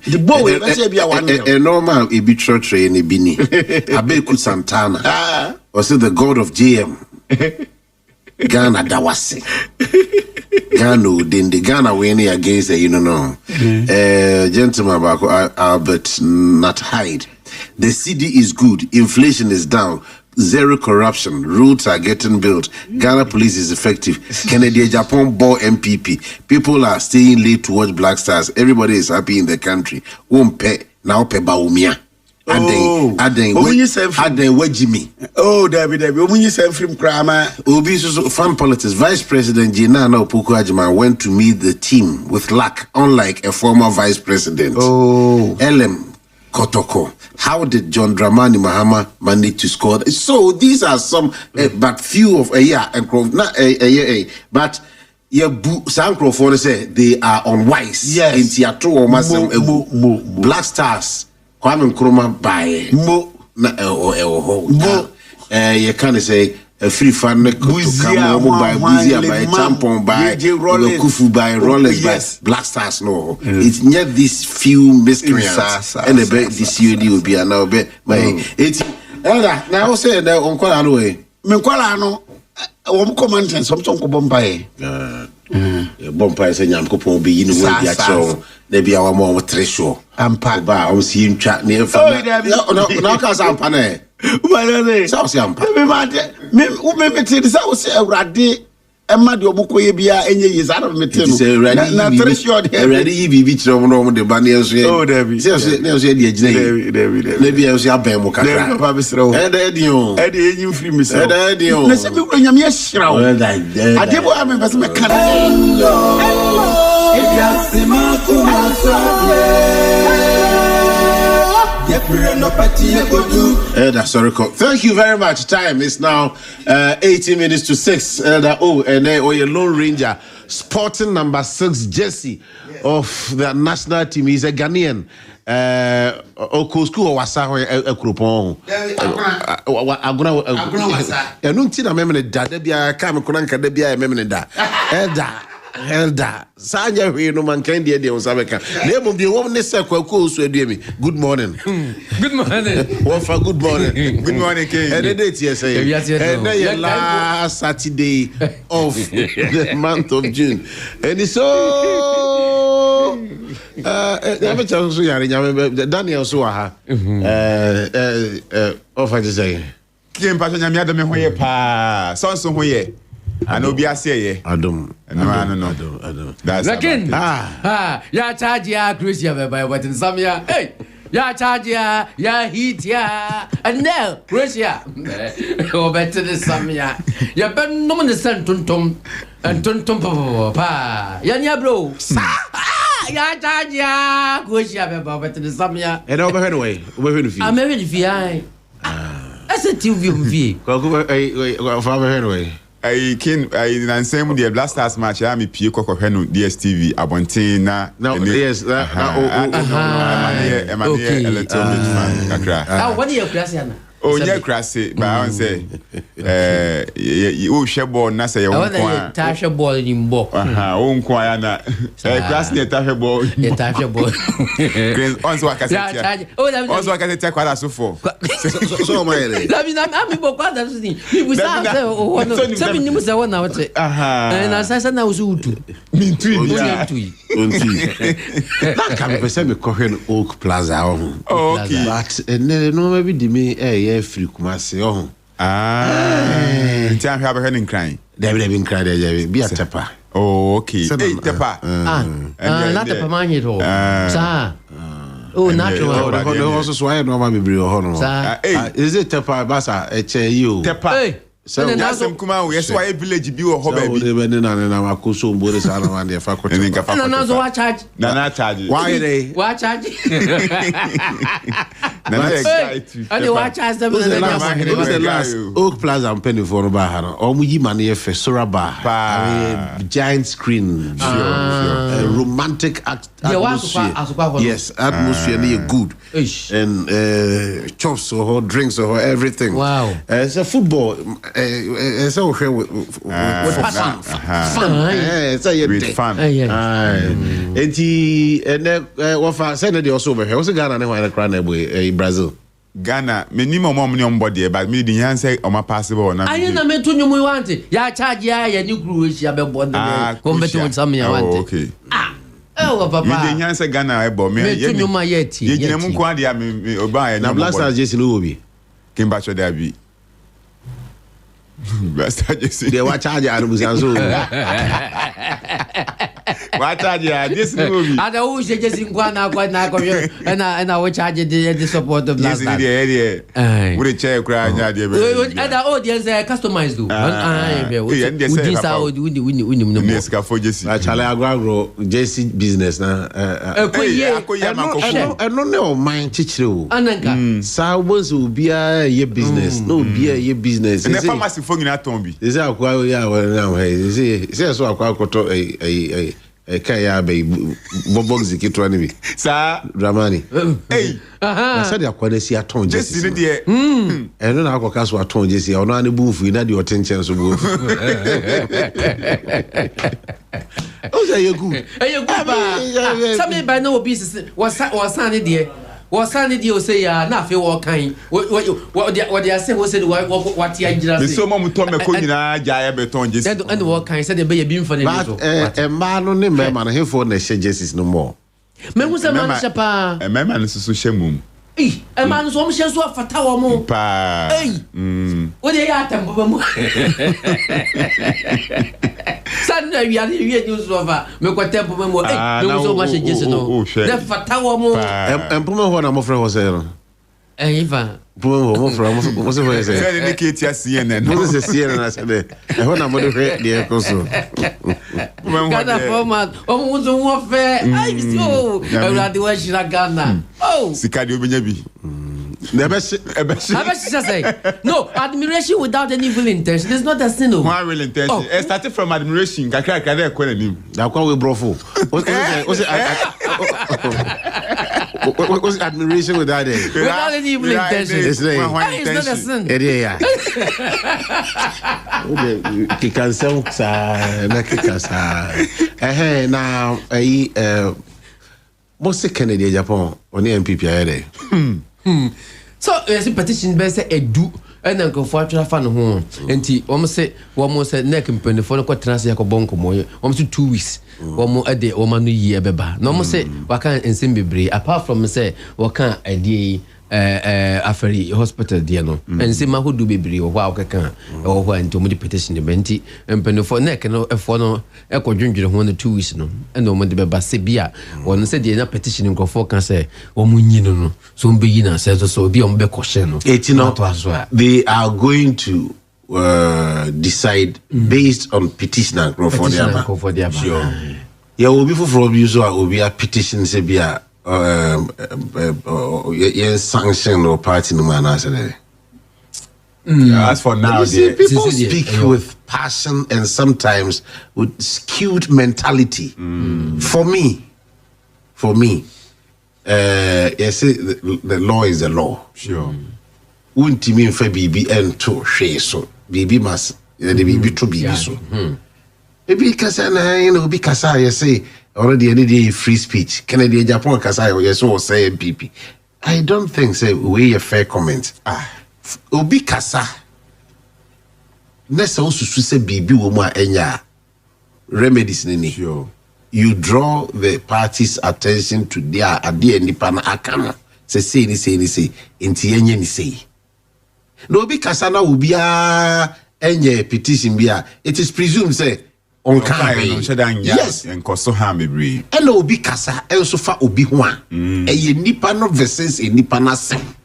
The boy we say be a one. A normal a bit church in a bini. Abeku Santana. Or say the God of JM. Ghana Dawasi. Ghana then the Ghana winning against the gentleman Albert not hide. The CD is good, inflation is down, zero corruption, roads are getting built, Ghana police is effective, Kennedy Japan ball MPP, people are staying late to watch Black Stars, everybody is happy in the country. Won't pay now pay baumia. Jimmy. Oh, David, when you send from Krama, Obi fan politics. Vice President Gina Akoko Abon went to meet the team with luck, unlike a former vice president. Oh, LM Kotoko. How did John Dramani Mahama manage to score? So these are some, but few of not but Sankro say they are unwise. Yes. In theater or Black Stars. Kwame Nkrumah by na you can say a free fan to come by Buzia by Tampon by Kufu by Rollers by Black Stars. No, it's not these few miscreants and the bet this UD will be now bet my 80 now say that on Kuala way Menkwala no command something ko Bombay. Bombay say nyam ko pon be yin we dia cho na bia wa mo tresho ampa ba o si ntwa na fa na ka sa ampa na so si ampa me te say o se awrade Emma de obukoye bia enye yizaro mete no na tresho de ready yi bibi tro no de ba na so oh David say de agina yi na bia so aban mo kakra papa be sro e da di o e de enyi free me sro e da di o na se me kro nyame ahira o adebo am be se me kan That's sorry. Thank you very much. Time is now 18 minutes to 6. And then your Lone Ranger sporting number 6 jersey of the national team. He's a Ghanaian. Okosku or Wasa a Krupon. Aguna Wasa. And Nuntina Memon Dadabia, Kamakunanka Debia, Memenda. Elda Sanya no man can dear on Sabeka. Name of the woman is a good morning. Good morning. What for good morning? Good morning, King. And the date, yes, and then last Saturday of the month of June. And it's so Daniel Suaha. Off I say. Kim Pachanyamia de Mehoye pa, Sonson Hoye. I know be a say, Adam. No. That's again. Ya charge ya Chris ya by what in some ya. Hey, ya charge ya heat ya. And now, Chris ya. Oh, better than some ya. Ya ben no man the sun tuntum and tuntum pa. Ya bro. Ya charge ya Chris ya by what in some ya. And over anyway, we're going to I'm very VI. That's a TV. Go anyway. I can same the Black Stars match. I am Pie Koko Henu DSTV Abontin na. No, yes, what do you class yana? Oh, yeah, crassy, but I won't say. You share ball, Nasa, you want Tasha ball in Bo. Own Quayana. Class near Tasha ball. Tasha ball. Also, I can say, also, I can take what I so for. So, my I'm about that thing. We said, something you must have 1 hour. And as I said, I was to mean to that can be said, Cohen Oak Plaza. Okay, but no, maybe the me free Kumasi. Time have a head in crying. They will been cried, be a tepper. Oh, okay. Tepper. Not a permanent at all. Sir. Oh, natural. Also, so I know my baby or honor. Is it Tepper Bassa? HAU. Tepper. So that's some Kuma. Yes, why a village be or hobby. They went in and I'm a Kuso Buddhist and their faculty. No, charge. No, not charge. Why they? Why charge? And you watch us them. Who's the last Oak Plaza and Penny for Bahana? Or Muji Mani Soraba. Giant screen. Romantic atmosphere. Yes, atmosphere near good. And chops or drinks or everything. Wow. It's a football. It's all fun. It's a great fun. And then what I said that also over here. What's the Ghana and why crown in Brazil? Ghana, minimum money on body, but me the answer on my possible. I am not to you want it. Ya charge ya new cruise ya be born. Come to some ya want. Okay. Oh, papa. Me the answer Ghana I bought me. You my yet. You didn't move quite ya me obey. Now Blaster Jesse Luby came back to there be. Blaster Jesse. They watch charge ya Anubusanzo. What charge ya this movie? I always just in Guana, and I will charge the support of Blaster. Yes, in the area. With a chair crying. And the audience customized. Jesse business now. I don't know mind teacher. Sawos will be a business. No be a business. And the pharmacy phone in that tombi. Is that why we are now? Say so. A kaya be boboxi kitu ani bi sa Dramani hey na said akwane si aton Jesse Jesse dey eno na akoka so aton Jesse ono ani bufu na de otenchen so bufu o say you good ba some by no be was san dey was san dey say ya na fe wo kan what they say wo say what ya gira say so mo to me ko nyina jaaya beton Jesse and wo kan say dey be bi mfa na so ma no ne me ma na hefo na she Jesse no more me hu say man shepa me ma no so shemum man so mo she so afata wo mo pa wo dey ya tambo ba mo Sanda we are news over. Me ko tempo me mo me so ma she Jesse no the fata wo mo empoma ho na mo frɛ ho sɛ no Ivan Boom, mo se foi ese. Ele nem que tinha CNN. Mo se CNN na sabe. É ho na mo de de koso. Cada forma, o uso um fé. Ai, so. Eu lá de hoje na Ghana. Oh. Se cadê o benhabi? No, admiration without any evil intention. There's not a sin. One real intention. It started from admiration. Kakra na kwa we brofo. What's admiration without it? Without any evil intention. It's not a sin. Yeah. Kikansa sa na kikasa. Now most Kennedy Japan on the MPP are so yes petition be say edu and then for actual fan ho enti almost say neck mpende for no kwatena se yakobon komo almost 2 weeks womo ade woman no yi ebeba no almost say waka ensem bebre apart from say waka ade aferi hospital dia no ensem ahodu bebre wo wa okeka wo ho enti omo di petition de benti mpende for neck no efo no ekodwendwere ho no 2 weeks no and omo de beba se bia won say de na petition nkofo kan say omo nyi no so mbe yi na say so bi omo be question no they are going to decide based on petition and for the sure yeah will be for you so will be a petition say be a sanction or party no man answer. As for now, people speak with passion and sometimes with skewed mentality. For me, yes, the law is the law. Sure. Wunti mean for BB and to share so BB must the BB to BB so. Maybe Kasa be Kasa, you say already any day free speech. Canada, Japan, Kasa, yes, so say MPP. I don't think say we a fair comment. Obi Kasa. Nessa also say BB woman enya remedies nini. Sure. You draw the party's attention to their idea nipa na akana. Say inti yenye ni say. No be Kasa na ubia enye petition bia. It is presumed say on kind. Yes. And koso ha mebre. And obi Kasa and so far obi one. Eye nipa no versus e nipa na sem.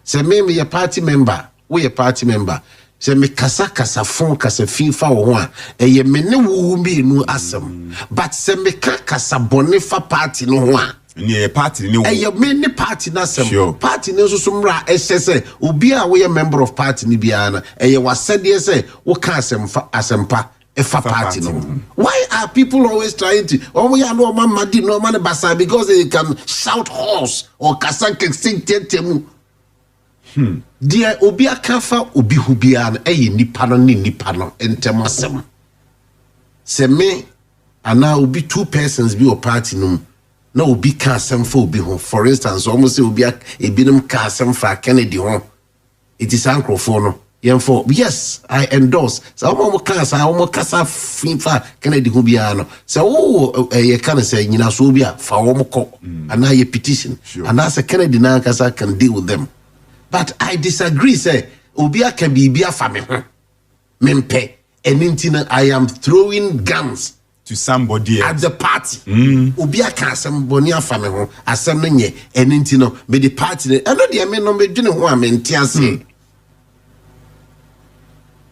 Say me a party member. We a party member. Say me kasa fon kasa fifa wo a eye me ne wo mi nu asem. But say me kasa bone fa party no ho a. Yeah, party no. You many party na sem. Sure. Party no so sumra say obi a we member of party ni biana e was said say wo ka asempa efa party no. Why are people always trying to we are no man madi no man basa because they can shout horse or kasanke sing temu. Dear obi akafa obi hu biana nipa no ni nipa no entemasem. Se me ana obi two persons be o party no. No obi ka asem for obi ho. For instance, almost say obi ebinum ka asem for Kennedy ho. It is microphone no. Yes, I endorse. So almost kasa finfa Kennedy ho bia no. So you can say nyina so obi a fa wo ko and na ye petition. And as a Kennedy na kasa can deal with them. But I disagree say obi a can be bia fa me ho. Mempe enintina I am throwing guns to somebody else. At the party. Obi aka asem boni afa me ho asem no nye eninti no me the party e no de me no me dwene ho amenti ase.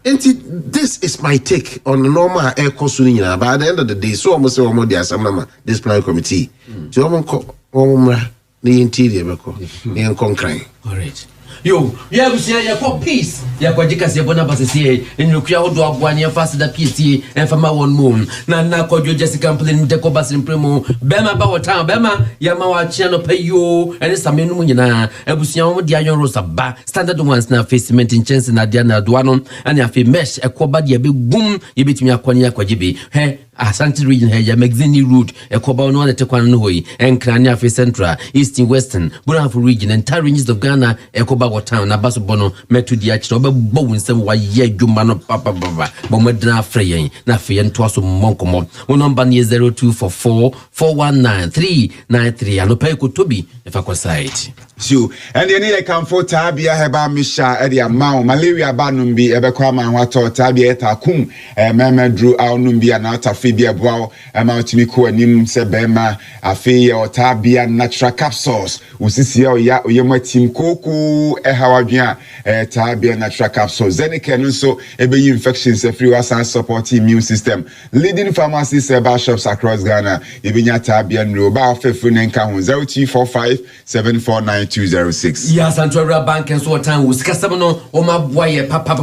This is my take on the normal air course nyina. By the end of the day, so almost say omo the asem na disciplinary committee. So omo the interior beko. Ni enkonkran. All right. Yo, yeah, we say you call peace. You call jika se bona base say in you kya odo abwani en face da PC en fama one moon. Na call you Jessica Plin de ko basin primo. Bema ba wata bema ya ma wa chia no pay yo and samenu mu nyina. Ebusia mo dia yon rosa ba standard ones na face cement chance na dia na doanon and ya fe mesh e ko ba dia be gum ye betumi akwani akwajibe. He Asante region here, Magzini route, a Koba no te kwan no hoy, and Krania Fe Central, Eastern Western, Bunafu region, and entire regions of Ghana, a Koba town, Abaso Bono, met to the Achoba Bowen, some why ye Jumano Papa Baba, Bomedna Frey, Nafi and Twasso Monkomo, one number near 0244 419 393, and Opeko Toby, if I could cite. So, and the need come for Tabia Heba Misha, Edia Mount, Malaria Banumbi, Ebequama, Wato, Tabia Takum, Mama drew our Numbi and out of Fibia Bow, Mountimico and Nim Sebema, Afia or Tabia Natural Capsules, Usisia, Yama Team Coco, Ehawabia, Tabia Natural Capsules, then it can also be infections, a free was and support immune system. Leading pharmacies, bar shops across Ghana, Ibinya Tabia and Roba, Fefunenka, 0245 749. 206. Yes, Central Bank and so time was customer or my boy papa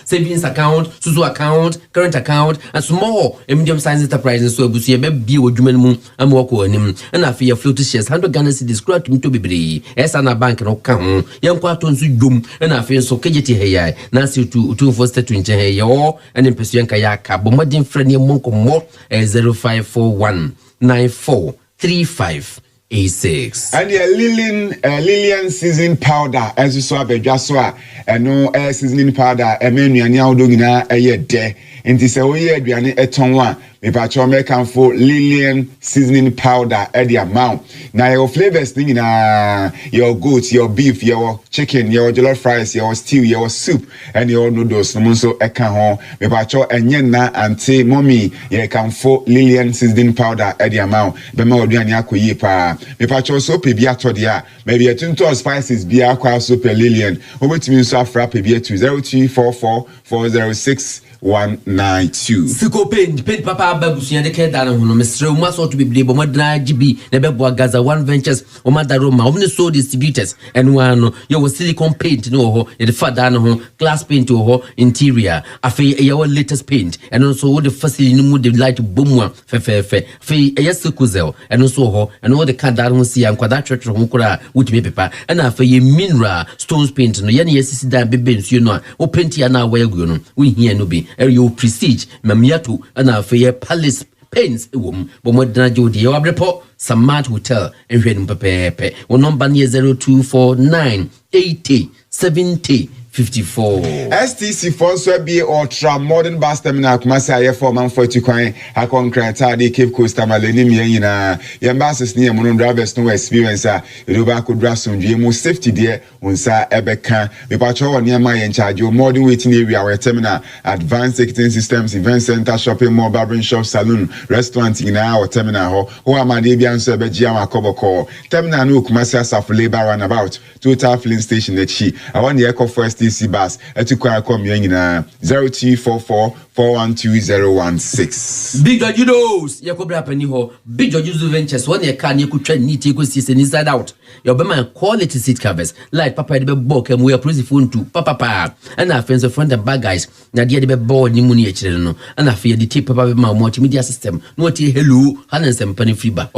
savings account, Suzu account, current account, and small and medium sized enterprises. So we see a baby or Juman and walk on him. And I fear floated shares 100 Ghana cedis him to be as an a bank and account. Young quartons doom and I feel so kajeti here. Nancy to foster to inch here and in Persian Kayaka, but my friend Monko more 0541 9435. A6 and the Lillian seasoning powder as you saw be jaswa and no seasoning powder e menu ani awdo nyina eye de enti se wo ye aduane eton a me pa cho me kan for Lillian seasoning powder e the amount na your flavors thing na your goat, your beef, your chicken, your jollof rice, your stew, your soup and your noodles no so e kan ho me pa cho enye na anti mommy ye kan for Lillian seasoning powder e the amount be ma aduane akoyi pa me pa cho so pe bia to dia maybe a tunto spices bia kwa so pe Lillian obetimi so afra pe bia 0244 406 192. Siko paint papa babusia de ke dana hono mesre uma so to be blebo modna GB na bebo Gaza One Ventures o madaroma omni so distributors and one your silicone paint no ho the father no ho glass paint ho interior afi your latest paint and also the facility no the light bomwa fe yesikuzel and also ho and all the kadar ho si ankwada church ho kura with me paper and afi mineral stones paint no ye na yesisi dan bebe nsuo no o paint ya na wa egu no we here no be your prestige mamiato and affair palace paints wom bomodna jodi your report Samad Hotel and Redum Pepe or number near 0249 80 70 54. STC Fonso be ultra modern bus terminal Kumasi aye for man for to kwan hakon kranta de Cape Coast Maleni nyina yembases ne mono drivers no experience a edoba ko drason dwe mu safety there unsa ebeka me pa cho ne ma ye charge modern waiting area where terminal advanced ticketing systems event center shopping mall barbering shop saloon restaurant in our terminal ho amade bia nso ebegia akoboko terminal no Kumasi asaf labor runabout total filling station echi I want the eco first DC bus etukwa kom yengina 0244 412-016. Big George knows Yakobra Peniho, Big George Ventures, when you can, you could try neat ecosystem inside out. Your Bema quality seat covers, like Papa the book, and we are pretty phone to Papa, and our friends of front and bad guys, Nadia the board, Nimuni, and I fear the tip of my multimedia system, not hello, Hannes and Penny Fiba.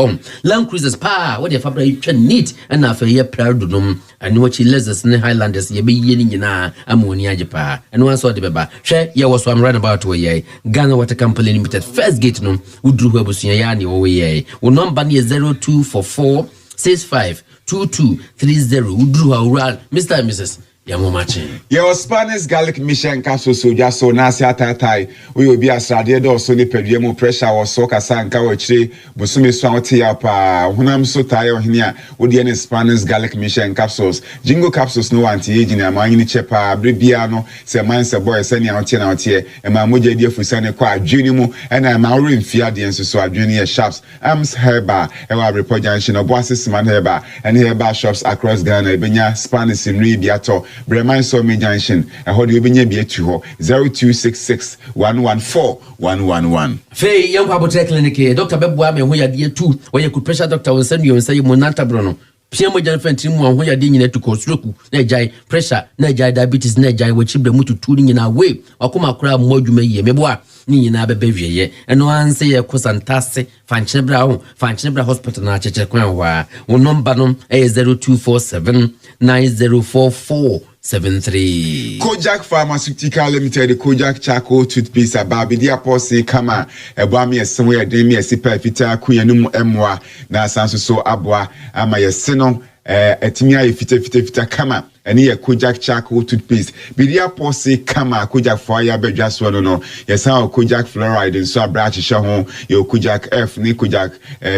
Land Cruisers, what your fabric neat, and I fear proud of them, and what she lets us in the Highlanders, ye be yin in ammonia japa, and one saw the baba. Share, yeah, was one right about to a Ghana Water Company Limited, first gate no, who drew her Busiani over ye, will number near 0244 65 2230. Who drew her Mr. and Mrs. Yamomachi. Your Spanish garlic mission capsule so just so nasi atatai. We will be a sraded or so pediamo pressure or soka sanka or tree, Busumi swati up. Hunam so tired here with the Spanish garlic mission capsules. Jingo capsules no anti aging a mine chepa, Bribiano, Semansa boy sending out here, and my moja dear Fusane qua junior, and I'm already in Fiadians so junior shops. Ams herba, Ewa report junction of bosses man herba, and herba shops across Ghana, Benya, Spanish in Ribiato. Bremen Somi Junction, and how do you be near 0266 114 111. Fay, young Pabo Clinic, Dr. Bebuame, where you're dear too, where you could pressure doctor will send you and say Monanta Bruno. Piamo Janfentim, where you're doing it to Kosruku, Nejai, pressure, Nejai, diabetes, Nejai, which you to tuning in our way, or come across more you may ye, Meboa, Nina Bevier, and one say a Cosantase, Fanchebra Hospital, Nachekwa, one number 0247 904473. Kojak Pharmaceutical Limited, Kojak Charcoal Toothpaste, Baby, the Apostle Kama, a Bami, somewhere, Demi, a Sipa, Fita, Kuyanum, Emwa, Nasanso, so Abwa, Amaya Seno, Etimia, Fita, Kama. And here Kojak charcoal toothpaste. Bidia Posse Kama Kojak fire bed just one no. Yes, how Kojak fluoride and so branch shahon, yo Kojak F, ni Kojak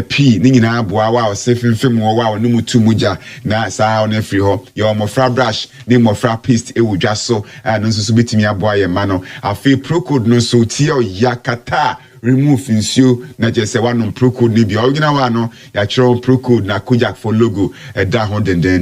P, Nina Boa, safe film wow, no mutu muja, na sa on every ho, your mofra brush, ni mofra paste, it would just so, and also submit me a boy and mano. I feel procod no so tio yakata. Remove insure na just one on procode ni bi original one no ya chiro procode na Kojak for logo da ho den ye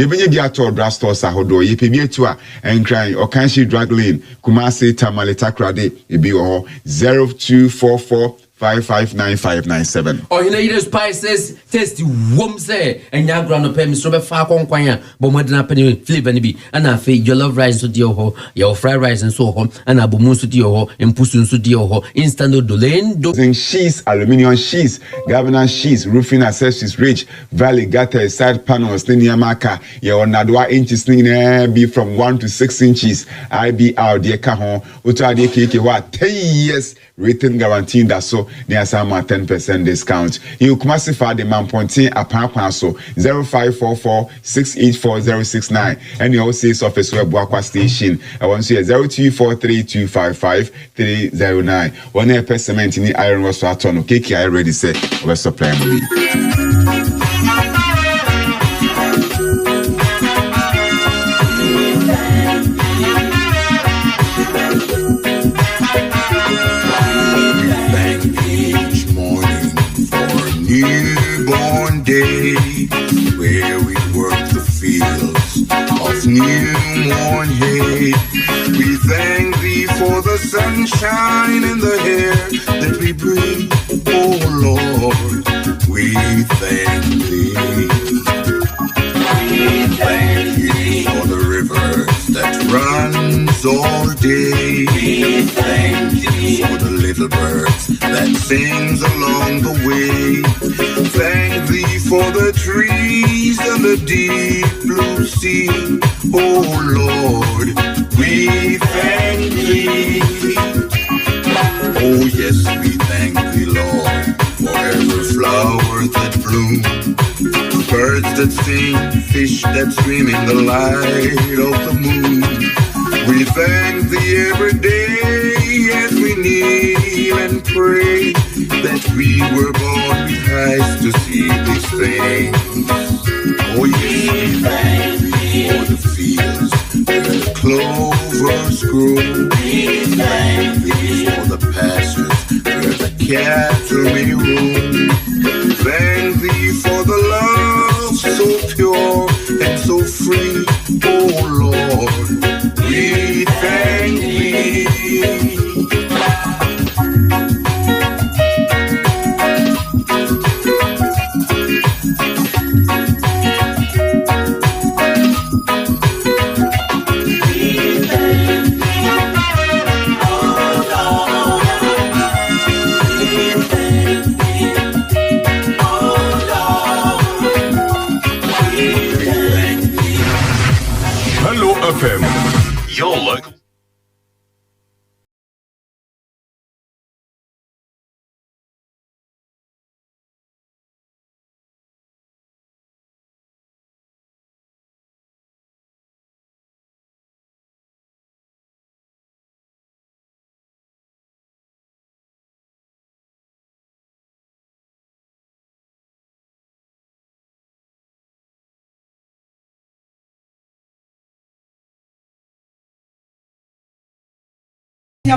benye bi ato drug stores ahodo ye pe bi etu a enkran Okanshi drug lane Kumasi Tamale Takrade e bi ho 0244 559597. Oh, you know, you spices, tasty womb say, and your ground pay Mr. Far Conquire, but more than a penny flavor and be, and I feel your love rice to your ho, your fried rice and so on, and a bomus to your ho, and pussun to your ho, instant dolane, doing sheets, aluminium sheets, governance sheets, roofing accessories, ridge, valley, gutter, side panels, linear marker, your Nadwa inches, be from 1 to 6 inches, IBR, dear Cajon, Uta de Kiki, what 10 years written guarantee that so. Near some 10% discount. You classify the man pointing a pound so 0544 684 069 and you also see office web Wakwa station. I want to see 0243 309. One air cement in the iron was for ton of cake. I already said we're supplying. Newborn day, where we work the fields of newborn hay. We thank thee for the sunshine and the air that we breathe, oh Lord. We thank thee. We thank thee for the rivers that runs all day. We thank thee for the little birds that sings along the way. Thank thee for the trees and the deep blue sea, oh Lord, we thank thee. Oh yes, we thank thee, Lord, for every flower that bloom, birds that sing, fish that swim in the light of the moon. We thank thee every day as we kneel and pray that we were born with eyes to see these things. Oh yes, we thank thee for the fields where the clovers grow. We thank thee for the pastures where the cattle may roam. Thank thee for the love so pure and so free, oh Lord. We thank thee. Your local.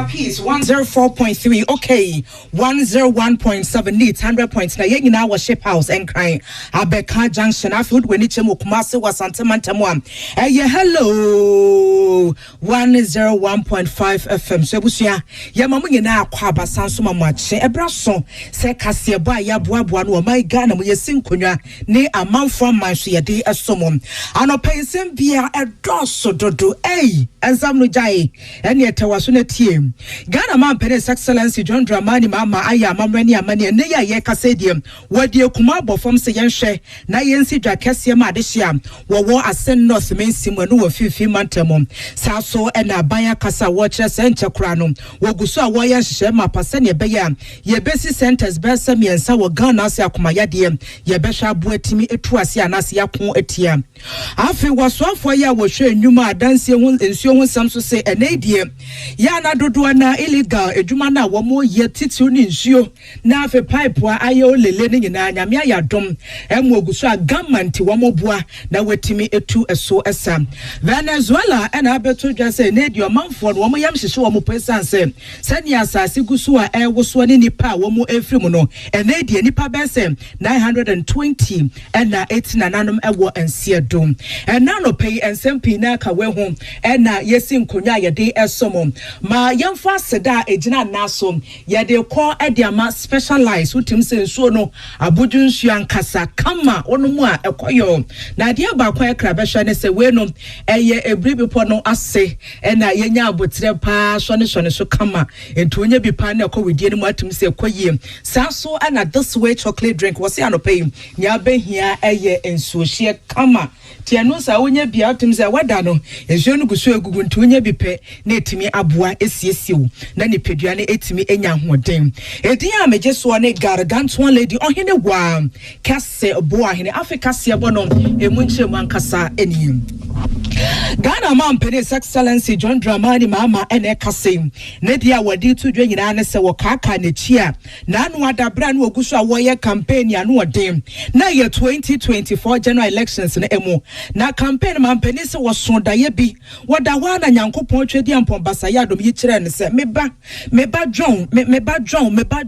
Piece 104.3, okay, 101.7 needs 100 points. Now, you know, our ship house and crying. Abeka Junction, I feel when it's a Mukumasi was Santamantamwa. Hey, hello, 101.5 FM. So, Busia, Yamamina now, Quaba Sansuma much. A brasso, say Cassia by Yabuabuan, my gun, and we sing Kunya, ne a month from my shia day as someone. And a pencil via a dosso do, eh, and some Nujai, and yet I was on a team. Ghana man His Excellency John Dramani Mama Aya Mamrani Amani and Neya Yeka Sadium, where the Kumabo from Sayanshe, Nayansi Jacasia Madishia, war ascend North Main Simonu of 15 Mantamum, Saso and Abaya Casa Watchers and Chakranum, Wogusa Waya Shema Pasania Bayan, Yebesi Centers Besami and Sawa Ghana Sakumayadium, Yebesha Buetimi Etuasia Nasia Kun Etiam. After was one for ya was showing Numa dancing and showing some to say an adium. Yana Duana illegal, a Jumana, one more year tituni nsuo, na fe pipe wa ayo lele ni na nyamia ya dom, Mogusa Gammanti Wamobua, na wetimi etu eso esa. Venezuela, and Alberto just say, Ned your mouth for Wamayam Shisho Mopesa say, Sanya Sasi Gusua, air was one in Nipa, Womo Efrimono, and Nadia Nipa Bessem, 920, and na 18 anonum ewo and sear doom. And nano pay and sempina ka we home, and na yesim kunya de esomom. Ma yamfa seda ejina nasom ya de call ediama specialized utim se so no abudun suan kasa kama onomu a ekoyo na de ba kwa krabehwa ne se we no eye ebribipo no ase na yenya abotire pa so ne so kama entu onye bi pa na ekowedie ne mu atum se ekoyie saso ana this way chocolate drink was anopai nya behia eye ensuohie kama tianu sa onye bi atum se wada no ensuo no gusu egugu ntu onye bi pe na etimi aboa esiesiu na ni peduane etimi enya hoden edin a meje so ne gargantuan lady ohene wa kase bo ahene africa se bo no emunche mankasa enim Ghana man His Excellency John Dramani Mama ene kase ne dia wadi to dwa nyina ne se wokaka ne chia na anu adabra na oguso a woye campaign ya no odem na ye 2024 general elections na emu na campaign man se wo so daye bi wada wana nyankopon twedi ampon basaya dom yi kire ne se meba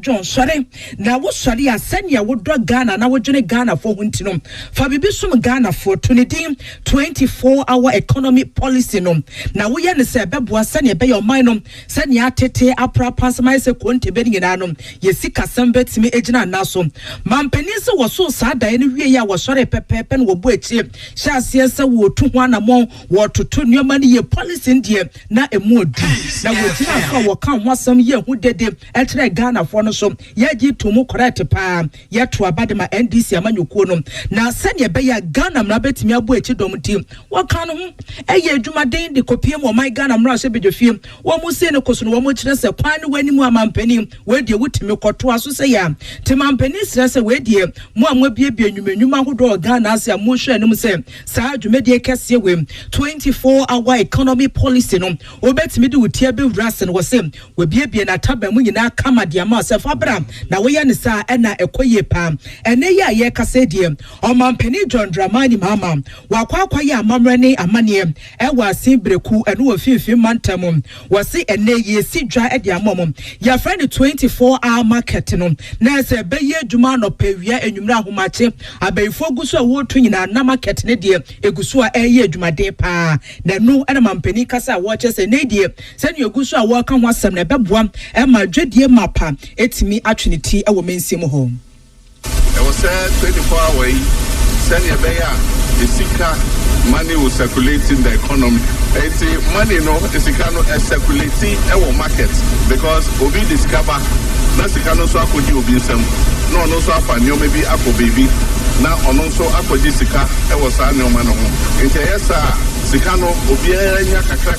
John sorry na wo sorry asenia wo do Ghana na wo dwene Ghana for huntinom fa bibi sum Ghana for to ne din 24-hour economy policy no na wo ye ne se beboa senia be your mind no senia tete apra pasmai se konte be nyina no ye sika sambetimi ejina naso mampani se wo so sada ne wie ya wo sorry pepepe no wo bo echi sha ase se wo tu ho anamon wo toto nneoma ne ye policy ndie na emu odu na wo tina fa wo kan ho asam ye hu dede etre Ghana for no so ye gi to mu correct pa ye to abade ma NDC amanyokuo no na senia be ya Ghana mra betimi abo echi dom tim wo kan ho eye adwumaden de kopiem wo my Ghana mra so bedwofiem wo mu se ne koso no wo mu kire se kwan ne wani mu amampani we de wutimi koto aso se ya timampani sire se we de mu amwa biebie nwumanwuma hodo Ghana ase amu hwe ne mu se sa adwumade kese we 24-hour economy policy no obetimi de wutia be wrase no wo se we biebie na taba mu nyina kama de ama se fabra na we ye ne sa na ekoye pa ene ya ye kase de omampani John Dramani Mama wakwa ya amamra ne amane ewa sibreku eno wo fifi mantam wo se ene ye sidwa de amom ya friend 24-hour market no na se be ye dwuma no pawia enwumra ahomache abaifo guso a wo to nyina na market ne de eguso a eye adwumade pa na no ena mampani kasa wo che se ne de se ne eguso a wo ka ho asem na beboa e ma dwedie mapa etimi atweniti e wo mensim ho e wo se 24-hour yi se ne be ya esika money will circulate in the economy. It's money it's circulating our market because obi discover na sika no so akodi obi nsam no so afa nyo maybe akọ baby na ono nso akɔgye sika ɛwɔ saa nneɛma no ho nti ɛyɛ saa sika no obiara nya kakra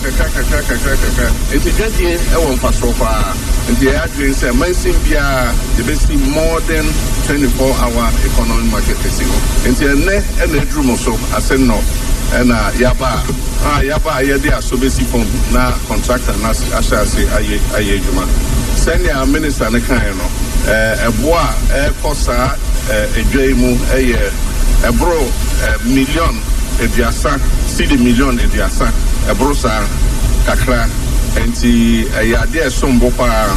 nti dwadie ɛwɔ mfasoɔ paa nti ɛyɛ adwene sɛ mansin biara yɛbɛsi more than 24-hour economic market ɛsi hɔ nti ɛnɛ ɛna aduru mo so asɛn no ɛna yaba yɛde aso bɛsi fam na contractor na ahyɛ ase ayɛ adwuma sɛnea minister ne kan no ɛboa ɛkɔ saa edwa yi mu ɛyɛ ɛboro million aduasa cedi million aduasa ɛboro saa kakra nti ɛyɛ adeɛ sombo paa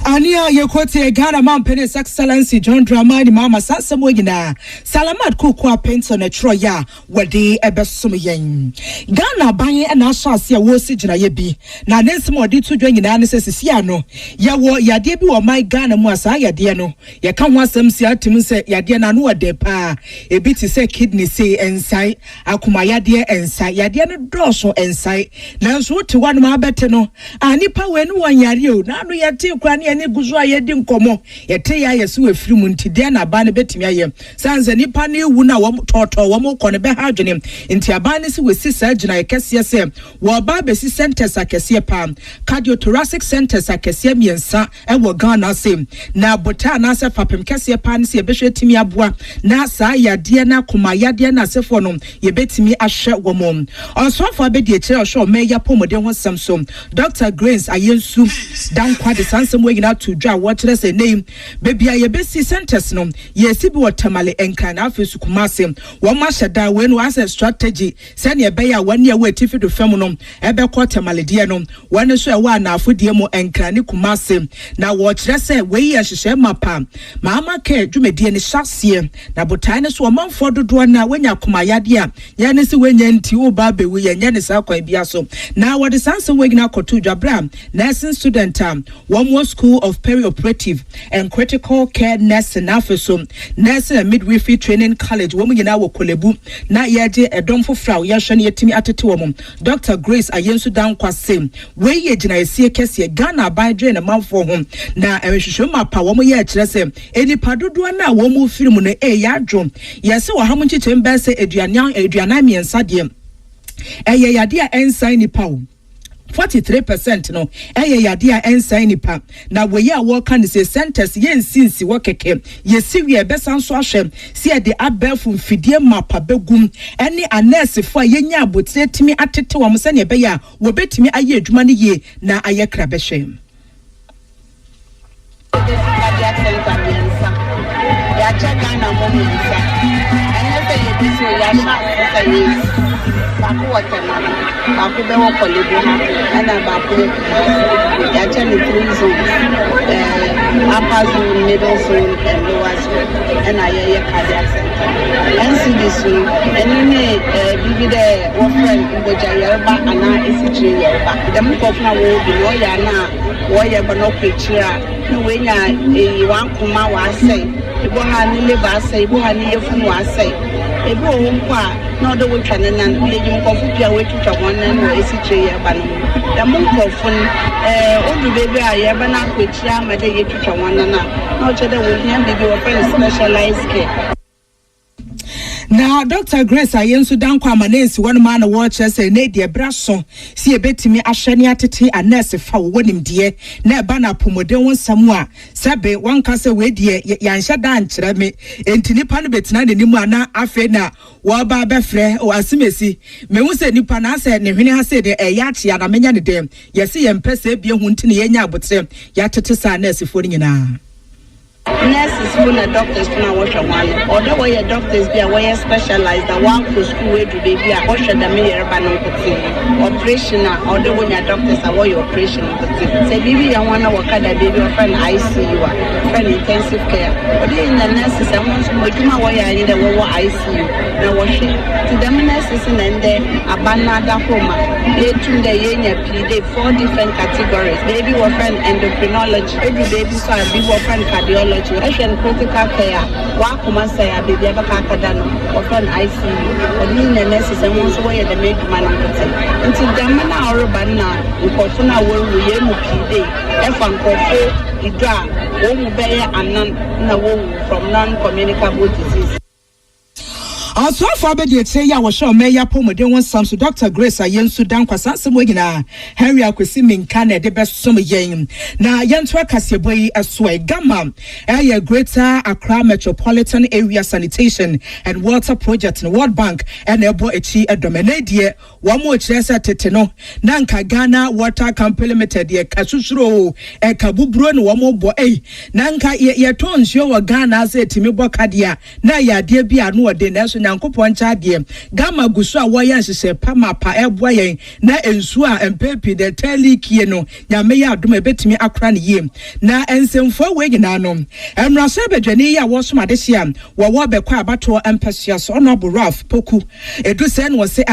Ania Yokote Ghana Man Penis Excellency John Dramani Mama Sansamoyina Salamat Kukwa Penton a Troya Wadi Ebesum Ghana Banye and Asha Sia Wosijina Yebi Na Nensimo di to join in Anesiano Yawo Yadebi or my Ghana Mwasa Yadiano Yakan was some Sia Timus Yadiana no depa a bit to say kidney say and sight Akumaya dear and sight Yadiana Drosho and sight now so to one ma beteno Anipa when one yario now we are till ne guzwa ye di nkomo ye te ya ye so afiri mu nti de na ba ne betimi aye sanze nipa ne wu na wo toto wo ko ne be ha adwene nti aba ne se we sisa gina ye kese se wo ba be si centers akese pa cardiothoracic centers akese miensa e wo Ghana se na bota na se fapem kese pa ne se ye be hwetimi aboa na sa yade na koma yade na sefo no ye betimi ahwe wo mom onsofo be de kire ohwe me ya pomode ho samsom Dr. Grace Ayensu dan kwa de sansem we to draw what let's say name baby I besi centers no yes bi watermale enkan afesu kumase wo ma sheda we no as a strategy send ye be ya one year we tifi do fam no ebe kwatermale de no one so e wa na afodie mo enkan ne kumase na wo kire say we ye hyehyɛ mapa mama ke dwumedie ne hyase na botan ne so manfo dodo na wenya komayade a ye ne se wenya nti wo ba be we ye nya ne sa kwa bia so na wo de sanse we gina koto dwabra nursing student one more school of Perioperative and Critical Care Nursing Officer, Nursing and Midwifery Training College, woman you now Kolebu, na yaje a domfo frau, Yashan Yetimi Atituum, Dr. Grace Ayensu down Kwase, where ye jina see Kessie, Ghana by drain a mouth for home. Now, I wish you my power, yet, any paduana, woman film on a yadrum. Yes, so how much it embassy Adrianami and Sadium. A dear ensign power. 43% no yade a ensign nipa na we ya work can say centers yen since workeke yesi we be san so ahwe se de abelfo fidie mapa begum ene anese fo yenya abotire timi atete wo se ne be ya wo betimi aye adwuma ne ye na aye kra be hwe ya cheka na mo nsa ene se ye biso ya sha Baku watermelon, Baku be woko libu ha, and Baku actually 3 zones, upper zone, middle zone, and lower zone, and I cardiac center. NCD zone, and you may be there, friend, Uboja Yerba, and I is a Yerba. The Mukofna will be Loyana, Warrior Banopia, no way, a one Kuma was say, Ibohani liver say, Ibohani Yefun was say, Ibo no the way China and Lady Coffee away to one and ACJ Banum. The monk of old baby, I ever not with Yam at the one and not other will hear the specialized care. Now, Dr. Grace Ayensu dan kwa manensi one man watches a nadia brasso, see a betimi ashani atiti a nurse for winning dear, ne bana pomodon somewhere. Sabe one castle way dear, yansha dan chirame, and tinipan betina the nimana afena, waba befre or asimesi. Me was a nipana said, Nevina said a yachi and a many dem. Yesi and Pesse be a huntini yenya, but say, yatata nurse for in nurses who are doctors who are watching one, or the way doctors be aware specialized, the one for school way to be a watch the mayor operation, or the way doctors are way operation. Say, baby, I want to work at a baby or friend ICU, friend intensive care. But in the nurses, I want to make my way I need a ICU. Now, wash it. To the nurses and then a banana homa. They to the year, they 4 different categories. Baby or friend endocrinology, every baby, so a big friend cardiology. Russian critical care wa kuma say a baby abaka kada no or friend ICU or ni na nurses and once way the make man until the man na oroba na nkofo na wo ye mu pide e fa nkofo idra wo mu be anan na wo from non-communicable disease. Also, for the say, I was sure Mayor Pomodin was some to Dr. Grace Ayen Sudan Kwasan Wigina, Henry Akwesimin Kane, the best summer yen. Now, Yantwa Kasiboy, a sway gamma, a greater Accra Metropolitan Area Sanitation and Water Project in World Bank, and a boy a dominadia, one more chesa teteno, Nanka Ghana Water Company Limited, ye Kasusro, a Kabubron, one more boy, Nanka ye tons your Ghana, say Timibo Kadia, Naya, dear be a no de Nyankopon chadie gama guso a woyan hye pama pa eboyen na ensu a empepi de telikie no nyame ya adom ebetimi akra ne yem na ensemfo we gina no emrase bedwani ya wosoma de hia wo bekwa abato empesua so no boraf poku edu se no se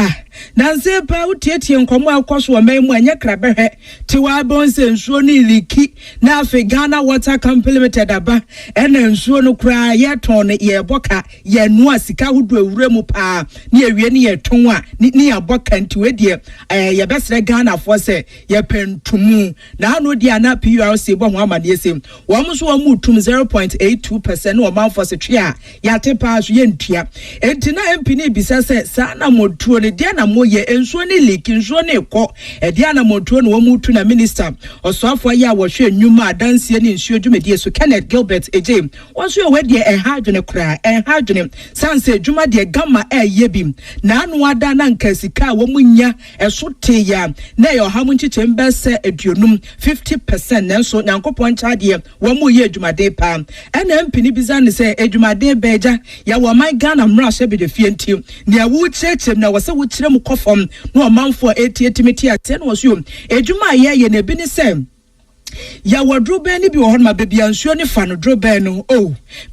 na nse pa utietie nkomo akoso o memu anya krabehwe tiwa bonse ensuo ni liki na afi Ghana Water Company Limited aba ena ensuo no kra ye ton ye boka ye no asika hudu ewuremu pa ni ewie ni ye ton a ni aboka ntiwe de ye besre Ghana fo se ye pentumu na no dia na PURC bo ho amane ese wo mo so wo mutum 0.82% no man fo se twe a ya tepa so ye ntua enti na MP ni bisa se sa na motuo ne dia na moye ensuo ni liki ensuo ni ko e dia na motuo no wo mutu na minister osoafo ya wo hwe nwuma adanse ni nsuo dwumedie so Kenneth Gilbert eje wo so we de ha adwene kra ha adwene sanse dwuma de gama yebim na anu ada na nkasika wo munya eso te ya na yo ha mu nchiche mbese eduonum 50% nanso Nyankopon chade wo mu ye adwumade pa ena mpini bizane se adwumade beja ya wo man Ghana mra hye be de fie nti ne awu chechem na wo se wo kire mu kofom na o manfo etietimiti ate na wo so adwuma ye na bi ni se ya wadrobe ni bi wo hon ma bebia nsuo ni fa no drobe no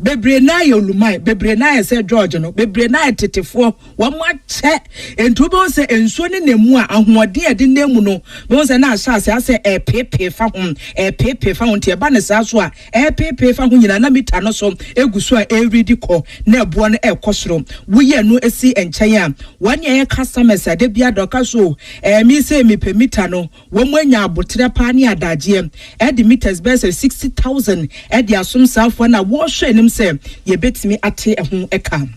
bebre na ya olumai bebre na ya se George no bebre na ya tetefo wo mo ache entubo se ensuo ni nemu a ahoode ade nemu no bo se na asase ase pepe fa ho ntie ba ne sa so a pepe fa ho nyina na mita no so eguso a everyday ko na ebo no ekosoro wo ye no esi enchen a wanya ye customers ade bia doka so mi se mi pe mita no wo mo anya abotre pa ni adaje the meters best 60,000 the assume self when I wash him say ye bet me at home eka.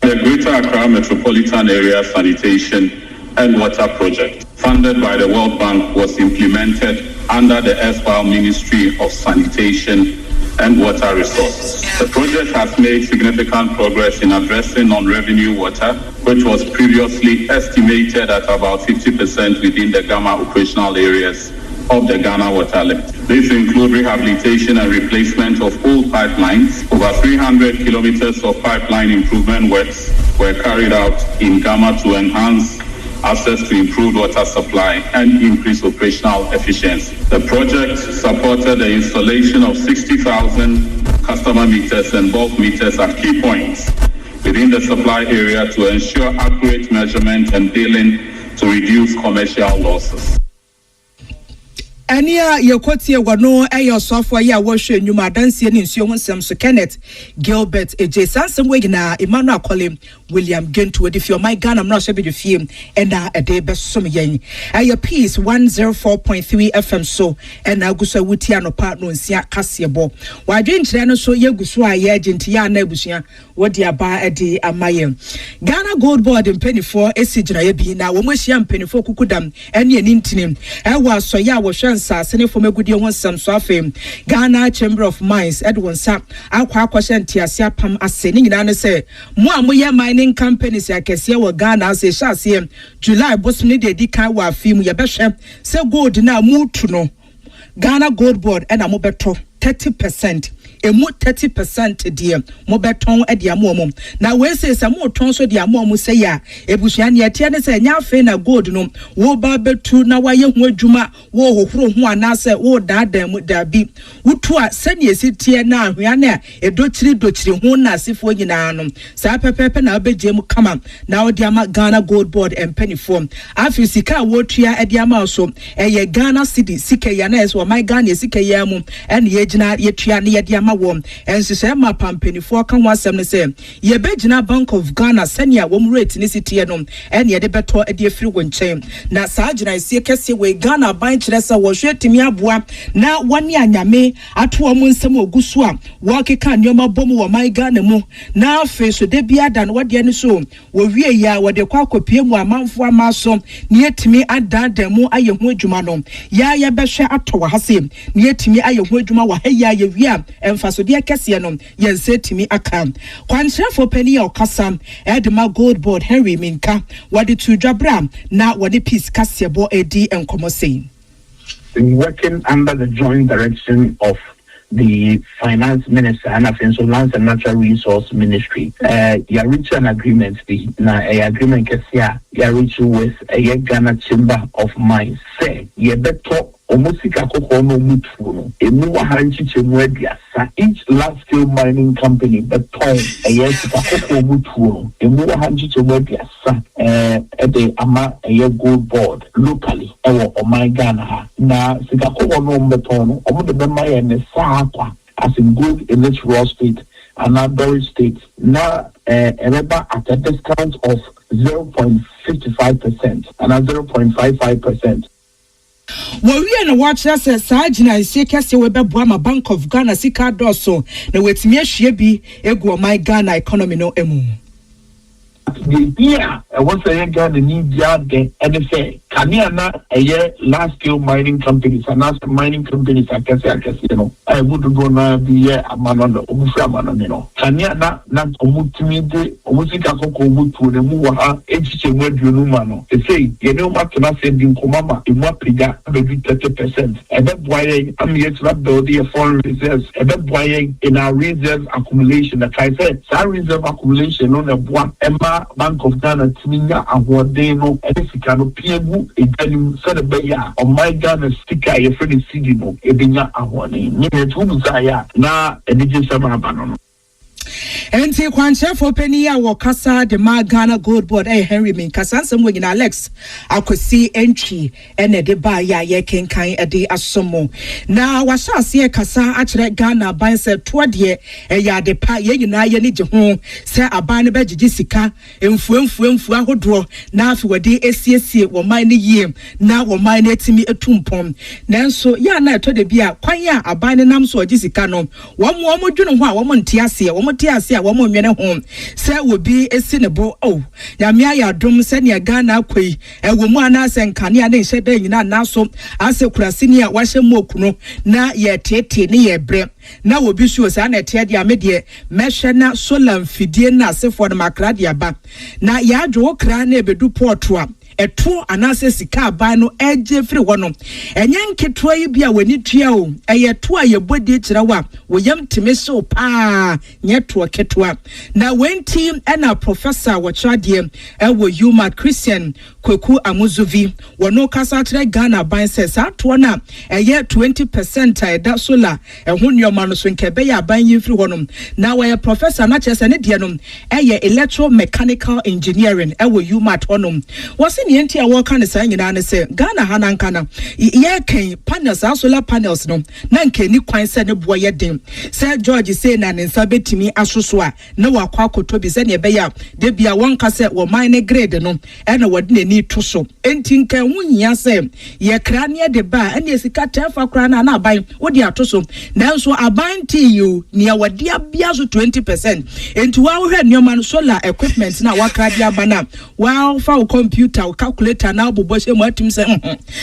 The Greater Accra Metropolitan Area Sanitation and Water Project, funded by the World Bank, was implemented under the erstwhile Ministry of Sanitation and Water Resources. The project has made significant progress in addressing non-revenue water, which was previously estimated at about 50% within the Gamma operational areas of the Ghana Water Limit. These include rehabilitation and replacement of old pipelines. Over 300 kilometers of pipeline improvement works were carried out in Ghana to enhance access to improved water supply and increase operational efficiency. The project supported the installation of 60,000 customer meters and bulk meters at key points within the supply area to ensure accurate measurement and billing to reduce commercial losses. Ania yekotie wano eyo sofo ya wohwe nyuma dansie ni nsuo honsem so Kenneth Gilbert eje sansem wegina Emmanuel Colin William Gentu de fio my Ghana mra hye be de fie enda ede besom yen ayo peace 104.3 FM so ena guso wuti anopa no nsia kasebo wadwe nkyere no so yeguso a ye agenti ya na abusua wodi aba ede amaye Ghana Gold Board mpenifo esijira ye bi na wo mohia mpenifo kukudam ene ani ntini ewa so ya wo sane for megudi won sam so afem Ghana Chamber of Mines Edwin Sa akwa akwahye ntiase apam ase ni nyina ne se mo amoye mining companies akese wo Ghana ase hyase July bosom ne de di kan wa afim ye behwe se gold na mutu no Ghana Gold Board and mo beto 30%. Emu 30% dear mobeton edi amomum na we say some more ton so di amomum say ya ebusua ne etia ne say nya fe na gold no wo ba betu na waye ho adwuma wo hohoro ho anase wo daadan mu dabi wutu a sane esitie na ahwea na edochiri ho na asefo nyina no sa pepepe na obeje mu kama na odi ama Ghana Gold Board empenifo afi sika wo tua edi ama so eye Ghana city sika ya na eso my Ghana sika ya mu ene ye gina ye tua ne ye ma wom ensese ma pampanifo kan wasem ne se ye begina Bank of Ghana senia wom rate ni sitie no ene ye de beto de afiri wonchen na saa gina sie kese we Ghana ban kire se wo hwe timi aboa na woni anyame ato om nsem ogusu a wo keka nyoma bom wo man Ghana mu na afi so de bia da no wode ani so wo wie ya wo de kwa akopie mu amanfo amaso ne etimi adada mu aye ho adwuma no ya behwe ato wa hase ne etimi aye ho adwuma wa haya ye wi emfaso de kese no yense etimi aka kwantrefo pani okasa edema gold board Henry Minka wade to dwabra na wade peace kasebo edi enkomo saying working under the joint direction of the Finance Minister and of Lands and Natural Resource Ministry. You reach an agreement. Agreement you reach with a Ghana Chamber of Mines. Say you better Omosika Akoko Abon each large scale mining company beton a yes Akoko at the Ama a gold board locally or my Ghana na Sikako no beton the Bemaya and the Sahakwa as in good in this raw state and other state now at a discount of 0.55% and 0.55%. we na watch us sajina ise kese we beboa ma Bank of Ghana sika doso na wetimi ahwie bi egu my Ghana economy no emu the year once a Ghana need yard and say Kania na a large scale mining companies and as mining companies I would go na be a man on the Umufaman, you know. Kania na Omutimi, Omusika Koko the Muaha, HC Mano. They say, you know what can I send in Komama, in what piga, maybe 30%. And that's why I'm yet to build the foreign reserves. And that's why in our reserve accumulation, like I said, our reserve accumulation on the one Emma Bank of Ghana, Timinga, and what they know, and if you cannot pay Italy said on my Ghana sticker a friendly CD book, a binya ahone. Near to Zaya, na a digit Sabano. Enti kwanchefo pani a wakasa de ma Ghana gold board Henry Minka sansem we na Alex akosi entry ene de ba ya ye kenkan ede asomo na washase ye kasa akire Ghana ban se to de ya de pa ye nyina ye ne je ho se aban ne begigi sika emfu ahodro na afi wade esiesie wo man ne yie na wo man ne etimi etumpom nanso ya na to de bia kwan ya aban ne nam so agi sika no wo mo dwene ho a wo mo ntiase wo tiase a wo mo nwene ho se obi esi ne bo nyame ayadom se ne Ghana akoi ewo mu ana se nkane a ne hye da nyina naso ase kurase ni a wahye mu okuno na ye tete ne ye bre na obi suo sa na ete dia me de mehwe na solar mfidie na asefo na makrade aba na ya adwo kra na ebedu porto a eto anase sika aban no eje firi wono enye nketwa yi bia wani tua o eye to a ye bodi kira wa wo yam timeso pa nyeto ketwa na wenti na professor wo chadie ewo Yuma Christian Akoko Amuzuvi wono kasa kire Ghana ban se sa to na eye 20% da solar ehun nyoma no so nkebe ya ban yi firi wono na wo professor na chese ne de no eye electromechanical engineering ewo Yuma tonom wose ni enti a work kan say nyina ne say Ghana hananka na ye kan panels solar panels no na nke ni kwan say ne boy ye den say George say na ne nsa betimi asoso a na wakwa akoto bi say ne be ya de bia won ka say wo mine grade no e na wode ne ni to so enti nka hunya say ye kra ne de ba e ne sika tefa kra na na aban wode atoso nanso aban ti you ne wode abia so 20% enti wa wo hwe nyoma no solar equipment na wakra dia bana wa fa computer calculator na bobo she mo atim se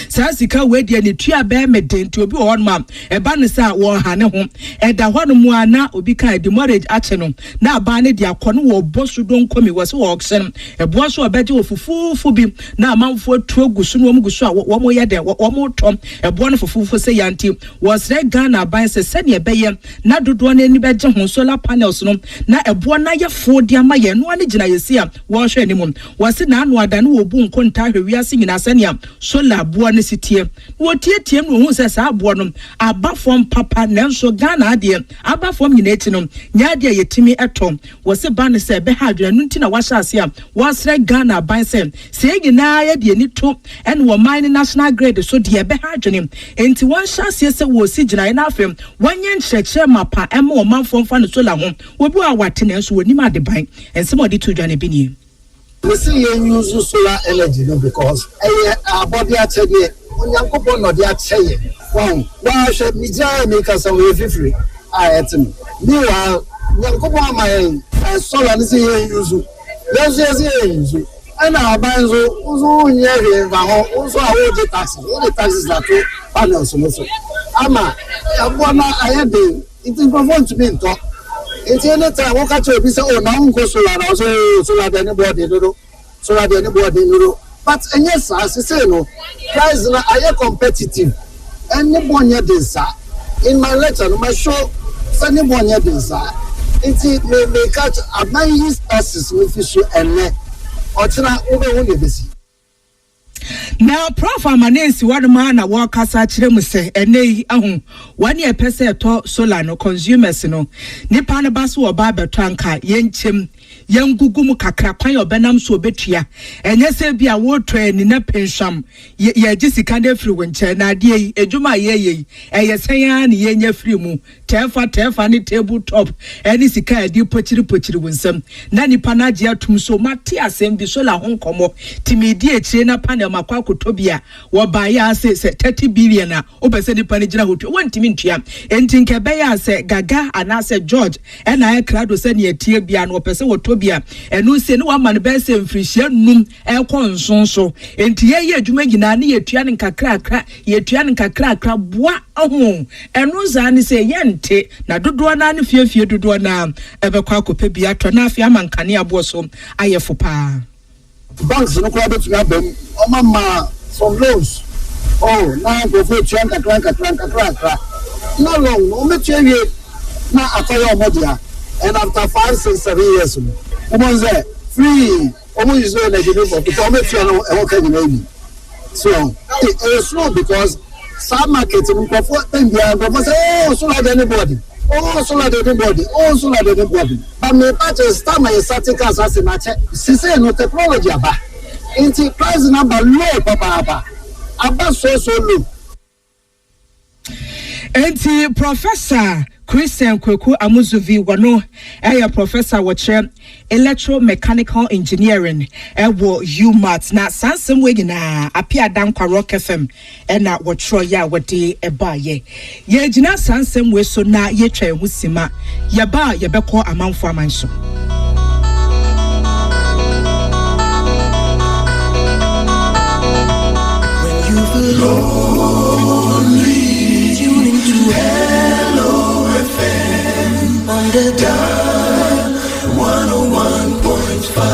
sa sika we de ne tua be medenti obi wo no ma e ba ne sa wo ha ne ho e da ho no mu ana obi kan di marriage ache no na ba ne de akono wo bosu don komi wo se wo auction e bo so obeje wo fufufu bi na amanfo tuo gusu no mu gusu a wo mo ye de wo mo tom e bo no fufufu se yanti wo sre Ghana ban se se ne be ye na dodo na ni beje ho solar panels no na e bo na ye fo de ama ye no ane gina ye sia wo hwe ni mu wo se na anu ada no wo bu nko konta hwewiase nyina sɛnea solar boa ne sitie wɔtietie mu hu sɛ saa boa no abafom papa nanso Ghana ade abafom nyina eti no nyaade a yetimi ɛtɔ wɔse ba ne sɛ bɛha adwene no ntina wahyɛ ase a wɔsrɛ Ghana ban sɛ sɛ nyina yɛ de ni to ɛne wɔ mine national grade so de bɛha adwene enti wɔnhyɛ ase sɛ wɔsi gyina na afem wɔnyɛ nkyerɛkyerɛ mapa ɛma wɔ manfom fa ne solar ho obi a wate nanso wɔnim ade ban ensɛm ɔde to dwane bi nie. We see you use solar energy no because our body actually onyankopon no dey akyeye wow wa hwe mi gya mi ka so we free etim me wa onyankopon my solar ni say use use and our banzo uzo nyere ba ho uzo awo de taxes that to panels so ama abona ayede it is perform to me talk. It's any time we catch up, we say, oh, now we go solar, solar anybody, solar anybody, but and yes, as I say, no, price na are competitive. Anybody this, in my letter, my show, anybody this, it may catch a nice passes with issue and or china over busy. Now, Prof. Amanensi waduma na wakasa chire mu se ene ahu wani epese to solar no consumers no nipa ne baso oba beto anka yenchem yengugu mu kakra kwan obenam so obetua enye se bia wo ni na pensham ye gisika de free wonche na ade yi edwuma ye eyesen ya ne yenye free mu tefa ne table top eni sika edi pochiri wonsam na nipa na age atum so mate asem bi solar ho nkomo timidi echire na panel makwa kotobia wo ba ya se 30 billion na obese nipa ne gina hotu wontimi ntua enti nkebe ya se gaga anase George ena e krado se ne etie bia na opese wotobia enu se ne wa man be se mfrihia num ekọ nsonso enti ye adwuma gina ne yetua ne nkakrakra yetua ne nkakrakra boa ohu enu za ne se yente na dodo na ne fiefie dodo na ebekwa akope bia to na afia mankane abo so ayefo pa banks no kwa betu ya bem o mama some loans oh na go for chanka no long no me tue na akoyo omodia and after 5 6 7 years o say free o mo use na the for because me tue no e wo ka nyina bi so it's slow because some market no for time bia go say oh so like anybody but me patches start my static as a match say no technology aba into price number low papa aba so low enti Professor Christian Kweku Amuzuvi wano professor wache electromechanical engineering ewo UMAT na sansem we na apia dan kwa Rock FM na wotro ya wode eba ye gina sansem we so na ye twa ehusima ye ba ye beko amanfo amanso when you feel lonely tune into Hello FM on the dial 101.5.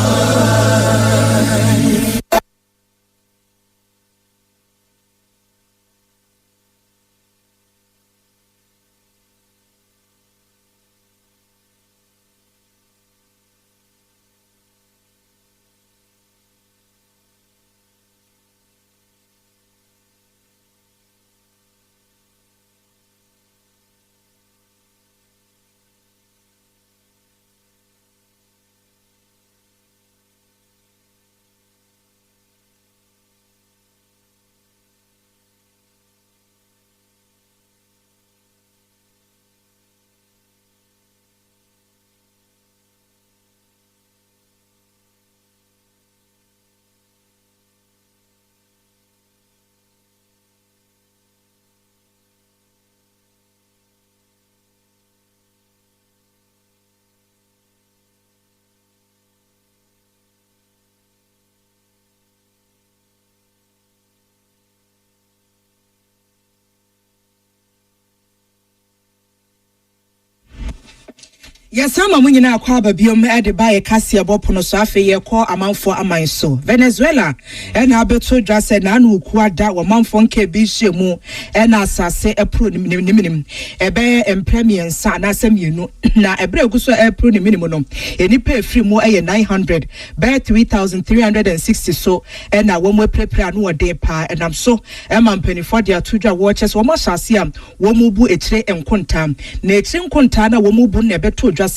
Yes, some of you now call Babium at the Baye Cassia Bopono Safi, ye call a man for a mine so. Venezuela, and Alberto just said, Nanu Quada, or Manfonke Bishimu, and as I say a prunim, a bear and premier son, as you know, now a breguso a prunim minimum, and you pay free more a 900, bear 3,360 so, and I won't prepare no day pa, and I'm so, and I'm penny for their two watches, or Mashasiam, Womubu etre and Contam, Nature Contana, Womubu nebeto.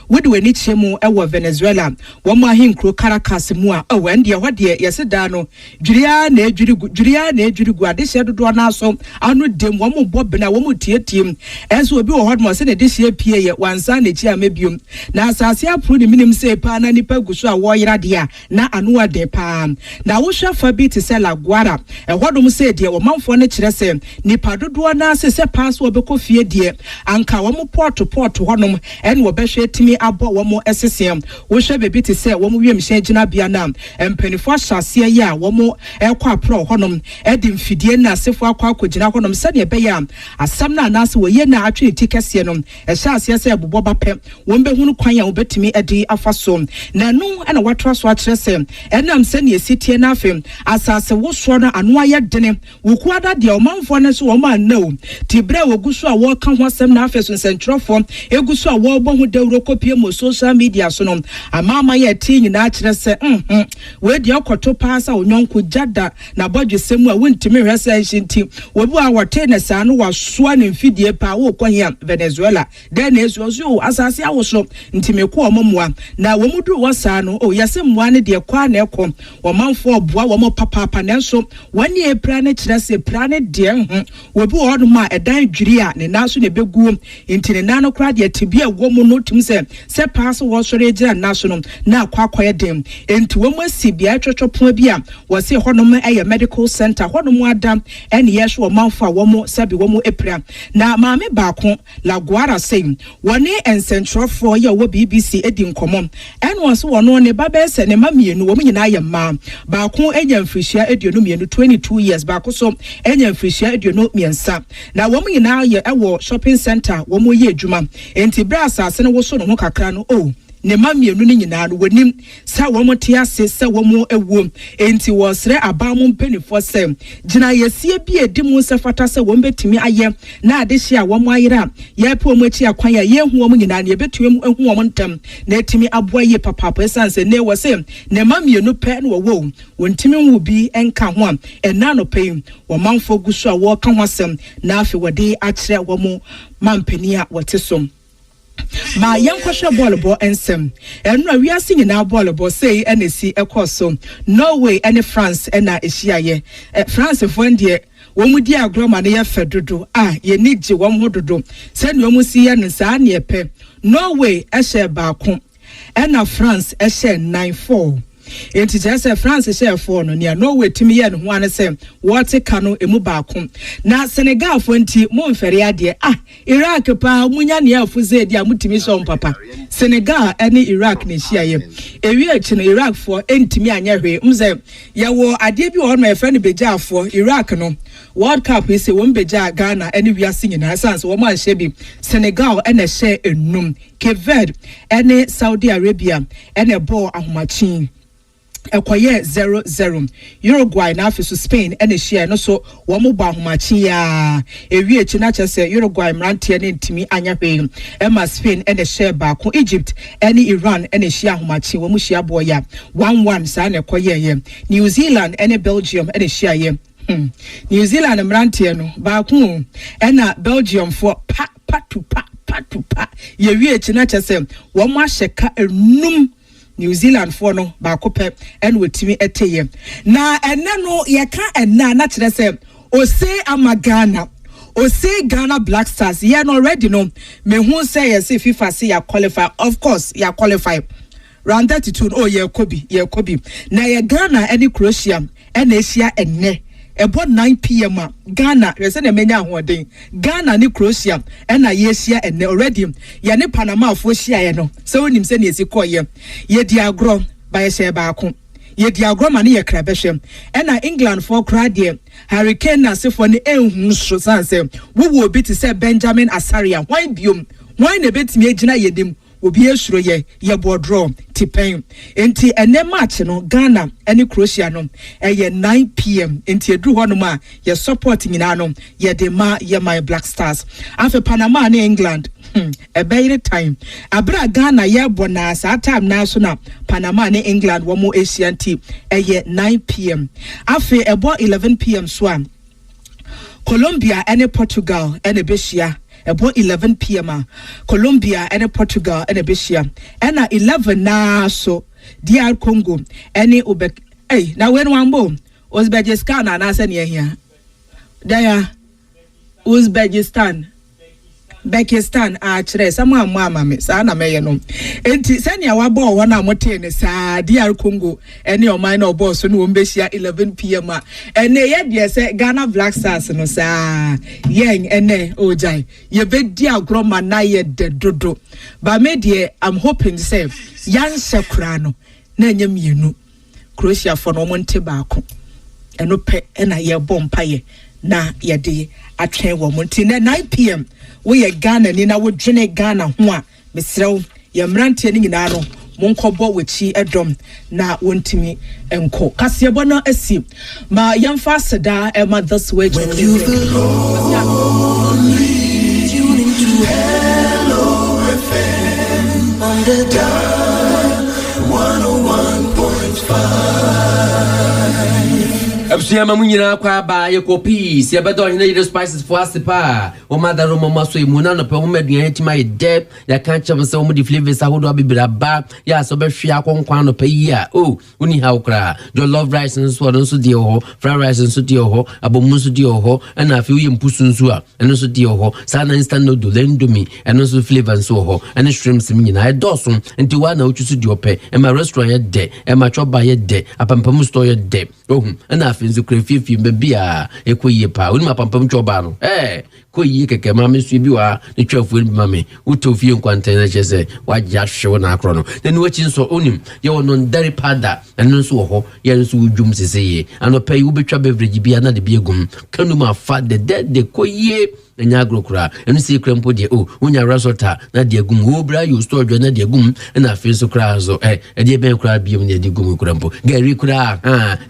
We do any chemo ewa Venezuela. Wama hinkro Caracas mua. Oh, and dear, what dear, yes, Dano. Julia ne Jurigua, this year to do an asso. I know them one more bob and I won't tear team. As will be a hot most in this year, Pierre, one son, a chair maybe. Now, Sasia put the minimum say pana nipa gusua warrior dear. Na anua de palm. Now, we shall forbid to sell a guara. And what do we say, dear, or mount for nature say, Nipa do duana se pass will be coffee dear. And Kawamu port to honum and Beshe Timmy Abo one more SSM. We shall be to say one more Shagina Bianam and Pennyford shall see a year one more Elqua Pro Honum, Edim Fidiana, Sifwa Quakujina Honum, Sunny Bayam, as some Nas were yena actually take a sienum, as shall see a Boba Pep, one be who quite will bet to me a day of a son. Nano and what trust what same, and I'm sending a city and nothing, as I say, was sworn and why yet dinner, who quada the amount for us woman no. Tibre will go so a walk on what some Nafes and Central form, a go so a wall who de rokopie mo social media so no amama ye tin na kire se we de okoto pasa onyonko jada na bodwe semu a wontimi hwesa nshinti wobu a wote na sa no wasoa ne mfidie pa wo kwahia Venezuela de na esu so asase awoso ntime ko omomoa na womudu wasa no o yase mmoa ne de kwa na ekọ womanfo oboa wo mo papa na so wani epra ne kire se epra ne de wobu oduma edan dwiri a ne naso ne begu ntine nano kra de tibia wo mu no se pass was sorry national na kwakoye dem enti wo mu asibia twetwepon bia wo se honom eye medical center honom adam ene yehwe manfo a wo mu sabi wo mu epra na maame baako laguara sei woni encentrofo ye wo BBC edi nkomom ene wo so wono ne babese ne mamienu wo mu nyina ye ma baako enya mfrishia eduonu mienu 22 years baako so enya mfrishia eduonu miensa na wo mu nyina ye ewo shopping center wo mu ye adwuma enti brasa se ne wo so no kakra no o ne mamienu ni nyina no wanim sa wo mo te ase sa wo mo ewom enti wo sre abam mpenifo se gina yesie bi edi mu se fata se wo betimi aye na ade hia wo mo ayera ye pe mo achi akwan ya ye hu wo mo nyina ne betu ehu wo mo ntam na etimi aboa ye papa esanse ne wo se ne mamienu pe no wo wontimi hu bi enka ho am ena no pe wo manfo gusu a wo ka ho asem na afi wode akire wo mo mampenia wote som ma yankwahwe ball ensem enra wiase nyina ball say NC ekoso Norway and France na ehia France fondie womudi agroma na ye fedodo ye nigye wom hododo se ne wom si ye nsa na epe Norway ehye baako na France ehye 94 enti jese France share for no nia Norway timi ye no ho ane se wote kano emu baako na Senegal fo nti mo mfere ade Iraq pa munya ne afuze dia mutimi so papa Senegal ene Iraq ne hia ye ewi achi no Iraq fo entimi anya hwe mze ye wo ade bi wo no efe ne beja fo Iraq no World Cup we say won beja Ghana ene wiase nyina sanse wo ma hye bi Senegal ene share enum Cape Verde ene Saudi Arabia ene ball ahomachin ekoye 0-0 Uruguay na afiso Spain ene share no so wo mo ba ahomachi ya ewi echi na chese Uruguay mrantie ne ntimi anya hwe ema Spain ene share ba ko Egypt ene Iran ene share ahomachi wo mo share boy ya 1-1 sa na ekoye ye New Zealand ene Belgium ene share ye New Zealand mrantie no ba ko ena Belgium for pa ye wi echi na chese wo mo aheka enum New Zealand for no ba kope en wetimi eteye na enne no ye ka enna na kire se o say amagana o say Ghana Black Stars ye no already no me hu say ye say FIFA say ya qualify of course ya qualify round 32 oh ye kobi na ye Ghana any Croatia en Asia enne about 9 p.m. Ghana, we say na menya ahoden. Ghana ni Croatia, and na yesia and already. Ya ne Panama for share no. So nim say na esikoye. Ye diagro by share baako. Ye diagro mani ye krabehwem. And na England for crade. Hurricane na se for ne enhu so san say. We will be to say Benjamin Asaria. Why biom? Why na betimi agina yedim? obi esuro ye bodro tipen enti ene match no Ghana ene Croatia no 9 p.m. enti edru ho no ma ye support nyina no ye de ma ye my Black Stars afa Panama na England a better time abra Ghana ye bona sa time na so na Panama na England wo mo Asian team 9 p.m. afa ebo 11 p.m. so Colombia and Portugal and Beshia about 11 p.m. Colombia and Portugal and Beshia and 11 na so DR Congo any Ubek hey now when one boom Uzbekistan and I said here there Uzbekistan actually someone mama me sana me no enti senya wabo wana mote ne sa DR Congo any o minor boss no mbeshia 11 p.m. ene ye de se Ghana Black Stars no sa yen ene ojai ye be di agroma na ye de dodo ba me de I'm hoping say yan sekura no na nyam yenu Croatia for no monte baako eno pe na ye bompa ye na ye de atwen wo monte na 9 p.m. we ye Ghana ni na wo dwene Ghana ho a mesrew ye mrante ni nyina no monkobo wechi edom na wontimi enko kasebo na asi ma yamfa seda e ma this way when you feel lonely tune into Hello FM on the dial 101.5 Absiyama munyina kwa ba ye kopi si abedo hina yire spices for asipa o madaro mama so imuna no pe o meduan etima ye de ya kan chem se o mu di flavors ahodo abibira ba ya so be hwe akonkwan no pe yi a o uni ha ukra your love rice nso so di ho fried rice nso di ho abomu nso di ho na afi uye mpusu nso a eno so di ho sana instant noodle endomi eno so flavor nso ho ene shrimps munyina e doso nti wa na ochusu di ope e ma restaurant ye de e ma choba ye de apampam store ye de ohun na finzu krefifi mbebia ekoyie pa oni mapampam choba no koyie keke ma mesu bi wa ne twafu ni mame utofie nkwanta na chese waja hwe na akro no na ni wachi nso onim ye wono ndari pada eno nso wo ho ye nso wudwum seseye anopa yi wobetwa beverage bia na de biegum kanu ma fa de koyie enya agrokura eno se krempo de onya resota na de agum obra you store dwa na de agum na afi so kra zo de ben kra biom na de gum krempo gari kra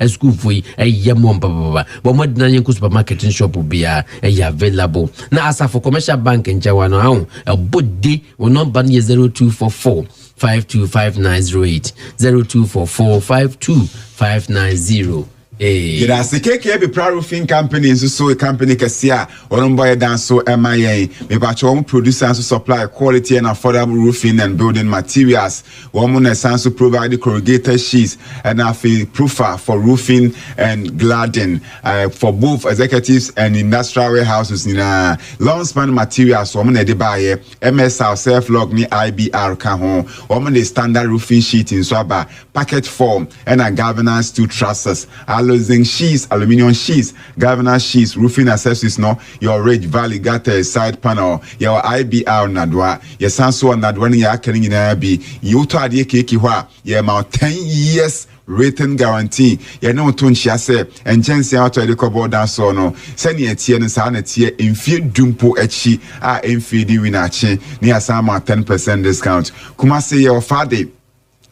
school foi yemo baba bo modina yen supermarket shop bia available na asafo commercial bank njawa no ahụ body wo number 0244 525908 0244 525908 Gira se keke be proud roofing company so a company kasia oromboy dance so MIA me ba cho producer so supply quality and affordable roofing and building materials woman so provide corrugated sheets and a proofer for roofing and cladding for both executives and industrial warehouses in long span materials woman e dey buy MSR self log ni IBR ka ho woman the standard roofing sheet in so aba packet form and a governance to trusses zinc sheets, aluminium sheets, governance sheets, roofing accessories, no, your Ridge Valley gutter side panel, your IBR nadwa, your Sanso nadwa ni ya kering ina bi, you to adie keki wa, your about 10 years written guarantee, you know to nchiase, and chance out to the cupboard dance or no, send ye tia and sana tia, infield dumpo echi, infidi winachi, near sama 10% discount. Kumase your father.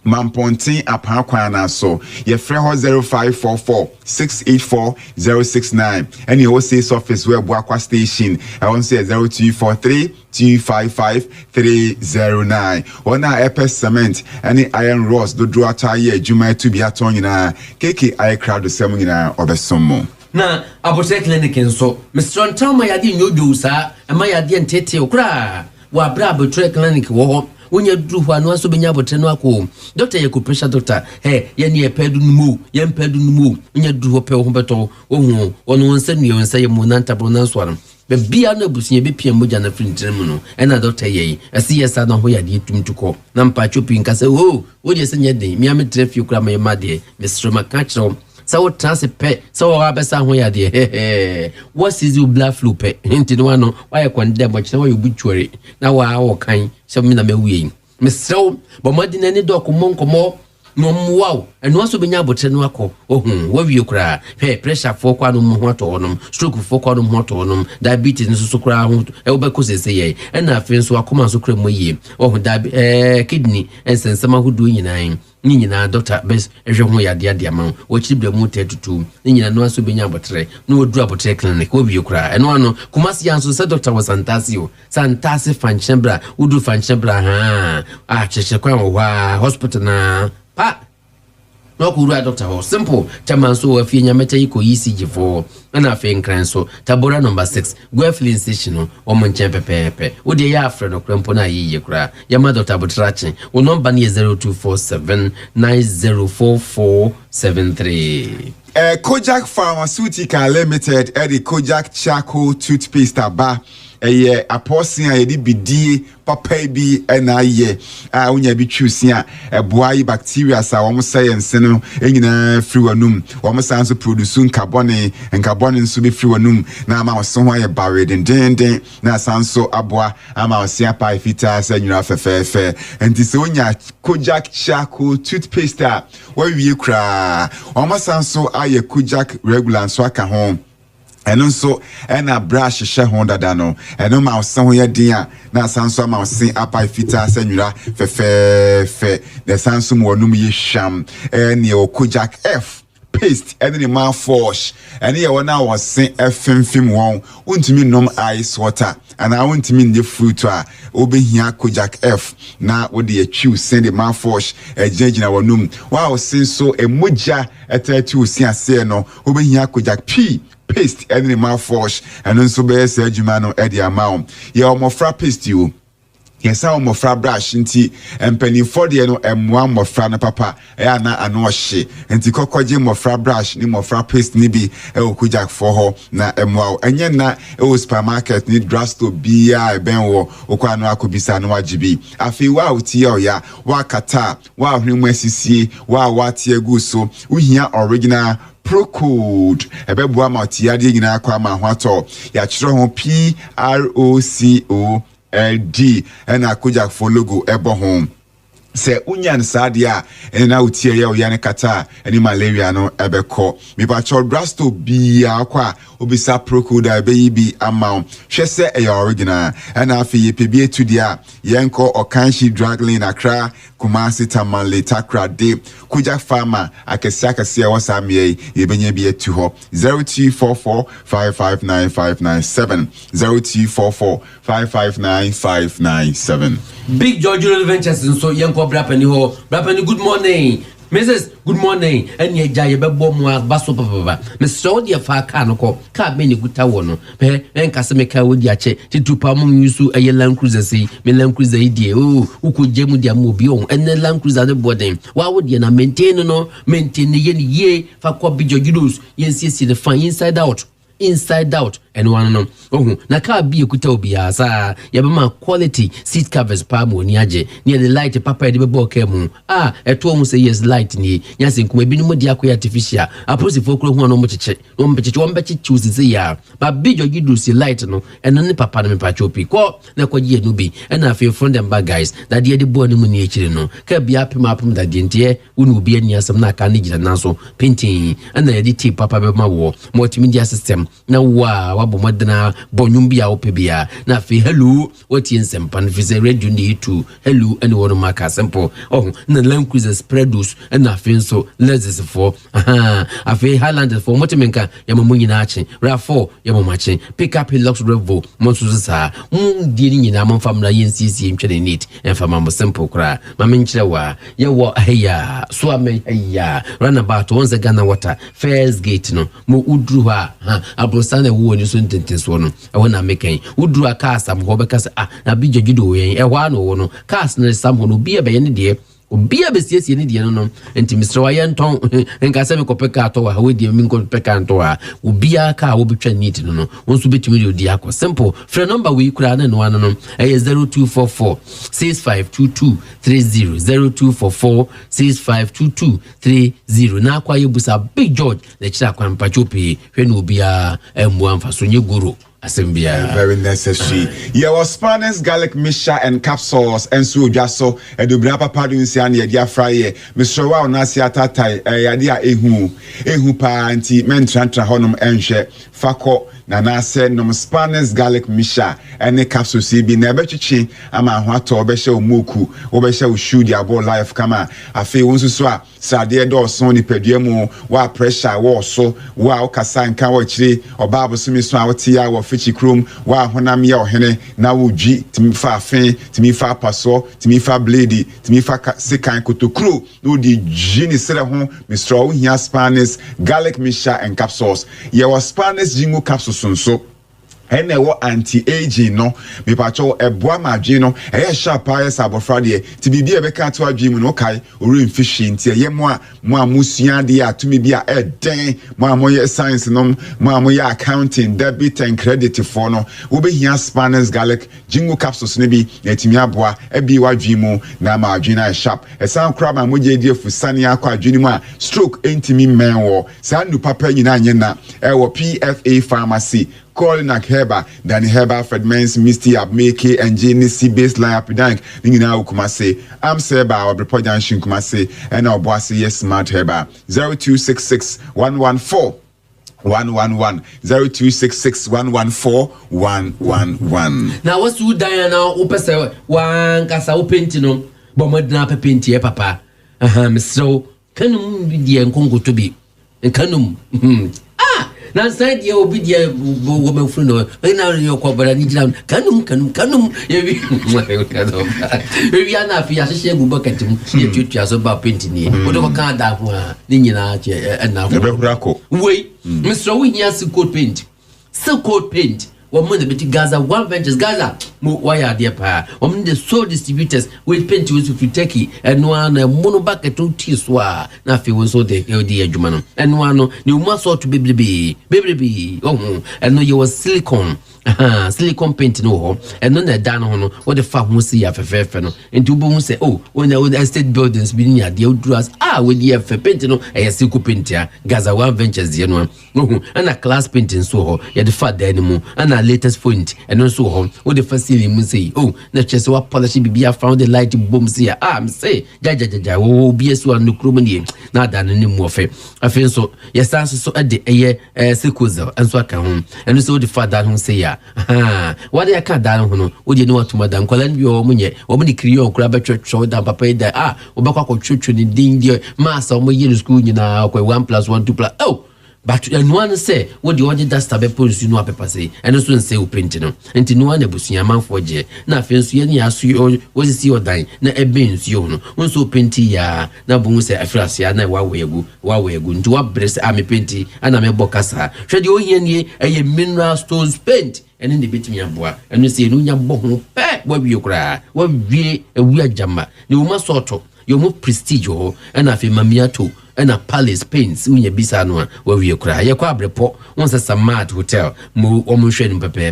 Mampontin Apakwana so ye freho 0544 684 069 and you say office where Boakwa station I want say 0243 255 309 one epe cement any iron rods do draw tie juma to be aton na keke I crowd the seminar or the sumo na abote clinic nso Mr. Ntama yadi nyodo sa ama yadi entete okra wa bra abote clinic wo wonya dru ho anu aso benya botre no akọ doctor ye ko pressure doctor ye ne pedu numu ye pedu numu wonya dru ho pe ho beto ohun ono wonsa nuye wonsa ye mu nanta bro nan so be bia na busuye be pia moja na frintre mu no na doctor ye asi yesa na ho ya de tumtuko na mpa chopi nka se wo je se nye den mi am traffic kura ma ye made Mr. Makachro so transipe so abesa ho ya de what is you blood flow pe nti no ano why kwande bo chena why obuchore na wa wo kan so mi na mewie Mr. Bomadi nani do komo no wow and also benya botre no akọ ohun wa wie kura hey pressure for kwa no ho to onom stroke for kwa no ho to onom diabetes nso so kura ho e obeko sese ye na afi nso akoma so kura moyie ohun kidney ensensama hudu nyinan ni nyina doctor bes ehwe ho yade ade ama wo chibra mu tetutu ni nyina no aso benya botre no odura botre clinic wo wie kura eno ano kumasi yanso se doctor was santasi fanchembra udu fanchembra ha cheche kwa wa hospital na pa no kuru doctor ho simple chaman so afie nyameta iko ECG for na afi nkran so tabora number 6 go filling station no o monchen pepepe wo de ya afre no krempo na yiye kura ya ma doctor botrache wo number ni 0247904473 Kojak Pharmaceutical Limited the Kojak Charcoal Toothpaste aba a portion a bidi papa bi na ye unya bi twusia boai bacteria sa wo science no enyina free wanum wo san so produce carbon nso be free wanum na ma so ho ye bare den na san so aboa ama osia pai fita sa nyina fefefe enti se unya Kojak Charcoal Toothpaste wo wie kra wo san so aye Kojak regular so aka ho eno so na brush hye ho dada no eno ma osan ho ye din na sanso ma osin apai fita sanwura fe the sanso mo num ye sham ne o Kojak F paste any mouthwash any ye wona wosen efemfem won untimi nom ice water and I untimi the fruit obehia Kojak F na wo de atwi send the mouthwash ejina wonum wa osin so emoja etatu osiase no obehia Kojak P paste any mouthwash and also be say adwuma no e de amount ye omofra paste you yes how omofra brush nti empani for de no emwa omofra na papa e ana ano hye nti kokoje omofra brush ni omofra paste ni bi e Kojak for ho na emwa enye na e supermarket ni drugstore bia e ben wo okwa no akobisa no agibi afi wa uti ya wa kata wa hwemu asisie wa tie gu so uhia original pro code ebebua ma tiade nyina kwa ma hwato ya kyerɛ ho PROCOLD na Kojak for logo ebo ho se unyan sadia na utie ya uyane kata ani malaria no ebeko mi pa cho drasto bia kwa obisa procode abeyi amount hwese e original na afi ye pebie to dia yenko okanshi dragline akra Kumasi Tamale Takra de Kojak Pharma akese wasamie yebenya bi etu ho 0244559597 0244559597 Big George Ventures so yanko brapani ho brapani good morning Mrs. Good morning. Any jay bebo mo baso papa. Mr. Odia fa ka no ko ka be ni guta wo no. Pe enka se meka wo dia che titupa mo yusu eye Land Cruiser sei. Me Land Cruiser idie. Oh, ukuje mu dia mo bi on. Enne Land Cruiser de boden. Wa wo dia na maintain ye ni ye fa ko bi jojudos. Yensi the fan inside out and one no na ka bi ekuta obi asa ya be ma quality seat covers pa mo ni age near the light papa de be bo ka mu eto mu say yes light ni nyanse nkuma bi no mo dia ko artificial aprosi fo kro hu no mo cheche choose say ya ba bi jogi do see light no eno ne papa no me pa chopi ko na ko gi enu bi na fe from them bad guys that de bo no mu ni ekire no ka bi apem da de ntie unu bi ani asem na ka ne gina na so painting na ya di tip papa be ma wo multimedia system na wabo madana bonyumbia opebia na fi hello what yin sempan fi say radio ni to hello any one mark simple na Land Cruiser produce na fi so let's for afi Highland for motimenka ya mamunyi na achi RAV4 ya mamachi pick up Hilux Revo monsuza di ni na mamfamra yin sisi mchene neat enfama mo simple kra mamenchira ya wo heya so ame heya runabout once Ghana water first gate no mo udru ha abrosane wo ni so ntentenso no e wona mekan udru aka sam ho beka se na bi jogido yen e hwa no wo no cars na sam ho no bi e be ye ne de obia be siesie ne de no enti Mr. Wayenton enka se me kopeka ato wa we de mi kopeka anto wa obia ka wo betwa neat no wonso betimi de odi akọ simple free number we kura na no ano no e 0244 6522 30 0244 6522 30 na akwa yebusa Big George le kira kwa mpachopi hwe no obia emu amfa so nye goro Asembia. Very necessary. Yeah, was Spanish garlic mixture and capsules and so jaso edubra papa do nsia na dia fry Mr. Wa na sia tatai dia ehu pa anti mentrantra honom enhwe fako na na se nom Spanish garlic mixture and capsules bi na bechichi ama ho ato obehye omoku obehye oshu dia bo life kama afi wonsu so a sade do so ni padua mu wa pressure wo so wa okasa nka wa chire oba abosumi so a wotia wo fichi krom wa honam ya ohene na wodwi timi fa afen timi fa paso timi fa blade timi fa sekan kotokro no di jini sere ho Mr. Ohia Spanish garlic mixture and capsules ye was Spanish jingo capsules so ene wo anti-aging no me pacho eboa madwe no eye sharp ayes abofra de ti bibia e beka to adwe mu no kai ori mfishi nti eye mo musua de atumi bia eden mo ye science no mo ye accounting debit and credit for no wo be hia Spanish garlic jingo capsules ne bi etimi aboa e bi wadwe mu na madwe na sharp e san kra ma mo je die fusane akwa adwe ni mu a stroke entimi menwo san nu papa nyina nyena e wo PFA pharmacy calling Heba, Danny Heba, Fredmans, Misty, Abmeke, and Jenny baseline Apidank, Nina Kumase, I'm Seba, our report Janshin Kumase, and our bossy, yes, smart Heba, 0266 114 111 0266 114 111. Now, what's you Diana? Opesa, one cassa opentino, Bomadna Pepinti, papa. So, Canum be the Congo to be, and Canum. Now, said you will be the woman friend. Now, your corporate need down. Canum. Maybe I'm not fear. She will bucket him. You just about painting. Whatever can't that one. Nina and now. Wait, Mr. Winnie has silk paint. Silk paint. Woman, the Gaza, one ventures Gaza. Why are dear pa? Woman, the sole distributors with paint with Turkey and one monobucket to Tiswa. Nothing was so the dear Jumano. And one, you must ought to baby. Oh, and no, you was silicone. Silicone paint no, and none that down on what the fuck must see after fair fennel. And two bones say, oh, when the old estate buildings being near the old dress, with the F painting, a silk painter, Gaza one ventures the one, and a class painting so, yet the fat animal, and our latest point, and also home, what the first ceiling say, oh, not just what policy be found the light bombs here. Say, Jaja, oh, be a swan no crummy, not done any more fair. I feel so, yes, answer so at the air, sequel, and so I come home, and so the father who say, what they can't down, would you know what to Madame Colin, your money, or many Creole crab church show down papa there, or Bacco church in the master of my year school, you know, 1 + 1 2 +. Oh, but and one say, what do you want that stab pose, you know, papa say, and also say, printing, and to no one a bussy amount for J. Now, fancy any ask you, was it see or dying, na a beans, you know, one so painty, ya, now boom say, I flash ya, now while we go to up breast army painty, and I'm a bocassa. Should you hear a mineral stones paint? And in the bit me a boy, and you say, no, young boy, what you cry, what we a weird jammer, you must sort of, you more prestige, and I feel mamia too, and a palace paints, when you be sanwa, where you cry, your crab report, once at some mad hotel, moo almost shading pepe,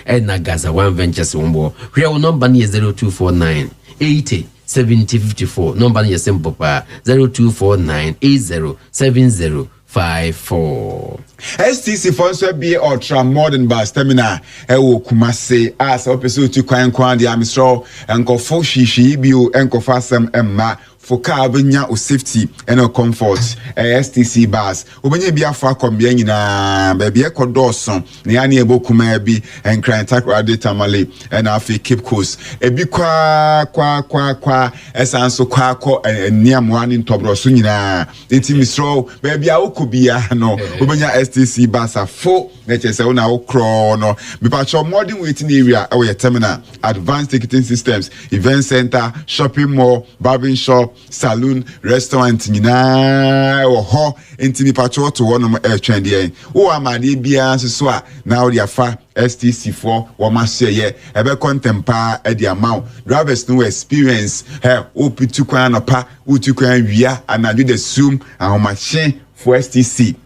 and a Gaza one ventures on board. Real number near 0249 80 70 54, number near simple 0249 80 70 54. STC Fonso be ultra modern bus terminal. Ewo Kumase as opposite to Kwan the Amistro and go for shishi bio and go fast some emma for carbon o safety and no comfort. STC bus. Ubenya be a far combining na baby a cordoson, Niani ebo kumabi and crying takra de tamale and afi keep coast. A bi kwa esanso kwa and near one in Tobro Sunina. Intimistro, baby a ukubia no. Ubenya STC basa fo nature say una okro no be pacho modern waiting area our terminal advanced ticketing systems event center shopping mall barbering shop saloon restaurant nyina ho ntimi pacho to one trend here o amade bia so a now dia fa STC for wo ma share ye ebe contempa e dia amount drivers no experience o pitu kwan no pa utu kwan wia anadu the zoom and machine for STC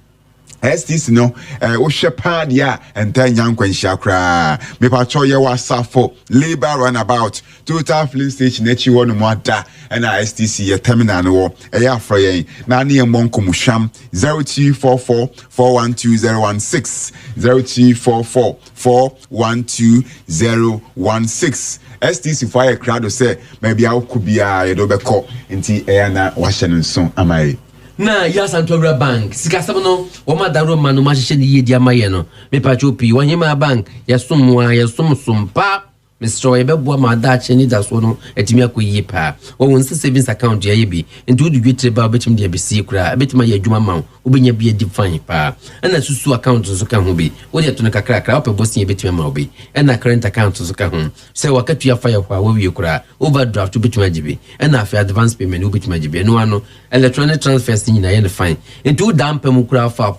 STC no wo hwepa dia enta nyankwanhia kra me pa cho ye wasafo labor runabout total filling station echi wono mo ada na STC ye terminal no wo e ya afro yen na ne monkomuhwam 0244 412016 0244 412016 STC fire crowd say maybe I could be a do be call nti e na wahye nso amai na ya Santora Bank sikasam no wo madaro ma no ma hye ne yedi amaye no me pa chopi wo hima bank ya sumpa Mr. Ebebo ma da cheni da so no etimi akoyi pa wo won savings account ya yebi nti wo dwetire ba betim de besi kura betima ya adwuma ma wo benya bi define pa na susu account so ka ho bi wo de to no kakra kra wo bosi ya betima ma obi na current account so ka ho se wakatu ya fire kwa wo wi kura overdraft betima jibi na afi advance payment wo betima jibi no ano electronic transfers ni na ye fine nti wo dampa mu kura fa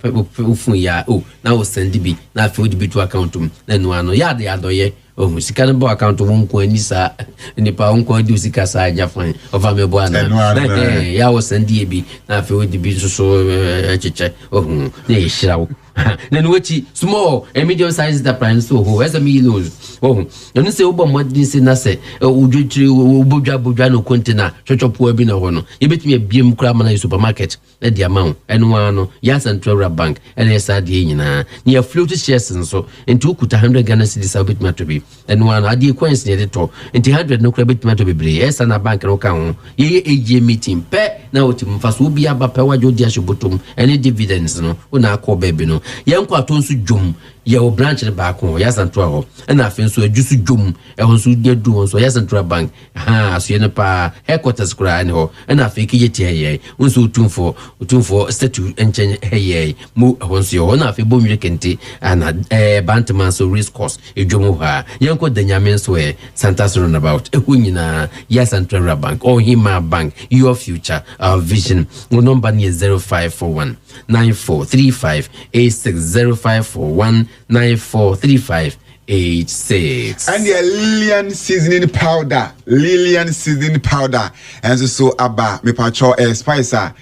fun ya na wo send bi na afi wo di bitu account na no ano ya de adoye sika no account wonko anisa nipa wonko adi sika sa ajafan ofa me bo ana ya wo sandi bi na afi odi bi so cheche na yishirawo na no wachi small and medium size the price so as a millions no se obo modin se na se udwetire obodwa no container chochopo abi na ho no yebetimi abiem kura mana supermarket na dia ma eno ano ya Central Bank and esa de nyina ne float shares nso enti ukuta 100 Ghana cedis abetimi atobi eno ano ade coins ne de to enti 100 no kura betimi atobi bre esa na bank no ka ho ye AG meeting pe na otim faso obi aba pe wajo dia shobotom any dividends no una akọ baby no yanko atonso dwom ye o branch ne ba ko ya Central ho na afen so adwusu dwom e ho so de du so ya Central Bank so ye ne pa headquarters kura ne ho na afen ki yeti ye unso utumfo statue enchen ye mu ho so yo na afen bomire kente na bantman so race course edwom ha yanko danyamen so e Santa Run about e hunyina ya Central Bank or Hima Bank your future our vision no number ni 0541 943586 0541 943586 and the Lillian seasoning powder and so aba me pacho spicer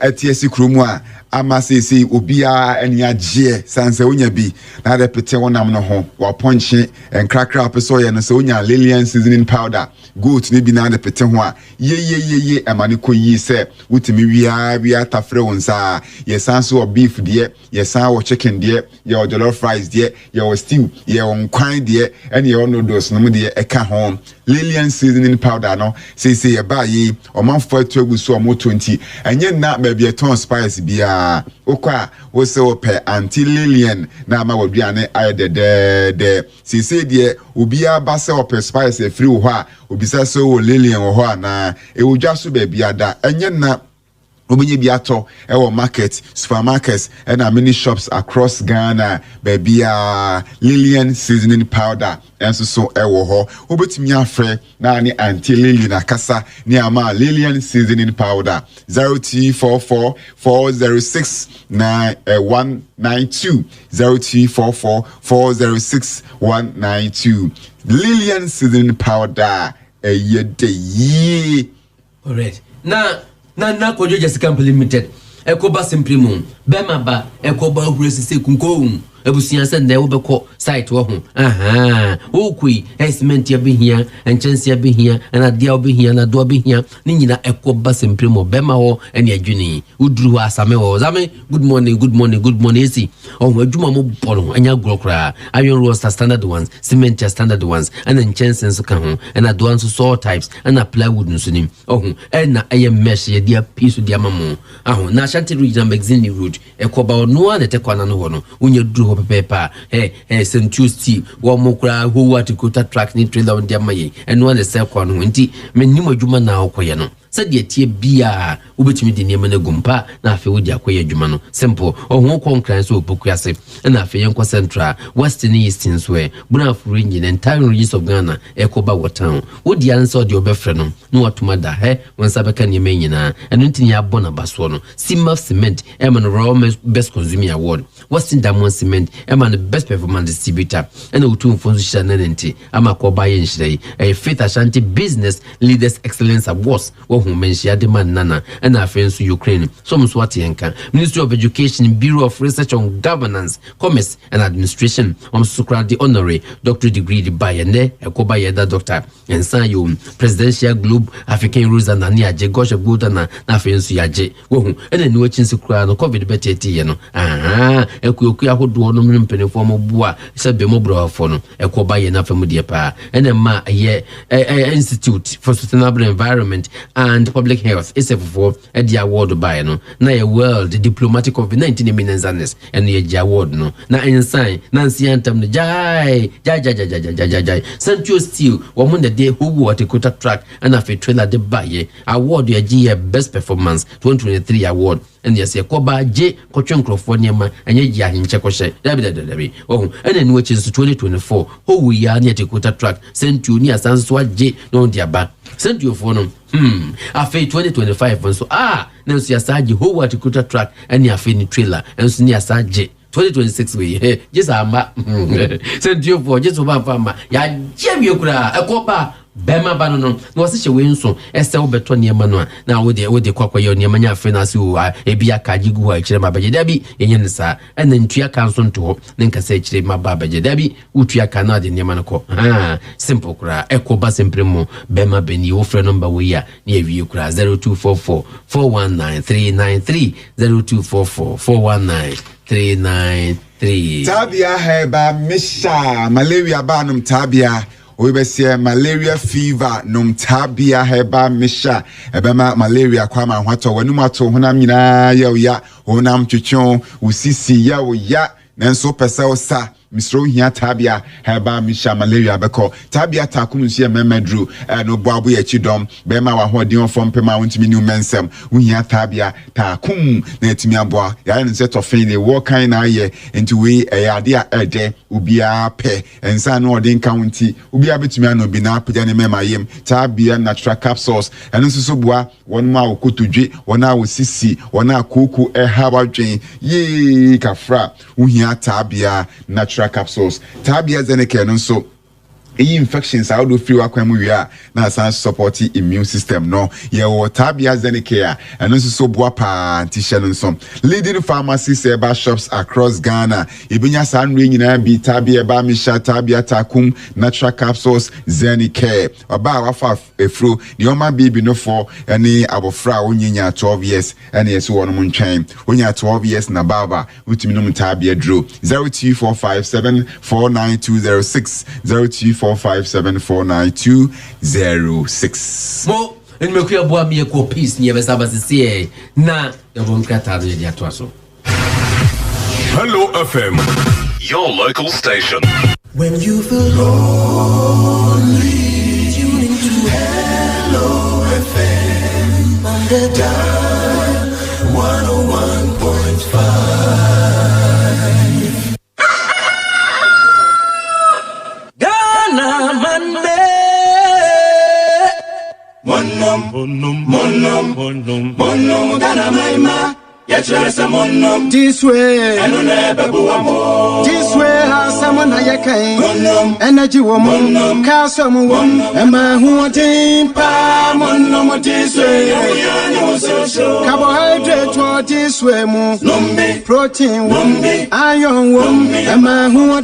atiesi krumwa ama sisi obia eni agye sanse onya bi na de pete wonam no ho wa ponche enkrakra peso ye no so onya Lillian seasoning powder goat ni bi na de pete ho a ye amane koyi se wutimi wia tafre wonsa ye sanse o beef de ye san o chicken de ye o jollof rice de ye o stew ye on kwan de eni ye noodles no de eka ho Lillian seasoning powder no sisi ye ba yi o manfo atuagu so o mo 20 enye na ma bi eton spice bia okwa wo se ope anti Lillian na ma waduane ayede sisi de obia ba se ope spice free wo ha obisa so wo Lillian wo ho na e wodwa so ba bia da enye na obenye bi ato ewo market supermarkets and many shops across Ghana baby Lillian seasoning powder enso so ewo ho obetimi afre na ni anti Lillian akasa ni ama Lillian seasoning powder 0244 406 192 0244 406 192 Lillian seasoning powder all right na kojo Jessica Limited ekoba simply moon bema ba ekoba huresi kunko ebusia se na wo beko site wo ho okui cement ya behia enchanse ya behia na dia obehia na do obehia ni nyina ekoba simply mo bema ho ene adwini uduru asame ho zame good morning esi adwuma mo bolo anya grokra iron roster standard ones cement standard ones and enchanse so kan ho na do anso so types and plywood nso nim na eye mesh ya dia piece dia mamo na Shanti Regional Magazine Road ekoba no na tekwana no ho no unya duru pepa sentusti wo mokra ho watikota track ni trailer on dia maye eno na se kwa no nti mennim adwuma na akoye no sade tie bia ubetimi de niam na gumpa na afi wodi akoye adwuma no simple ohun konkran so opokuase na afi yenko central western eastern so buna range the entire regions of Ghana ekoba wotan wodi ansa odi obefre no no watumada wonsa beka niam nyina eno ntini abona baso no Simaf Cement eman raw best consuming award Western Diamond Cement eman the best performance distributor ena utu fonzo shana nenti ama ko baye nshirei Faith Ashanti Business Leaders Excellence Awards wo wohu menhia de man nana and afenso Ukraine some so atienka Ministry of Education, Bureau of Research on Governance, Commerce and Administration sukra the honorary doctorate degree di bayene ekoba yeda doctor and san presidential globe African rules and ani age gosh good na afenso yaje wohu ene ni wachin sukra no covid betete ye no ekuoku ahodo no mpenefo mo bua se be mo bro afo no ekoba ye na famu de pa ene ma ye Institute for Sustainable Environment and Public Health for the award by no na ye world diplomatic COVID-19 eminence and ye award no na ensign Nancy Antam no jai Central Steel woman the day who what a quota track and a trailer de baye award ye G best performance 2023 award and yes Koba J Kochon Crofoniama and ye hinche koshe dabi oh and then which is 2024 who we are near the quota track sent you near Sanswa J no diaba sent you for no afe 2025 and so now see asaji who what a quota track and ya fini trailer and so near Saji 2026 we just ama sent you for just over farmer ya jem yokura ekoba bema bano no wase hye we nso ese wo beto ne ma no na wo de kwakwa ye ne manya afi na se wo ebia kaji gu ha kire mabaje dabi enye ne sa ena ntua kan so nto ho ne nka se kire mabaje dabi utua kan na de ne ma no ko simple kura ekoba simple mo bema beni wo frɛ number we ya ne awie kura 0244 419393 0244 419393 tabia heba misha malaria banum tabia we be say malaria fever num tabia heba misha ebema malaria kwa ma hwato wanum ato honam nyina ya honam twetwon usisi ya nanso pesa osa Mr. Hia tabia heba misha malaria beko tabia takum nsia memedru no boabo ye chidom be ma wa hodin fom pema wontimi new mensem hia tabia takum na etimi aboa ya ne set of fine wo kan na ye into we ade a ede ubia pe ensa no odin county ubia betimi an obi na apja ne mema yem tabia natural capsules eno so boa won ma okotodwe won a osisi won a koku hawadwen ye kafra hia tabia natural capsules tabia zeneke no so infections out of free akwa mu wi na san support immune system no ye wo tabia zeneke and no so boa pa anti-shen nso leading pharmacies eba shops across Ghana ibinya san re nyina bi tabia ba misha tabia takum natural capsules zeneke oba wafa efro the oma baby no for any abofra onyinya 12 years and yes won mo ntwen onya 12 years na baba utimi no tabia dro 0245749206 0245749206 mo en me kuya boa mi ko peace ni ebesa basisi na de bon kata de dia to so Hello FM, your local station. When you feel lonely, tune into Hello FM on the dial 101.5. Ghana Monday. Monum, Ghana Maima. This way, this way, has someone I can energy woman, castle woman, and my who pa monum this way, carbohydrate or this way, protein, iron, and my who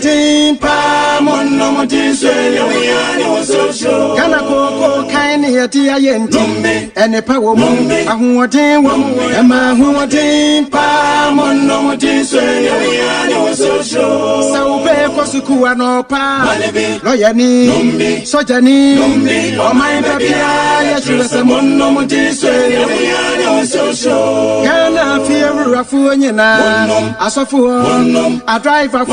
pa monum this way, Kanako, kind of and a power, and my who pa mono diswe yo social so be kosuku anopa loyani sojani o my baby ya chule mono diswe yo social kana fear afu nyina asofu a driver fu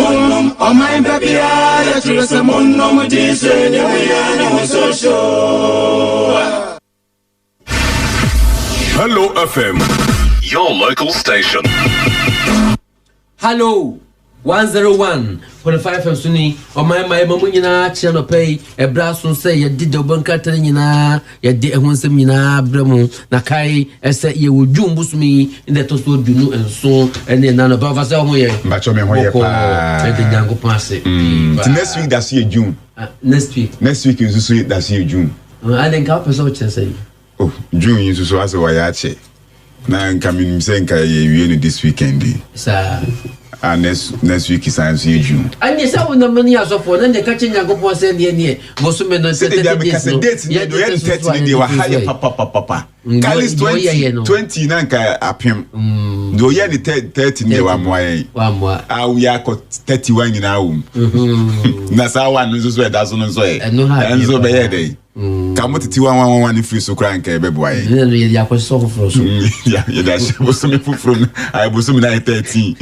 o my baby ya chule mono diswe yo social. Hello FM, your local station. Hello 101.5FM Suni o my mamunyina channel pay e braso say ye did the bankata nyina ye de ehonsem nyina bremu na kai ese ye wodwumbu sumi inde to so dunu enso ene na no ba fa se ho ye mbacho me ho ye pa e de nyango passe next week that's you June next week is so that's you June I think how person what say Oh, June you so as why ache. Na coming saying we this weekend. Sir. And next week is science June. And yes, I will not many as of one and the catching a go send near. Bosumen said dates yet 30 they were higher papa. Kalis 20 nanka apim. Do ye 30 near one way. We are 31 in our room. Nasa one is where that's on so and so by day. Come to 111 if you so crank a baby. Yeah, was so frozen. Yeah, that was some from I was some 13.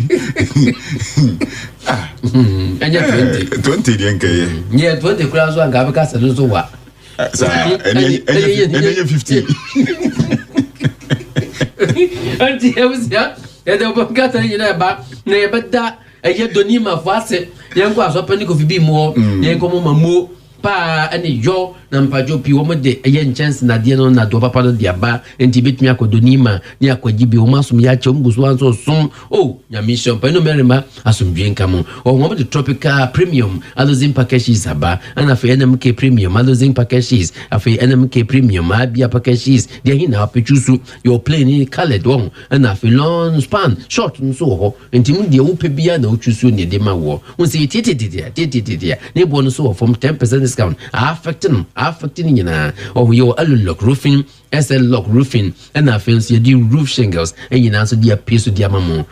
And you're 20 yen. Yeah, 20 crowds one Gabacas and so what? And then 15. And I was here, and I was getting in a back, but that a yet donima for it. Young was open to be more, young more. Pa any yo na mpajo pi wo de eye chance na de no na do papa no de aba enti betumi akodonima ni akwagibi wo masum ya che mgusu anso sum oh nya mission pa no merema asumdwe nkamo wo de tropical premium alozin packages aba ana fe NMK premium alozin packages afi NMK premium abia packages de hin na apechusu your plane in colored one ana fe long span short nso ho enti mu de wo pebia na ochusu ne de ma wo unse titi ne bo no so from 10% discount affecting your lock roofing SL lock roofing and I feel see the roof shingles and you answer the piece of the amamo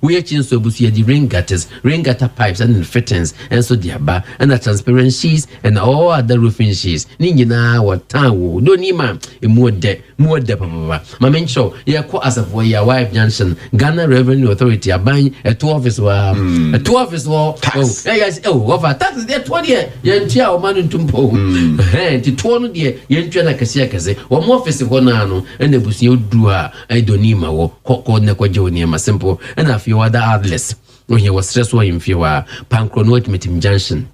we are changed so see the rain gutter pipes and fittings and so the bar and the transparent sheets and all other roofing sheets nina what town don't need man more de papa my main show yeah quite as for your wife Johnson Ghana Revenue Authority are buying a 2 office wall over tax there 20 yeah man tumpo ti 20 there yentua na kase o mo office ho na no and ebusi odua I donima wo kokko na kwaje oni ma simple and I feel other outlets when you was stress wo imfiwa pancronoid meeting junction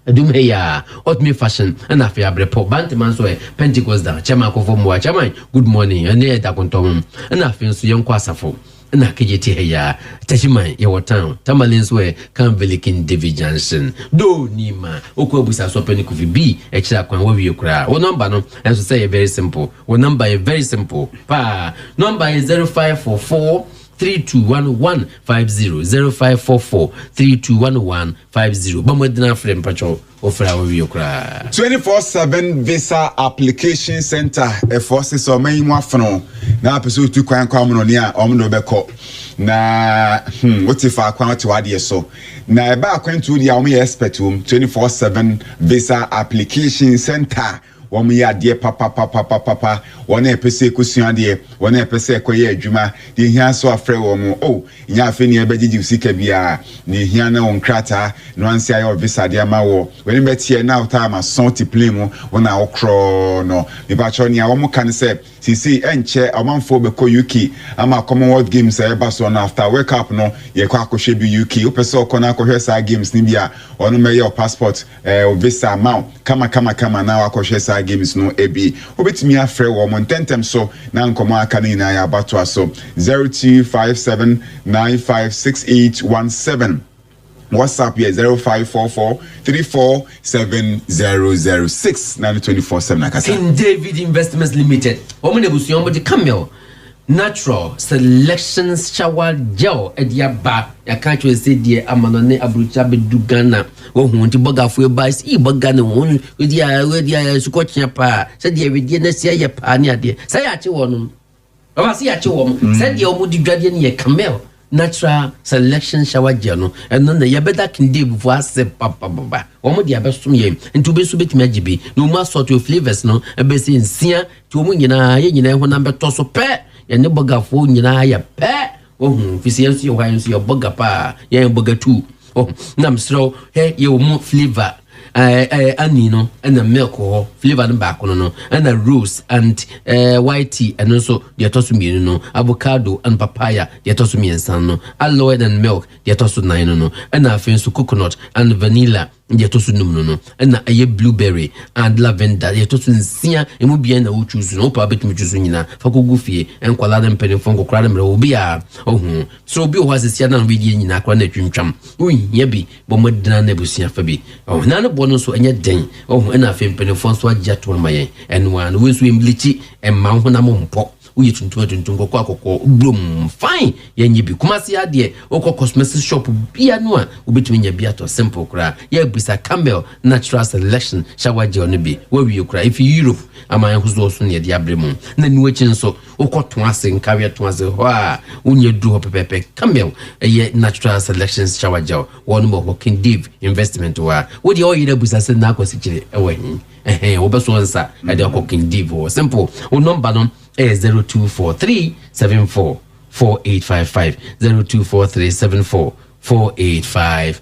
adum heya otme fashion and I feel brepo bantman so Pentecost da chama ko fo mo chama good morning and e da kontom and I feel so yenko asafo na kejeti heya tachiman ye wotan tamalins we kan velikin David Johnson do nima okwabusa so peni kufi b e kira kwan wo wie kura wo number no and so say very simple wo number is very simple pa number is 0544 321150 0544 321150 bamodina frame pacho ofra wo wie kura 24/7 visa application center e forces o man mu afno na apeso tu kwan kwa mo ne a o mo be ko na wotifa kwan wati wade so na e ba kwantu dia o mo expert 24/7 visa application center womu ya de papa wona epese kusua de wona epese koye adwuma de hia so afre womu nya afi ne ebegigi sika bia ne hia na wonkrata no ansi ayo visa de ama wo weni betie na uta ma sonti plemu wona okro no me ba cho ne a womu kan se sisi enche amanfo be ko UK ama Commonwealth Games eba so na after wake up no ye kwa akohwe bi UK opese okona akohwe sa games ni bia ono me your passport visa amount kama na akohwe sa games no ebi obetimi afre wo montentem so na nkomo aka ni na ya bato aso 0257956817 WhatsApp here 0544347006 924/7 akasa King David Investments Limited omune busuyo mo de camel natural selections shower gel ediaba ya kancho se die amanone abrucha bedugana wo hunti bogafo e bais e bogana won we dia sukochia pa se die we die na se ya pa ne ade se ya che wonum baba se ya che wom se die omu di dwade ne ye camel natural selection shower gel no and then ya better King David for us papa baba omu dia besum ye ntu besu betimi agibi no ma sort of flavors no e be se nsia ti omu nyina ye nyina ho na beto so pe ya ne bogafo nyina ya pe fisiensi yo hayensi yo boga pa ya boga tu nam sro he yo mo flavor ani no and the milk flavor no back no and the rose and white tea and also the tosu no avocado and papaya the tosu no aloe and milk the tosu 9 no and I feel so coconut and vanilla ye to so num no na aye blueberry and lavender ye to so nsia emu bia na wo choose no pa betumi choose nyina fa kogu fie enkwala de mpenifo nkokra de mre obi a ohun so obi o hasesia na we die nyina akra na twintwam ohia bi bo modina na busia fa bi na no bo no so enye den ohun na afi mpenifo so agya to ma yen enwa no we so emlichi emma ho na mo mpo uyi tuntum kokko akokko blom fine yenye bi kumasi ade okko cosmetics shop bia no a obetumi nya bia to simple kra ya bisa Campbell natural selection shower gel no bi we kra if Europe aman huzo so ne de abremu na nu achi nso okko to ase nkawe to ase ho a unye du ho pepepe Campbell ye natural selection shower gel one more working deep investment wa wo de oyira bisa se na akwasichire ewanyi obeso nsa e de working deep simple o number no 0243744855 0243744855.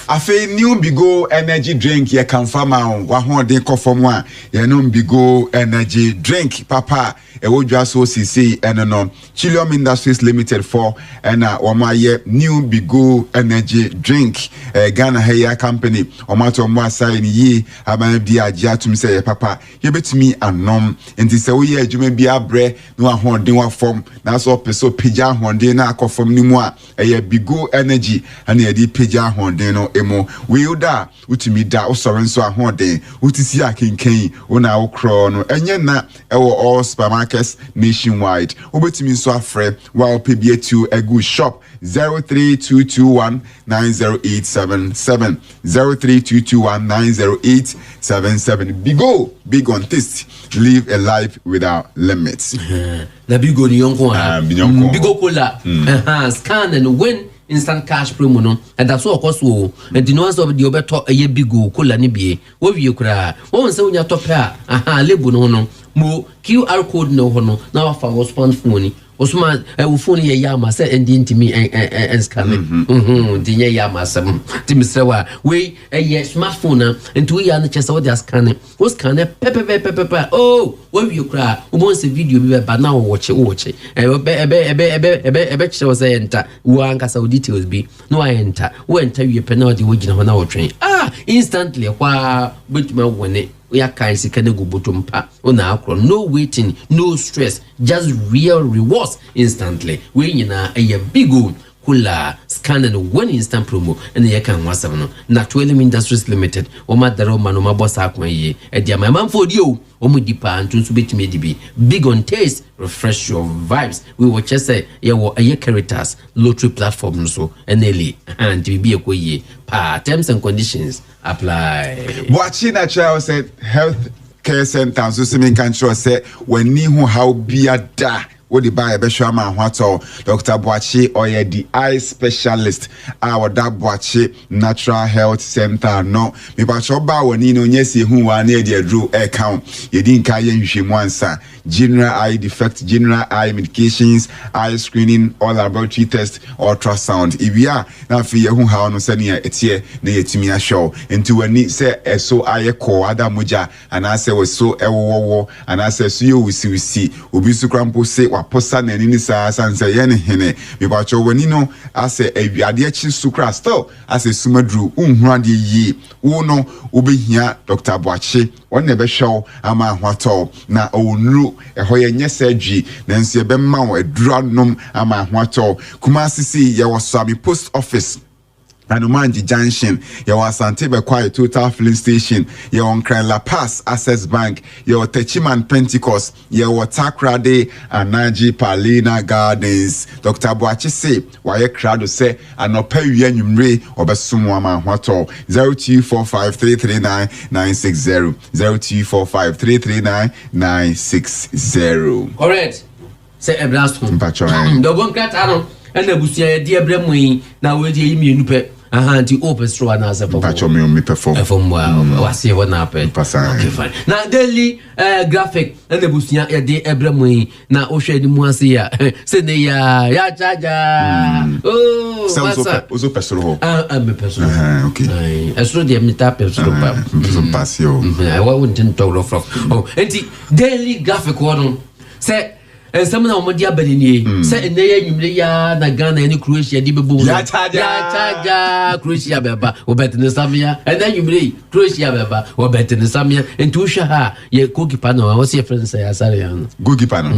Afe new Bigo energy drink ye can farm wa ho de kofom a ye no Bigo energy drink papa e wo dwa so sisi eno no Chilium Industries Limited for na wo ma ye new Bigo energy drink Ghana Hair Company o ma to mo asai ni yi aban bi agye atum se ye papa ye betumi anom enti se wo ye adwuma bi abre no ho de wa form na so peso pija ho de na akofom ni mu a ye Bigo energy ana ye di pija honden no emo weoda utimi da osore nso ahonden utisi akenken ona okro no enye na ewo all supermarkets nationwide obetimi nso afre wa opebie to a good shop 032219087 032219087 Bigo big on taste live a life without limits na Bigo ni yonko Bigo cola scan and win instant cash promo no and that's all cost wo and the ones of the obeto eye Bigo cola ni bie wo wie kura wo nse unya top a lebu no mo QR code no ho no na wa fa wo sponsor phone osuma wo phone ye yama say endi ntimi en scan dinye yama sam timisrewa we ye smartphone na ntu ya na chesa wo dia scan wo scan pepe oh wo wie kura wo mo se video bi ba na wo watch ebe chese say enter wo anka sa details bi no enter wo enter wie pe na wo di wo gina ho na wo twen instantly kwa betuma wone ya kan sika ne gubutumpa ona akro no waiting no stress just real rewards instantly we nyina a Bigo kula scan and one instant promo and ye kan wasam no na HELLO Industries Limited o madaro manoma boss akwan ye e dia man for dio o mu dipa antunso betimi dibi big on taste refresh your vibes we will just say ye wo a characters lottery platform so eneli and be ekoye pa terms and conditions apply. Watching a child said health care center so semen kan sure say when ni hu how bia da what the buy be sure man what Dr. Boachi or the eye specialist our da Boachi natural health center no me ba sure ba woni no nyesi hu wa na e draw account ye din ka ye nhwemu ansa general eye defect general eye medications eye screening all laboratory test ultrasound ibia na fi ye hu ha no se ne etie na yetimi a show into wani se eso aye ko ada moja ana se we so ewowo ana se so ye wisi obi su krampo se waposa na ni sa sanse ye ne hene me ba cho wani no ase awiade achi sukra still ase sumadru unhu ade yi wo no obehia Dr. Boachi won ne be show ama hwato na onru eho ye nyesadwi nanso ye be ma wo aduranom ama hwato kuma sisi ye wasami post office Anumanji Junction, your Asante Bekwai Total Filling Station, your on La Paz Access Bank, your Techiman Pentecost, your Takrade Anaji Palina Gardens. Dr. Boachi say, why a crowd say, and no pay you numre or Besumwama Wato 0245339960 0245339960. Correct. Say a blast home. The one cat and the busia dear Bremway now with the immune pet. Anti open straw and as a me perform from was here one up. Okay, fine. Now, daily graphic and the busia a day Abramway now Osha de Moisia. Sydney, ya jaja. Oh, sounds also personal. I'm a person. Okay. I saw the meetup of Passio. I wouldn't talk of. Oh, and the daily graphic one say. and some of them are Benini. Say in the ya na Ghana and Croatia, Dibu, ya charge Croatia beba, or better than Samia, and then you believe Croatia beba, or better than Samia, and Tusha, ye cookie pano. I was your friend say Asarian. Cookie pano.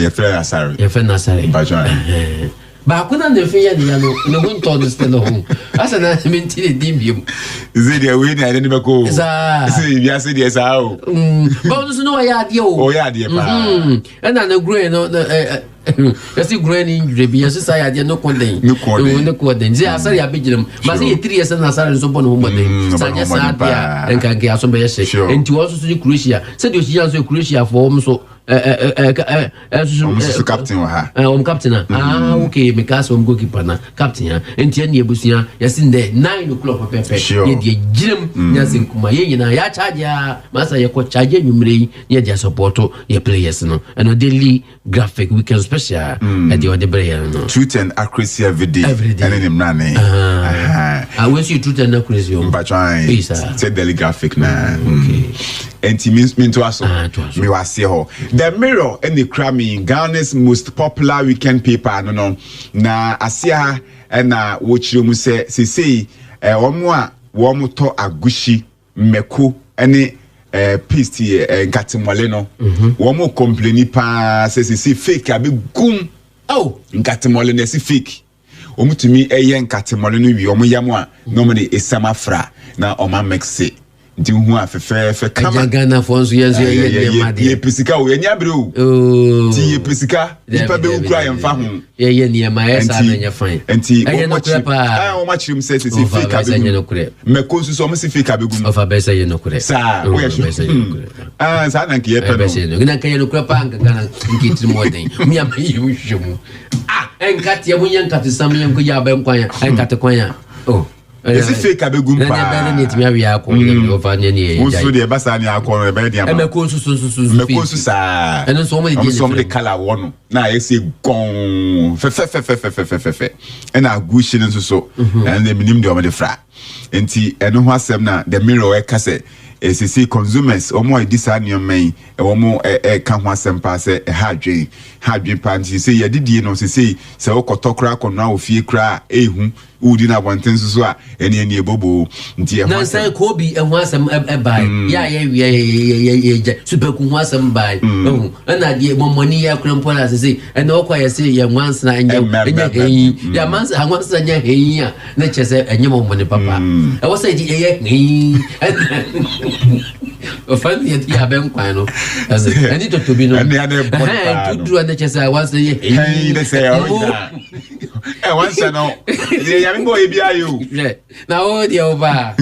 Your friend Asari. Your friend Asari. But I couldn't defeat the winter on the stand home. As an admitted dimbium. Is it a winner? I didn't go. See, yes, it is how. Bonus no idea. Oh, yeah, dear. And I know grain on the. Yes, you grain injury, yes, society, no condemn. No condemn. They are sorry, I beat them. But 3 years and I started so one woman. So I just sat and can get some best. And to also see Croatia. Said you see Croatia for so. Captain Captain. Okay, because I'm goalkeeper na captain. And 10 years busia. Yes, in there 9 o'clock. Pepe. Ye Jim. Yes, in Kuma. Ye na ya charge ya. Master ya coach charge you mre. Ye just support your players no. And a daily graphic weekend special. At the other player no. Truth and accuracy every day. And then him running. I wish you truth and accuracy. But trying. Say daily graphic na. Okay. And he means me to us. Me was say ho. The Mirror and the Grammy, Ghana's most popular weekend paper. No. Na asia na watch you say omo to agushi meko ene pisti ngatimwale no. Omo complaini pa say fake abi gum. Oh, ngatimwale na si fake. Omo tumi eye ngatimwale no wi omo yamo a normally esama fra na oma mexe. Nti hu afefe kama Ghana for so ye pesika o enya bro ti ye pesika nipa be ukura ye mfa ho ye niema esa na nya fan enti o ma chirim say fake abegum me ko so mo si fake abegum of abesa ye no kure sa o ye sa na nke ye pe no gina kan ye no kure pa Ghana nke tiri mo den mi am ye hwehwemu enkate ye munya nkate sam ye nko ya ba nkwan enkate kwan ya Yes, fake abegum pa. Na net mi awia akọ na over ne ne. Unso de basa ne akọ na be dia ma. Me ko so sa. Eno so mo de color wono. Na yesi gon. Fe. Ena agushi ne so. And the minim de o me de fra. Enti eno ho asem na the Mirror e ka se SC consumers omo edisa nneoman omo ka ho asem pa se hadwen pa nti se yedidie no se okotokra akona ofie kra ehu udi na bonten so a ene ebobo nti e na say ko bi ho asem bai ya super ku ho asem bai na die momoni ya krempola se ene okwa ya se ye once na enye ya mansa hanwansa nya heya na chese enye momoni papa e wo say di ye ofan ye ti abem kwan no ani to bi no to do and chese once ye they say once no ya mi boy bia you na o dia oba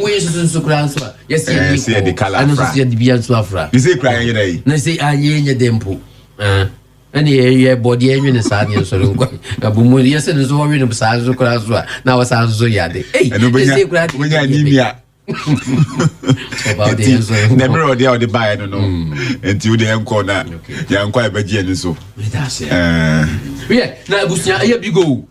we so kran so yes ye the color and so ye the bia so afra you say cry ye dey na say anye dempo and ye body enwe ne sa ne so nko abumu yes ne so we no sa so kran so na wa sa so ya de say cry when ya nimia about the Mirror there the buy no until the enko na ya enko abagie ni so that's it yeah na busia ya bigo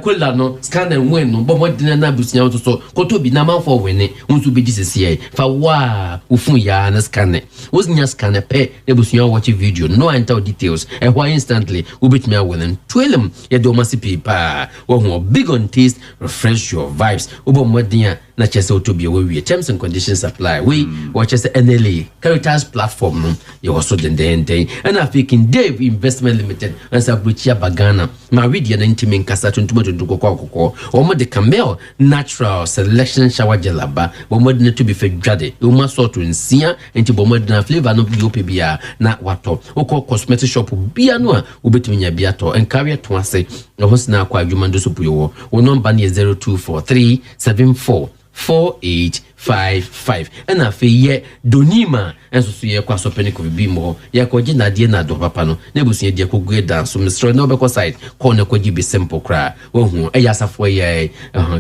kola no scanner win no bo modina na busia so koto bi na man for win unsu be disese fa wa ufun ya na scanner woznya scanner pe na busia watch video no enter details why instantly ubitme awon twelem ya do masipi pa wo ho big on taste refresh your vibes ubo modina na chese otobia we terms and conditions apply we watch chese NLA Caritas platform no you also den and African Dave Investment Limited and Sabuchia Bagana ma video na intimin kasa tuntumo kokoko omo de Camel natural selection shower gel aba omo de to be fedwade o ma so to nsia enti bomo de na flavor no bi opebia na wato okọ cosmetic shop bia no a obetumi nya bia to en carry to ase ho sina akwa adwuma ndo so puyo wo number ne 0243744855 and afi ye donima enso so ye kwa so peniko bi mo ye ko gina die na do papa no na busu ye die ko go dance so mistro na obeko side ko na ko be simple cra wo hu e yasafo ye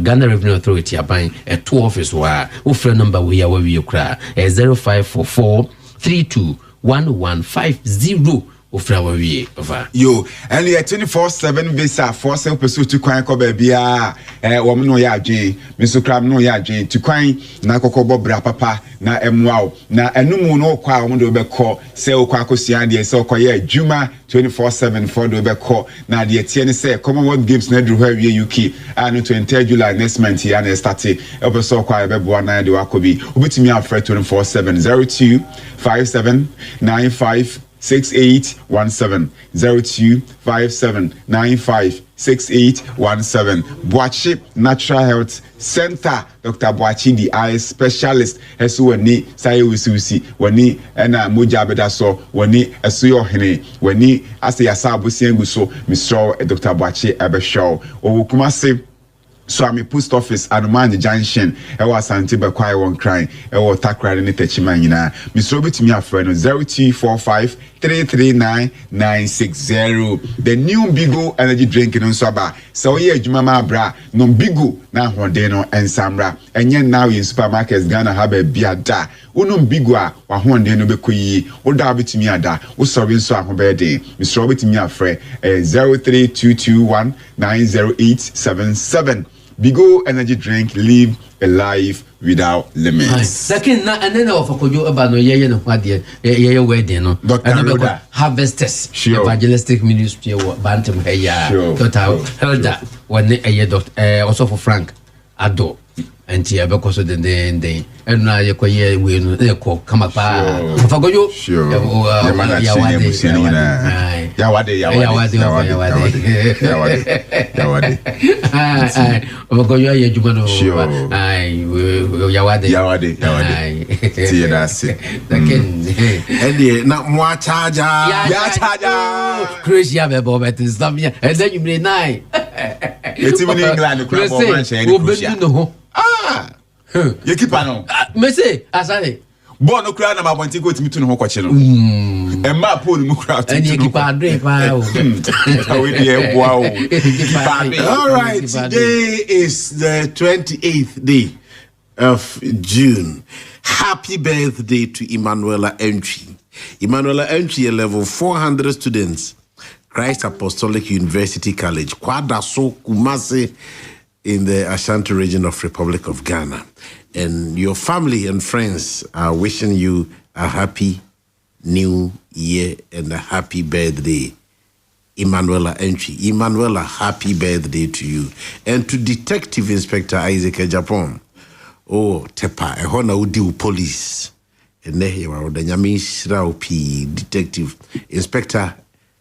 Ghana Revenue Authority aban e to office wa wo free number we ya we cra 0544321150 ofra wa wie ofa yo and the 24/7 visa for self pursue to kwan ko ba bia wo no ya adwen me so kram no ya adwen to kwan na kokobọ bra papa na emwa na enumu no kwa wo do be ko se o kwa kosia de se o ko ye adwuma 24/7 for do be ko na de tie ne se Commonwealth Games na dru hwa UK and 20 July next month here na start e be so kwa be bo na de wakobi obitimi afre 24/7 02 57 95 6817 0257956817 Boachi Natural Health Center Dr. Boachi the eye specialist esu wani sai wisusi wani na moja beda so wani esu yo hene wani ase yasa abosengu so Mr. Dr. Boachi ebe show owo kuma se so I'm a post office and man junction e was Asante be kwai won crying e wo takra ne tachima nyina Mr. Obitimi afre no 0245 339-960. The new Bigo energy drink in Soba. So yeah, Jumama bra, no Bigo na Hondeno and Samra. And yet now in supermarkets Ghana have a biada. Unum Bigua, or Hondeno Bequee, or Dabit Miada, or Sorin Swahobede. Mr. Robert Miafre 03221-90877. Bigo energy drink, live a life without limits. Second, and then of Akojo Abano, no, what ye wedding, no, Dr. Harvesters, evangelistic ministry, Bantam, Total, Helda, one a year doctor, also for Frank Ado, and Tia because of the day, and now you will come up. Fagoyo, Yawade. See that's it. And not more charger. Chris Yabbo, and then you may night. It's even in England, you keep on. Messy, as I Bono crown about wanting to go to me to know what you know. And my poor crowd, and you keep on drink. Wow. All right, today is the 28th day of June. Happy birthday to Emanuela Entry. Emanuela Entry, a level 400 students, Christ Apostolic University College, Kwadaso Kumasi, in the Ashanti region of Republic of Ghana. And your family and friends are wishing you a happy new year and a happy birthday. Emanuela Entry. Emanuela, happy birthday to you. And to Detective Inspector Isaac Japan. Oh, Tepa, a hona udi police. And there you are, the Nyamish Raupi, Detective Inspector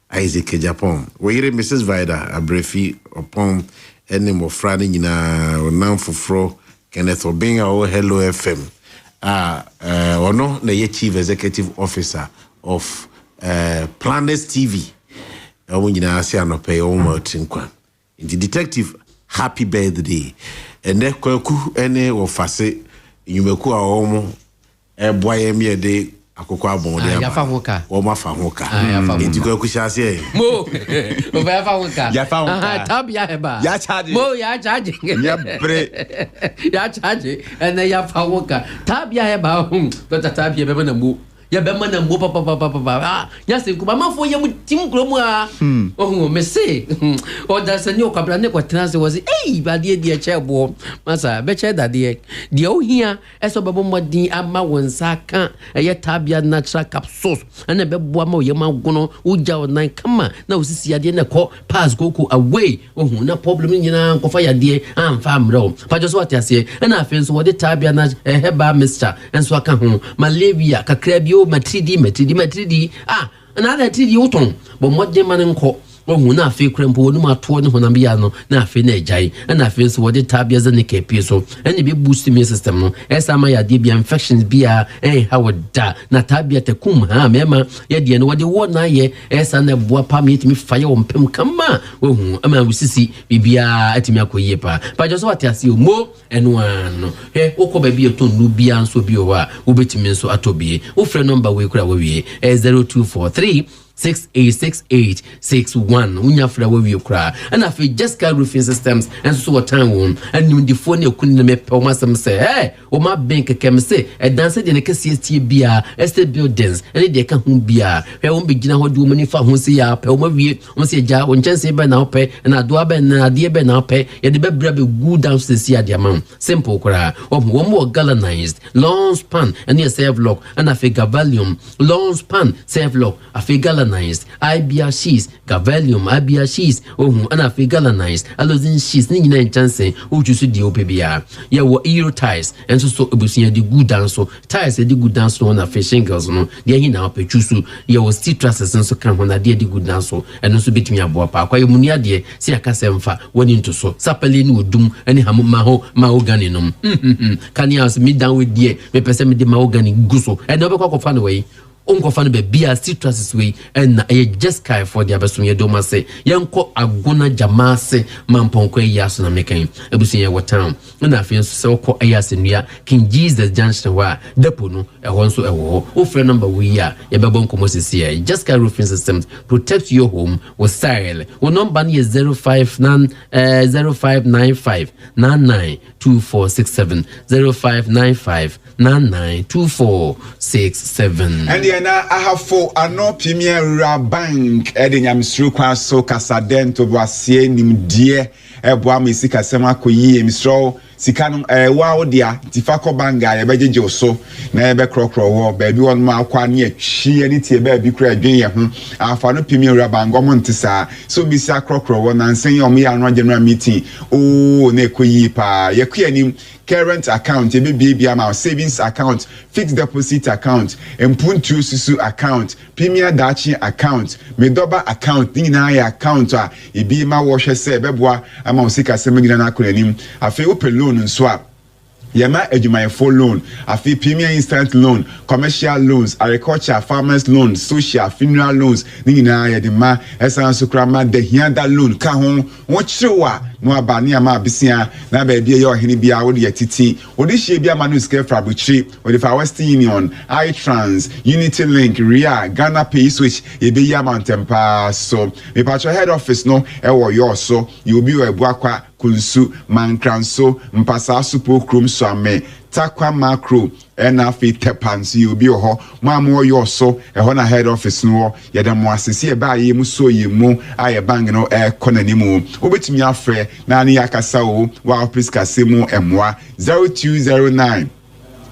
Isaac Japan. Where Mrs. Vida, a briefy upon any more Friday in a now for Kenneth Obenga or Hello FM. Or no, the Chief Executive Officer of Planets TV. When you say I pay almost in the detective, happy birthday. And then Kwaku any or Fase, you may call almost a boy me day. Akoko Abon de Yafahoka o mafahoka enti ko kusia se mo o Yafahoka tabia heba ya charge mo ya charge ya bre ya charge and Yafahoka tabia heba to tabia be na mo ya be na mo papa ya se ku ba mafo ya mutim kromu a oh me say o da se ni o kwabra ne kwatena se was ba de chebo masa be che da de o hia eso be bo modin ama wonsa kan ye tabia natural capsules and be bo ama ye ma gono uja onan kama na osisi ade na ko pass go away na problem nyina ko fa ya de amfa mro pa just what ase na afen so de tabia na heba mixture enso aka ho malaria kakra bi o matridi na da tridi uton bo modde man nko na afi krempo no mato ne honam bia no na afi na ejai na afi so wode tabia za ne kepi so ene be boost immune system no esa ma ya de bia infections bia ha woda na tabia te kum ha mema ya de no wode wo na ye esa na boa pa me timi faye wo mpem kama ama wisisi bibia atimi akoyie pa just what ase mo eno ano wokọ ba bia to nu bia nso bi o wa wo betimi nso atobie wo frɛ number we kura wo wie 0243 686861 unya fra we kra and afi Jessica roofing systems and so what time won and you the phone you couldn't me pe o say hey o ma bank kem say e dance de ne kase bia estate buildings and they can hu bia we won be gina ho du mani fa ho say ya pe o ma wie o say ja o chance be na pe na do be na de be na pe ye de be bra be good down to see the amount simple kra o more galvanized long span and your self lock and afi galvanium long span self lock afi galvanized IBRCs galvanium IBRCs and afi galvanized alozin sheets ni nyina chance o chusu di opebia ye wo euro ties and so ebusia di good down so ties di good down so na afi shingles no de hin na ope chusu ye wo steel trusses nso kan ho na de di good down so and so betumi abo pa kwa yemuni ade si akasemfa woni nto so sapele ni odum ani hamu mahogany no can you ask me down with die me pese me di mahogany guso and obekwa ko fa no way onkofa no be bia citrus way and e just kai for the abesunye do mase yenko agona jamase mamponko yaso na mekan ebusunye wotown na afin so se woko ayase nua King Jesus Junction wa depo no e ho nso e ho o free number we ya ye bebo nkomo sisi just kai roofing systems protect your home with style wo number is 0595 992467 0595 992467 and then I have for no Premier Bank Edinyam Strukwa so Casadento Boasie Nimdie Eboa Misika Sema Koyi Misro Sikano wow dia Tifako Banga Ebeje so na ebe krokro baby one ma kwa ne chi ani tie ba bi kra dwen ye ho afa no Premier Bank omontisa so bisa krokro na nsen ye ya no general meeting oh na ekoyi pa ye kuanim current account ebi ama savings account fixed deposit account empuntu susu account Premier Dachi account Medoba account nyina ya account a ebi ma wo hwe se beboa ama osika semegina na akolanim afi open loan nso Yama Ejumai loan, afi Premier Instant Loan, Commercial Loans, Agriculture, Farmers Loans, Social, Funeral Loans, Nina Yadima, Esan Sukrama, the Hianda Loan, Kahon, Watchua, no Abania Bisia, Nabe Bia, Hinibia, Odi Titi, Odishi Bia Manuscript Fabuchi, or the Western Union, iTrans, Unity Link, RIA, Ghana Pay Switch, Ebia Mountain Pass. So, the patch head office no, Ewa Yoso, you'll be a Buakwa. Kunsu mankranso mpasa supo krom so ame takwa macro na fi tepansi obi ho mamo yo so ho na head office no ye da mo asese e ba ye mu so ye mu aye bang no konani mu obetimi afre na ne yakasa o wa office kase mu emwa 0209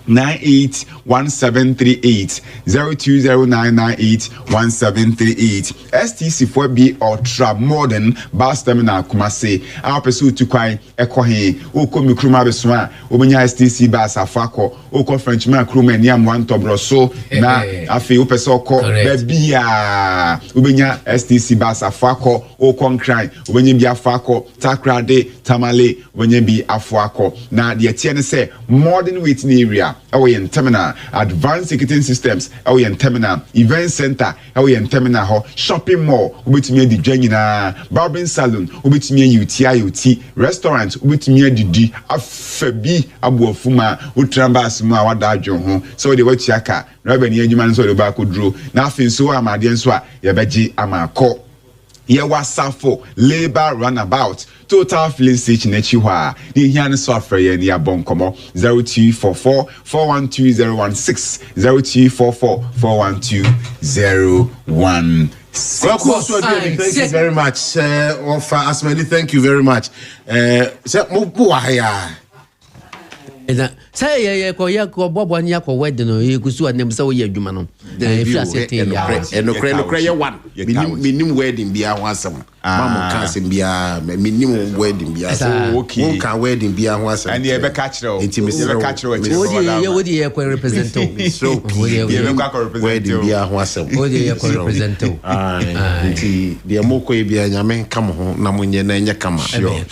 981738 0209981738 STC 4B Ultra Modern Bus Terminal Kumase our pursue to kwai ekohe oko mikruma beswa obenya STC bus afako oko Frenchman kruma niam one tobroso na afi opeso oko bebia obenya STC bus afako oko nkran obenya bi afako takrade tamale obenya bi afako na de tie ne se modern waiting area in terminal advanced ticketing systems in terminal event center in terminal ho shopping mall ubetimi di dwanyina barbering salon ubetimi UT restaurant ubetimi didi afabi abuofuma utramba asuma awada adwo ho so de wachiaka rabani anyuma nso de ba koduro na afin so amade nso a yebeji amako Yewasafo labor runabout total filling station echiwa the hian software ni abonkomo 0244 412016 0244 412016. Thank you very much. Ofa Asmeli, thank you very much. Say ye ko bobo anya ko wedding no ye kusu anem say we adwuma no fi asete ya no kre ye one minim wedding bia ho asem mama kan asem bia minim wedding bia so okay kan wedding bia ho asem and ye be catch ro intimacy be catch ro wodi ye ko represent so ye be ko represent wedding bia ho asem wodi ye ko represent nti de moko ye bia nyame kam ho na munye na enye kama sure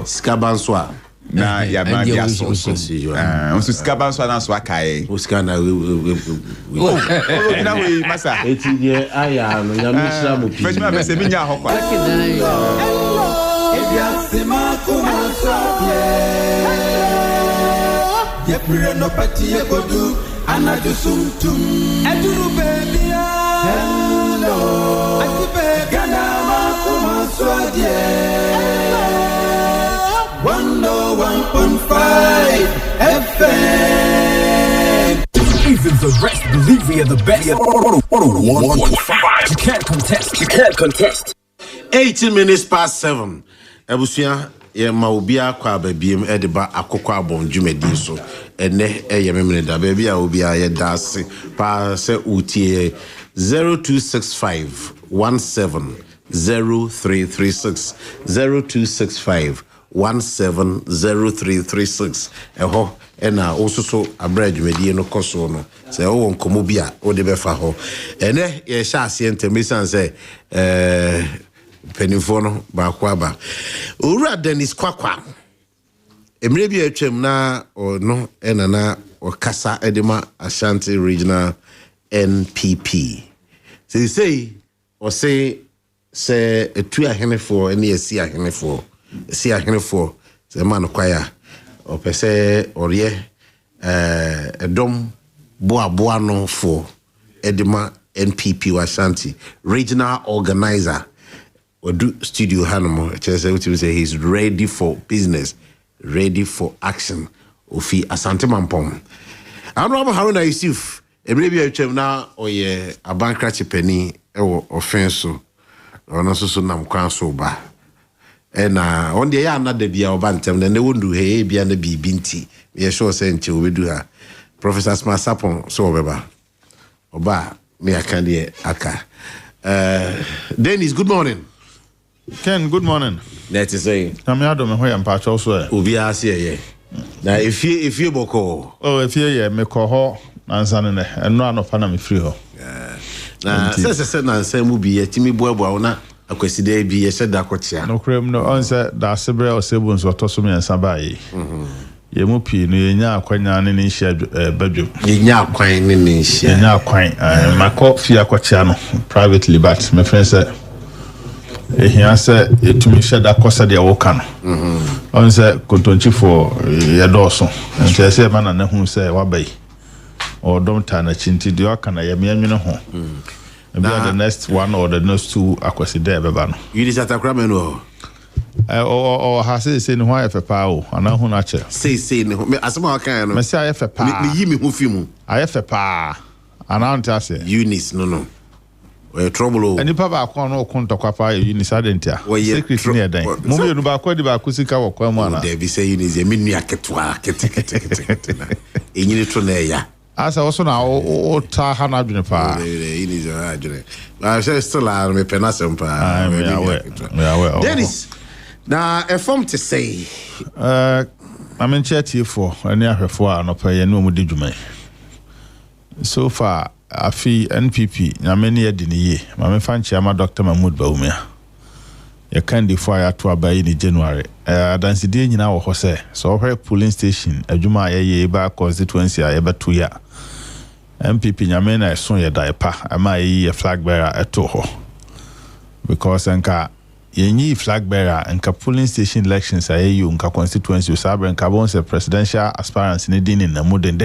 skabanso a na ya ma dia so on se skaba so na so akai o ska na na we masa eti de aya no ya mi sra mo pi first me se mi nya ho kwa ebia sema kuma sabie ye pire no pati ye godu anaju sumtum eduru baby hello. Ghana Makuma Swadie. 101.5 FM. Even the rest believe we are the best. 101.5. You can't contest. You can't contest. 18 minutes past 7. Ebusia ye maubia kwa babiem edeba Akoko Abon dwumedi so ene ye memene da babia obia ye dase pa se utie 0265 170336 0265 170336 eho ena ososo abradwumedi no koso no se wo nkomo bia wo de befa ho ene ye sha ase ntemisan se Penifono Bakwaba. Ura Dennis Kwakwa. Emrebi etwem na no enana okasa edema Ashanti Regional NPP. Say say etu ahenefo ene esi ahenefo. Esi ahenefo se man kwaya. Opese orie edom boa no for edema NPP Ashanti Regional Organizer. Do studio Hanamo, say he's ready for business, ready for action. Ofi Asante Mampom. I'm Robert Haruna Yusuf. Maybe I chem now or ye a bankruptcy penny or offense or no so nam council ba. And on the year not the be our bantam, then they won't do hey be and the be binti. We are sure saying we do her. Professor Smasapon so beba. Oba me a candy aka. Dennis, good morning. Ken, good morning. That is saying. I'm here to me patch also. Ubi asie. Now if you boko. Oh, if you me call ho answer and no fana me free ho. Na say na say mu bi etimi boaboa na akweside bi ye sheda kotia. No krem no answer da sebre o sebun so to so me ansa ba yi. Ye mu pi no ye nya akwanya ne ne hia badwom. Ye nya akwan ne ne hia. Ye nya akwan makọ fi akotia no privately but my friend say ehia se etumi sheda kosa de woka no on se kontonchi for ye doso nti se ma na hu se wabai or don't turn a chinti de waka na ye me anwene ho the next one or the next two akwasi de beba no you dis atakra me no o ha se ni ho afepa o ana hu na che se ni ho asema waka no me se afepa me yi me hu fi mu afepa ana ntase Eunice no trouble any papa ko no kontokwa pa Eunice adentia secret ni edan mo me no ba ko di ba ko sika wo kwa mu ana de bi say Eunice me nua ketwa kete na enyini to na ya asa wo so na o ta ha na adwene pa Eunice adwene I say still are me penasem pa me awe Dennis na a form to say I'm in chatty for any ahwefo a no pa ye no mu di dwuma so far afi NPP na many ediniye ma me fan chiama Dr. Mahmoud Baumia ye kandi fo ya to abayi ni January adansi de nyina wo hose so hwe polling station adwuma ye ba constituency a ye beto ya MPP nyame na so ye daipa ama ye flag bearer eto ho because enka yenyi flag bearer enka polling station elections a ye nka constituency sabre enka bon se presidential aspirants ni din na mu den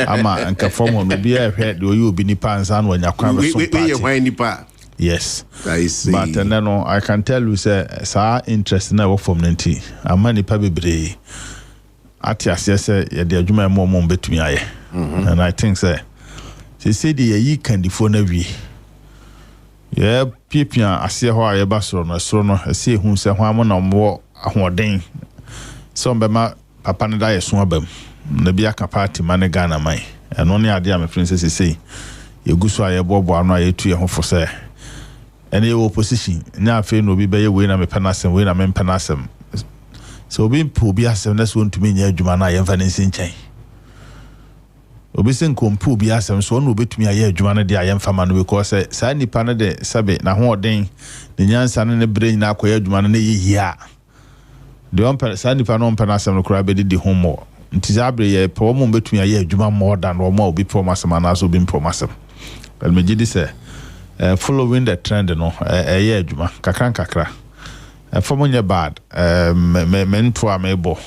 ama enka form no bia hwe de oyi obi ni pansan wanya kwa be so party yes I see but no I can tell you say sa interest na work from nanti ama ni pa bebre ati asese ye de adwuma mo betumi aye and I think say the ye candifo na wi yeah pipia asie ho aye basoro no asie hu se ho am na mo ahoden so mbema papa ne da ye so abam na bia ka party man Ghana mai eno ne ade am princess sei ye guso aye bobo ano aye tu ye ho fo se ene opposition nya afi no bi be ye we na me penasem we na me penasem so obi mpo bi asem na so ntumi nya adwuma na ye mfa ne nsin obi sen kompu bi asem so no betumi aye adwuma na de aye mfa ma no because sa nipa na de sabe na ho oden ne nyansa ne brain na akoye adwuma na ye hia de on sa nipa no mpa na asem no kura be di homo nti zabre ye po mo betumi aye adwuma more than o ma obi promise ma na so bi promise el me gidi se following the trend no aye adwuma kakra for money bad me nto amebo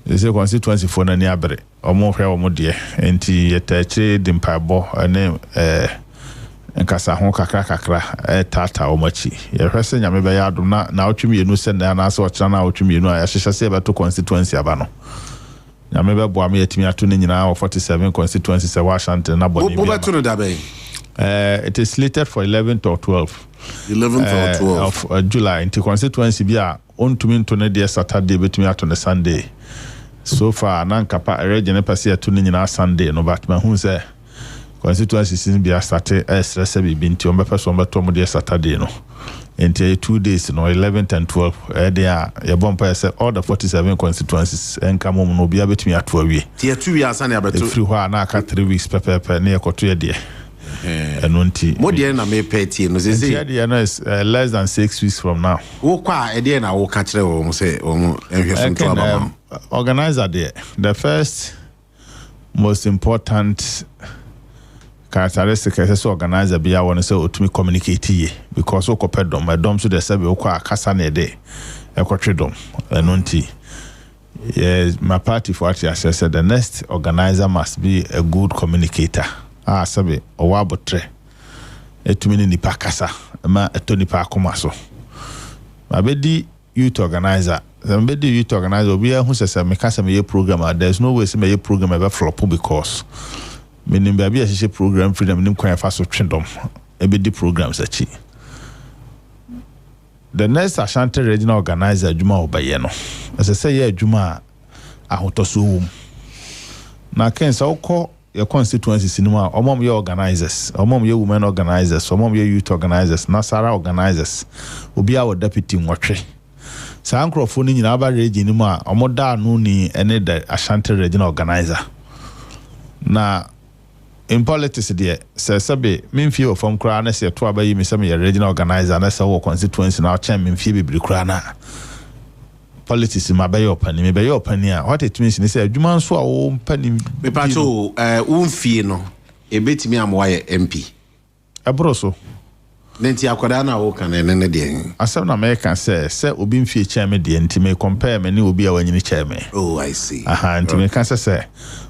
ese constituency for na ni abere omo hwe omo de enti yetache dimpabo ne nkasa ho kakra tata omachi ye hwese nyame be ya adom na otwemi enu se na asa ochira na otwemi enu a yahyehyɛ se be to constituency aba no nyame be boa me yatimi ato ne nyina 47 constituencies se Washington na boni bi to no da be it is slated for 11th or 12th of July into constituency bia ontumi to ne de Saturday betumi ato ne Sunday so far nan kapa region pese ato ne nyina Sunday no but ma hu se constituency sin bia start stress be binti on be person be to mo de Saturday no into 2 days no 11th and 12th there ya bompa say all the 47 constituencies enka mom no bia betumi ato awie tie 2 weeks ane abeto free ho na aka 3 weeks pepe na ekoto ye de enonti mo de na me peti no say is less than 6 weeks from now wo kwa de na wo ka kire wo say wo enhwe so to aba organizer there the first most important characteristic is organizer bia won say otumi communicate ye because okopedom so the sabe okwa akasa na de ekotwedom enonti yes my party for what I said the next organizer must be a good communicator sabe owa botre etumi ni nipa kasa ma etoni pa akoma so abedi youth organizer obi hu sese me kasa me program there's no way say me program ever flop because menim bia hye program freedom nim kwan fa so twendom ebedi programs achi the next Ashanti regional organizer adwuma obaye no say ye adwuma ahotoso wom na kensa ukọ your constituency cinema omom your organizers omom your women organizers omom your youth organizers nasara organizers obi our deputy nwotwe sa ankrofo ni nyina aba region mu a omoda anu ni ene the Ashanti regional organizer na in politics there sabe memfie from kra na se to abayi me se me regional organizer na se wo constituency na cha memfie bibiri kra na politics ma be your pani me be your pani a what it means ni say adwuma nso a wo pani me pa to umfie no ebetimi amwaye MP abroso nenti akoda na wo kan ne de asem na me kan say obi mfie chairman de nti me compare me ni obi a wanyini chairman oh I see nti me kan say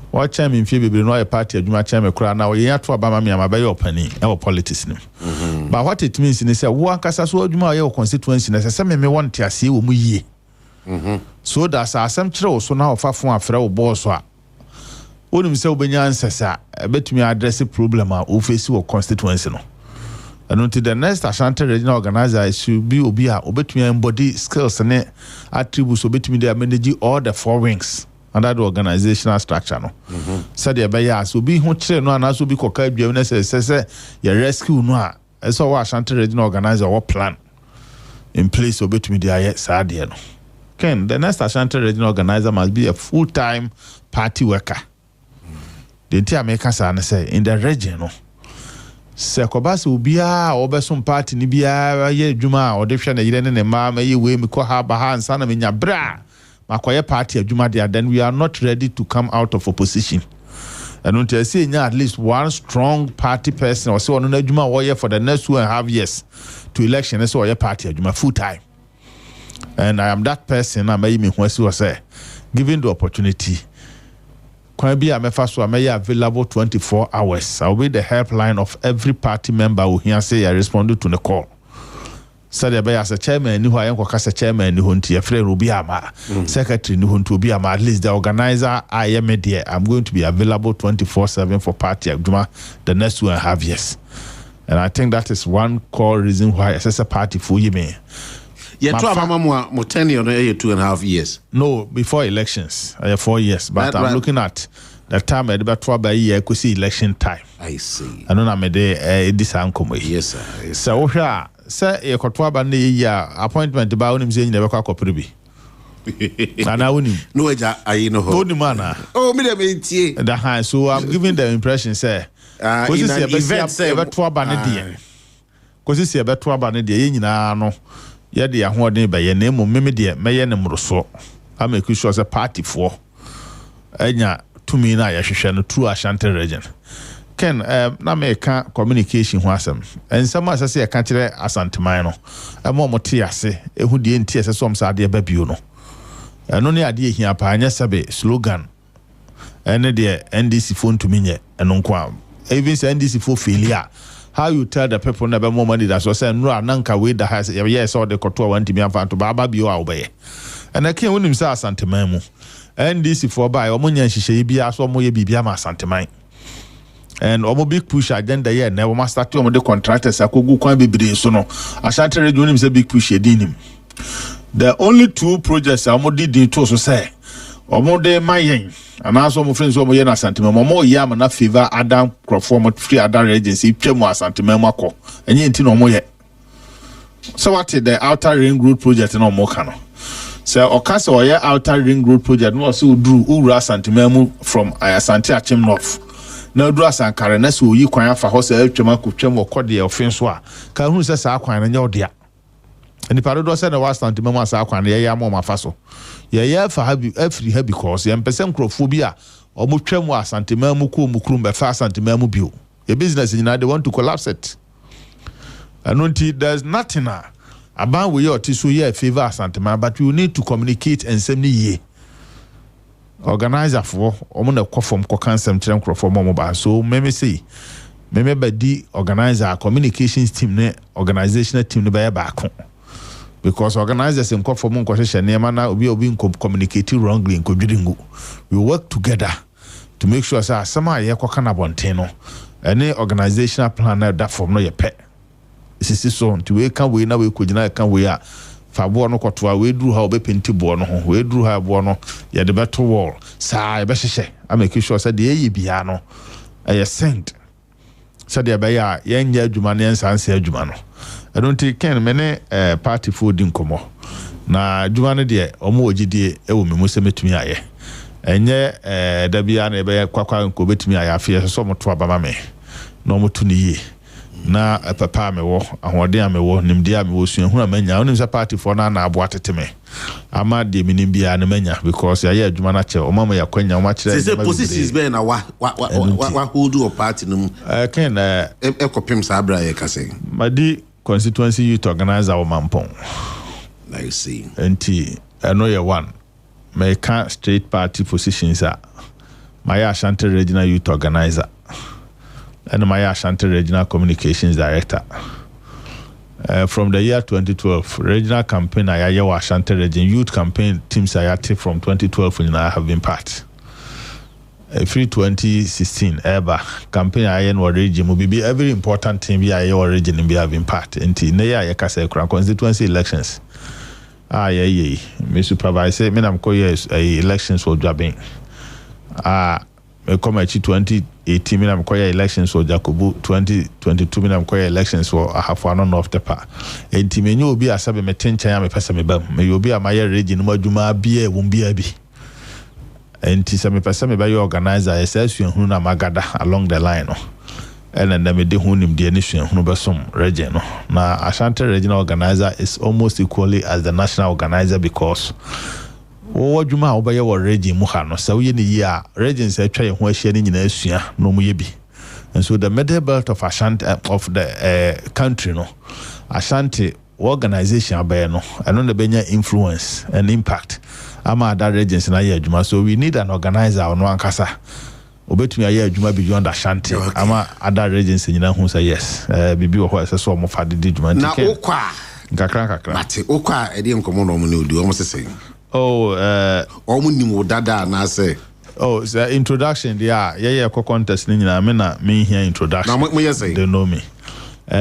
what chairman mfie bibiri no party adwuma chairman kura na wo yen to aba ma me ama be your pani e wo politics nim but what it means ni say wo ankasa so adwuma ye wo constituency na say me want ase wo mu yie so that's asem kire so na ofafo afre wo boss a onim se obenya ansesa betumi address problem a o face wo constituency no and until the next Ashanti regional organizer should be obi a obetumi embody skills and attributes obetumi dey manage all the four wings under the organizational structure no said the beya so be hu kire no ana so bi koka adwam na say your rescue no a so wa Ashanti regional organizer what plan in place obetumi dey saade no Ken, the next Ashanti regional organizer must be a full-time party worker. The entire American say in the region, no. Sekobasi ubia obesun party ni bia ye juma or defia na yire ne ma ye we me ko ha ba ha nsa na me nya bra makoye party adwuma there then we are not ready to come out of opposition. And until say nya at least one strong party person or so on na adwuma wo ye for the next 2.5 years to election so ye party adwuma full time. And I am that person. I may me say, given the opportunity, can be a first one may available 24 hours. I'll be the helpline of every party member who here say I responded to the call. So the as a chairman, who I am as a chairman, who to your friend Rubiama, secretary, who to be at least the organizer. I am there. I'm going to be available 24/7 for party Juma the next 2.5 years. And I think that is one core reason why as a party for you me. Yeah, mo tenure no 2.5 years. No, before elections, 4 years. But I'm looking at the time at about 12 year could see election time. I see. I don't know this uncle. Yes, sir. Yes, so sir, you could probably year appointment about him saying never call pribi. And I wouldn't no I know no manner. Oh, me the high. So I'm giving the impression, sir. In an event say about 12 banana. Because it's about 12 banana, no. Yeah, the ahoɔden ba ye na emu meme de meye ne mroso ama ekusu as a party for enya tumi na yɛhwehwɛ no true Ashanti region Ken na meka communication ho asɛm ensɛm asɛsɛ yɛka kyerɛ asanteman no ɛma ɔmo te ase ehu de nti ɛsɛ sɛ ɔmo sa de ba bio no ɛno ne ade ehia pa anya sɛbe slogan ɛne de NDC fo ntumi nyɛ ɛno nko a even sɛ NDC fo failure how you tell the people never more money that's what say no nanka we the has yes all the koto want me afa to baba bi o obey and I can't win him say asanteman mu NDC for buy omunya nhihye bia so mo ye bibia ma asanteman and omo big push agenda here na we start omo the contractors akogu kwan bebere so no Ashanti region him say big push edinim the only 2 projects omo did to so say omo de mayen and also my friends omo ye na asanteman omo yam na favor adam crofom free other agency twam asanteman makọ enye nti no omo ye so what the outer ring road project no omo ka no so okase oye outer ring road project no so dru ura asanteman from Asante Achim North na dru asankare na so yi kwan afa ho se atwam akotwam okode e ofin so a ka hu se sa kwan na nya odea ani parodo se na asanteman mu asa kwan na ye am mafa so ye fa habi every habi because ye mpese nkrofobia omo twam asanteman mu ko mu krum be fa asanteman mu bio your business they want to collapse it and until there's nothing about we ought to so yeah favor asanteman but we need to communicate and send ye organizer for omo na kwofom ko cancel trem crofom omo ba so me say me badi organizer communications team ne organizational team ne ba baako because organizers in kwofom nko hwehwe nema na obi communicate wrongly nko dwiringu we work together to make sure say asama ye kwa kana bonten no any organizational plan that form no ye pe sisi so nti we kan we na we kogina kan we a fa bo no kwoto a we duru ha obe penti bo no ho we duru ha bo no ye de beto wall sa ye be hwehwe a make sure say de ye bia no ye send so de be ya ye nya adwuma ne nsanse adwuma no I don't think ken mene party for din komo na adwuma no de omo ogidie e wo memu se metumi aye enye da bia na be kwakwa nko betumi aye afie so moto abama me no moto ni yi na papa me wo ahoden ame wo nimdi ame wo sua hu amanya onim se party for na abo ateteme ama de minim bia na manya because aye adwuma na che omama yakwanya oma kire say positions be na wa hold your party no ken ekopim sa abra ye kase madi constituency youth organizer o mampon I see enti eno ye one my can straight party positions are my Ashanti regional youth organizer and my Ashanti regional communications director from the year 2012 regional campaign I Ashanti region youth campaign teams I active from 2012 and I have been part free 2016 ever campaign I was region will be every important thing we are region and be having part until near yakase constituency elections yeah me supervise me nam koye elections for Jabin me come 2018 me nam koye elections for Jakobu 2022 me nam koye elections for Ahafo North Tepa enti me nyo obi asabe me tenchan me pesa me bam me obi amaye region mo adwuma bia won bia bi enti se me pesa me ba your organizer SS hunu na magada along the line no and then me de hunim de ni hunu besom region no na Ashanti regional organizer is almost equally as the national organizer because wo dwuma obaye wo region mu ha no se wo ye ni yi a region se atwa ye ho ahia ni nyina asua no mu ye bi and so the middle belt of Ashanti of the country no Ashanti organization abaye no eno na benya influence and impact ama other regions na ye adwuma so we need an organizer ono ankasa obetumi aye adwuma beyond Ashanti ama other regions nyina hu say yes bibi wo ho ese so mo fa de adwuma na okwa kakra mate okwa ede nkomo no mo ne odi o mo sese o mo nim wo dada na say the introduction there yeah contest ni nyina me na me here introduction na mo yes say they know me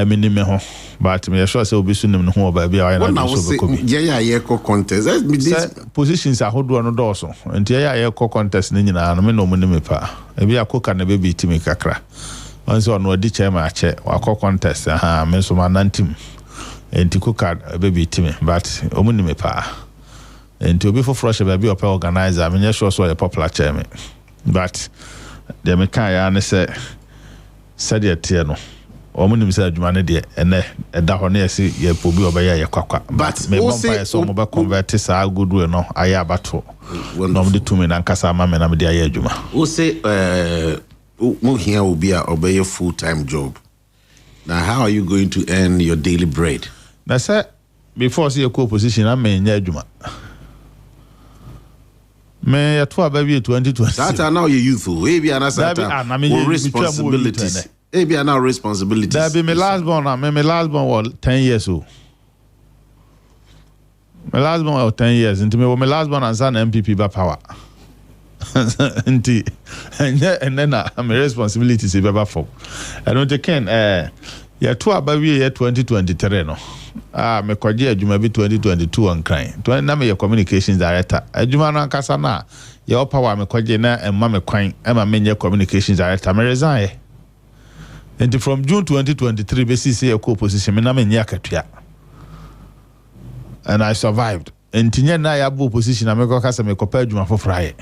me ni me ho but me sure say obi su nim no ho ba bia why na so be kobi yeah contest this positions ahodo no doso enti yeah contest ni nyina no me no mo ni me pa e bia koka na be beat me kakra once on odi chairman ache wa contest me so ma nantim enti koka be beat me but omo ni me pa enti obi for fresh be bia opa organizer me sure so a popular chairman but the me kan ya ne say said tie no omunim say adwuma ne de ene eda ho ne yesi ye pobi obaya ye kwakwa but me bompa so mo ba convert sa goodwe no aya abato no mo de tumi na nkasa ma me na me de aya adwuma o say mo here will be a full time job now how are you going to earn your daily bread na say before see your position am nya adwuma me ya to aba bi 2020 that now you youth we be anasa responsibilities Maybe now responsibilities. That be my last born. My last born was 10 years old. My last born was 10 years. Into me, my last born and son MPP by power. And then my responsibilities is better for. I don't take care. Yeah, 2 about year 2023 no. Me kwaje adwuma bi 2022 on crying. Na me communications director. Adwuma no ankasa na ye power me kwaje na emma me kwan emma me communications director. Me resign. And from June 2023 basis say opposition me na me nya akatua. And I survived. And tinya na ya bu opposition na me ko kasa me kopa adwuma fofraye.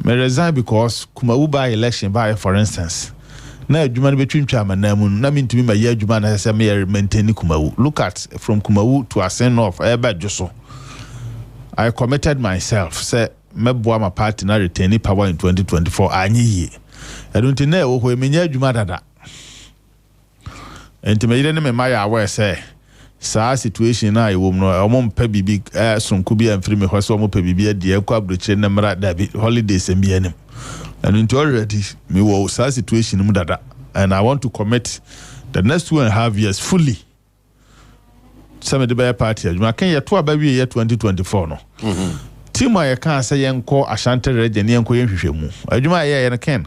Me resign because Kumawu by election by for instance. Na adwuma no betwin twa na mu na me ntumi ma ye adwuma na se me maintain Kumawu. Look at from Kumawu to Asen North eba dwoso. I committed myself say meboa my party na retain power in 2024 anyi yi. I don't know who me nya adwuma dada. Enti me yire ne me ma ya aware say sa situation na iwom no omo mpa bibi sonku bi amfiri me hɔ so omo pa bibi ade akɔ abrochire na mra da bi holidays am bi anim. And into already me wo sa situation mu dada, and I want to commit the next 2.5 years fully. Some of the bear party adwuma kan ye to aba wie year 2024 no. Team I can say yenko Ashanti region yenko yenhwehwemu. Adwuma ye ken.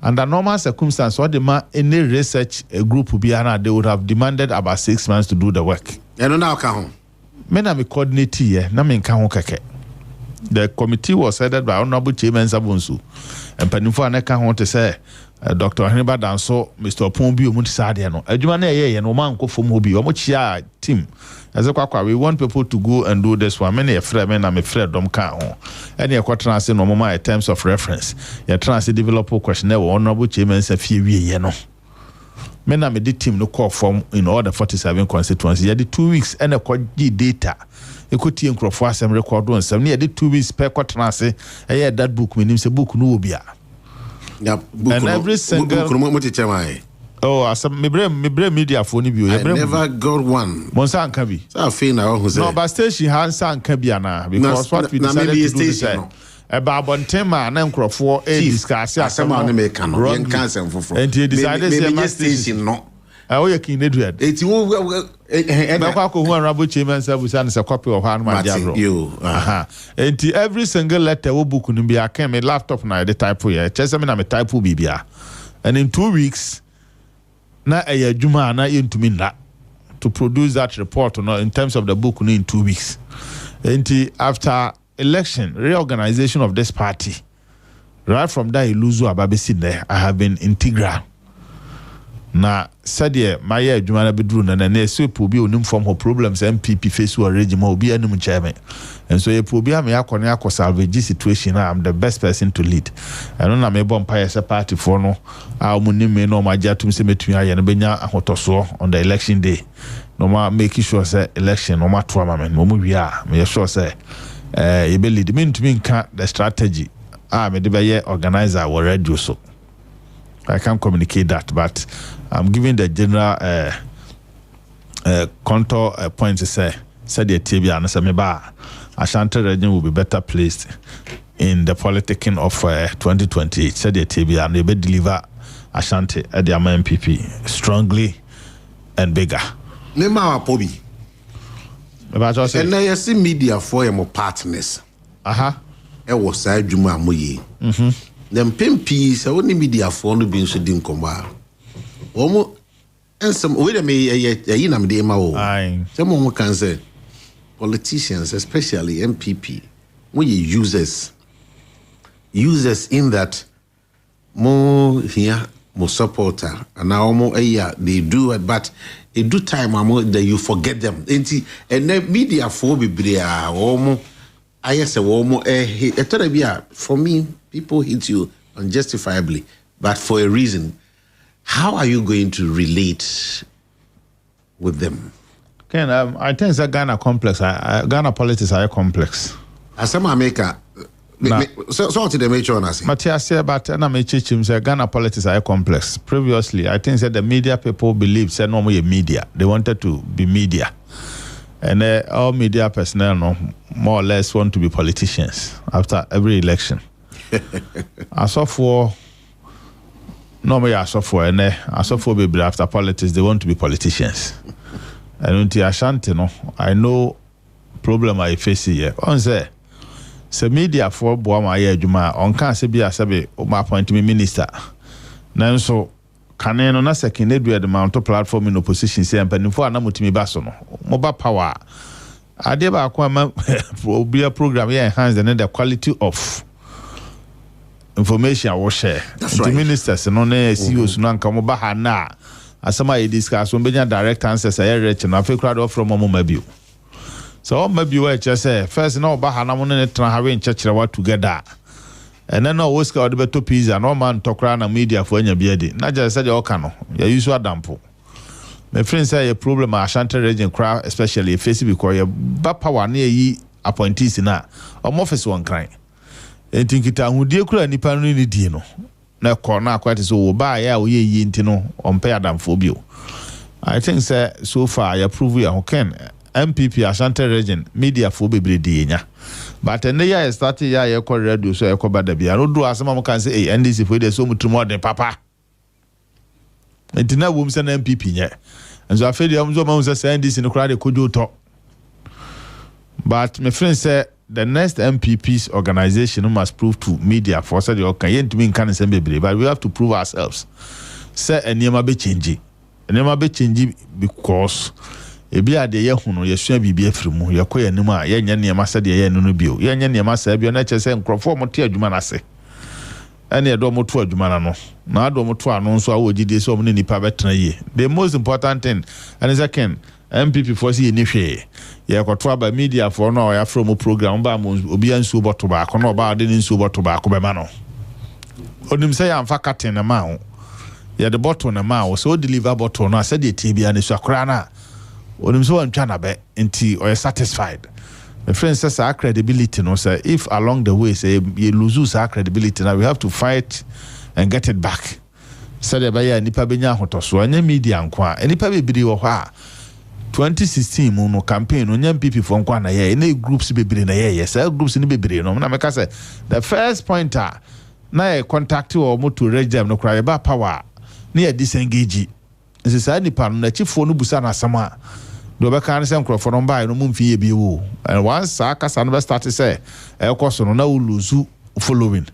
Under normal circumstances, what demand any research a group will be they would have demanded about 6 months to do the work. And now can me na me coordinate here, na me nka ho keke. The committee was headed by Honorable Chairman Sabunsu. And Penifo Aneka want to say Dr. Hannibal Danso, Mr. Pombi, Mutisadiano. Adwuma na ye no man ko fom hobi, omo chia team. As we want people to go and do this one. Many a friend, and I'm afraid don't count. Any a quarter no more in terms of reference. You trans develop a questionnaire or honorable chairman a few years. No, men I made the team no call form in all the 47 constituencies. You did 2 weeks and a quad data. You could see in Crawford some record on some near 2 weeks per quarter. I had that book, meaning a book no be. Yeah, and every single. Oh, me brain media phone bi. I never got one. Monsan can be. So I feel now who say. No, but station has san can be na because what we decided to do is about Bontema and Crawford discuss asema na me kan no. Yen kan sem foforo. And he decided say station no. Oh, you can do it. Eti wo who honorable chairman sabusan is a copy of Han Majaro. And every single letter we book no be a me laptop na the type here. Chesame na me type bibia. And in 2 weeks na juma na yentumi na to produce that report no in terms of the book no in 2 weeks. And after election reorganization of this party, right from that Iluzu Ababesi there, I have been integral. Na said my juma na bedru na so be onim from her problems MPP face or regime obi anum chairman. And so you be me akọ salvage situation. I'm the best person to lead. I don't know me empire party for no. I muni me no ma jatum se metumi aye no benya ahotoso on the election day. No ma make sure say election no ma to amamen. No mu wi a me sure say e be lead me ntumi nka the strategy. Me de be organizer or radio so. I can't communicate that, but I'm giving the general contour points to say the TB and say me ba Ashanti region will be better placed in the politicking of 2028. Said the TB and they will deliver Ashanti at the MPP strongly and bigger. Nema Pobi. And now you see media for your partners. It was side Juma Muyi. Them PMPs, only media for no being so dim comba. Almost and some wait a minute, I'm the MO. Someone can say politicians, especially MPP, when you users in that more here, more supporter, and now more they do it, but it do time that you forget them. And then media for be almost. I say for me, people hit you unjustifiably, but for a reason. How are you going to relate with them? Ken, I think it's a Ghana complex. Ghana politics are complex. As some America, so to the major on us. Matthias said, but I may teach him say Ghana politics are complex. Previously, I think that the media people believed said no more media. They wanted to be media. And all media personnel no, more or less want to be politicians after every election. As of for No, me asofo ene asofo be after politics. They want to be politicians. And until Ashanti, no, I know problem I face here. On say media for boama ye adwuma on kan se bia sebe o ma appoint me minister. Nanso kane no na second edu the mount platform in opposition say empanifo anamotimi baso no. Mo ba power. Ade ba kwa ma be program here enhance the quality of information I will share. That's the right. Ministers no na CEOs no anka mo ba ha na asama ye discuss on benya direct answers I reach na fe crowd from mo mabio. So maybe we just say first no ba ha na mo ne tra ha we nchechire wa together. And then no whisker or the beto pizza no man tokra na media for anya biade. Na just say the oka no. Ya use adampo. My friend say a problem Ashanti region crowd especially face because you ba power na yi appointees na or office one crying. Enti kita ahudie kura nipa no ni die no na corner akwate so wo ba ya wo ye nti no ompe adamfo bio. I think say so far you prove you can MPP Ashanti region media for bebre die nya but and ya start ya ye call radio so ye call bada bia no do asema mo kan say NDC for dey so mutumo den papa enti na wo mse na MPP nya enzo afedi am zo ma say NDC no kura de kojo to but my friend say the next MPP's organization must prove to media for said you can yet mean can say but we have to prove ourselves. Say enema be change. Enema be change because e bia de ye hunu ye sua bibia frimu ye koye nim a ye nya nema said ye no bio. Ye nya nema sa bio na che say nkrofo mo te adwuma na se. Ene e do mo to adwuma na no. Na do mo to anu so a wo gide so mo ni nipa betena ye. The most important thing and second MPP for see ni hwe ye kwotwa ba media for no ya from program ba mo obi ansu boto ba ko no ba de nsu boto ba ko be ma no onim say ya mfa katen na ma ho ye de boto na ma ho so deliver boto no asa de tie bia ne so akra na onim so antwa na be nti o satisfied the friend says our credibility no say if along the way say you lose our credibility now we have to fight and get it back say de ba ya nipa benya hotoso anya media nkwa nipa be biri wo ha 2016 mu no campaign no nyam PP for nkwa na ye na groups bebre na ye say groups ni bebre no na meka say the first pointer na ye contact or mo to register no cry ba power na ye disengage nse say nipa no na chifo no busa na asama do be kan say nkrofo no ba no mu mfi ye bi wo and once akasa no start say e koso no na we lose following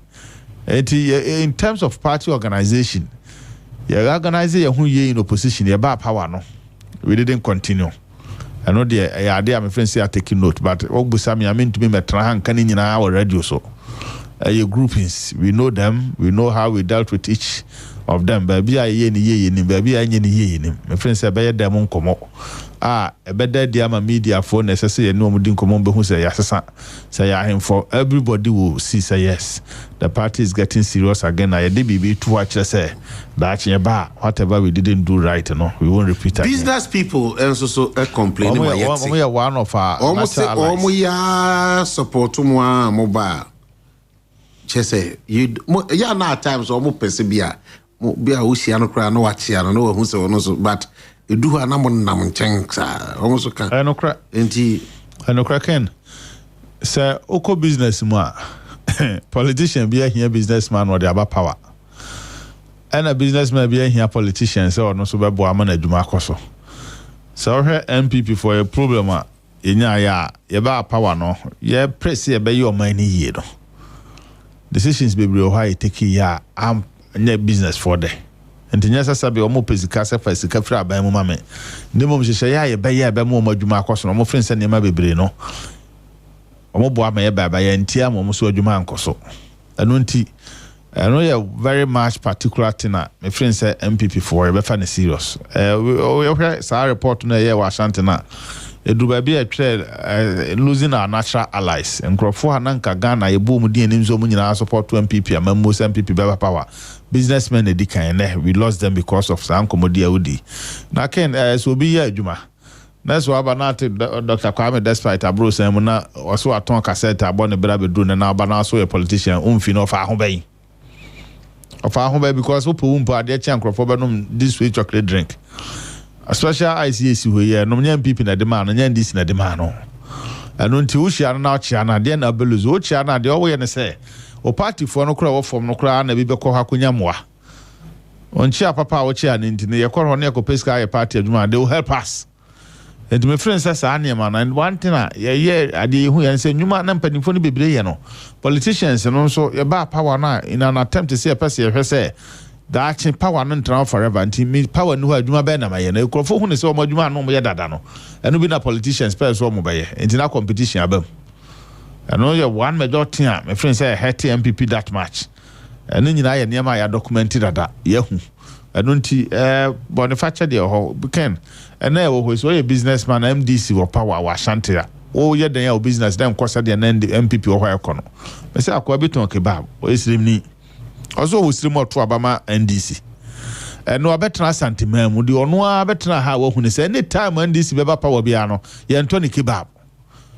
in terms of party organization ye organize ye hu ye in opposition ye ba power no we didn't continue. I know the idea my friends say are taking note, but Ogbusami I mean to be metrahan can in our radio so. Your groupings, we know them, we know how we dealt with each of them. Baby I ye ni baby I ye ni. My friends say by them on komo. A better dia media for necessary no mudin komo be hu say yasasa. Say ya him for everybody will see say yes. The party is getting serious again. I did be too much say that whatever we didn't do right, we won't repeat it. Business people and so complaining about we are one of our almost ya support mobile. Che say you ya na times almost persevere. Bia usiano kra no wachiano no hu se so but you do nam chensa almost can I no cra enti I no cra ken say oko business mu politician be here businessman or the about power and a businessman be here politician so no so be bo amana adwuma akoso so here MPP for a problem enya ya ba power no ye press ye be your money ye no decisions be bro how you take ya am business for there and nyasa sabe omo pesika se fa sika fra ban mu mame ndemo mhyehyɛ ya ye be mo adwuma akoso no mo friend se nema bebre no omo bo ama ye baba ye ntia mo so adwuma ankoso eno nti eno ye very much particular thing my friend say MPP for be fa ne serious we sa report no ye wa Ashanti na eduba bi a losing our natural allies nkrofo hananka Ghana ye bo mu di anim zo mu nyina support to MPP amammo MPP baba power businessmen edikan we lost them because of some commodity udi na ken so bi ya adwuma that's why Banati Dr. Kwame despite abro say na also aton cassette abon bra bedru na Bana so a politician umfi no fa ho bayi because who pumpa ade chankrofo benom this way chocolate drink a special ICAC we here no nyam people na demand no nyam this na demand no anu nti wo hia na chia na de na beluzo wo chia na de wo ye ne say o party for no kra wo form no kra na bi be ko hakonya moa on chia papa wo chia ninti ne yekɔ hɔ ne yɛkɔ pesca yɛ party adwuma they will help us and my friends say saa nneɛma and one thing yɛ ade hu yɛn sɛ nnwuma na mpanimfo no bebree yɛ no politicians no nso yɛba power na in an attempt to say pɛsɛ yɛhwɛ sɛ daakye power no ntra forever nti me power no hɔ adwuma bɛɛ na mayɛ na ekurɔfo hu ne sɛ ɔmo adwuma no mo yɛ dada no ɛno bi na politicians pɛ so ɔmo bɛyɛ nti na competition abam ɛno yɛ one major thing a my friends say hɛte MPP that much ɛno nyinaa yɛ nneɛma yɛ documented dada yɛhu ɛno nti boniface deɛ hɔ ken ɛna ɛwɔ hɔ so yɛ businessman MDC wɔ power wɔ Ashanti a o yɛ den yɛ business dem kɔsa deɛ na MPP wɔ hɔ ɛkɔ no mɛsɛ akɔ bi ton kebab o yɛsirim ni ɔso wɔ sirim ɔto abama NDC ɛno abɛtena santiman mu de ɔno a bɛtena ha wɔ hu ne sɛ any time NDC bɛba power bia no yɛntɔ ne kebab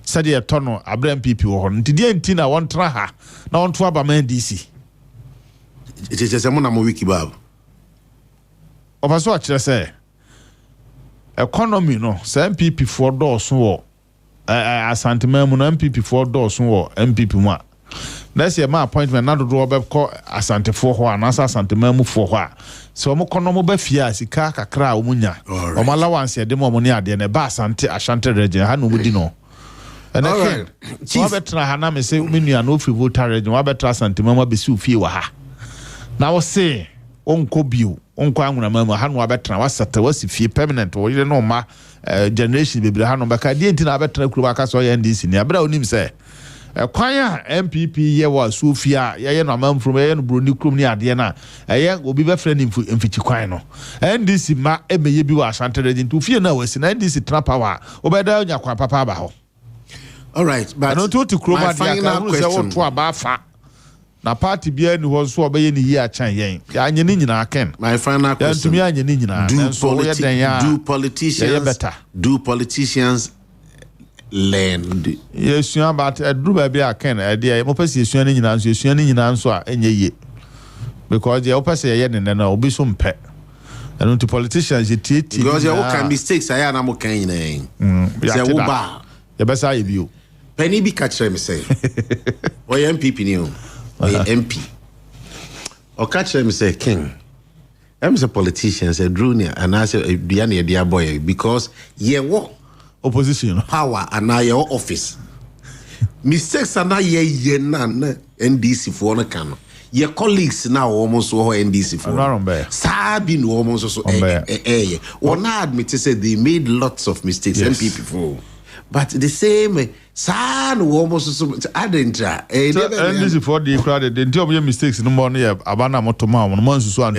sɛdeɛ ɛtɔ no abrɛ MPP wɔ hɔ no nti deɛ nti na wɔntena ha na wɔnto abama NDC ɛkyɛ mo na mo wiki bab ɔfaso akyerɛ sɛ economy no sɛ MPP for dɔɔso wɔ asanteman mu no MPP for dɔɔso wɔ MPP mu a na sɛ ma appointment na dodo ɔbɛkɔ asantefo hɔ a na sɛ asanteman mu fo hɔ a sɛ ɔmo kɔ no mo bɛ fie a sika kakra a ɔmo nya ɔmo allowance yɛ de mo ɔmo ne adeɛ na ɛba Ashanti region ha na ɔmo di no ɛnɛ kɛ wɔbɛtena ha na me sɛ me nua no ofiri voter region wɔbɛtena asanteman mu abɛsi ofie wɔ ha na wɔse onko bio onko anwunama mu ha no abɛtena wasata wasi fie permanent wo yire no ma generation bebre ha no bɛka die nti na abɛtena kuro aka so yɛ NDC ne abra onim sɛ kwan a MPP yɛ wɔ Sofia yɛ no amamfrom yɛ no broni krom ne ade na ɛyɛ obi bɛfrɛ ne mfichi kwan no NDC ma emeye bi wɔ Ashanti region to fie na wasi na NDC tra power obɛda nya kwa papa aba hɔ all right but no to kroma dia ka hu sɛ wo to aba fa na party bia ni ho so obeye ni yi achan yen ya anye ni nyina ken my final question ya ntumi anye ni nyina do politicians learn yesu about adru ba bia ken e de mo pese yesu ni nyina nso a enye ye because ye opese ye ne na obi so mpe eno to politicians ye titi because you can mistakes aya na mo kan nyina se wo ba ye besa ye bio penny bi catch me say o MPP ni o MP or catch them say king I'm a politician say Drunia and I say Diane dear boy because ye what opposition power and now your office mistakes are not ye nan NDC for no can your colleagues now almost so NDC for Sabin almost so or not admit to say they made lots of mistakes MPP for but the same san almost so adentra NDC for the crowd they do mistakes no more near abana motoma no man so and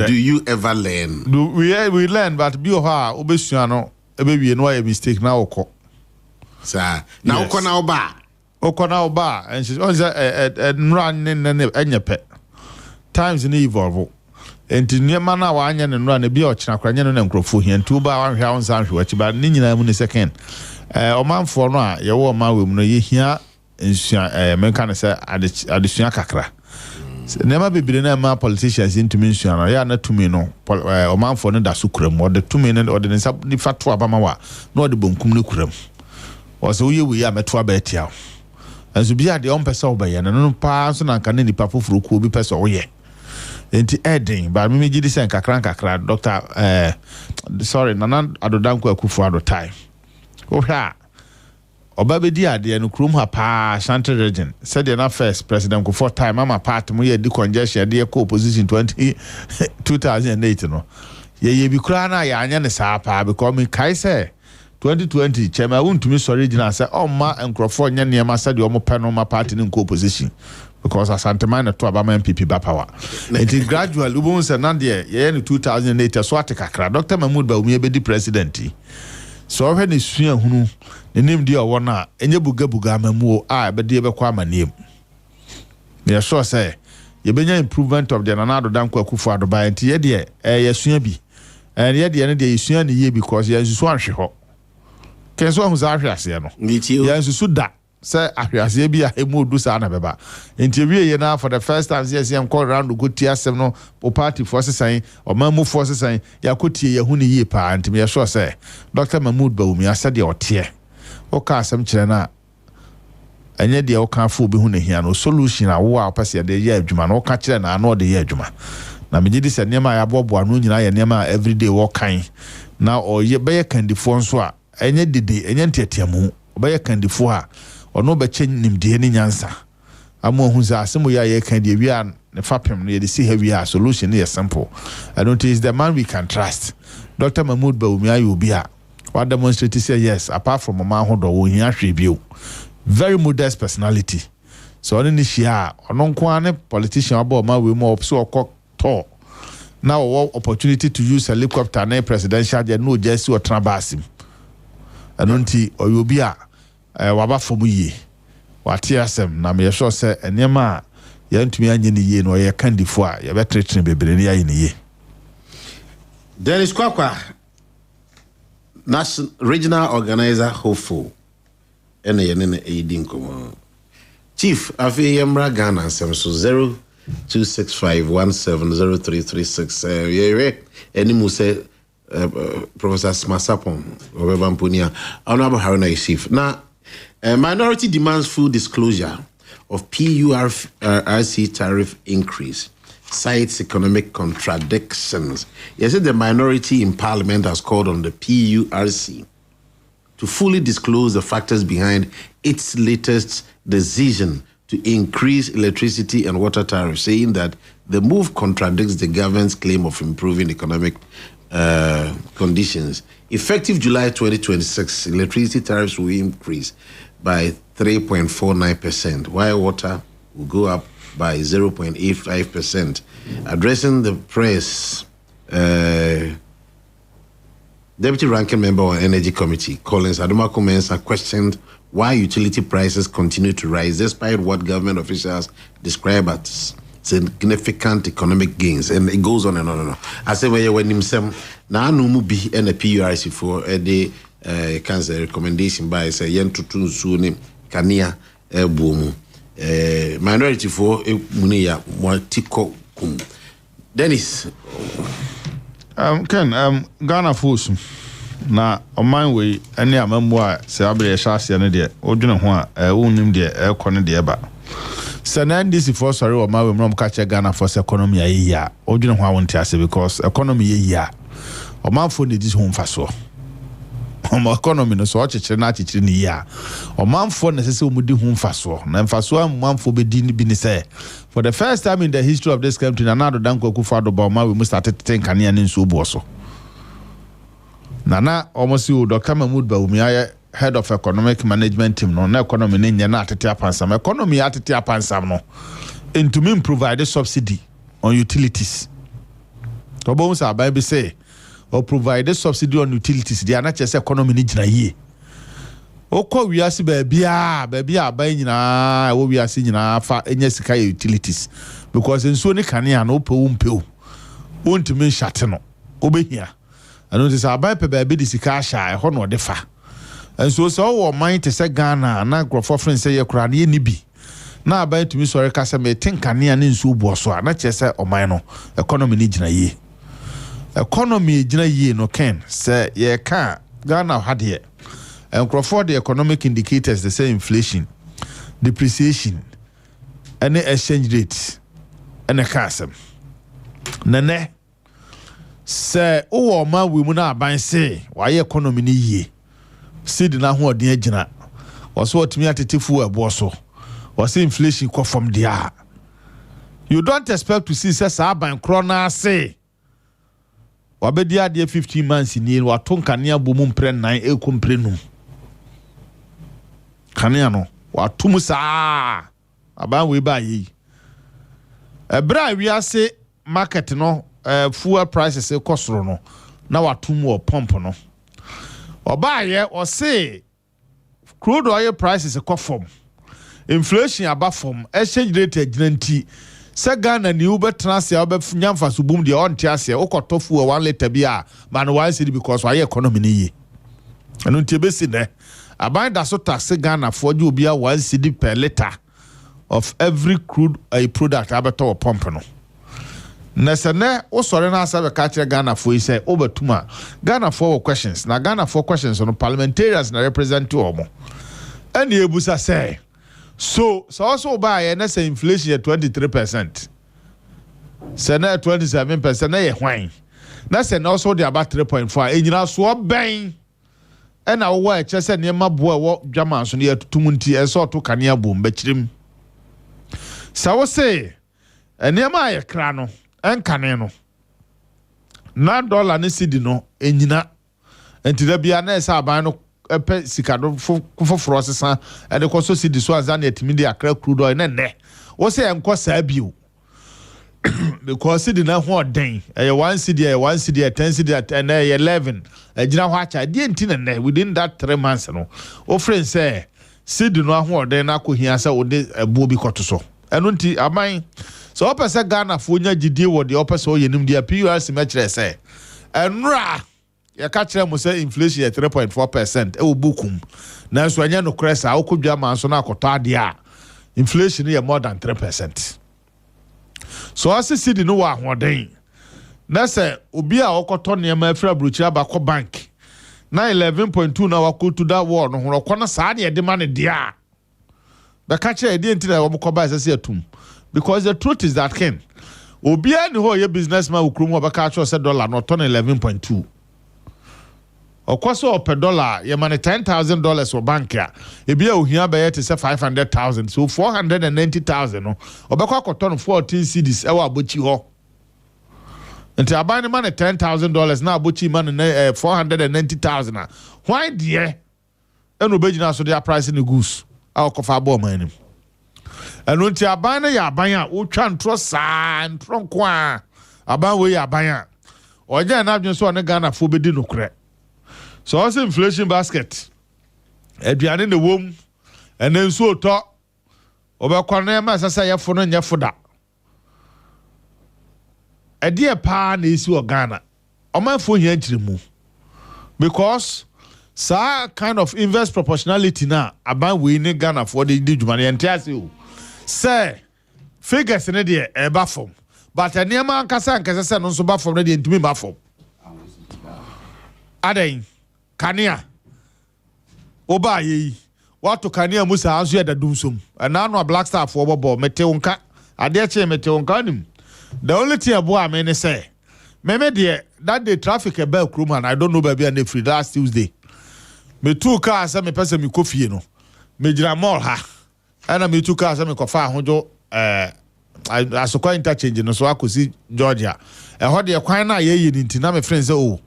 do you ever learn we learn but be ha obesua no ebewie no a mistake na okọ sa na okọ na oba and she on run enyepe times in evolve enti niema na wa anya ne nra na bi ochina kwanya no na nkrofo hia nti uba wa hwa onsan hwe wachi ba ni nyina mu ne second omanfo no a ye wo ma we mu no ye hia nsua menka ne se adesua kakra niema bibire na ma politicians intumi nsua no ya na tumi no omanfo no da so kuram o de tumi no o de nsa ni fato abama wa na o de bonkum ne kuram o se uye we ya meto aba etia enso bia de on pese obaye no pa so na nka ne nipa foforo ku obi pese oye enti edin ba mi gidi sen kakra doctor sorry nana adodanko akufu ado time o hwa obabedi ade no krum ha pa Ashanti region said na first president ko for time mama part mo ye di congestion de ko opposition 2008 no ye bi kura na ya anya ne saa pa because me kai say 2020 chema wuntumi sorry regional say ma enkrofo nya ne ma said o pe no ma party ne ko opposition because Asante to abama MPP ba power it gradually ubun say na de ye in 2008 so atakakra Dr. Mahmoud Bawumia be di president so when is sua hunu ne nim de owo na enye buga amamu a be de be kwa amanem me sure say ye benya improvement of the Nanado Danko Akufo Addo enti ye de ye sua bi ye de ne de sua ne ye because ye nsusu anhwe ho kenso hu za ahwe ase no ye nsusu da say ahwiase bi a emu odu sa na beba interview ye na for the first time yes yam call round go tia sem no o party force san o mamu force san ya kotie ye hu ne ye pa antim ye sure say Dr. Mahmoud Bawumia said ye otie o ka asem kire na enye de oka fo obi hu ne hia no solution awo a opese de ye adwuma no oka kire na ano de ye adwuma na me gidi se niam a yabobo anu nyina ye niam a everyday wo kan na oye be ye kandifo nso a enye dede enye ntetiamu be ye kandifo a ono be che nimde ni nyansa amo hu za asemo ya ye kan de wi a ne fapem no ye de si heavy a solution is simple. I don't think is the man we can trust. Dr. Mahmoud Bawumia Yobia what demonstrate say yes apart from mama hodo wo hia hwebio very modest personality so on ni shia ono nko ane politician abo ma we mo so okọ to now opportunity to use helicopter na presidential jet no just o trabasim anonti Oyobia waba fomu yi wate asem na me sure say enema ya ntumi anye ni ye no ye kandifo a ye betretre bebre ni ayi ni ye. Dennis Kwakwa, National Regional Organizer hopeful. Ene yenene aiding komo. Chief afi yemra Ghana sem so 0265170336 eni mu say Professor Smasapon Obebamponia Honorable Haruna Yusuf. Now minority demands full disclosure of PURC tariff increase. Cites economic contradictions. Yes, the minority in parliament has called on the PURC to fully disclose the factors behind its latest decision to increase electricity and water tariffs, saying that the move contradicts the government's claim of improving economic conditions. Effective July 2026, electricity tariffs will increase by 3.49%, while water will go up by 0.85%. Addressing the press, Deputy Ranking Member on Energy Committee, Collins Adumako Mensah, questioned why utility prices continue to rise despite what government officials describe as significant economic gains. And it goes on and on and on. I say, when himself, now no mu be and a PURC for the cancer recommendation by say yen tutun suni kania boom. Minority for munia mwatiko kum. Dennis. Ghana force na oman we ene amambo a se abre hyaase ne de odwene ho a wonim de ekone de ba se na ndisi for sorry o ma we mrom ka che Ghana for economy ayi a odwene ho a wonte ase because economy ayi a oman for ne dis ho mfaso omo economy no so ochechire na achechire ni ya oman for ne sese omudi ho mfaso na mfaso amman for be di ni bi ni say for the first time in the history of this country na Nana Danko Akufo-Addo ba ma we mu started think ania ne nso obu so Nana almost you Dr. Mahmoud Bawumia head of economic management team no na economy ne nya na atete apansam economy atete apansam no into me provide subsidy on utilities to bo unsa ba be say or provide subsidy on utilities they are not just economy ni gina yie okọ wiase ba bia ba nyina wo wiase nyina fa enya sika utilities because enso ne kane na opo umpe wontumi nhate no obehia ano say abai pe ba di sika sha ho no de fa enso so wo man te se Ghana na grofo friend say ye kura na ye ni bi na abai tumi sori ka se me tenkane ne nso obu so na chese oman no economy ni gina yie economy gina yie no ken say ye ka Ghana hade and for the economic indicators they say inflation, depreciation, any exchange rate, and a casem. Nane say, oh, ma we muna ban say, why economy ni ye? See the na who the agent was what me at the tifu a bosso, was inflation come from the You don't expect to see says Aban Crona say. Wabedia de 15 months in year, what tonkania bumum pren 9 e comprenum. Kaniano wa tumusa aban we ba yi bra wi ase market no fuel prices e kosoro no na wa tumu o pump no oba ye o say crude oil prices e kofom inflation abafom exchange rate aginanti se Ghana ni ube transia ube nyamfa subum de on tiase okoto fuel 1 liter bia man why say because why economy ni yi anu tiebesi ne Aban da so tax Ghana for you be 1 cedi per liter of every crude product abeto pump no. Nesene o sore na asabe ka kire Ghana for yi say obetuma Ghana for questions na Ghana for questions on parliamentarians na represent omo. Eni ebusa say So also buy and say inflation at 23%. Say na 27% na ye hwan. Na say also the about 3.4. Enyina so ben. And our way just said near my boy what Jaman so near Tumunti and so to Kania boom betrim. So I say and near my crano and caneno. Na dollar ni cedi no enyina. Enti da bia na esa aban no epe sikado foforo sesa e de koso cedi so azan etimi de akra crude oil ne. Wo say enko saa bio. Because cedi na ho den. E 1 cedi, 1 cedi, 10 cedi, and 11. Ejina ho acha de enti ne within that 3 months no. O friend say cedi no ho den na ko hia say wo de ebuo bi koto so. Eno nti aban so opese Ghana fo nya gidie wo de opese o yenim de PURC mechre say enra ya ka kire mo say inflation at 3.4% e wo bukum na so anya no kresa wo kodwa man so na akoto ade a inflation is more than 3%. So as cedi no wa hoden na say obi a okoto ne ma afra brochira ba ko bank na 11.2 na wakoto that war no ho kona saa de de ma ne de a ba ka kire de ntina wo ko ba say atum. Because the truth is that Ken obi ani ho ye businessman ukrum ho ba ka kire say dollar no ton 11.2. Okwaso per dollar ye money $10,000 for bank ya ebia ohia ba ye te say 500,000 so 490,000 no obekwa koton 14 cedis e wa abochi ho enti abani money $10,000 na abochi money 490,000 why dear eno begina so their price in the goose akofa abo man eno enti abani ya aban a wo twa ntro saa ntro nko a aban we ya aban a oje na adwen so ne Ghana fo bedi no kre. So also inflation basket. Aduane ne wom ene nso to obekwa na ma sasa yefo no nyefo da. Ede pa na esi o Ghana. Omanfo hia nkiremu. Because sa kind of inverse proportionality na aban we ni Ghana for the djumane entiase o. Say figures ne de e ba fom. But eniema ankasa se no so ba fom na de ntumi ba fom. Aden Kania Oba ye watu Kania Musa anso ya dadumsum na no Black Star for bobo mete wonka ade che mete wonka nim. The only thing abo me say me de that day traffic e ba krum and I don't know baby and free last Tuesday me two cars me pese me kofie no me gira mall ha ana me two cars me kofa ahojo asokwa interchange no so akosi Georgia e ho de kwan na ye ni ntina me friend say oh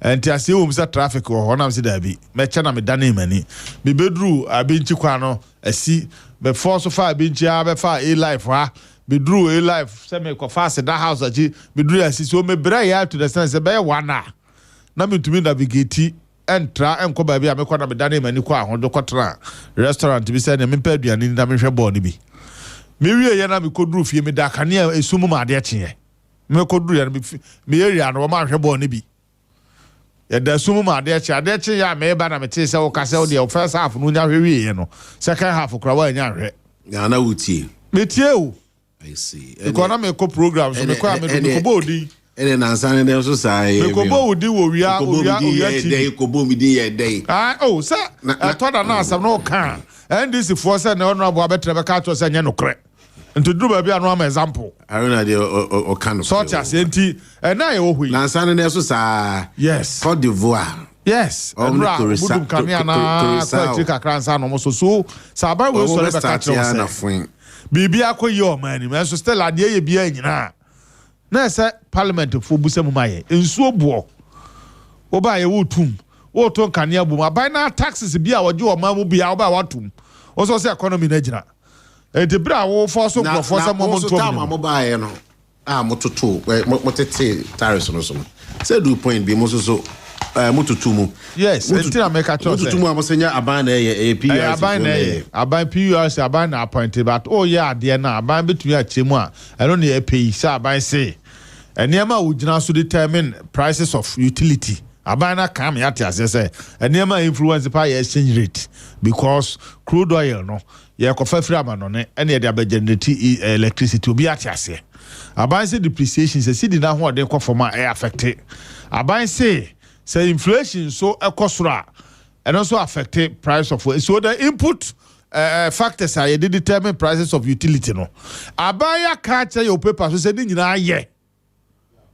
enti ase wo msa traffic wo ho na mse da bi me che na me dane mani me bedru abinchi kwa no asi be force fa abinchi a be fa a life ha bedru a life se me ko fa se da house achi bedru asi so me bra ya to the sense be wana na me tumi navigate entra enko ba bi a me kwa na me dane mani kwa ho do kotra restaurant bi se na me pa aduane ni na me hwe bo ni bi me wie ye na me kodru fie me da kane esum ma ade kye me kodru ya me area no ma hwe bo ni bi ya da sumu ma de che ya me ba na me te se o ka se o de first half no nya hwewe ye no second half kura wa nya hwe ya na wutie me tie o I see ko na me ko program so me ko me ko bodi ene na nsan de so sai me ko bodi wo wia ti de ko bo mi di ye de oh sa to da na asam no kan ndc for se na ono abo abetre be ka to se nya no kre nto duru ba bia no am example aruna de o kanu so tia se nti na ye wo hui na nsan de so sa yes Côte d'Ivoire yes Omra budum kamia na kwati kakra nsa no so saba we so le be ka tro se bibi akoyi o mani me so still ade ye bia nyina na se parliament fo busam maye ensuo buo oba ye wotum wo to kania bum abai na taxes bia woje o mamu bia oba watum o so se economy na gina e bra wo force go force mo mo to mo ba ye no mototo motete tariffs no so say do point bi mo so mototo mu yes entina make a choice mototo mu amosenya aban na ye PURC aban PURC aban na appointed but oh yeah there na aban betumi a chemu a eno na e pay say aban say enema wo gina so determine prices of utility aban na kam ya te ase say enema influence pa exchange rate because crude oil no ye ko fa free amano ne ene de abagenerate electricity obi ate ase aban say depreciation say sidi na ho de ko forma e affect aban say inflation so ekosura and also affect price of so the input factors are they determine prices of utility no. Abaya catch your paper so say ni nyina ye.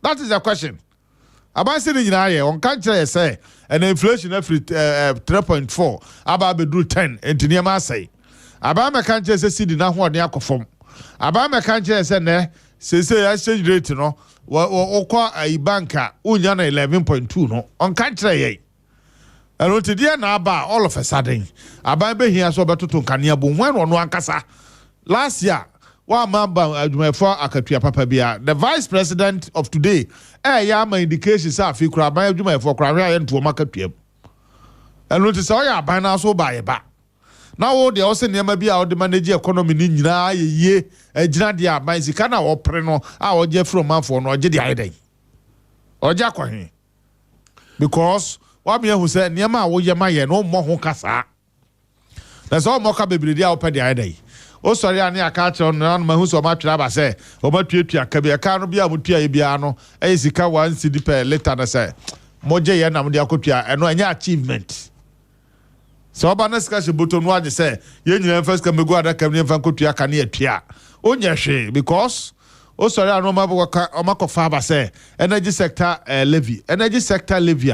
That is the question. Abaya say ni nyina ye on catch say and inflation every 3.4 aba be do 10 enti niam say. Abaya me catch say cedi na ho ne akofom. Abaya me catch say ne say exchange rate no okwa a banka unya na 11.2 no on catch ye. And what did you know about all of a sudden? About being here so better to Kanya Boom one on one casa. Last year, one man for Akatua Papa Bia, the vice president of today, my indications are few crab by Juma for Cravia and to a market PM. And what is all ya by now so by a back. Now, the also near be out the manager economy in ye, a Janadia, my Zicana or Preno, our Jeff from Manford or Jedi Ide. Or Jacqueline. Because Wabia who said, Niama, wo yama no more honkasa. That's all Moka baby, the open the idea. Oh, sorry, I near catch on who's so much I say, or what you can be a canoe be a biano, a Zika 1 CD per letter, and I say, Moja and Amudia and no any achievement. So, Banaska button one, they say, you first come go at a Camille Van Cotia can eat Pia. Oh, yes, because. Oh, sorry, I know my Omako Faba say, energy sector levy, energy sector levy.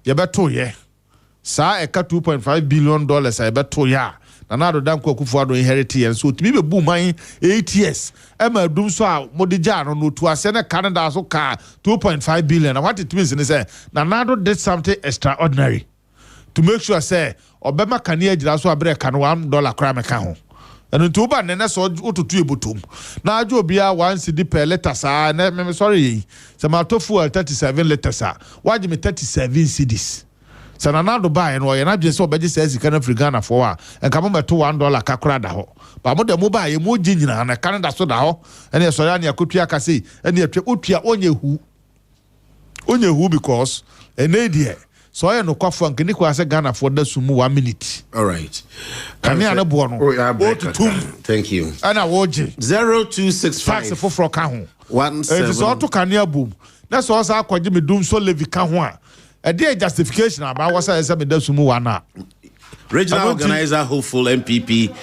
Yebeto ye sa eka $2.5 billion I beto ya na na do dan Kwakufu do inherit and so to be boom man 8 years e ma dum so a modija no to ase na Canada so ka 2.5 billion and what it means is say na do did something extraordinary to make sure say obema kania gira so abre ka no $1 kra meka ho and to ba ne so otutu ebotom na ajo bia 1 cedi per letter sa na me sorry se ma to fuel 37 liters sa waje me 37 cedis se na do buy no ye na dwe se obeje se sika na Africana for a enka mo meto $1 kakra da ho ba mo de mo buy ye mo gi nyina na Canada so da ho ene so ya ne akotua ka sei ene atwa otua onye hu because ene die so I no kwafo nke ni kwa se Ghana for da sumu 1 minute. All right. Kami ana bo no. Thank you. Ana woje 0265 fax for ka ho. 17. It is all to Kania boom. That's also akwaje me dum so levi ka ho a. E dey justification about what say me da sumu wana. Regional organizer hopeful MPP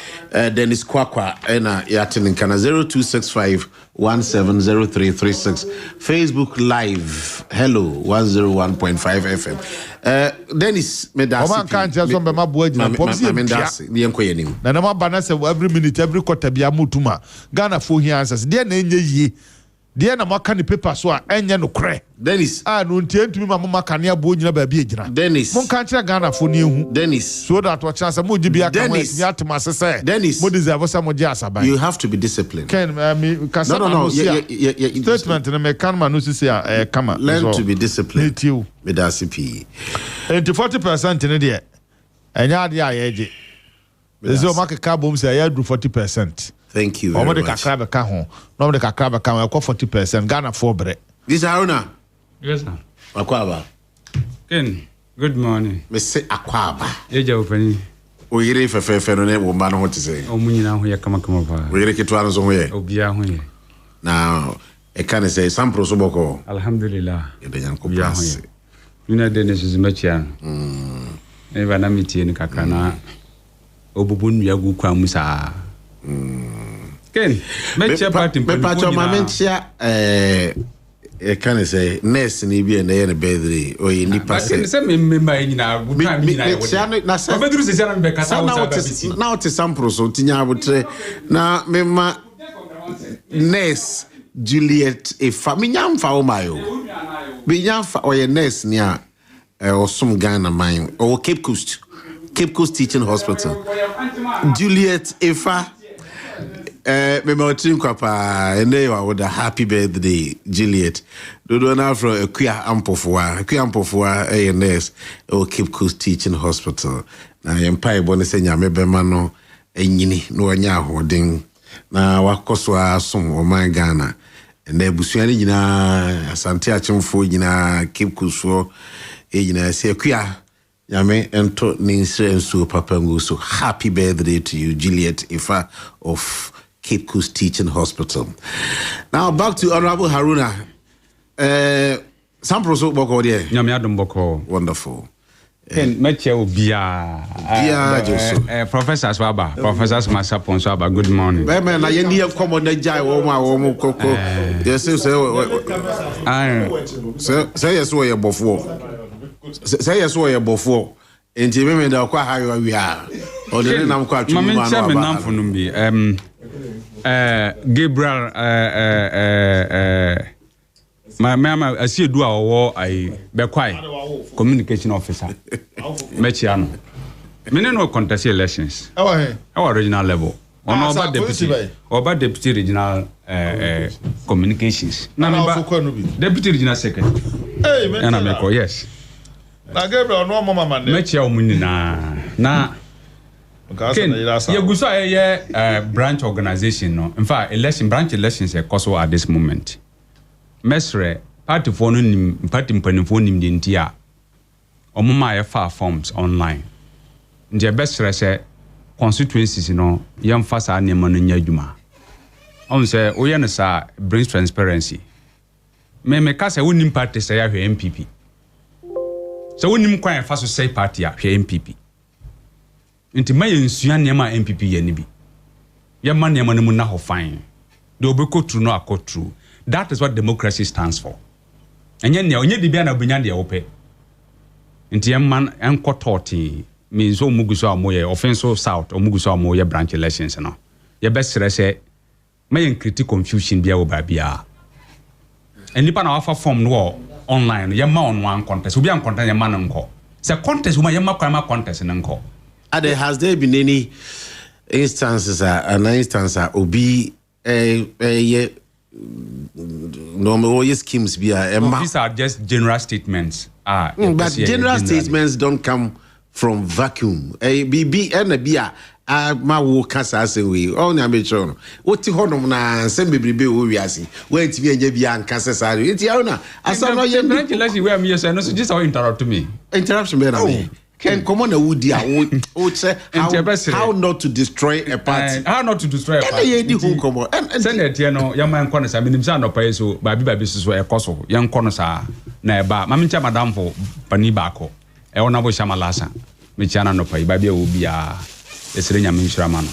Dennis Kwakwa ena yatin in Kana 0265 170336 Facebook live hello 101.5 FM Dennis medasi Oman kan je so be maboa gina popsi ye nkoye nim na na mabana se every minute every quarter bia mutuma Ghana for here answers dey na enye yi dey na maka ni paper so a enye no kre Dennis no ntentumi mama ka ne abo nyina ba bia gina Dennis mon kan kire Ghana for ne hu Dennis so that what chance mo gibi aka mo yatuma se Dennis mo deserve say mo je asaba you have to be disciplined Ken me kasa no statement na me kan ma no sisi kama learn to be disciplined you medasi p 40% ne de enya ade a ye je ezo makeka bom say ya do 40%. Thank you very much. Omo de kakra be ka ho. No de kakra be ka ho 40%. Ghana for bre. This Haruna. Yes sir. Akwaba. Ken, good morning. Me say Akwaba. Eja ofani. O yire fefe no ne wo ma no ho te say. O munyina ho ye kama pa. O yire ketwa no so ho ye. Obia ho ye. Now, e kan say sampro so boko. Alhamdulillah. E de yanko pass. Una de ne zumachia. E ba na mitie ni kakra na obubun ya gu kwa musa. Ken, mecha party me pacho mamentia can say nurse ni bi na ye na bedre o ye nipa se se me memba nyina gu kwa mi na ye na se obedru se na be kasa wo sa babiti na o te sampro so tinya abotre na mema nurse Juliet e family mfa o mayo bi nyamfa o ye nurse ni a o sum Ghana man o Cape Coast Teaching Hospital Juliet Efa me motim kwapa ene wa with a happy birthday Juliet do na from Akua Ampofua nurse o Cape Coast Teaching Hospital na yempa bo ne senya mebema no enyini no anya ahoden na wakoso asom o man Ghana na ebusuani nyina asante achemfo nyina Cape Coast so nyina se Akua Yame ento ninsensu papa nguso. Happy birthday to you, Juliet Ifa of Cape Coast Teaching Hospital. Now back to Honorable Haruna. Sampro so boko there. Nyame adom boko. Wonderful. Meche Obia. Professor Swaba, Professor Masapon Swaba, good morning. Man, I need a common jai or my woman cocoa. Yes, say yes, way before. Say yes, way before. And you remember how high we are. Or the name quite Gabriel, my mama, I see do our war. I be quiet. Communication officer. Mechiano. Many no contest elections. Our original level. On over deputy regional communications. Deputy regional secretary. Hey, Mechiano. Yes. Na Gabriel no mama man. Mechia omuni na. You branch organization no. In fact, branch elections are also at this moment. Mesre party for no party mpanimfo nim de ntia. Omuma ya far forms online. Nje best say constituencies no yam fasa anema no nya adwuma. On say oye no sa brings transparency. Me ka say wonim party say ya hwe MPP. So wonim kwan fa so say party ya hwe MPP. Nti ma yensu anema MPP ye ni bi. Ya ma anema no mu na ho fine. De obeko true no akotru. That is what democracy stands for. Enye ne onye dibia na obunya de wope. Nti man enko toti means so muguso amoye offensive south omuguso amoye branch elections no. Ye best say may critique confusion bia wo ba bia. Enipa na wafa form no online ye ma on one contest. Obi an contest ye ma nko. Say contest wo ma ye ma kwama contest nko. Has there been any instances an instance obi normal schemes be these are just general statements. But general statements don't come from vacuum. BB and a beer my work as I say we all na sure. What ti honom na sem bebrebe wo wiase. Wait be anya bia nkase sare. Enti ya na asa no ye branch election where me say no so just how interrupt me. Interruption be na me. Can come on a wood would say how not to destroy a party. How not to destroy a party. And send it, you know, young man corners. I mean, no pay so baby so a coso, young corners are neighbor. Mamincha madam for Panibako. I want to shamalasa. Michana no pay, baby will be a Serena Minshramano.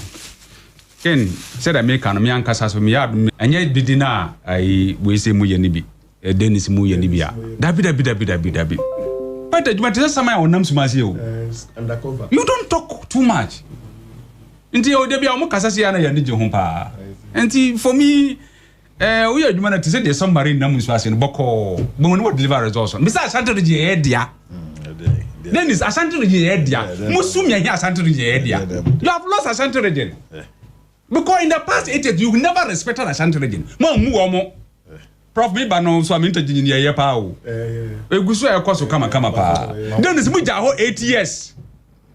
Ken said I make an young casas for me, and yet didina I we say Muyanibi, a Dennis Muyanibia. Dabi. But you don't talk too much. Until there be a more Casasiana Yanija. And for me, we are human to say there's somebody in Namus in Boko, but what deliver results. Besides, Santori Edia. Then it's a Santori Edia. Musumia here, Santori Edia. You have lost a Santori. Because in the past 8 years, you never respected a Santori. More. Prof me bano so aminta jinni ye pa o eguso e koso kama pa then is muja ho 8 years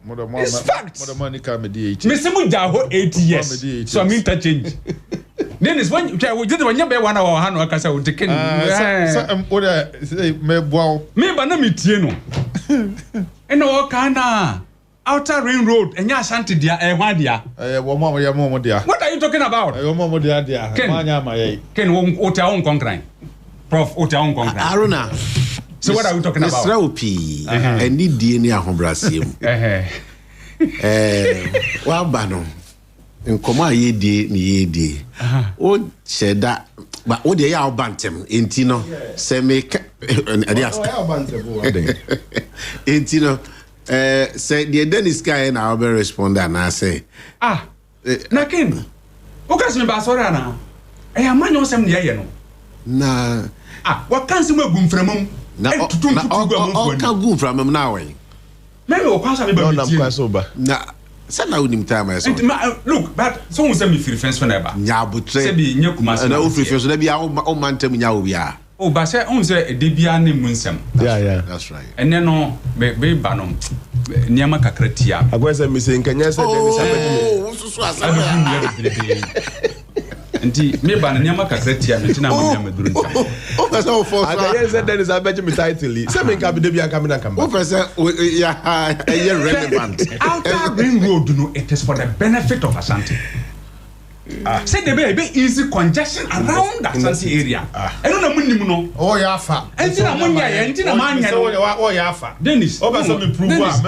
it's fact money come the 8 me se muja ho 8 years so aminta change then is when you did when you be one hour ha no akasa o teken me boa me ba na me tie no eno o kana outer ring road enya asante dia e hwa dia wo dia what are you talking about wo dia manya maye ken o ta on concrete prof o ta on concrete Aruna. So what are we talking about? Sraupi and need DNA hobrasium. Wa bano nkoma yedi ni yedi o cheda ba o de ya obantem enti no se make adias enti no say the Dennis guy na obe responder na say na ken o ka se me ba sori ana amanyo sem ne ye no na what can se magum framam na o ka gum framam na we maybe o kwasa me ba na say na unim time I say look but so we say me free fence for neighbor nya butre say bi nya kumase na o free fence na bia o mantem nya obia oh but say on say de bia ne munsem yeah that's right and then no be ba no niama kakratia agwese me say nkanya say Dennis abedi so Nti me ba niama kakratia me tina ma maduru nta o pese o for agaya say Dennis abedi me title say me nka be de bia nka me na kamba o pese relevant outer ring road no it is for the benefit of Asante Say the be easy congestion around that Asante area. Eno na munnim no. Oh ya fa. Entina munya ye, entina manya no. Oh ya fa. Dennis. Oba so me prove. Dennis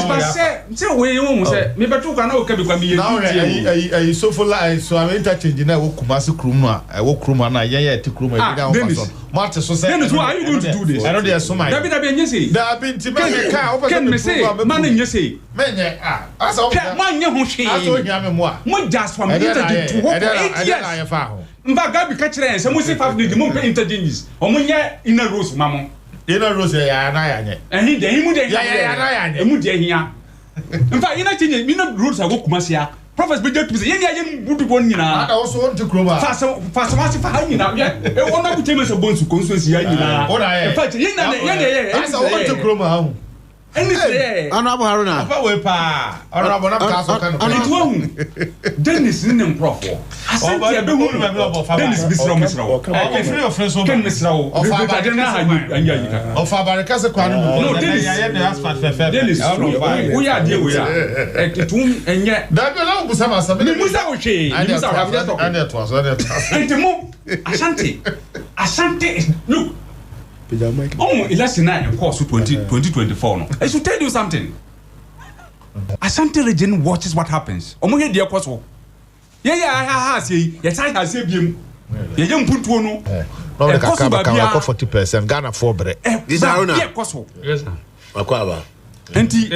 ba say we won say me betu kwa na o ka bi kwa me ye. Now I so for like so I interchange na wo Kumasi krum no a wo krum na ye ti krum e ga wo fason. Mate so say. Dennis, why are you going to do this? I know there so my. Dabi nye say. Dabi nti me ka oba so me prove. Man nye say. Menye asa man nye ho hwe. Aso hia me mo a. Mo just from interchange to work for 8 years. Mba Gabi ka kire say mo say 5 need mo pay interchanges. O mo nye inner roads mamo. Inner roads ya na ya nye. Ehi de himu de ya na ya nye. Emu de hia. Mfa interchange inner roads ago Kumasi a. Prophets be get to say yen budu bon nyina. Ada also want to kroma. Fast fa nyina. E wona ku teme so bonsu constituency ya nyina. In fact yen na asa want to kroma ha. Any say. Honorable Haruna. Afa we pa. Honorable na ka so kan. Dennis ni mprofo. Asante be hu Dennis Misrawo. Free of friends so. Ken Misrawo. Ofa Dennis anya yika. Ofa barika se kwanu. No Dennis. Dennis. We are there we are. Etum enye. Da be la busa ma sa. Ni musa wo hwe. Ni musa wo hwe. Anya to so. Entimo Asante look. Election 9 course 2024 no. I should tell you something. Asante region watches what happens. Omo he dey course. Ha say, yes I have say biem. Ye yam puntuo no. No dey ka 40% Ghana for bre. This are na. Yes sir. Akoko Abon. Enti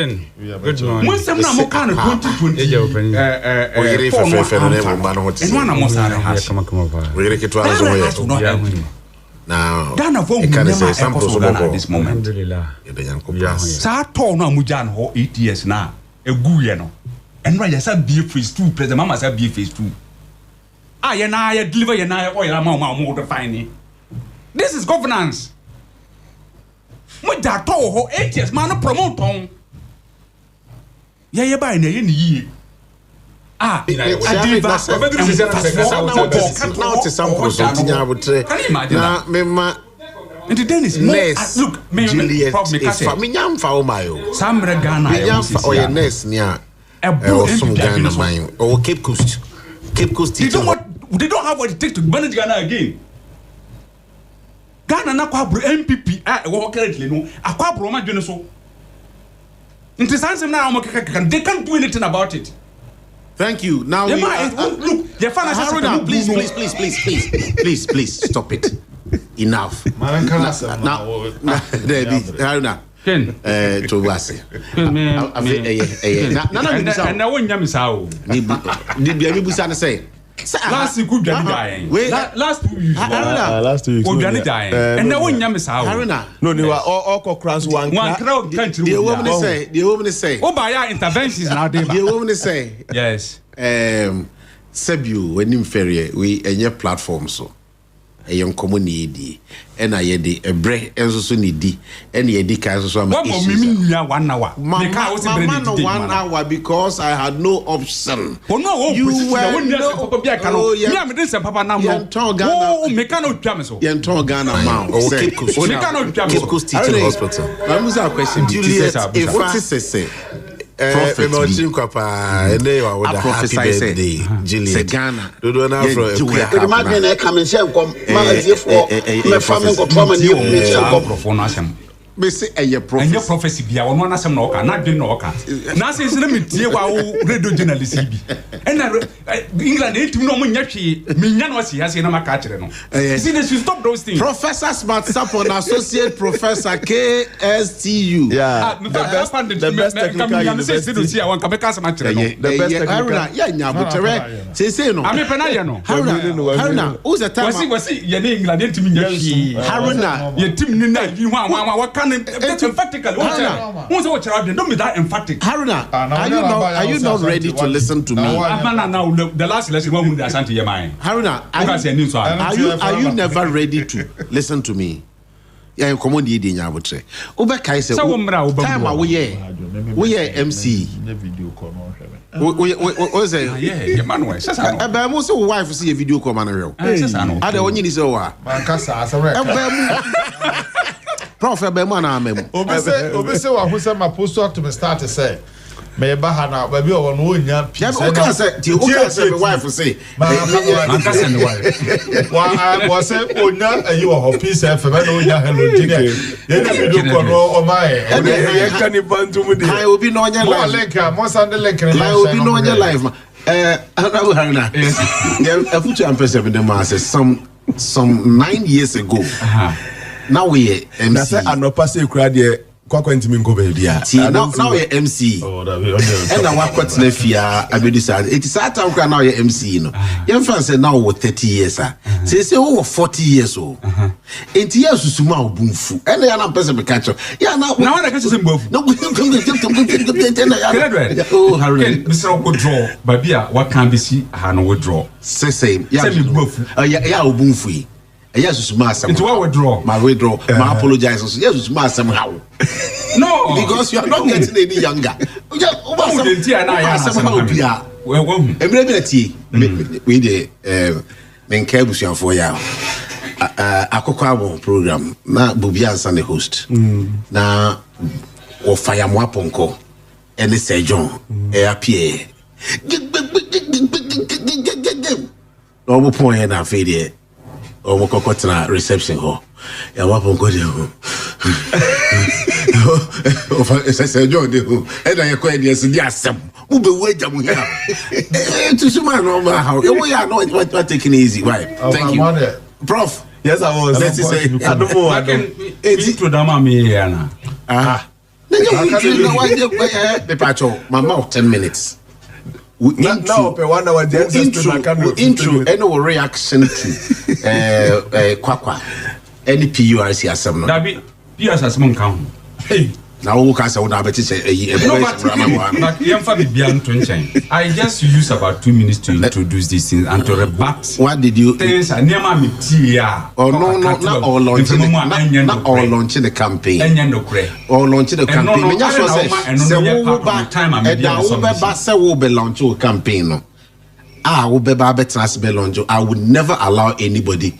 mun sem na mo kan 2020 oyere fefe no na mo no hote. Eno na mo sare ha. Oyere keto azo hoye. Now, Ghana for at this moment. Sa to no amujan ho 8 years na eguye no. Enra ya sa be phase 2 president mama sa be phase 2. Ye na ye deliver ye na ye oil ma define. This is governance. Mo da to ho 8 years man no promote on. Ye buy na ye ni yie. Now and Dennis, look, Juliet, Minyam Faumayo, some Ghana, or your nest near some Ghana mine or Cape Coast. Cape Coast, they don't have what it takes to manage Ghana again. Ghana na kwabro MPP wo currently no akwabro ma dwene so. Nti sansem na they can't do anything about it. Thank you. Now look, your Haruna, please stop it. Enough. Now, Haruna. Ken. Towasi. And I won't yam sao. Did you busa say? Last week, dying. Last 2 weeks. Last 2 weeks. We're dying. And I won't yam sao. Haruna. No, they were all crowns one crowd country. The woman say. Oh, by our interventions now, the woman say. Yes. Sebu when him ferry we any platform so a young community and I yedi a break enso nidi and yedi ka so am issues 1 hour because 1 hour because I had no option. You were Ghana man or Cape Coast Teaching Hospital. I must have a question. Juliet, if what is say prophet happy Juliet Ghana do na come and share come me family go come and you me say a prophecy bia wono anasem na oka na dwen na oka na say na me tie wa radio journalist bi and England etim no mo nya hwe me nya no si ase na maka kire no see they should stop those things. Professor Smart Sapon associate professor KSTU the best technical university the best technical yeah nya botere say no ame pena ye no Haruna who's the time was ye na England etim nya hwe Haruna ye tim ni na yi ho emphatically don't be that emphatic. Haruna, are you not ready to listen to me? Now the last lesson one would Asante your mind. Haruna, are you never ready to listen to me? Yeah, you come on the idea abotre. Oba kai say time we MC. Video call we say yeah Emmanuel sasa no eba mo say wife see a video call man real sasa no ada onyi ni say wa man kasa asare Prof Ebema na amem obi say wa who say my post to me start to say me ba ha na ba bi o no nya pizza o ka say my wife say I can send the wife wa say onya ayi wo ho pizza fe ba no nya hello junior ye na video ko no o ma e can you bantu mu de kai obi no nya live link mo send the link kai obi no nya live Honorable Haruna yeah put your person in the mass some 9 years ago now we MC na say anopa say kura de kwakwanti mi nko baby a now we MC and now what kwatna fia abedi say it is that time now you MC no you fan say now we 30 years say we 40 years old and years susuma obunfu and ya na person be catch ya na na catch say mbofu no oh Harry Mr. withdraw babia what can be see ha no withdraw say ya mbofu ya obunfu yes, susuma asem. Into what withdraw? My withdraw. My apologize. Yes, susuma asem how? No, because you are not getting any younger. We the Menkebusian for ya. Akoko Abon program. Na Bobia Ansa the host. Na o fire mo aponko. Ene Sir John. E appear. No mo point na fe o mo kokotna reception ho ya wapo ngode ho o fa se jode ho e na ye ko e dey di asem mo be waja mo here to suma no ma how e wo ya no what taking easy why thank you prof yes I was let's say I don't intro dama me here na the pacho mama 10 minutes now per 1 hour the intro any reaction to kwakwa any PURC asem no that be PURC asem kan hey now who can say we na beti say but yemfa bibia nto nchen I just use about 2 minutes to introduce these things and to rebut what did you things niam metia oh no not all launch the campaign or launch the campaign me just say we ba say we be launch a campaign no we be ba betrans be launch I would never allow anybody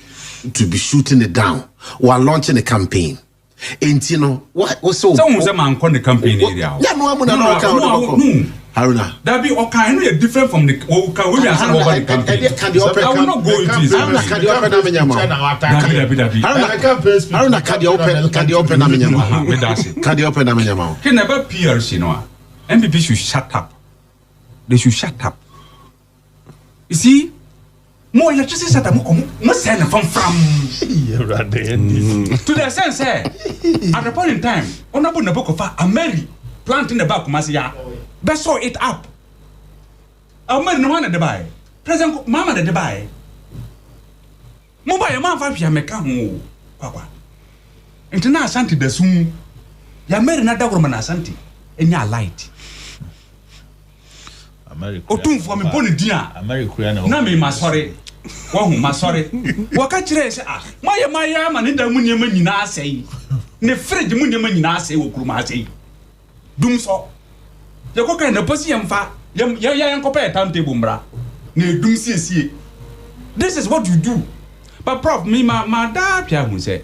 to be shooting it down while launching a campaign. And you know what so man the campaign area yeah no Haruna that be okay different from the we are over the campaign I will not go into this can you open na menyama Haruna can you open na menyama can you open na menyama can never PRC no MPP should shut up they should shut up you see more electricity set mo send from to the sense at the point in time honorable Nabokofa Ameri planting the back Masia best saw it up Ameri no one the buy president mama the buy mo buy man fa hia meka ho kwakwa ntina asante da sum ya Ameri na da goro na asante enya light America otumfo me boni dia America na me masore wahu masore waka kire se maya ma ne da mu nyema nyina asai ne fridge mu nyema nyina asai wo kuruma asai dum so ye ko kan na posi yemfa ya enkopa timetable mbra ne dum siesie this is what you do but prof me ma da pia hu say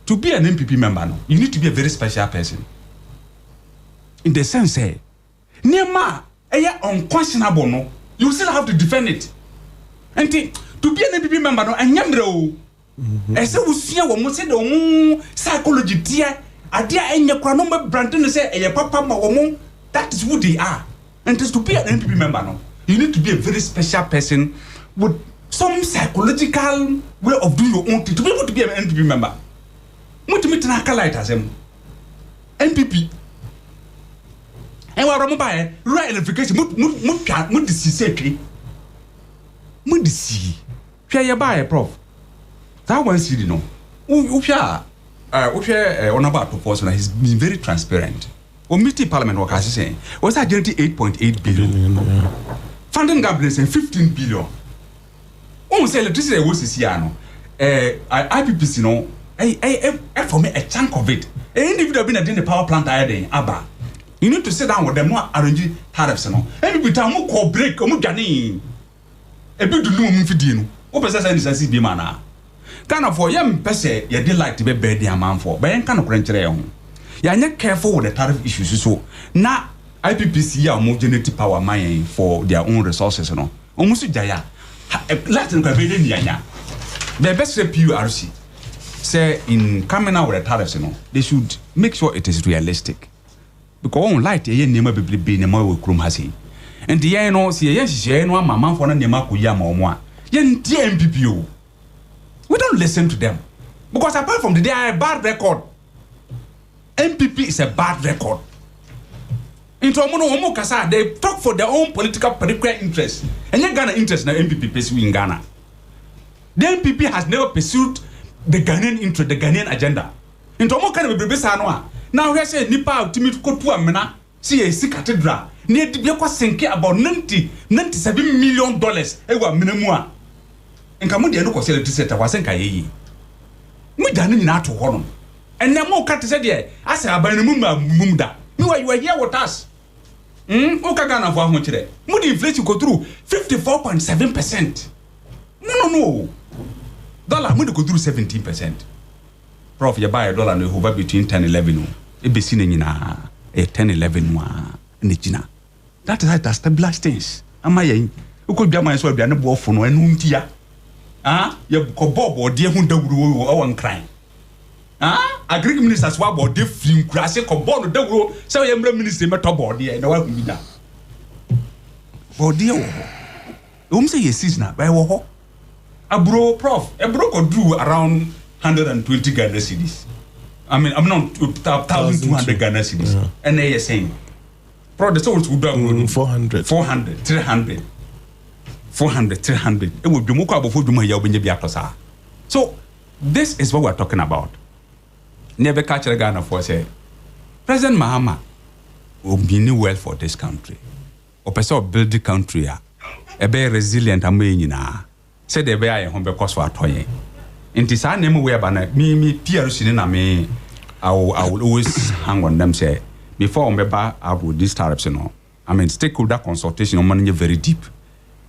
to be an MPP member no you need to be a very special person in the sense say niema unquestionable no you still have to defend it and to be an MPP member no anyamre o ese usua wo mo se de wo psychology tie ade enye kwa no me brand no say eye papa ma wo mo that is who they are and to be an MPP member no you need to be a very special person with some psychological way of doing your own thing to be able to be an MPP member mutimi tana kala itasem MPP and we are mobile right electrification mu disi mu disi hwe ye buy prof that one see no we hwe on about to force he's been very transparent o meeting parliament work as say was that 8.8 billion funding government 15 billion on say electricity was this year no IPPC no for me a chunk of it individual been at the power plant aba you need to sit down with them no arrange tariffs no every time mo call break mo dwane e bi du no mo fidie no o pese say nisasi bi mana kana for yam pese ye dey like to be the amount for but yen kana krenkyere ye ho ya nya careful with the tariff issues so na IPPC are more generative power mining for their own resources, no. Almost jaya. Latin Pavilion Yanya. The best PURC say in coming out with the tariffs, they should make sure it is realistic. Because on light, ye never be in a more room has he. And the no see yes, she no mamma for an Yamaku or more. Yen MPPO. We don't listen to them. Because apart from they are a bad record. MPP is a bad record. Into Omo Kasa, they talk for their own political interest. And you Ghana interest na MPP pursue in Ghana. The MPP has never pursued the Ghanaian interest, the Ghanaian agenda. Into Omo kind of a now we say Nipa ultimate kotu amena see a sick cathedral. Near to be senke about $97 million ewa minimum. And Kamudi no ko electricity was senka ye. We done in to honor. And now more cat said yeah, I say about mumda. You are here with us. Okagana for how much today? Mood inflation go through 54.7%. No. Dollar mood go through 17%. Prof, you buy $1 and you hover between 10 and 11. It be seen in a 10 11 in the China. That is how to stabilize things. Am I? You could be a man so be an above for no untia. You could bob or dear who don't one crime. Agriculture ministers were about different classes, combined the world, so I am the minister, my top body, and I will be that. Oh, dear, say a season by war. A bro, prof, a broker drew around 120 Ghana cedis. I mean, I'm not 1,200 Ghana cedis. And they are saying, prof, the souls would do 400, 300. It would be more before you may be. So, this is what we're talking about. Never catch a Ghana for say, President Mahama will be well for this country. Or person build the country, a very resilient American. Said they bear a home because for a toy. In this name, whereby me, Pierre in me, I will always hang on them. Say, before I would these tariffs, I mean, stakeholder consultation on money very deep.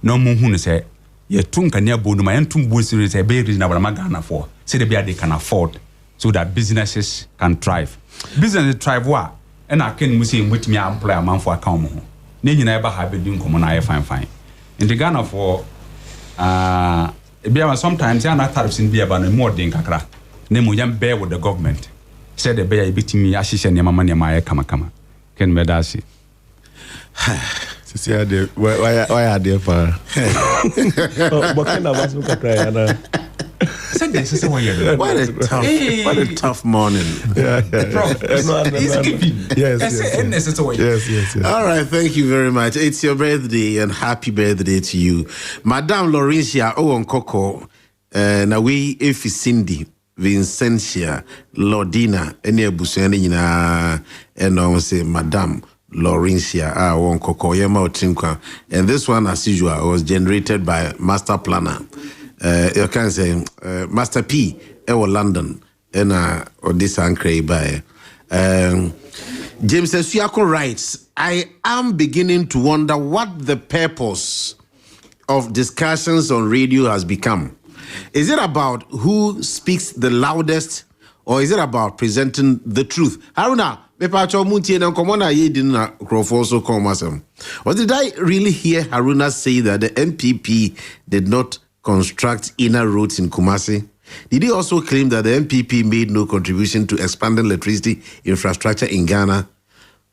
No more who say, ye tunka near Boduma and Tumbusi is a very reasonable Magana for. Say they can afford. So that businesses can thrive. Business thrive what? And I can say with me employ a man for a common. Then you never have been doing common I fine. In the Ghana for sometimes I not tariffs in beer but more than kakra. Name young bear with the government. Said the bear beating me as she said my money my kama. Can medasi. Why are they for? What kind of us look at What a tough morning. Yes. All right, thank you very much. It's your birthday and happy birthday to you. Madame Laurentia Akoko, na we efi Cindy, Vincentia, Lordina, ene buseni na eno say Madame Laurentia Akoko yema otinkwa. And this one, as usual, was generated by Master Planner. You can say Master P. Ewa London and Odessa and Cray by James Suako writes, I am beginning to wonder what the purpose of discussions on radio has become. Is it about who speaks the loudest, or is it about presenting the truth? Haruna, or did I really hear Haruna say that the MPP did not construct inner roads in Kumasi? Did he also claim that the MPP made no contribution to expanding electricity infrastructure in Ghana?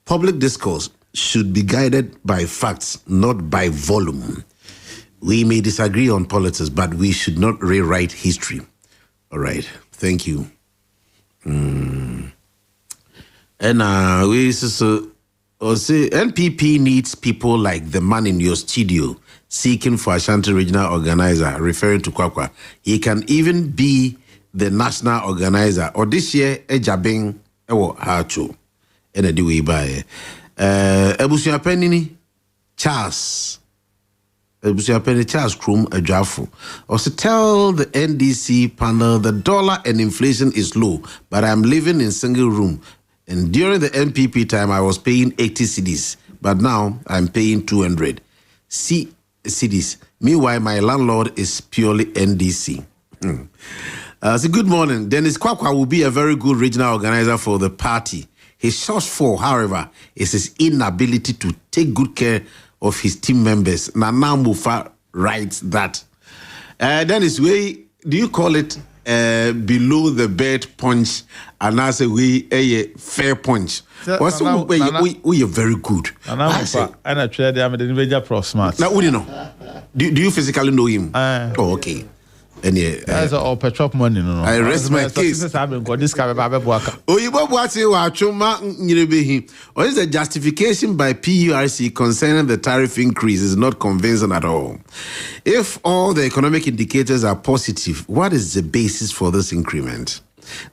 Public discourse should be guided by facts, not by volume. We may disagree on politics, but we should not rewrite history. All right, thank you. And we say NPP needs people like the man in your studio seeking for Ashanti regional organizer, referring to Kwakwa. He can even be the national organizer. Or this year, Ejabing Ewo Hacho. And a way by Ebusia Penini Charles. Ebusia Penini Charles Krum Ejafu. Also tell the NDC panel the dollar and inflation is low, but I'm living in single room. And during the MPP time, I was paying 80 cedis, but now I'm paying 200 cedis. Meanwhile, my landlord is purely NDC. So good morning. Dennis Kwakwa will be a very good regional organizer for the party. His shortfall, however, is his inability to take good care of his team members. Nana Mufa writes that. Then is way, do you call it below the bed punch, and as a way a fair punch? What's we are very good. And I tried the individual pro smart. Now, you know, do you physically know him? Oh, okay. And yeah, that's all petrol money. No, I rest my case. Got this car. Oh, you what you are chuma him. Or is the justification by PURC concerning the tariff increase is not convincing at all? If all the economic indicators are positive, what is the basis for this increment?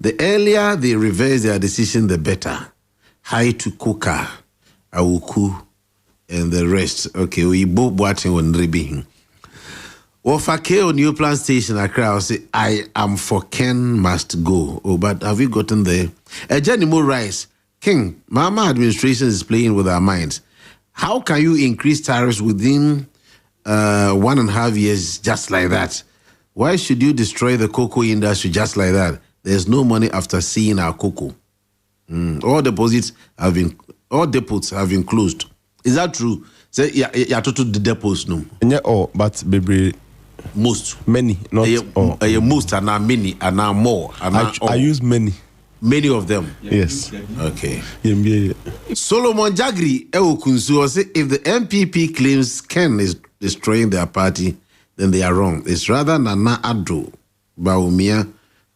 The earlier they reverse their decision, the better. Hi to Koka, Awuku, and the rest. Okay, we both watching on Ribbing. Ofake New Plan Station, Accra, say, I am for Ken must go. Oh, but have you gotten there? Jenny Moore Rice, King, Mama administration is playing with our minds. How can you increase tariffs within 1.5 years just like that? Why should you destroy the cocoa industry just like that? There's no money after seeing our cocoa. All depots have been closed. Is that true? Say, yeah, to the depots, no. Yeah, but baby. Most. Many, not all. Most and now many and now more. And now I use many. Many of them. Yes. Okay. Solomon Jagri Ewokunsu say if the MPP claims Ken is destroying their party, then they are wrong. It's rather Nana Addo Baumia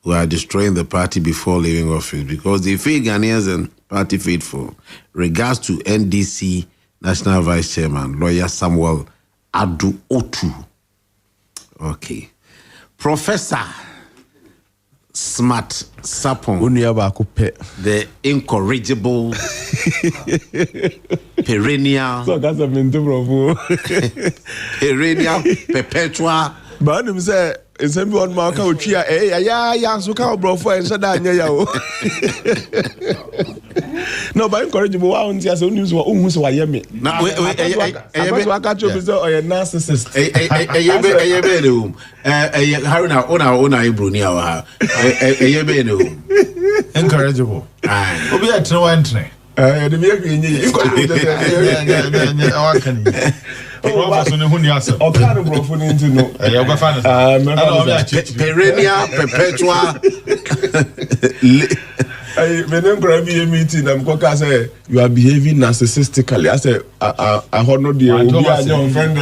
who are destroying the party before leaving office because they feel Ghanaians and party faithful. Regards to NDC National Vice Chairman, Lawyer Samuel Adu Otu. Okay. Professor Smart Sapon. The incorrigible perennial. So that's a mental perennial perpetual. But I'm say it's everyone mark out here. Yeah, so can bro for and said that no, but incorrigible one just news who so I me. Now I catch you because you're a narcissist. Haruna ona Ibrunia. Incorrigible. Obi a tno entry. The perennial, perpetual. Meeting, I'm going to say you are behaving narcissistically. I say, I honor the your friend.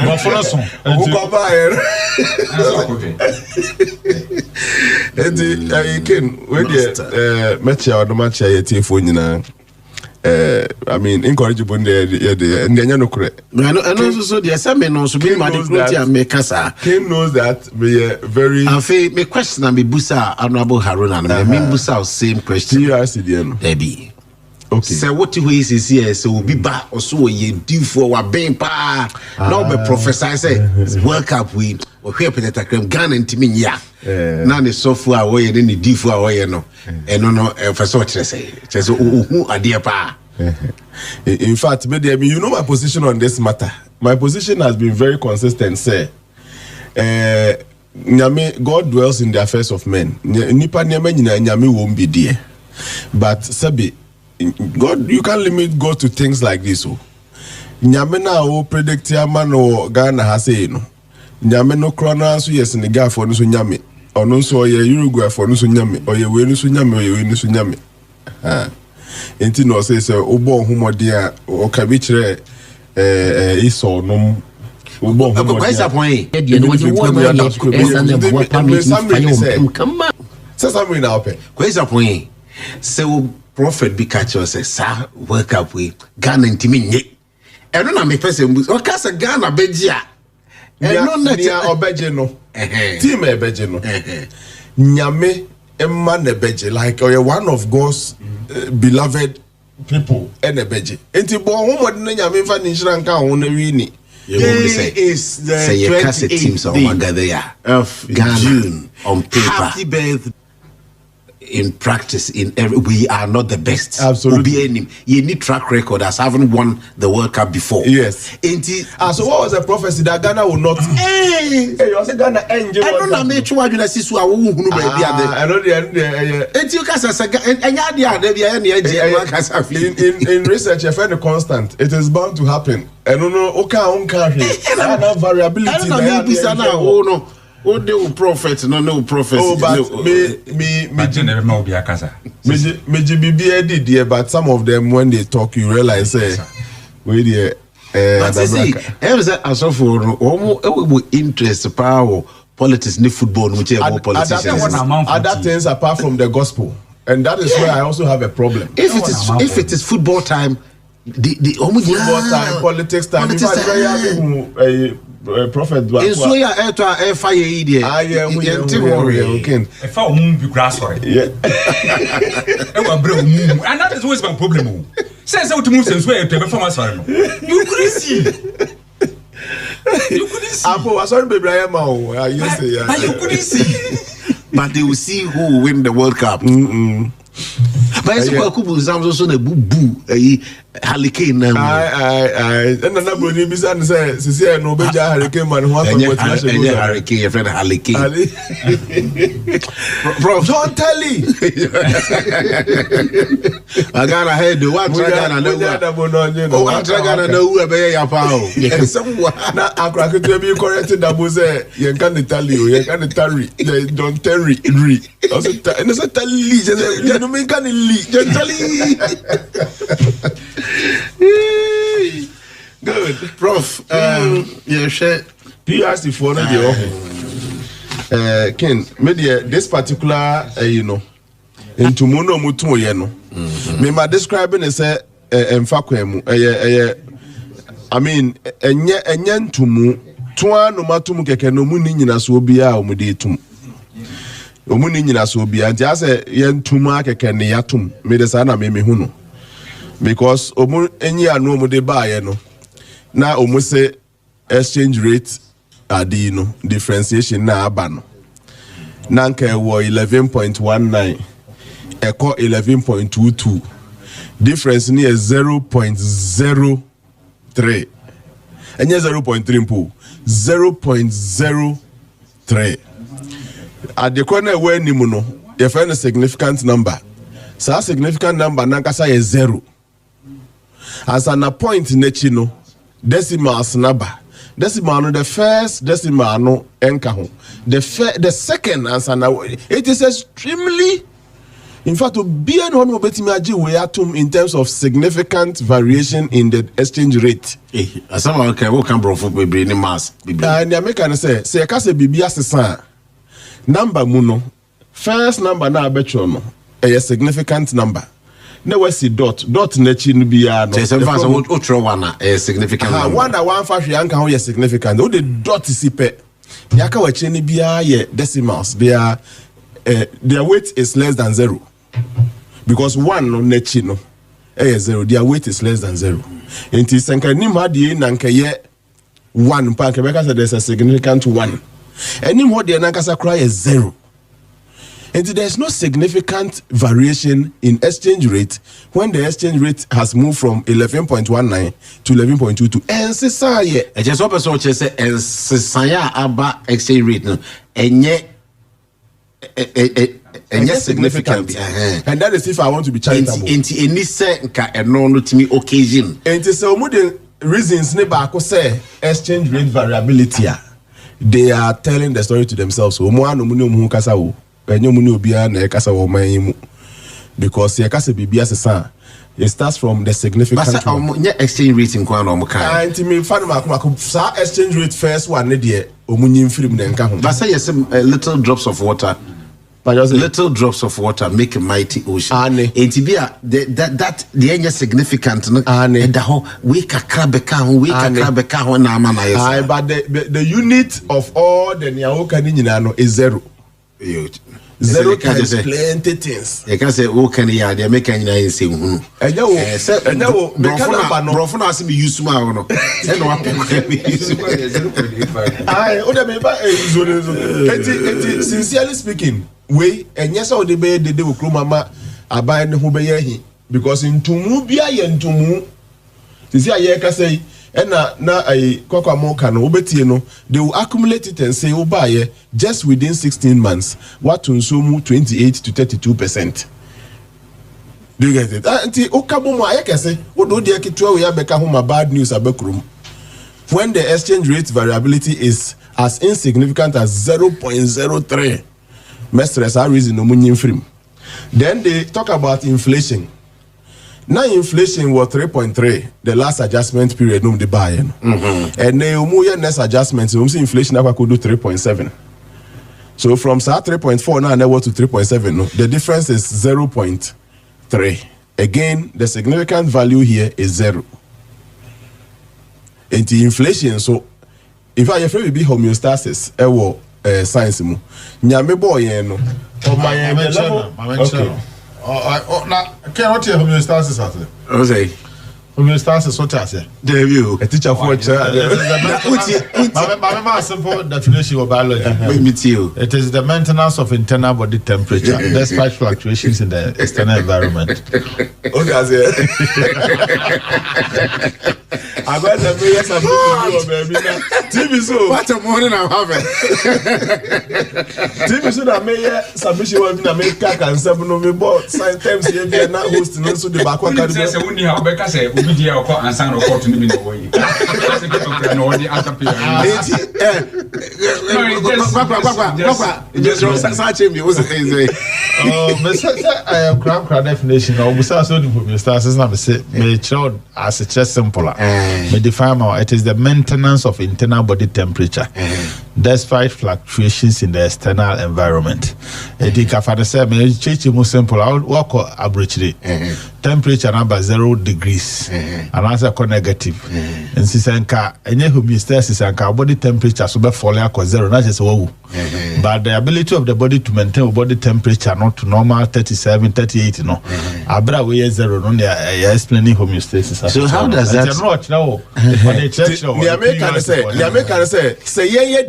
I mean, incorrigible. Ken knows that we are very. I feel my question and be Busa Honorable Haruna and I mean Busa same question. Debbie. Okay. So what you is here? So be back or so you do for what being pa. Now be professor say World Cup we here Peter Krem Ghana and Timmy ya. Now the software away then the do for away no. And no for so say who are dear pa. In fact, you know my position on this matter. My position has been very consistent, sir. God dwells in the affairs of men. Nipa nyame won't be there. But Sabi, God, you can't limit God to things like this. Nyame na o predict ya man o Ghana ha say no. Nyame no krona so yes ne ga for no so nyame. Ono so ye Uruguay for no so nyame. Oye we no so nyame, oye we no so nyame. Enti no say obo homode a o ka bi kire iso no obo homode. What's the point? Say something now pe. What's the point? So prophet be catch us say sir work up we Ghana ntimi nye. Eno na me person o ka say Ghana begia. Eno na tia obeje no. Team ebeje no. Nyame emma nebeje like one of God's beloved people enebeje. Enti bo homod na nyame fa ni shira nka ho na wi ni. Is the 28th teams of Ghana of June on paper. Happy birthday. in practice, we are not the best. Absolutely. You need track record as having won the World Cup before. Yes. So what was the prophecy that Ghana will not? Hey, you say Ghana enjoy. I don't know. Make sure you see so. I know the. You can say in research, if any constant, it is bound to happen. I don't know. Okay, variability. No. Oh, no prophet, no prophet. Oh, but but some of them when they talk, you realize, but you see, as of for interest, power, politics, ni football, whichever politicians. Other things apart from the gospel, and that is where I also have a problem. If it is football time, the football time, politics time. Prophet so ya fire idea if I be grass for it and that is always my problem. Says how to move since where to perform as you could see Apo was on baby I used to you could see but they will see who will win the World Cup. But it's a couple also a boo hurricane now. And another body beside say no better hurricane man who hurricane your friend hurricane. Prof, don't tell you. I got ahead the one Ghana no one Ghana no who be ya pao. Na akraka to be corrected that was you can tell you can tarry don't tarry also and it's a tell you no make can good, Prof. Yeah, share. PRC for the office. Ken, media this particular, into mono mutu yeno. Me ma describing is emfakwemu. I mean, enye ntumu. Twa no matumu keke no mu ni nyina so bia omude tum. Omuni nyina so bia nti ase yentum akeke ne yatum me de sana me hu no because omu enyi anu omude baaye no na omu se exchange rate adi no differentiation na aba no na nka wo 11.19 eko 11.22 difference ni 0.03 enye 0.3 mpo 0.03 at the corner where nimuno you find a significant number. So a significant number nankasa is 0. As an point nechino decimals number. Decimal no the first decimal no enkaho. The second answer it is extremely in fact to be an honorable betimaji we atum in terms of significant variation in the exchange rate. As someone okay, what can bro for baby ni mass. And the American say I can say bibi asesa. Number muno first number na abetro no a significant number na we see dot nechi no bia no so fast outro one a significant number one that one fashion anka ho significant o the dot si pe yaka wa chi ni bia ye decimals their weight is less than 0 because one no nechi no 0 their weight is less than 0 enti senka nim hade na nka ye 1 pa nka say there's a significant 1. Any more than Nankasa cry is 0. And there's no significant variation in exchange rate when the exchange rate has moved from 11.19 to 11.22. And Sisaya. I just hope so say and Sisaya aba exchange rate no enye significant. And that is if I want to be charitable. Enti eni se nka eno no timi occasion. Enti se omude reasons ne ba ko say exchange rate variability. They are telling the story to themselves. So because it starts from the significant exchange rate in exchange rate first one but say yes little drops of water. Little drops of water make a mighty ocean. And to be that the significant and the whole week a crab but the unit of all the Nyaoka is 0. Zero times plenty things. You can say, "Oh, can you? They make any say who?" And now, Brofo na ask me use ma no. And no apple me use. I oda me ba sincerely speaking, we and yes all the be the will crew mama abai ne ho be ye because ntumu bia ye ntumu. Sisi aye ka say na ai kwakwa mo ka no obetie no they will accumulate it and say obaye just within 16 months what unsumu 28 to 32%. Do you get it? Anti okabo mo aye ka say odo de kitwa we abeka ho ma bad news abekrum. When the exchange rate variability is as insignificant as 0.03, mestres are reason no money free. Then they talk about inflation. Now inflation was 3.3 the last adjustment period no the buy and the next adjustment so inflation could do 3.7. So from 3.4 now never to 3.7 no the difference is 0.3. Again the significant value here is 0. And the inflation so if I afraid be homeostasis science mu nyame boy no o my level now, can what your homeostasis at it? I say, homeostasis, what I say? There you a teacher for my simple definition of biology. It is the maintenance of internal body temperature despite fluctuations in the external environment. I got the biggest TV so what a morning I'm having. TV so that may submission will be America can seven of me bought sometimes here be not hosting also the back one can say when you have Becca say we be and sign report to me the way. Crown definition or besides so the stars is not say may child as a chest simpler. May define more. It is the maintenance of internal body temperature despite fluctuations in the external environment. Edi kafade say me chechi mo simple I work average temperature number 0 degrees and answer negative. And sisenka enye homeostasis anka body temperature so be fall akọ 0 na just wo. But the ability of the body to maintain body temperature not to normal 37 38 no. Abra we 0 no they explaining homeostasis. So how does that the American say yeah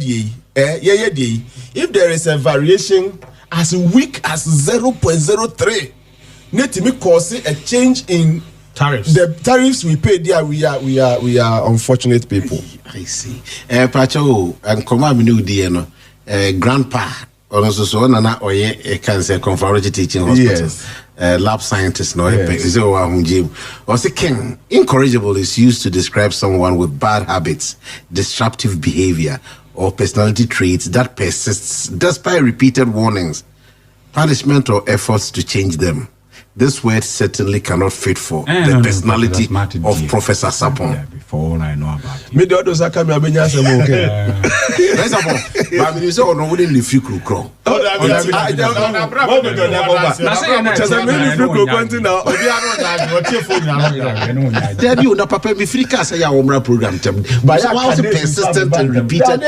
if there is a variation as weak as 0.03 net me cause a change in tariffs. The tariffs we pay there we are unfortunate people. I see. Pacho and come on no grandpa also nana oye cancer conference teaching hospital. Yes. Lab scientist no or say king incorrigible is used to describe someone with bad habits, disruptive behavior or personality traits that persists despite repeated warnings, punishment or efforts to change them. This word certainly cannot fit for the personality of Professor Sapon. Before I know about it. Me do those akami abenya sem okay. Sapon, but me say ono wouldn't live you crow. Debbie na papa me free cast ya omra program tem. But was persistent and repeated.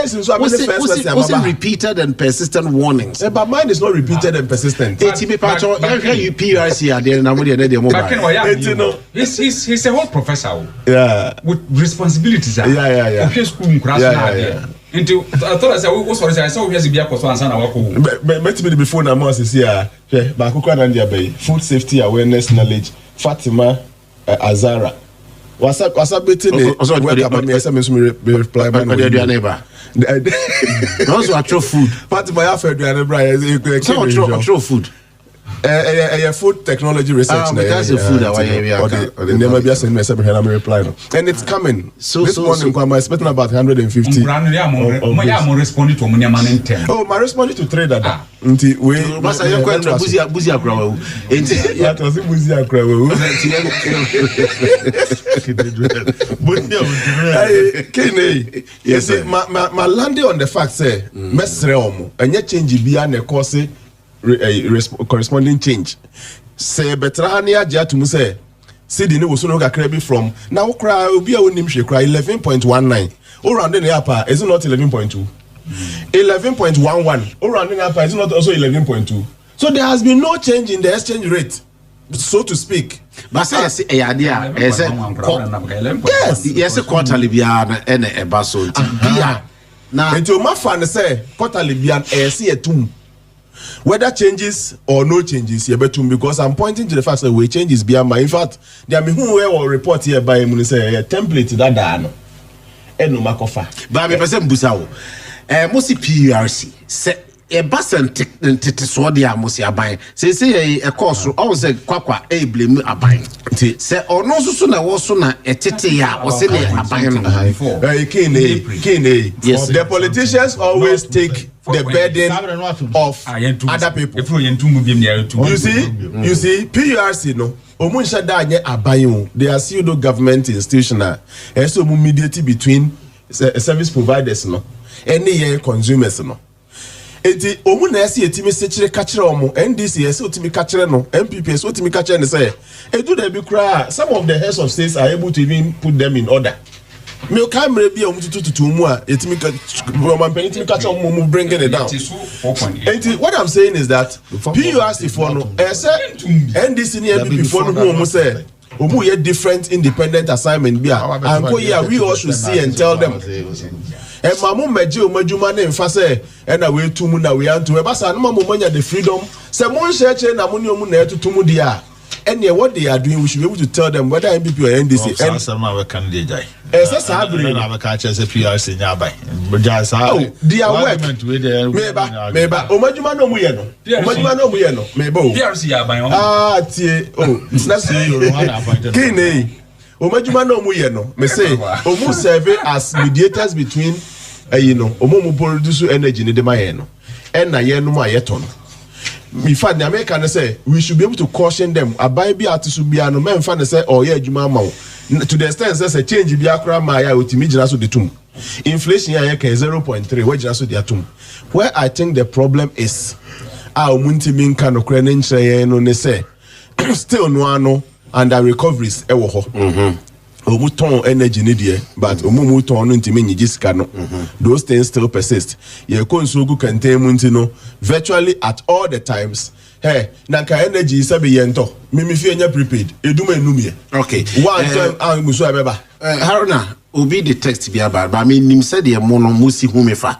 Was repeated and persistent warnings. But mine is not repeated and persistent. It's me pacho you PRC he's a whole professor. Yeah. With responsibilities. Yeah. Into I thought I said I saw we be akọ so ansa na wako. Met me before na mo asisi a ba akoko na ndia bay food safety awareness knowledge Fatima Azara. Wasa beti ne welcome me esa me so reply by no neighbor. Those are true food. Fatima ya fa aduane bra true food. Food technology research. Because the food never be asking me reply. And it's coming. So this morning I'm expecting about 150. Oh, my responding to trade that. Yes, my landing on the fact say mesre omo enye change bia na cause corresponding change. Say betra na agya to say cedi ne wo so no kakra bi from now cry obi a wonim hwe cry 11.19 around the apa is it not 11.2 11.11. Oh, rounding up, it's not also 11.2. So there has been no change in the exchange rate, so to speak. But say idea, yes, quarterly bian and a basso. Now, until my fan say quarterly bian a tum. Whether changes or no changes, you better because I'm pointing to the fact that we changes beyond my. In fact, there may who will report here by him say a template that done. And no makofa. But I person busao. Mosi PRC say a basan tetesodia mosi abai. Say a course or say kwakwa a blame abai. Say or no so na wo so na etete ya o say na abai no. Yes, the politicians always take the burden of other people. You see, PURC no. They are pseudo government institutional. So mediate between service providers no, any consumers no. Eti omu na esi etimi sechere kachire omo NDC esi otimi kachire no MPP esi otimi kachire ne say edu dey be cry. Some of the heads of states are able to even put them in order. Me o kan mre bi omu tutu mu a etimi Roman penitimi kachire omo bringing it down. Eti what I'm saying is that PURC for no ese NDC ni MPP for no omo say omu ye different independent assignment bi a anko here we all should see and tell them. E mamu meje o majuma na mfa say e na we tumu na we anto e basa no mamu manya the freedom say mon share na mo ni omu na etutumu dia and what they are doing we should be able to tell them whether MPP or NDC and some our candidate jai na catch as a PRC nyabai their work meba o majuma no mu ye no meba o PRC yabai tie na say you kini o majuma no mu ye no me say o mu serve as mediators between omo produce energy ne de ma ye no and na ye no ma ye to no. In fact, the Americans say we should be able to caution them. Abai bi artists be no men fan say oh yeah juma ma to the extent say change bi akra ma ya otimi jina so de tum. Inflation ya can 0.3 we jina so de atum. Where I think the problem is omuntimi nka no kra ne nchire no ne say still no ano under recoveries e wo ho. Omuton energy ni there but omuton no ntimi nyi sika no. Those things still persist. Ye konsugu kantemunti no virtually at all the times. Hey, nanka energy sabe yento. Mimi fi enya prepaid. Eduma enumie. Okay. One time muso abeba. Haruna, obi the text bi aba but me nim said ye mono musi humefa.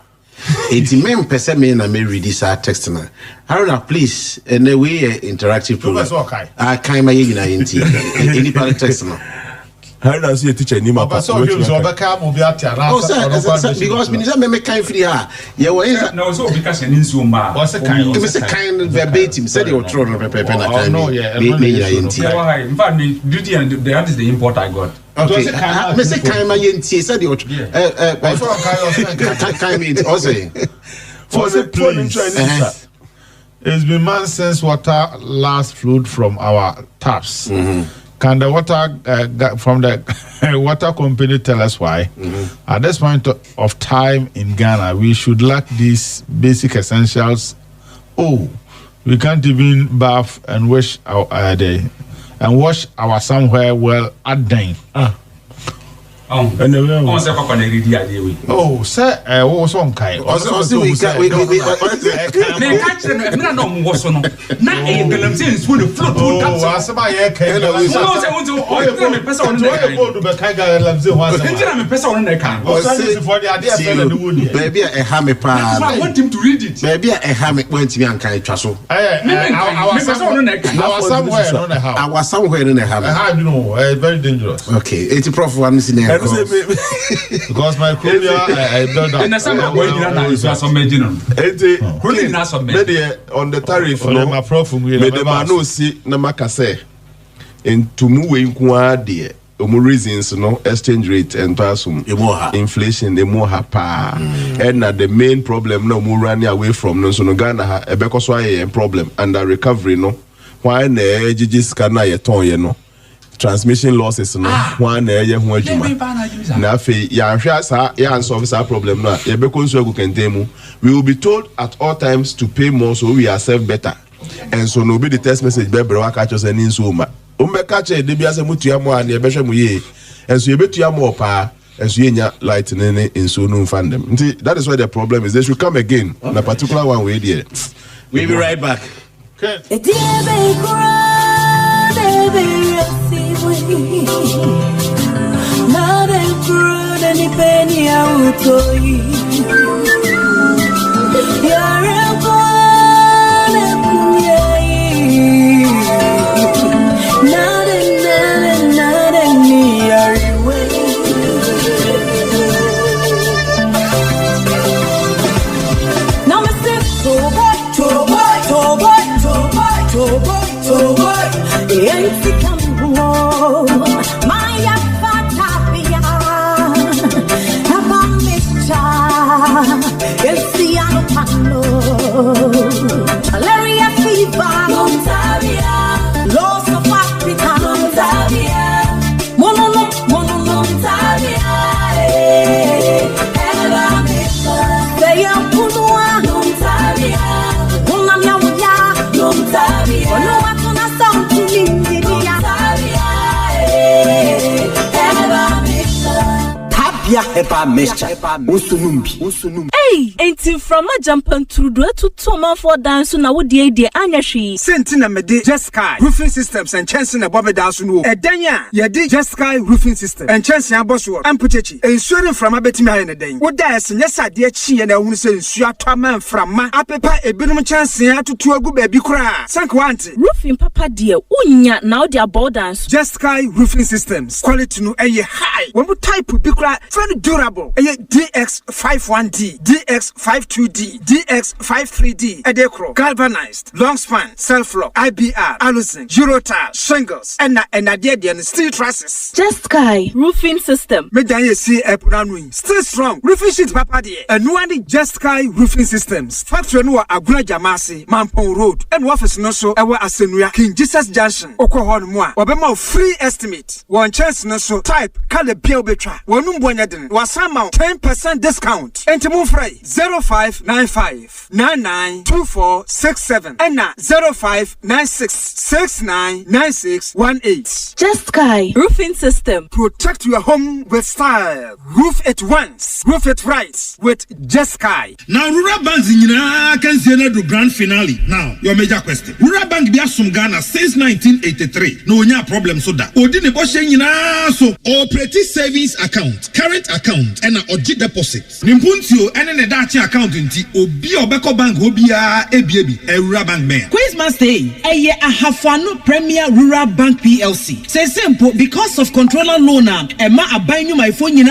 Eti mem pese me na me read this text na. Haruna, please, and we interactive program. I kind my yina yenti. Any part text na. How does a teacher name up? Because minister me kind free her. Yeah, what is no so because an insuma. What's a kind of kind verbatim said your throne of paper and no, yeah, in fact, duty and that is the import I got. Okay, Mr. Kaima Yenti said your also for the please. It's been months since water last flowed from our taps. Can the water from the water company tell us why? At this point of time in Ghana, we should lack these basic essentials. Oh, we can't even bath and wash our day and wash our somewhere well at day. Oh, sir, what some kind? Also, we catch them. No, was no. Not a girl since when the float would come. Baby, a hammy pan. I want him to read it. Baby, a hammy went to be unkind. Trustle. I was somewhere in the hammer. I know, very dangerous. Okay, it's a prof one in there. Because my career, I built up. And the summer when you are some medium. On the tariff, my prof, we made the man see Namakase. And to move in Kuadi, reasons, no exchange rate and passum, inflation, the more pa. And the main problem, no more running away from no so Ghana, a Becosway problem, and the recovery, no. Why the edges can I ton, transmission losses no one area ho adwuma na fe ya hwa sa ya solve sa problem na ye be konsu agu kentemu we will be told at all times to pay more so we are serve better and so no be the text message be bre wa catch us any so ma o be catch e de bia se mutua mo an ye be hwe mo ye and so ye betua mo pa as you light in so no fund them. That is why the problem is. They should come again on a particular one way there. We'll be right back. Okay. Malaria fever, loss of Africa, they are Hey, ain't from a jump and through to Toma for dance na wo de anya hwe. Sentina me de Jeskai Roofing Systems and Chanson na Bobby dance no. Edanya ye de Jeskai Roofing System and Chanson aboswo ampuchechi. Ensuring from abetimi ha na den. Wo da ese nyesa de chi na ehunu se nsu atoma mframa apepa ebinum Chanson atutu agu ba bi kura. Sankwanti roofing papa de unya na wo de abo dance. Jeskai Roofing Systems quality no eye high. When we type bi kura very durable. Eye DX51D, DX52D, DX53D, Edecro, galvanized, long span, self-lock, IBR, alusin, Eurotile, shingles, and the steel trusses. Jeskai Roofing System. Medanye see Epranui. Still strong. Roofing sheet papa de. And one Jeskai Roofing Systems. Factory no Aguna Jamasi, Mampong Road, and office no so ewa Asenua, King Jesus Junction, Okohon Moa. Wabema free estimate. One chance no so type Kale Bill Betra. One was somehow 10% discount. And to move free 0595 992467 and now 0596 699618. Jeskai Roofing System. Protect your home with style. Roof it once, roof it right with Jeskai. Now Rural Banks in can see the grand finale. Now your major question. Rural Bank be asum Ghana since 1983. No problem so that. Odine Boshe so operating savings account, current account and oji deposit. Nimpuntio and an dachi account inti obi obeko bank obia ebi Rural Bank man. Quizmas Day, a Ahafano Premier Rural Bank PLC. Say simple because of controller loan and ma abainu my phone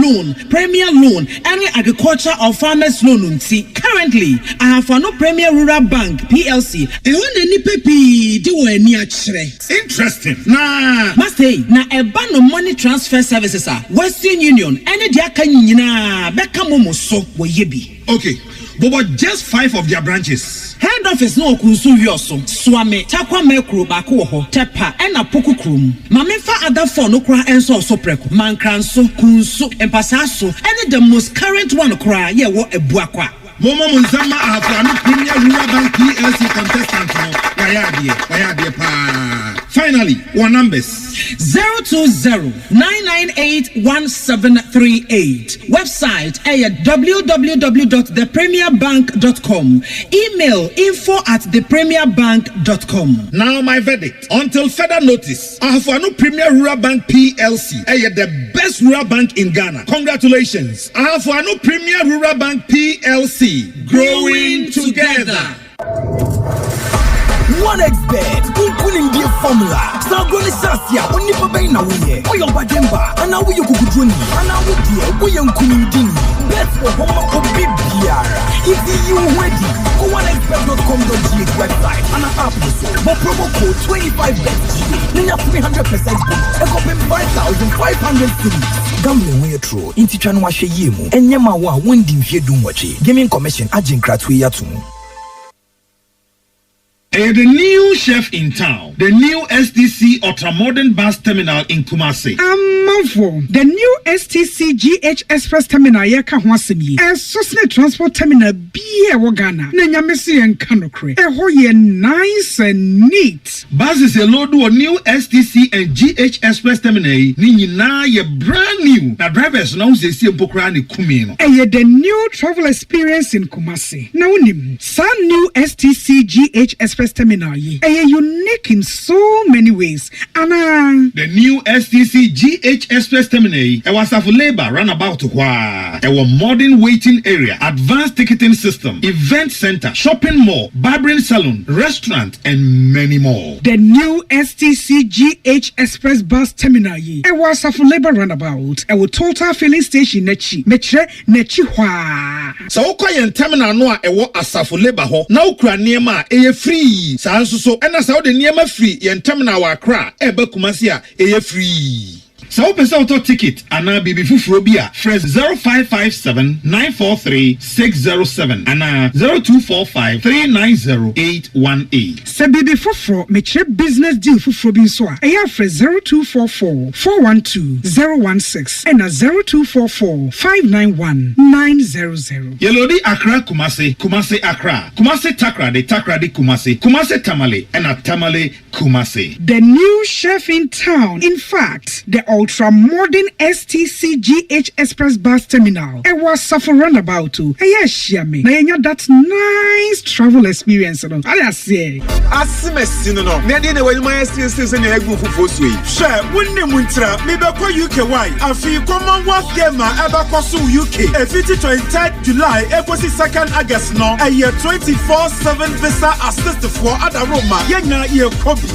loan, premier loan, and agriculture or farmers loan. See currently Ahafano Premier Rural Bank PLC. E wonder ni pepi do any interesting. Nah, must say na e ban no money transfer services are Western Union and the Akanyina Bekamomo so wo yebi. Okay, but just 5 of their branches. Head office no kunsu yoso Swame Takwa Mekro bako ho Tepa and Apoko Krum. Mamefa other phone no kra enso so preko. Mankranso kunsu empasaso and the most current one kra ye wo ebuakwa. Momo Munzama Ahafano Premier Rural Bank PLC contestant no. Wayadie pa. Finally, one numbers 020-998-1738. Website www.thepremierbank.com. Email info@thepremierbank.com. Now my verdict. Until further notice, Ahafano Premier Rural Bank PLC the best rural bank in Ghana. Congratulations. Ahafano Premier Rural Bank PLC. Growing together. 1xBet, Unkunin Dear Formula, Sagoni Sasia, Unipa na Wuye, Oyo Bademba, and now you could join me, and now with dear William Kunin Dini, bet for Homo of Bibiara. If you ready, go 1xBet.com.gh website and an app so, but promo code 25BETG, then you have 300% bonus, and open 5,500 cities. Gambling way through, in Tichan Washe Yemu, and Yamawa, Wendy Hedum Wachi, Gaming Commission, Ajin Kratwe Yatumu. The new chef in town, the new STC Ultramodern Bus Terminal in Kumasi. The new STC GH Express Terminal yeka hwasemi. Sosne Transport Terminal biye wagana. Nenyamesi and Kanokre. Hoye nice and neat. Buses a load of new STC and GH Express Terminal. Nini na ye brand new. Na drivers now se si mpokra ni kumino. The new travel experience in Kumasi. Na unim. Some new STC GH Express Terminal ye. Unique in so many ways. The new STC GH Express Terminal. Was a labor runabout wa. A modern waiting area, advanced ticketing system, event center, shopping mall, barbering salon, restaurant, and many more. The new STC GH Express Bus Terminal ye. Was a labor runabout. A total filling station nechi. Metre nechi wa. So quiet terminal no a wo asafo labor ho. Na ukra niema free. So and as how the niema free yen terminal wa kra ebe Kumasi a free. So pesa auto ticket ana bibi fufurobia fresh 0557-943-607 ana 0245-390-818. Se bibi fufuro meche business deal fufurobi so a eya fresh 0244-412-016 and 0244-591-900. Yelodi Accra Kumasi, Kumasi Accra, Kumasi Takra de Kumasi, Kumasi Tamale and a Tamale Kumasi. The new chef in town, in fact, the ultra-modern STC GH Express Bus Terminal. It was suffer runabout too. Shame. Now that nice travel experience. I say. Asimesino no. Nedi na wali my STC na egbu fufuo yi. Share wonni muntra me be kwa UK why. Afi Commonwealth Game eba kwa so UK. E 23rd July eposi 2nd August no. A year 24/7 visa assist for other Roma. Yenya ye kobi.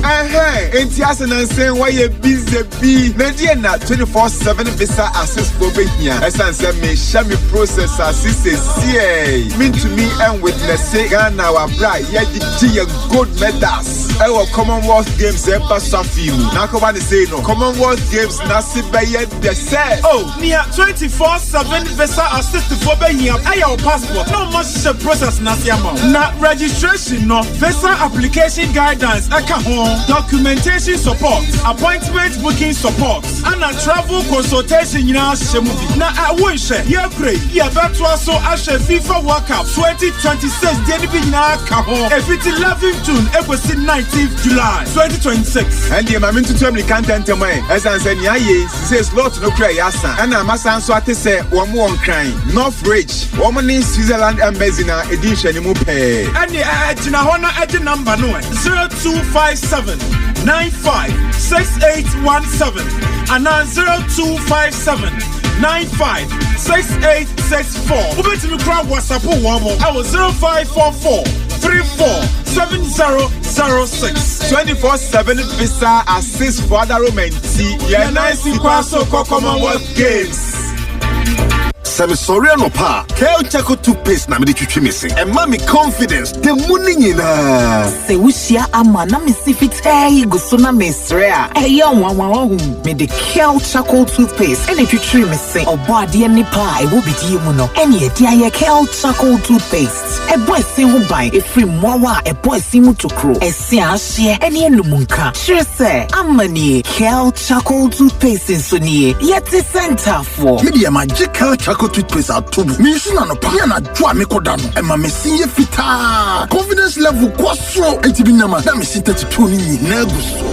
Enti asena sen why ye busy be. Nedi na 24/7 visa assist for be here. Esanse me shame process assist see. Mean to me and witness Ghana our bride ye di gold medals. Our Commonwealth Games eba safiu. Na ko ba ni say no. Commonwealth Games na se be ye de say. Oh, near 24/7 visa assist for be here. Our passport no much process na se amount. Na registration no visa application guidance aka home documentation support appointment booking support and a travel consultation na shemubi na awonhye ye pray ye beto so ahwe FIFA World Cup 2026 dey bi na ka ho efiti 11th June egosi 19th July 2026 and the mama to me can tell me as an say ye says lot no cry yasa and amasa so atese wo mo on crying North Ridge woman in Switzerland embassy na edition mu pe and agina ho na agi number no 0257-956817 and 0257-956864. Ubeti mi kwa WhatsApp wamo. I was 0544-347006. 24/7 visa assist for other romancy. Yeah, nice Kwaso Commonwealth Games. Sorry no pa. Kel Chaco toothpaste na me twetwe me se. E ma me confidence. The money nyina. Se wushia ama na me sifitay go so na me sre a. E ya wanwan hu. Me the Kel Chaco toothpaste. E twetwe me se. Obo ade ni pa e wo bidie mu no. E ne e dia ye Kel Chaco toothpaste. E boy se hu ban. E free mwawa e boy se mu tokro. E se ahye e ne enumunka. Sure se amani Kel Chaco toothpaste so ni. Yet center for. Me dia magical Chaco toothpaste atobu. Me use na no pa na dwa me koda no. E ma me sin ye fita. Confidence level kwasro entibi nama. Na me sin 32 ni na guso.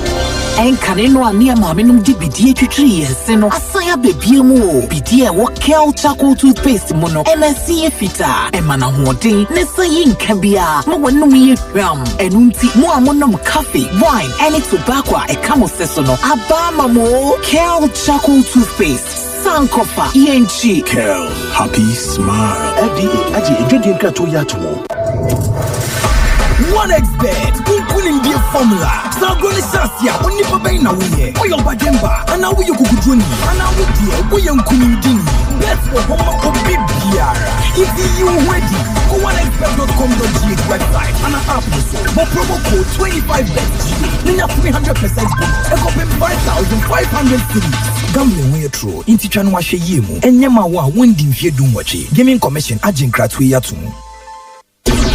Enkane no ani ama me num di bidie twetwe yense no. Asaya bebie mu o. Bidie wo Kel Chaco toothpaste mu no. E ma sin ye fita. E ma na hoden. Ne sayi nka bia. Ma wonum ye hwam. Enunti mo amonom coffee, wine, any tobacco e kamo seso no. Abama mo Kel Chaco toothpaste. Sankofa ENG Kel happy smile. FDA aji edwedie nkrato ya to. 1xbet kunkuni ndiye formula sagoni sasia onipa bai na wuye oyo bademba ana wuye kukudroni ana wudie wuye nkumindini bet for homa obibiara if you ready go 1xbet.com.gh website ana app so mo promo code 25BETG ninya 300% bonus ekopem 5,500 cities gambling wey true inti twa no ahwe yemu enyema wa wondi mfie dum wachi gaming commission agin kratwe yatum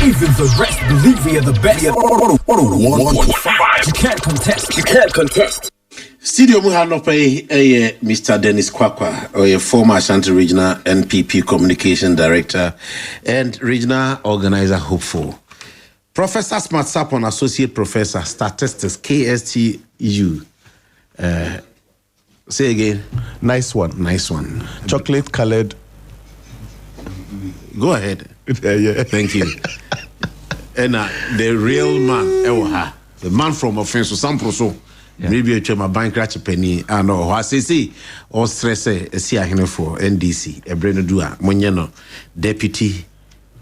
Even the rest believe we are the best. 101.5. You can't contest. You can't contest. Studio Muhanope, Mr. Dennis Kwakwa, a former Ashanti Regional NPP Communication Director and Regional Organizer Hopeful. Professor Smart Sapon, Associate Professor, Statistics, KSTU. Say again. Nice one. Nice one. Chocolate colored. Go ahead. Yeah. Thank you. And the real man, the man from offense, some proso. Maybe a chema bank ratchet penny. I know. I say, or stress a see for NDC, a brain dua, Monyano, Deputy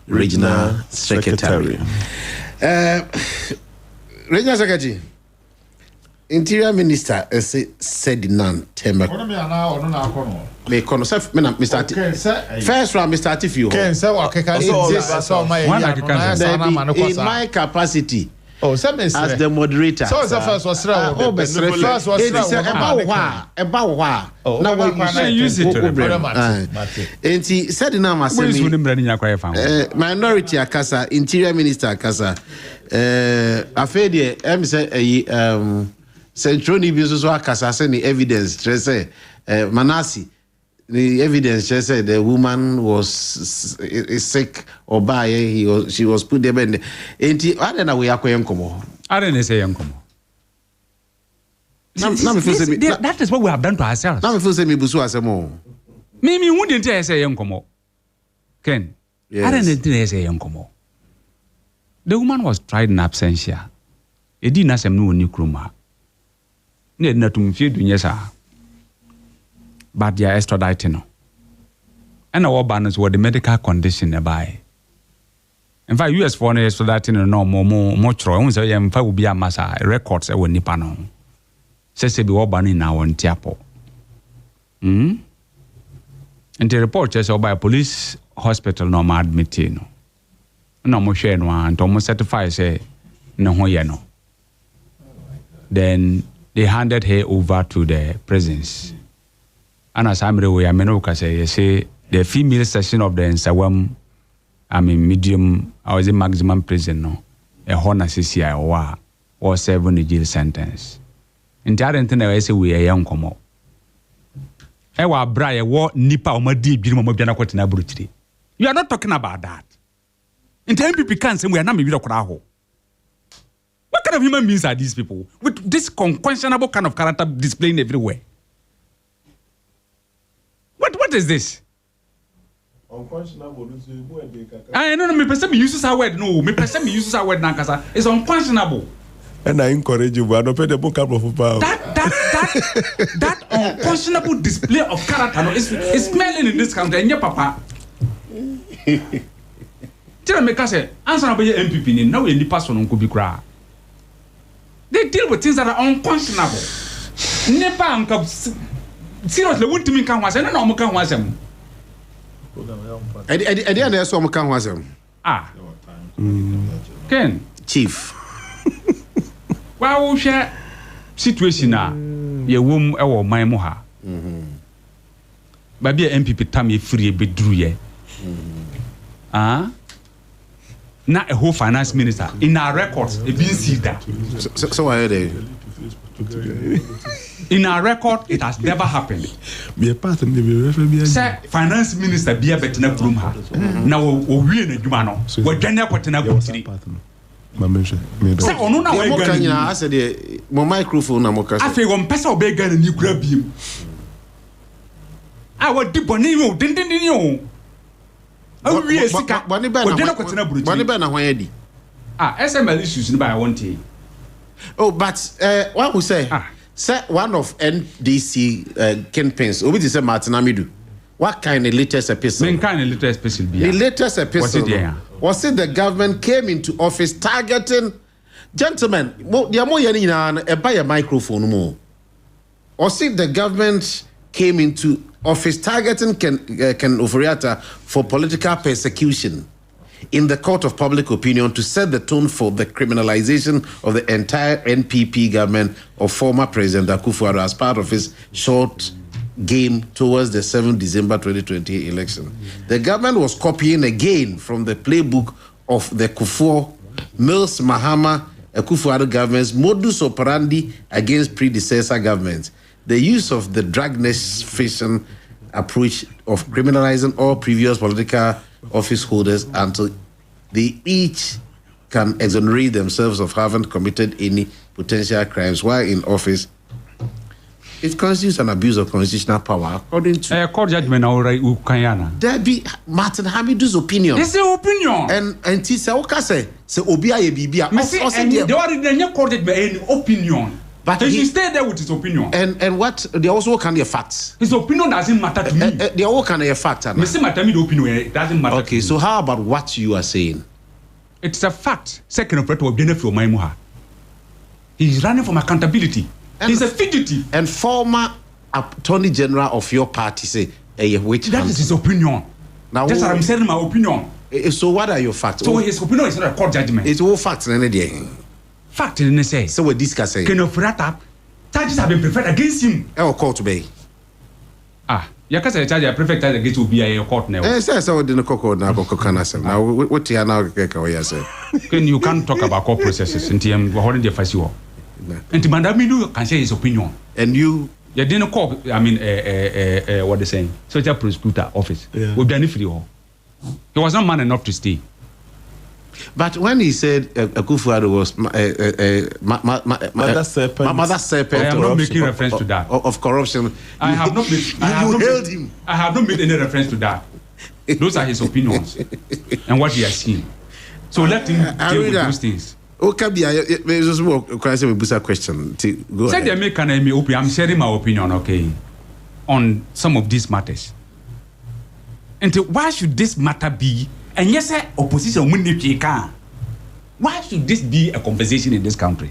Regional Secretary. Regional Secretary, Interior Minister, said none. Temba. First round, Mr. Atifu. In my capacity. As the moderator. So the first was about minority akasa, Interior Minister akasa. Afedi Centroni biso akasa send evidence. Manasi. The evidence just said the woman was sick or by she was put there. And I don't know where I didn't say that is what we have done to ourselves. Now, if you say me, Busu as a more. Maybe you wouldn't say young como. Ken, I didn't say young como. The woman was tried in absentia. It didn't ask him no new kruma. Need not to feed you, yes, but they are extraditing. And our banners were the medical condition by. In fact, US foreign extraditing no more troy. So in fact will be a massa records that were Nipano. Says be all banning now on Tiapo. And the report says by a police hospital no more admitting. No more share one to almost certify say no yeno. Then they handed her over to the prisons. And as I'm aware, I say the female section of the Nsawam, medium, I was in maximum prison, no, a honor CCI or 7 jail sentence. In the other thing, I say we are young como. Ewa Bria war nipa or madi birmobiana quotina brutally. You are not talking about that. In time, people can't say we are not maybe What kind of human beings are these people with this unquestionable kind of character displaying everywhere? What is this? I know me person uses our word. No, me person uses our word nankasa. It's unquestionable. And I encourage you, I don't pay the book up of power. That unquestionable display of character is smelling in this country. And your papa. Tell me, say, answer about your MPP. Now you person on Kubi Kra. They deal with things that are unquestionable. Never uncle. Seriously, what do you mean? Can was and no can was him. I didn't saw can was him. Ken Chief. Well, we share situation now. Your womb or my moha. But be MPP time free be drew ye. Not a whole finance minister in our records. It been see that. So I heard in our record, it has never happened. Be a part of the Sir, finance minister be a better room. Now we in a Jumano. We're Jania Quatina Gumsi. I said, my microphone. I feel one person obey gun and you grab him. I would dip on you, didn't you? Oh, we are sick. SML issues by 1 day. Oh, but what we say? Say one of NDC campaigns. Obi say Martin Amidu. What kind of latest episode? What kind of latest episode? The latest episode was it the government came into office targeting gentlemen. They are more buy a microphone more. Or see the government came into office targeting Ken Oforiatta for political persecution in the court of public opinion to set the tone for the criminalization of the entire NPP government of former President Akufo Addo as part of his short game towards the 7th December 2020 election. The government was copying again from the playbook of the Kufuor, Mills, Mahama, Akufo-Addo government's modus operandi against predecessor governments. The use of the drag-nation approach of criminalizing all previous political office holders until they each can exonerate themselves of having committed any potential crimes while in office. It constitutes an abuse of constitutional power, according to court judgment. There be Martin Hamidou's opinion. It's the opinion. And he said, "Okay, say Obia ye bibia." They already court judgment opinion. But he stay there with his opinion. And what they also can be facts. His opinion doesn't matter to me. They all can be facts. Mr. Matami, the opinion it doesn't matter. Okay, so how about what you are saying? It's a fact. Second operator of benefit my muha. He's running from accountability. He's a fugitive. And former Attorney General of your party say, which that is his opinion. Now, that's what I'm saying. My opinion. So what are your facts? So his opinion is not a court judgment. It's all facts and anything. Fact in the say. So we're discussing. Can Ofurata charges have been preferred against him? Court bay. You can say charge a prefect against will be a court now. So didn't cocoa now. Now what you are now? You can't talk about court processes in TM. We're holding the festival. And to Mandamino can say his opinion. And you didn't call. I mean, what they saying? Social prosecutor office. We've done it for you. He was not man enough to stay. But when he said Akufo-Addo was mother serpent, I am not making reference to that. Of corruption. I have not made. I have not made any reference to that. Those are his opinions and what he has seen. So let him deal with those things. Okay, just a question. Go ahead. I'm sharing my opinion, okay, on some of these matters. And why should this matter be? And yes, opposition why should this be a conversation in this country?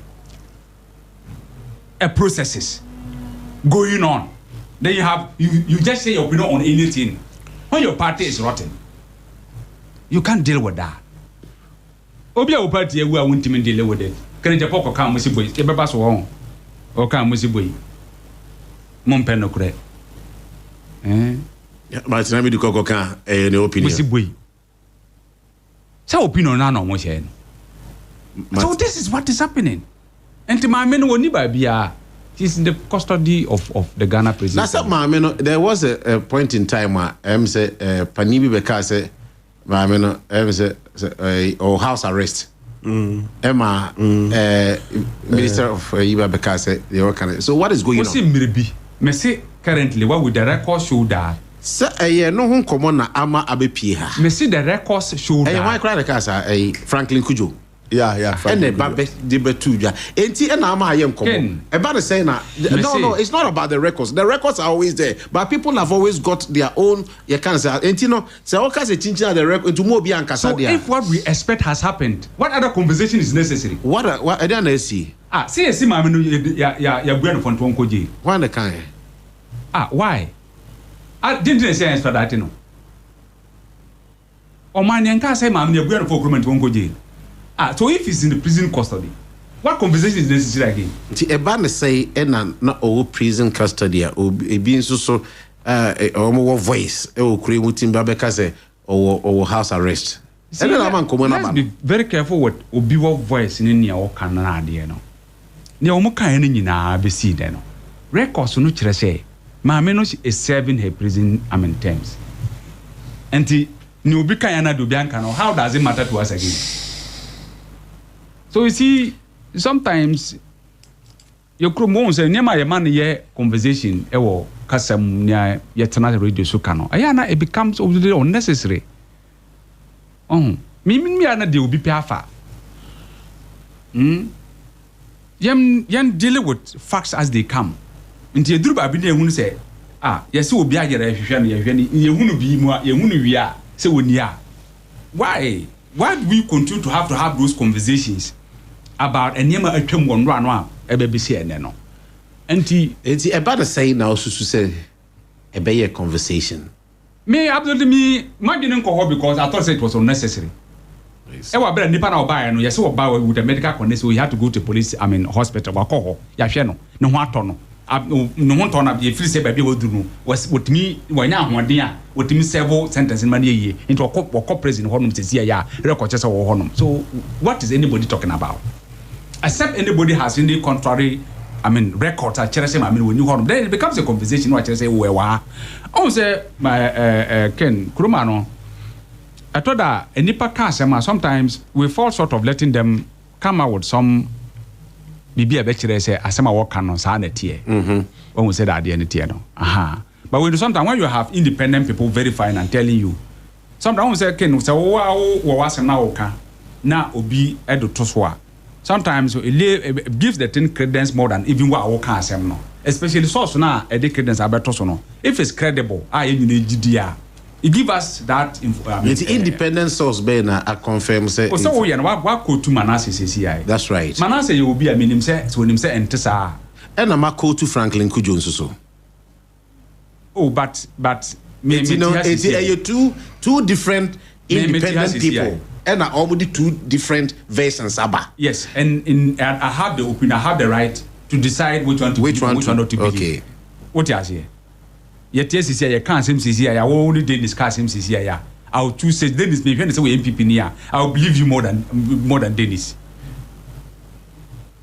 A processes going on. Then you just say your opinion on anything. When your party is rotten, you can't deal with that. Obia party we are wanting to deal with it. Can you poko come with boy? You better so on. Or come with boy. Mon pen no correct. But let me do coco can no opinion. With boy. So opinion na no mo share. So this is what is happening. And to my men woni ba bia, he's in the custody of the Ghana president. That's not my men. There was a point in time where say Panibi Beka say my men say or house arrest. Emma Minister of Iba Beka say they all can. So what is going on? Me say currently what with the record show that no one common na ama abepie. Me see the records show that. Why cry the casa Franklin Kujo. Yeah. And the babe de betuja. Enti and ama ayem common. About saying na no, it's not about the records. The records are always there, but people have always got their own. You can say enti no. Say okay, say chinchina the record to mo bi ankasa. So if what we expect has happened, what other conversation is necessary? What I don't see. See mama no ya buano for ntonko je. Why the kind? Why? I didn't say answer that no. O man yanka say mama ya buano for government won't go jail. So if he's in the prison custody, what conversation is necessary again? See, a ban say na o prison custody o being so more voice o create mutin babeka say or house arrest. See, let's be very careful with obiwo voice in near or canana there no. Near omuka any nyina be see there no. Records no chere say maame no is serving her prison terms. And the new bika yana do bianca no. How does it matter to us again? So you see, sometimes you could more say, near my man, conversation, or Kassam near yet another radio sukano. Ayana, it becomes unnecessary. Me, I deal be perfect. Yan deal with facts as they come. Until you do, I be say, yes, will be a you won't be more, you won't be a, so when ya. Why do we continue to have those conversations? About a name a term one run a baby say no. And it's about a say now to say a better conversation. Me absolutely me my didn't call because I thought it was unnecessary. I was better nipa na buy no with a medical condition we had to go to police hospital wa call ya hwe no what no no one turn up ye free say baby we do no was with me when ya hoden a with me several sentence in money ye into a cop president honum say ya record chese wo honum. So what is anybody talking about? Except anybody has any contrary records are chese when you honum, then it becomes a conversation what chese we wa. I say my Ken Kurumano I thought that a nipa kasema sometimes we fall short of letting them come out with some bibi abechire say asema work no sa na tie when we say that the tie no but when sometimes when you have independent people verifying and telling you sometimes we say Ken say wo wasem na woka na obi edo to so a sometimes it gives the thing credence more than even what woka asem no, especially source na e dey credence abeto so no. If it's credible it give us that the independent source be na I confirm say so we what go to Manasseh CCI. That's right. Manasseh you will be a minim say so him say entesa and na go to Franklin Kujo so. Oh but you know it's two different independent people and are already two different versions aba. Yes, and I have the opinion, I have the right to decide which one to which one not to be. Okay. What you say? Yet yes, you can't seem CCI. I only did discuss him CCI. I'll choose say Dennis. Maybe when say we MPP near, I'll believe you more than Dennis.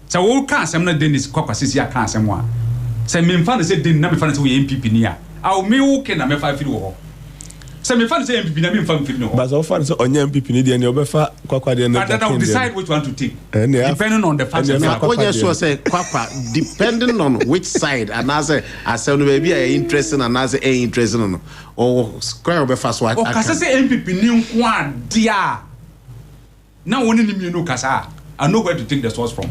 So all can't say not Dennis. Coca CCI can't say one. Say me fan say Dennis. Me fan say we MPP near. I'll me okay na me five feel. Say me fan say MPP na me fan feel no. But so fan say onye MPP ni dey na obefa kwakwa dey na. But then I'll decide which one to take. Depending on the facts. What you sure say kwakwa depending on which side and as I say no baby are interested and as interested no. Or square obefa so. O kasa say MPP ni nko dia. Na woni ni no kasa. I know where to take the source from.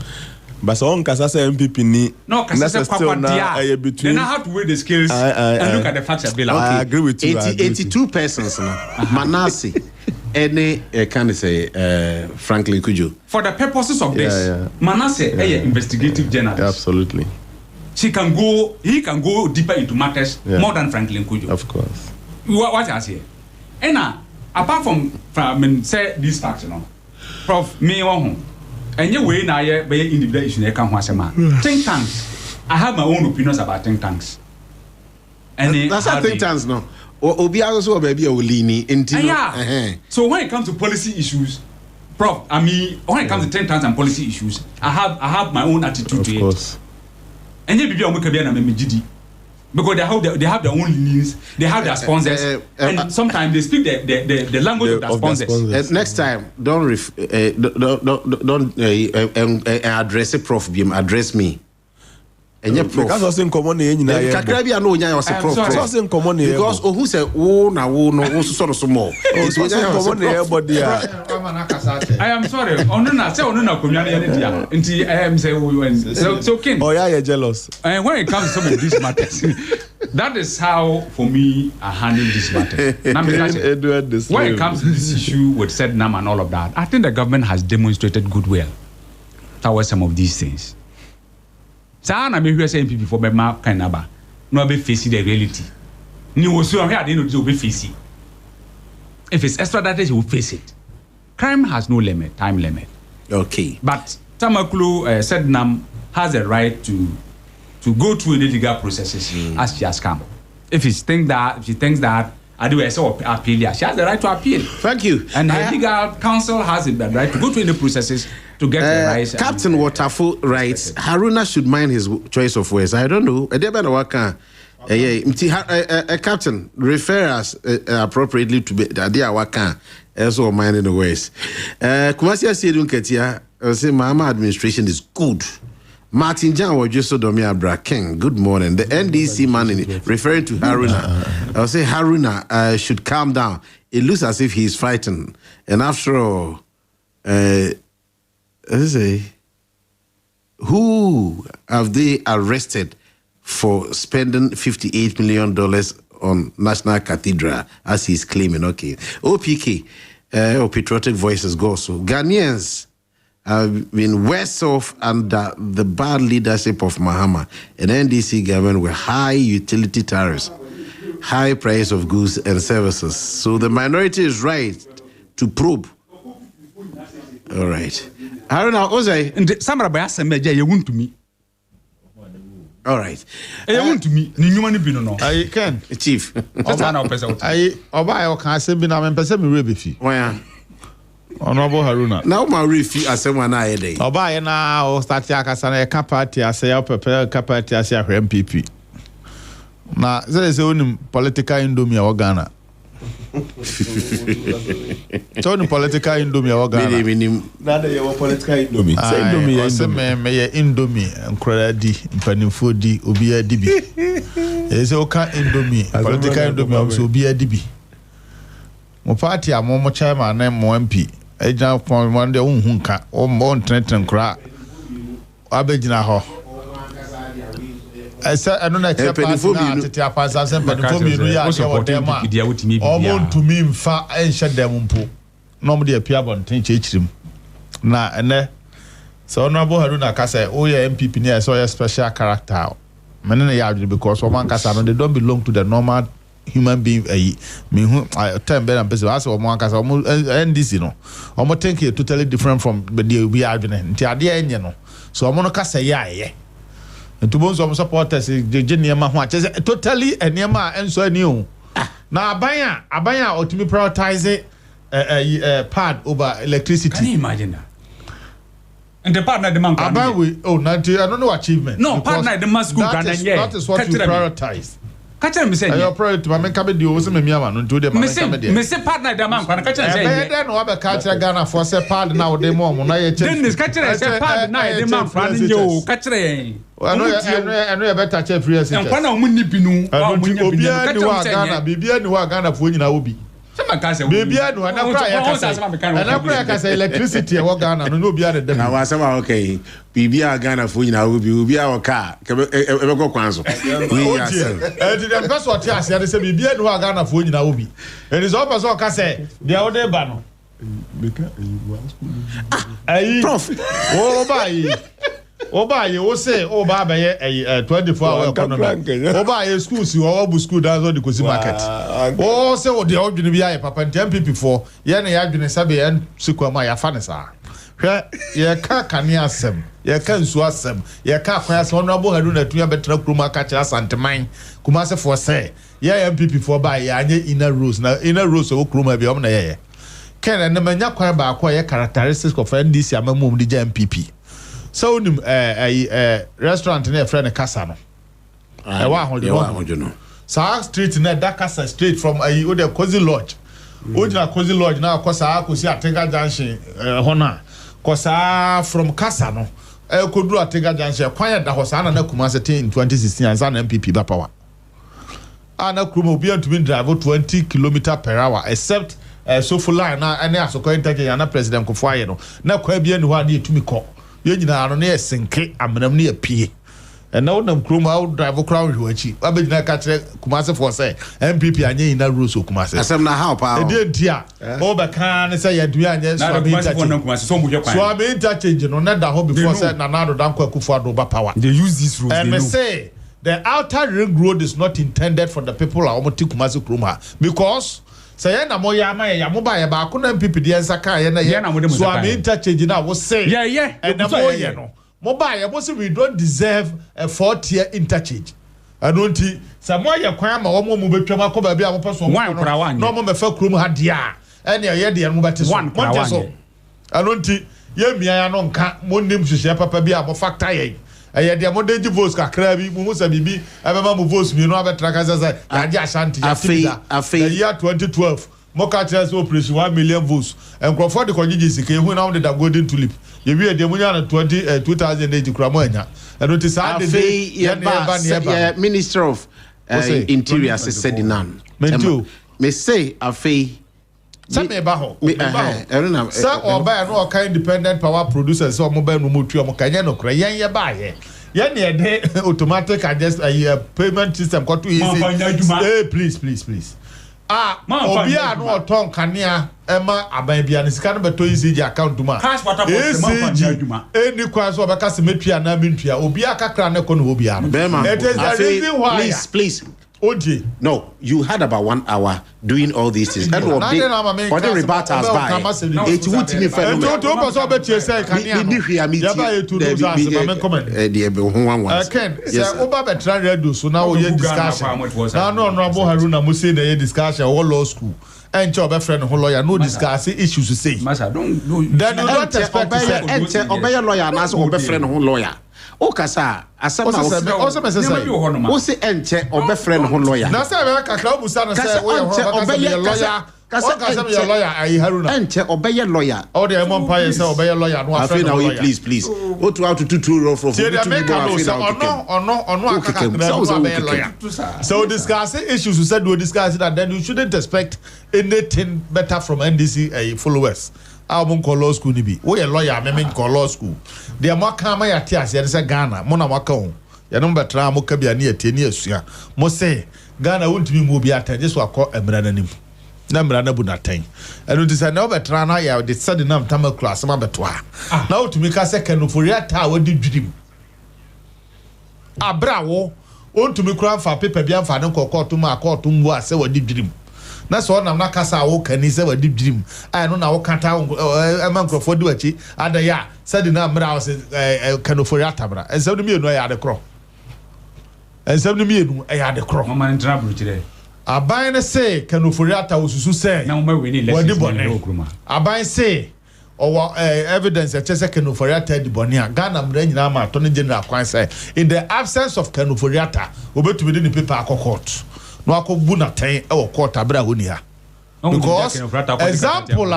But so on kasa say MPP ni. No kasa say kwakwa dia. Then I have to weigh the scales and look at the facts available. Okay. I agree with you. 82 persons no. Manasseh any can say Franklin Kujo. For the purposes of this, Manasseh is investigative journalist. Absolutely. He can go deeper into matters more than Franklin Kujo. Of course. What I say? And apart from say these facts, you know, Prof. Me home. And you way na by individual issue you can think tanks. I have my own opinions about think tanks. And that's a think tanks no. Obi also baby olini into. So when it comes to policy issues, Prof, I mean when it comes to think tanks and policy issues, I have my own attitude to it. And you be on Wikibia na me GD. Because they have their own leanings, they have their sponsors, and sometimes they speak the language of their sponsors. Next time, don't address a Prof. BM, address me. And your Prof. Because in common Kakrabi no nya was a Prof. Because in common because who say na wo no so so more. It's common everybody. I am sorry. Onuna say onuna komia na dia. Nti I am say so king. Oh yeah, you're jealous. And when it comes to some of these matters, that is how for me I handle this matter. When it comes to this issue with said NAM and all of that, I think the government has demonstrated goodwill towards some of these things. Sa na me hwe say MPP for be ma kan naba no be face the reality ni wo so here dey no be face. If it's extradited he will face it. Crime has no limit, time limit. Okay, but Tamakulu said NAM has a right to go through the legal processes as she has come. If she thinks that I do appeal, she has the right to appeal. Thank you. And the legal counsel has the right to go through the processes to get the rights. Captain Waterful writes, Haruna should mind his choice of words. I don't know. Captain, refer us appropriately to the Waka as well minding the words. Kumasia Sedun Ketia, say Mama administration is good. Martin Jan was just so Domia Braken. Good morning. The NDC man referring to Haruna. I'll say Haruna should calm down. It looks as if he's frightened. And after all, who have they arrested for spending $58 million on National Cathedral, as he's claiming? Okay. OPK, Patriotic Voices go. So Ghanaians have been worse off under the bad leadership of Mahama and NDC government with high utility tariffs, high price of goods and services. So the minority is right to probe. All right. Haruna, Ozai. And Samara Bayasa Meja, you want to me. All right. Want to me, Newman Bino. I can, Chief. I can say, be now, and person me rebefi. Why? Honorable Haruna. Now, my refi as someone I day. Oba na o start ya kasana ka party ase ya prepare ka party ase ya MPP. Na say onim political indomie a Ghana. So the political indomie a Ghana. Na dey political indomie. Say indomie. Say me indomie nkora di mpanimfo di obi a di bi. E say o ka indomie political indomie so obi a di bi. Mo party a mo chairman na mo MP. Ejina from one day unhu nka o mo ntenten kra. Abegina ho. Esa eno na che pass na tete apasa se penifo mi nu ya che wodema omo ntumi mfa enhye dem mpo no mo de apia bonten chechirim na ene so Honorable Haruna kasa o ya MPP ne so ya special character mene na ya because woman kasa no they don't belong to the normal human being me who time better person as woman kasa omo NDC no omo think you totally different from the we are doing nti ade enye no so omo no kasa ya ye to bones of supporters the Geniema totally and Niema and so new. Now Abaya or to me prioritize pad over electricity. Can you imagine that? And the partner demand Abawi, I don't know achievement. No, partner the must go that is what you prioritize. Catch me say your priority my men come do so me miama no do them me say partner the man catch say then no be catch Ghana for say pad now the mom na ye check then catch say pad now the man fan yo catch I know you better check free assistance. And when we need binu, Obia ni wa Ghana, Bibia ni wa Ghana for nyina obi. Bibia no na kra ya kasa. Na kra ya kasa electricity e wa Ghana no obia de dem. Na wa sama okay. Bibia Ghana for nyina obi, obia wa car. E go kwanso. We are say. The dem person what ya say say Bibia ni wa Ghana for nyina obi. And is all person ka say they o dey ba no. Prof. Oh bye. Oba ye wo say oba be 24-hour economy. Oba ye school si wo bu school dance on the Kosi market. Oh say o de odwene bi aye papa MPP for ye na ya adwene sabe ye sikwama ya fa ne sa. Hwe ye ka kane asem, ye ka nsu asem, ye ka kwan asem Honorable Haruna tuya betra kroma ka kira santeman kuma se for say ye MPP for ba ye anye inner rules na inner rules wo kroma bi om na ye. Ken na manya kwan ba akwa ye characteristics of NDC amamum di MPP. So restaurant near friend Casa no. Wa hodo no. Sa street na that Casa street from the Cozy Lodge. Ojina Cozy Lodge na akosa akosi Atega Junction hona. Kosa from Casa no. Koduru Atega Junction kwan da hosa na Kumase in 2016 and Zan MPP ba power. Ana Kumo be to drive 20 km/h except so full line na any asoko interchange na president Kufuaye no. Na kwa bia ni ho na etumi ko. You know, near Sinke, I'm near P. And now them crew out drive crowd which I be not catch Kumasa for say MPP and in that rules of Kumasa. I am now how power. Dear, over can say you do and so I'm interchanging on that home before said Nanado Danko Kufuado power. They use this rule. And they say the outer ring road is not intended for the people of Kumasi Kruma because. Say na moya ma ya mo ba ya ba ko na MPP di ensaka ya na ye so am interchange na wo say and na moya no mo ba ya mo say we don't deserve a 4-tier interchange anonti say moya kwan ma wo mo betwam akoba bia mo peso no mo me fa krum ha dia ene ye de mo bete so mo so anonti ye mia ya no nka mo nim hwehwe papa bia mo factor ye eye de mo deji votes kakra bi mo musa bibi abeba mo votes mi no abetra ka say ya di ashanti ya afei year 2012 mo ka chance operation 1 million votes and Crawford the kojiji sike hu na the golden tulip ye wi de mo nya na 2008 kura mo anya and it is sad day ya Minister of Interior said none me say afei Some baho. Some or buy no kind independent power producers or mobile no mutu mo kanya no kra yen ye buy. Yen ye automatic adjust a payment system got too easy. Hey, please. Obia no ton kania ema aban bia ne sika no beto easy account ma. Cash water for any kwa so obeka se metua na mentua. Obia kakra ne ko no obia. It is the reason why. Please. Odi. No, you had about 1 hour doing all these things. And what the rebatters by it would me for law school. And your friend who lawyer no discuss issues to say. Master, don't then you don't expect to say obey a lawyer and ask obey friend who lawyer. O kasa asema o se enche obey friend who lawyer. Na say be kakra obusa no say obey lawyer. Kasa be lawyer ayi Haruna. Enche obey lawyer. All the empire say obey lawyer no friend lawyer. Please. O to out to 2 row from. Say the make no say ono akaka obey lawyer. So discuss issues you said we discuss that then you shouldn't expect anything better from NDC followers. Album call law school ni bi. We a lawyer me call law school. They mo kan ma yate ase they say Ghana mo na waka ho. Ya no betra mo ka bia na yate ni asua. Mo say Ghana wontumi mo bi atan just wakọ emra nanim. Na mra na bu na tan. Enu ti say na betra na ya de said na mtama class ma beto a. Na wotumi ka say kanofori ata wadi dwidim. Abrawo wontumi kura fa paper bia fa ne kokọ ma akọ mu ase wadi dwidim. Na so na kasa wo kanisa wa dibdrim ai no na wo kanta mankrofo di wachi adaya said na mra was kanofori atabra ensem ni mienu ya de kro ensem ni mienu ya de kro mama ntra bruchire aban ne say kanofori atawo susu say na mo we ni lesson aban say or evidence that chese kanofori ata di boni a Ghana mra nyina ma to ne general kwan say in the absence of kanofori ata obetumi di paper akokot no akobu na ten e wo court abra honi ha because example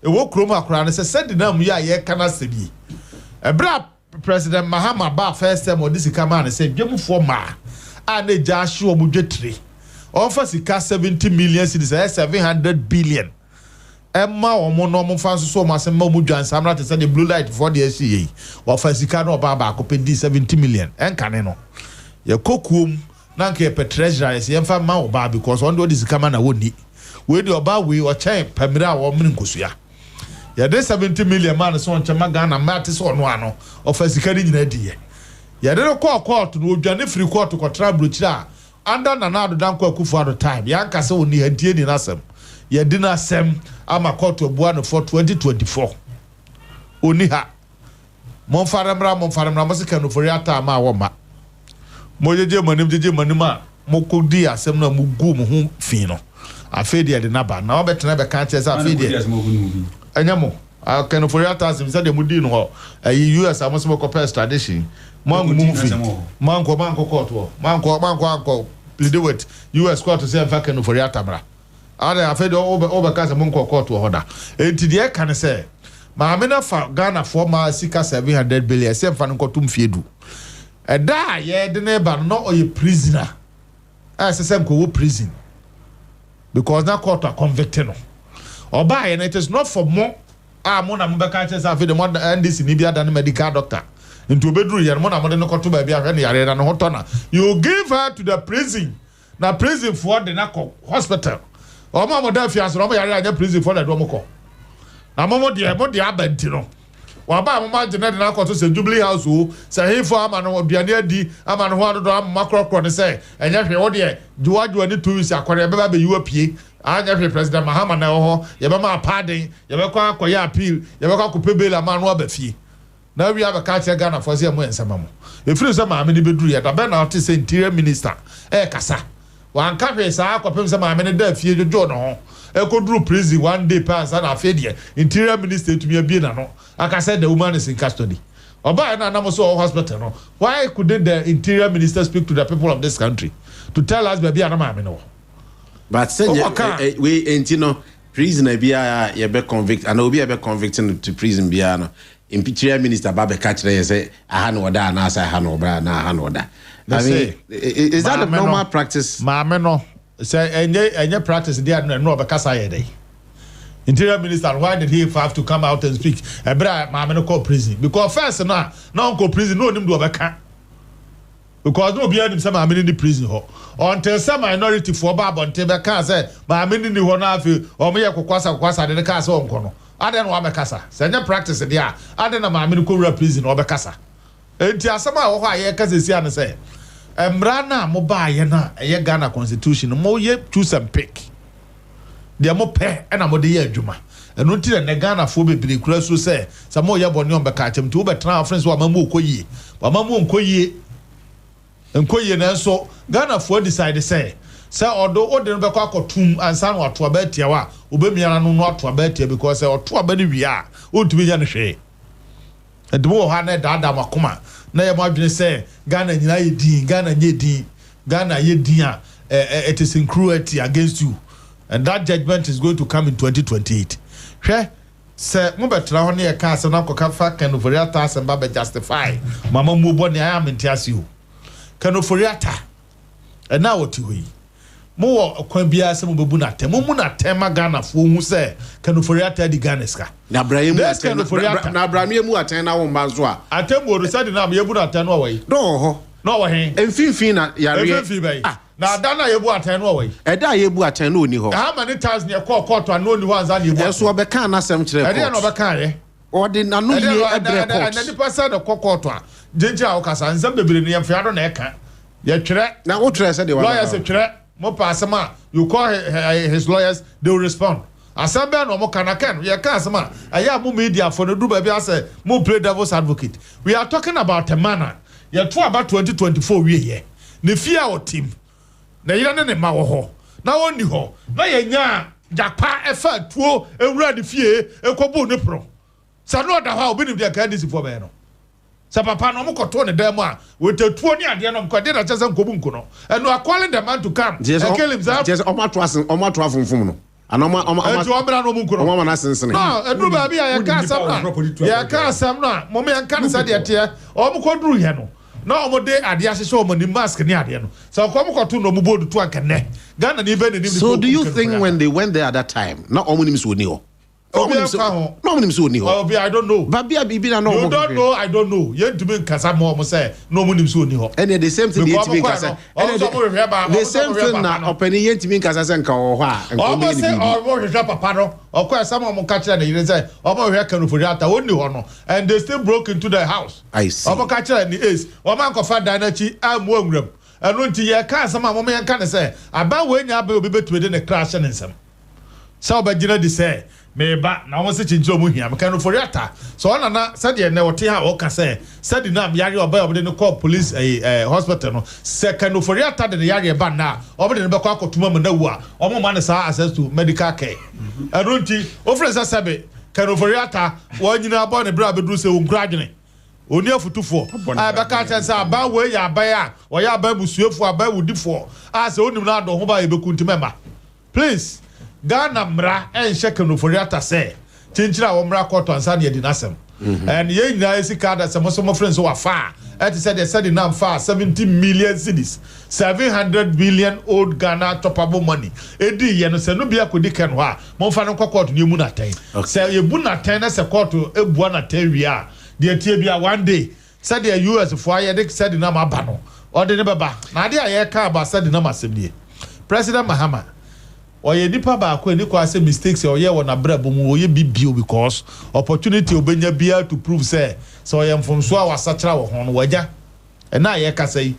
e wo krom akora ne said na mu ya ye kana sebi ebra president Mahama ba first time odisi kama ne say dwemfo ma a na ja hye o mu dwetire offer sika 70 million cedis 700 billion emma omo no mo fa so mo asem ma mu dwan samra te say the blue light for the SCA offer sika no ba ba ko pedi 70 million enkane no ye kokuom na nke pe treasurer yes yemfa ma oba because on do this kama na woni we the oba we o chen pamira wo mini nkosua ya de 70 million man so onche Ghana mate so no ano ofasika ni nyina die ya de court no odwane free court ko trouble chira anda na ado dan ko akufu ado time ya nka se woni hadie ni nasem ya di na sem ama court obua no for 2024 oni ha mon faramra mo se kanofori ata ma wo ma mojeje manim a mokodi asem na mugu mo ho fi no afede de naba na obetena be kan chese afede anyamo kanofori ata asem se de mudi no ho US amoso ko past tradition manko court wo manko plead with US court say fa kanofori ata bra ada afede obe ka se monko court wo hoda enti de kan se ma me na fa Ghana for ma sika 700 billion se fa nko tum fiedu da ye de neighbor no or a prisoner as say go prison because na court are convicted no oba and it is not for more mo na mo be ka chese afi de mo NDC ni bia da medical doctor into bedru yer mo na mo de no koto ba bia hwe ne yare na no hotona you give her to the prison na prison for the na hospital o mo da fiance no mo yare anya prison for the do mo ko na mo de abenti no waba mama jena de na akoto se Jubilee House o se hefo ama no oduane adi ama no ho adodo ama krokro ne se enya hwe wo de juwaju ani 2 weeks akore be ba be yuapie anya hwe president Mahama na ho ye be ma pardon ye be kwa akoya appeal ye be kwa kopebela ma no abafie na wi aba ka che Ghana for se mo ensama mo efiri se ma ameni beduru ye da be na oti se interior minister kasa wan ka hwe sa akopem se ma ameni da afie jojo no ho ekodru prison one day pass and afedie interior minister to me abie na no aka said the woman is in custody oba na na so hospital no why couldn't the interior minister speak to the people of this country to tell us baby na ma me no but say we entino prisoner bia ye be convict and obi be convicted to prison bia no interior minister ba be catch there say aha no oda na say aha no bra na aha no oda I mean is that a normal practice ma me no say enye practice there no obekasa ye dey interior minister why did he have to come out and speak ebra ma me no call prison because first na uncle prison no nim do obeka because no be anim say ma me ni prison ho until some minority for baba until be can say ma me ni ho na afi o me ye kokwasa de ka say onko no ade no amekasa say enye practice there ade na ma me ko prison obekasa enti asama wo ho aye kasa si an say Emrana moba yena eye Ghana constitution mo ye choose and pick. Dia mo pe na mo de ye adwuma. Eno ti na Ghana fo bebere kura so say samo ye boni on be ka chem ti wo betra friends wa mamu okoyie. Wa mamu onkoyie. Enkoyie na so Ghana fo decide say odo ode no be kwa akotum ansa no ato abatia wa obemiara no no ato abatia because say oto abani wi a ontumi nya no hwe. Edmo ha na dada makoma na ye madwene say Ghana nyina ye din Ghana nye din Ghana ye din a it is in cruelty against you and that judgment is going to come in 2028 hwe say mo betra ho na ye ka ase na akoka fa kanoforiata ase ba be justify mama mu bo ne I am ntiase o kanoforiata and now what you mo kwan bia se mo bebu na tem mo mu na tem Ghana fo hu se kanoforiata di Ghana ska na Abraham na Abraham mu aten na wo mbanzo a atem wo resadi na yebu na aten no wai no ho no wa hen emfimfin na yare emfimfin bai na da na yebu aten no wai eda yebu aten no oni ho how many times ne court an no ni ho anza ne yebu eso obeka na asem kire court ede na obeka ye odi na no ye ebre court na ni pasa de court a jenja o kasa nsem bebere ne yemfa ado na eka ye twere na wo twere se de wa lawyers twere mo pasama you call his lawyers they will respond asamba no mo kanakan ye ka asama aya mo media for no do ba bia say mo play devil's advocate we are talking about a man ye to about 2024 we ye ne fia o team na yira ne ma wo ho na woni ho na ye nya japa efa tuo ewura ne fie ekobo ne pro sa no da ha obi ne dia ka disi for be no sa papa no mo koto ne dem a wetetuo ni ade no mkode na chese nkobu nkono eno calling the man to come and kill himself just omato afumfum no anoma obra no mu nkono oma na sensene no edru ba bia ya ka asam na ya ka asam na mo me yanka ne sa de tie o mo kodru ye no na o mo de ade ahye o mo ni mask ni ade no so ko mo koto no mo bodu to ankene Ghana ni be ni so do you think when they went there at that time na o mo ni so ni ho no, I don't know. Babia bibi na no. You don't know, I don't know. You to be kasa mo say no mo nim so ni ho. And the same thing to be kasa. The same thing na openi yen to be kasa say nka wo ho a. O mo say o mo hwehwe papa no. O kwa some mo ka kire na yire say o mo hwehwe kanoforiata woni ho no and they still broke into the house. I see. O mo ka kire ni ace. O man ko fa dan na chi amu awuram. Eno nti ye ka some mo me nka ne say aba we nya aba obi betu de ne crash ne nsam. Sa obagina di say meba na won se chinjo mu hia meka no foriata so ona na said ye na wote ha o ka say said na yare oba obde no call police hospital no second no foriata de yare ba na obde no be kwa akotuma mu na wu a omo ma ne sa access to medical care erunti ofresa sabe kan no foriata wanyina abo ne bra bedru se wonkura adwene oni afutufo be ka chen sa ba we ya ba ya o ya ba busuefo aba wudifo a se onim na do ho ba ye bekuntimema please Ghana mra enhye kanoforiata say chinchira wo mra court ansa ne dinasem and ye nyina esika da some friends wa fa it said they said now fa 70 million cedis 700 billion old Ghana topable money edi ye no se no bia kodi ken ho a mo fa no court ne mu na ten say ye bu na ten na se court ebua na ten wi a de tie bia one day said the US for ye de said na ma ba no o de ne beba na de ye ka ba said na masem die President Mahama oye nipa ba ko ni kwa say mistakes oye wona brabo mu oye bibio because opportunity obenya bia to prove say so oye mfomso a wasachira wo hono waja na ye ka say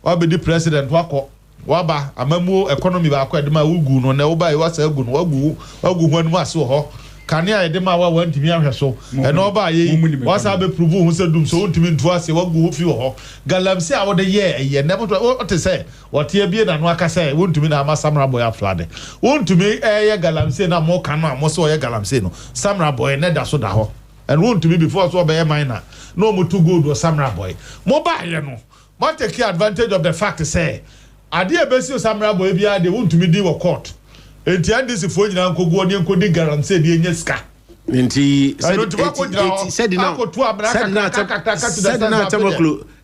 wa be di president wako waba amamu economy ba ko edema ugu no na wo ba e wasa agu no wagu ho anu ase ho kania edema wa wantimi ahweso e na oba ye wasa be prove hu se dum so wontimi ntu ase wagu ho fi ho galamsi a wo de ye ne o te say what ye bie na no aka say wontumi na ama Samra boy aflade wontumi ye galamsi na mo kan no mo so ye galamsi no Samra boy ne da so da ho and wontumi before so be minor no mo too good o Samra boy mo ba ye no mo take advantage of the fact say ade e be si Samra boy bia de wontumi di wo court enti andisi fo nyina nkogu oni nkodi guarantee de enye ska enti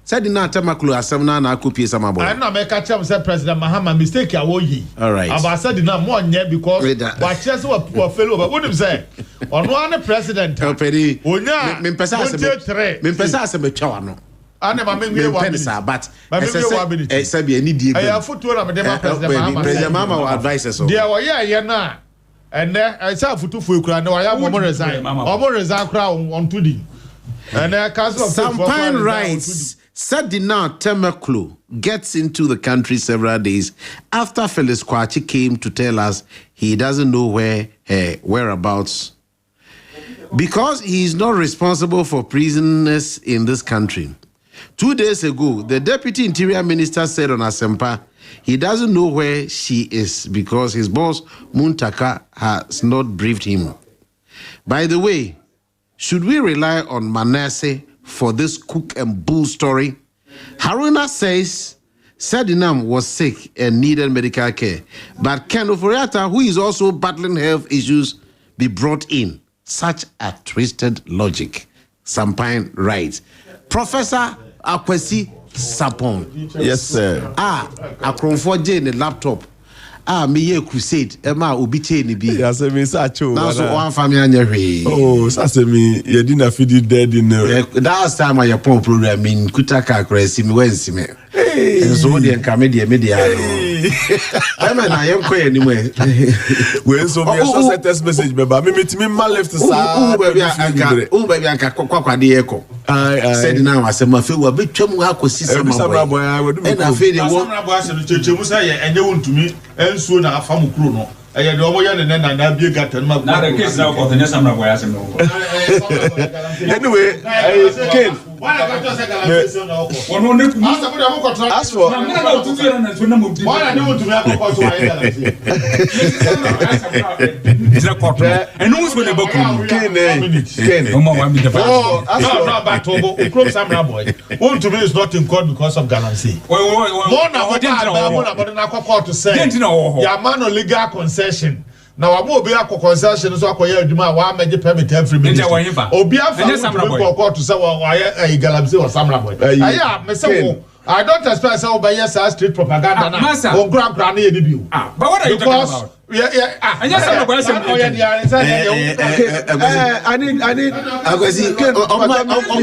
said na tamaklu asem na akopie samabo na me ka chem say President Mahama mistake a wo yi all right aba said na mo nye because wa chese wa fellow ba wonim say ono an president onya me pesa asem twa no ane ma menwe wa pensa but sabi ani die gbe aya foto na me de ma President Mahama wa advice so dia wo ye na ene sa foto fo ekura na wa ya mo resign kra on to di and council of Sampine rights Sedina Temeklu gets into the country several days after Phyllis Kwachi came to tell us he doesn't know where her whereabouts because he is not responsible for prisoners in this country. 2 days ago, the Deputy Interior Minister said on Asempa he doesn't know where she is because his boss, Muntaka, has not briefed him. By the way, should we rely on Manasseh for this cook and bull story? Haruna says Sedinam was sick and needed medical care, but Ken Oforiatta, who is also battling health issues, be brought in. Such a twisted logic. Sampine writes. Professor Akwesi Sapon. Yes, sir. Akronfo J in the laptop. Me ye crusade. Emma ubite ni bi. Yes, me sacho. Now so one family anya. Oh, sase me ye didn't feed it dead in there. That time I pon program in Kutaka Kresi me wensi me. And so the media. I'm anyway. When so me so set text message me ba me meet me man left side. Baby I can kwakwa de echo. Said now I said my feel we betwam akosi sama boy. And I feel the one boy say no chechemu say enye wontumi ensuo na afa mu kuro no. Eye de omo ya ne na bie gata no. Na the case now for the next samra boy asem no. Anyway, Ken. As for is not in court because of galamsey. Your man on legal concession. Now I will be a concession so I make permit every minute. To say galamsey or samra. I don't expect some by street propaganda now. Or grand debut. But what are you talking about? I need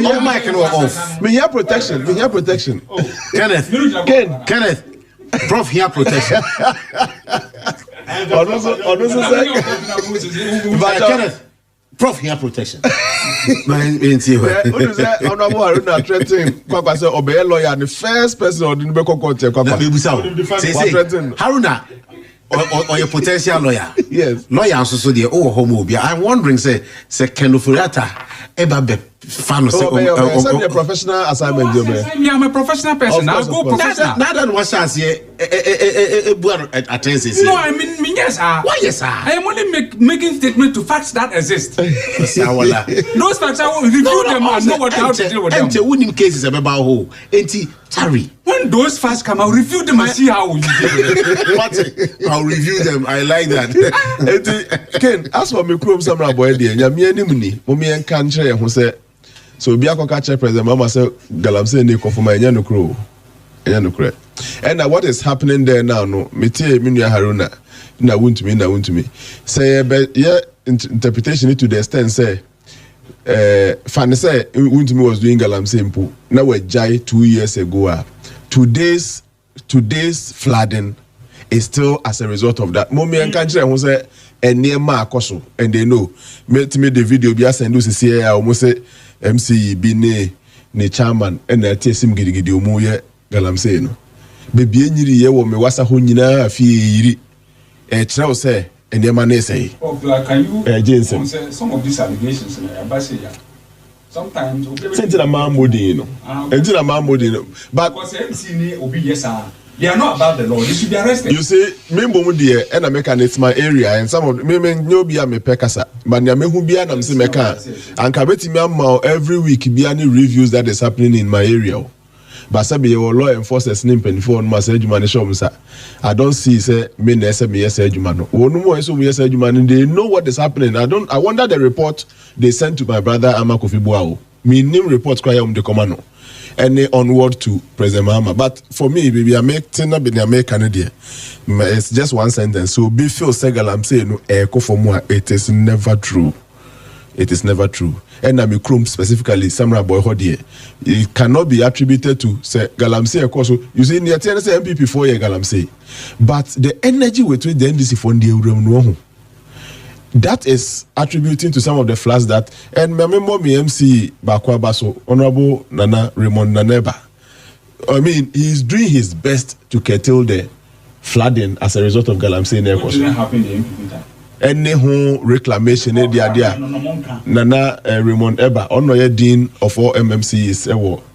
on mic and off. Me here protection. Kenneth. Prof here protection. Kenneth. Prof here protection. Honorable Haruna threatening Kwakwa say obey lawyer the first person on the Nubeko court Haruna or your potential lawyer. Yes. Lawyer also the homobia. I'm wondering say Ken Oforiatta eba fan say a professional assignment I'm a professional person. I'll go professional. Now that was as attention. No, I mean yes. Why yes sir? I am only making statement to facts that exist. Those facts I will review them and know how to deal with them. Ente winning cases about who? Enti Tari. When those facts come, I'll review them and see how you deal with them. I'll review them. I like that. Ken, as for me, Chrome Samra boy, dear, Yami and Nimuni, Mummy and Country, who said, so be a catcher president, Mama said, Galamse Nico for my Yano Crow. And what is happening there now? No, Mete Minya Haruna, na won't me. Say, yeah, interpretation to the extent, say, Fanny say, Wuntumi was doing Galamse Mpu. Now we're Jai 2 years ago. Today's flooding is still as a result of that. Mommy and country who say and near Marcoso, and they know. Met me the video be as and do see almost say MC be ne chairman and I tell him gidi omuye Galamse no. Baby nyiri ye wo me wasa ho nyina afi yiri. Kyerɛ say and the man say. Oh, can you Jensen. Some of these allegations in Abasia? Sometimes Sentina Mamodino. Entina Mamodino. But because MC Obi yes they are not about the law. They should be arrested. You see, me bomudiye and American it's my area and some of me no be a me pekasa. But me who be an amsi meka. And kabeti me am every week be any reviews that is happening in my area. But sabi your law enforcers nimpen for on message man show me sir. I don't see say me na say me yes ejuma no. Wonu mo so me yes ejuma no. They know what is happening. I wonder the report they sent to my brother Amakofi Buao. Me name report kwaya the commando. And onward to President Mahama. But for me, baby, I make Tina be Canadian. It's just one sentence. So be feel segal I'm saying no echo for more. It is never true. It is never true. And I'm a chrome specifically, Samra Boy Hodie. It cannot be attributed to say Galamsey, of course. You see, in the TNS MPP 4 year Galamsey. But the energy with which the NDC fund the that is attributing to some of the floods that and remember me MC Bakwa Baso, Honorable Nana Raymond Naneba. I mean, he's doing his best to curtail the flooding as a result of Galamsey. What didn't happen in the MPP time? Any home reclamation, Nana Raymond Eba, Honorary Dean of all MMCs,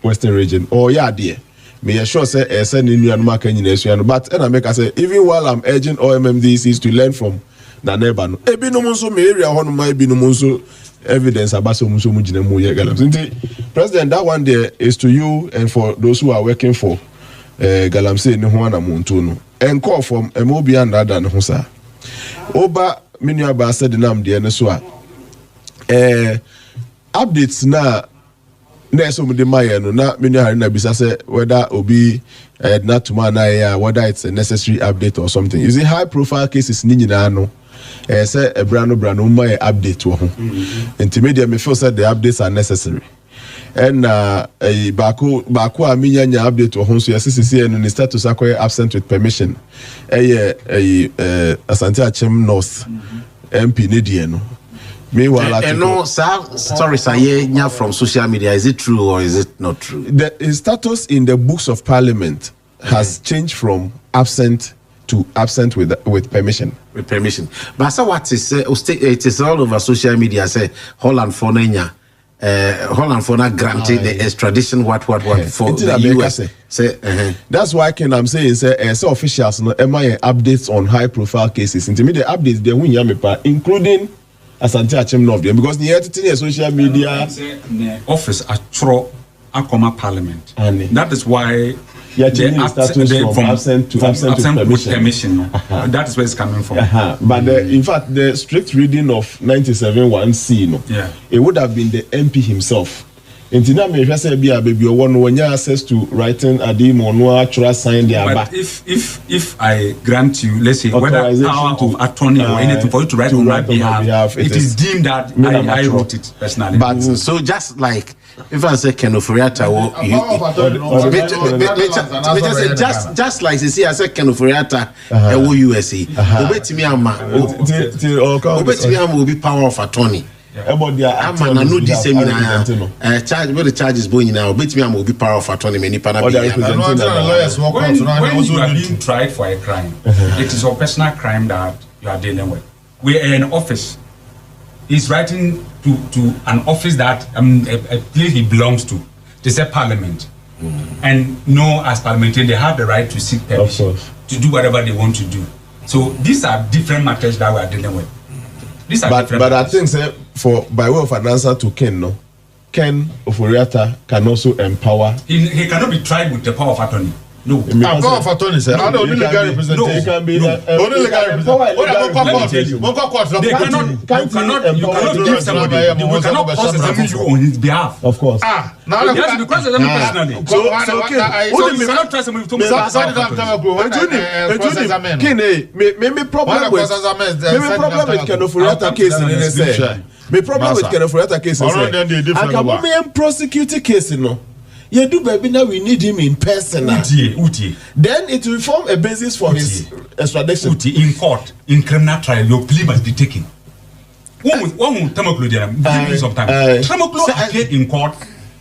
Western Region. Oh, yeah, dear. Me assure say send in new and market in Nation, but and I make I say even while I'm urging all MMDCs to learn from Nana Eba, ebi no monso me area one my be no monso evidence about so much Galamsey. President, that one there is to you and for those who are working for Galamsey no one amuntuno and call from MOB and other no sir. Oba Minuaba said the name the NSWA. Updates na so the Maya no na Minuharina bisa say whether obi not to man whether it's a necessary update or something. You see high profile cases ni nyina no say a brand my update to ho. Intermediate me feel said the updates are necessary. And Baku Aminya update to home so SCC and the status acquire absent with permission. Asante Achem North MP Nidiano. Meanwhile, no, sorry, sir, from social media. Is it true or is it not true? His status in the books of Parliament has changed from absent to absent with permission. With permission. But so what is it is all over social media. Say Holland for Nenya. Holland for not granting the extradition what for the US. Say, that's why I'm saying say officials no updates on high profile cases. Intermediate updates they win yamepa including Asante Achem North because the editing social media office atro akoma parliament. That is why from absent to permission. That is where it's coming from. But in fact, the strict reading of 97(1)(c), it would have been the MP himself. In Tina, me just say be a baby one access to writing a demo no actual sign there. But if I grant you, let's say whether power of attorney or anything for you to write on my behalf, it is deemed that I wrote it personally. But so just like if I say Ken Oforiatta, just like you see, I said Ken Oforiatta, USA. Obetimi ama will be power of attorney. About their I know this seminar. Charge what the charges going now. Betimi will be power of attorney. Many when you are being tried for a crime, it is your personal crime that you are dealing with. We are in office. He's writing to an office that a place he belongs to. They say Parliament, and as parliamentarian they have the right to seek permission to do whatever they want to do. So these are different matters that we are dealing with. But I think for by way of an answer to Ken, Ken Oforiatta can also empower. He cannot be tried with the power of attorney. No. Power of attorney, sir. How do you legal representation? He can be only legal representation. You cannot give somebody. You cannot cause examine you on his behalf. Of course. Yes, because examine personally. So okay. You cannot try somebody to make me problem with Ken Oforiatta case in the me problem with Ken Oforiatta case is I can prosecute a case you do baby now we need him in person. Then it will form a basis for his extradition. In court, in criminal trial, your plea must be taken. One Tamaklo some time. Tamaklo appeared in court.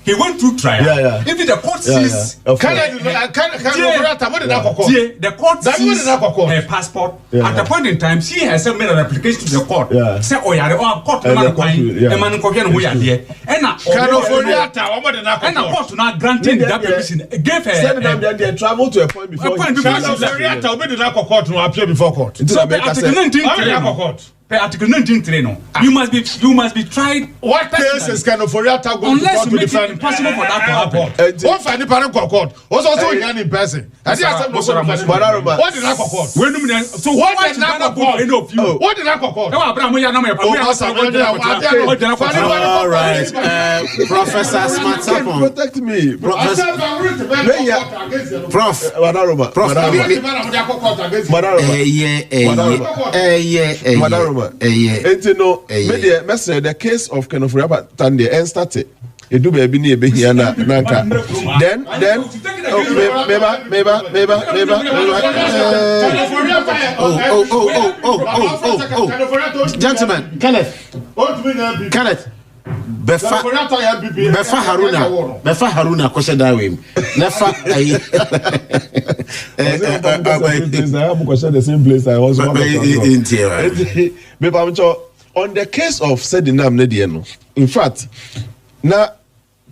He went through trial. Even the court sees the court sees her passport. At the point in time, she herself made an application to the court. Say, court and the court not granting that permission. Gave her they travel to a point before before court. So Article 19 Article 19 you must be tried. What cases can Oforiatta go unless to you make it impossible for that to happen? One find the parent court. Also in person. What did I court? So what did I court? What did I court? All right, Professor Smartapon. Protect me, the case of Ken Oforiatta Tande and started. You do baby near Behiana Nanka. Then gentlemen, Kenneth, Befa Haruna kwese da we. Nefa the same place I also on the case of Sedinam Nediano. In fact, now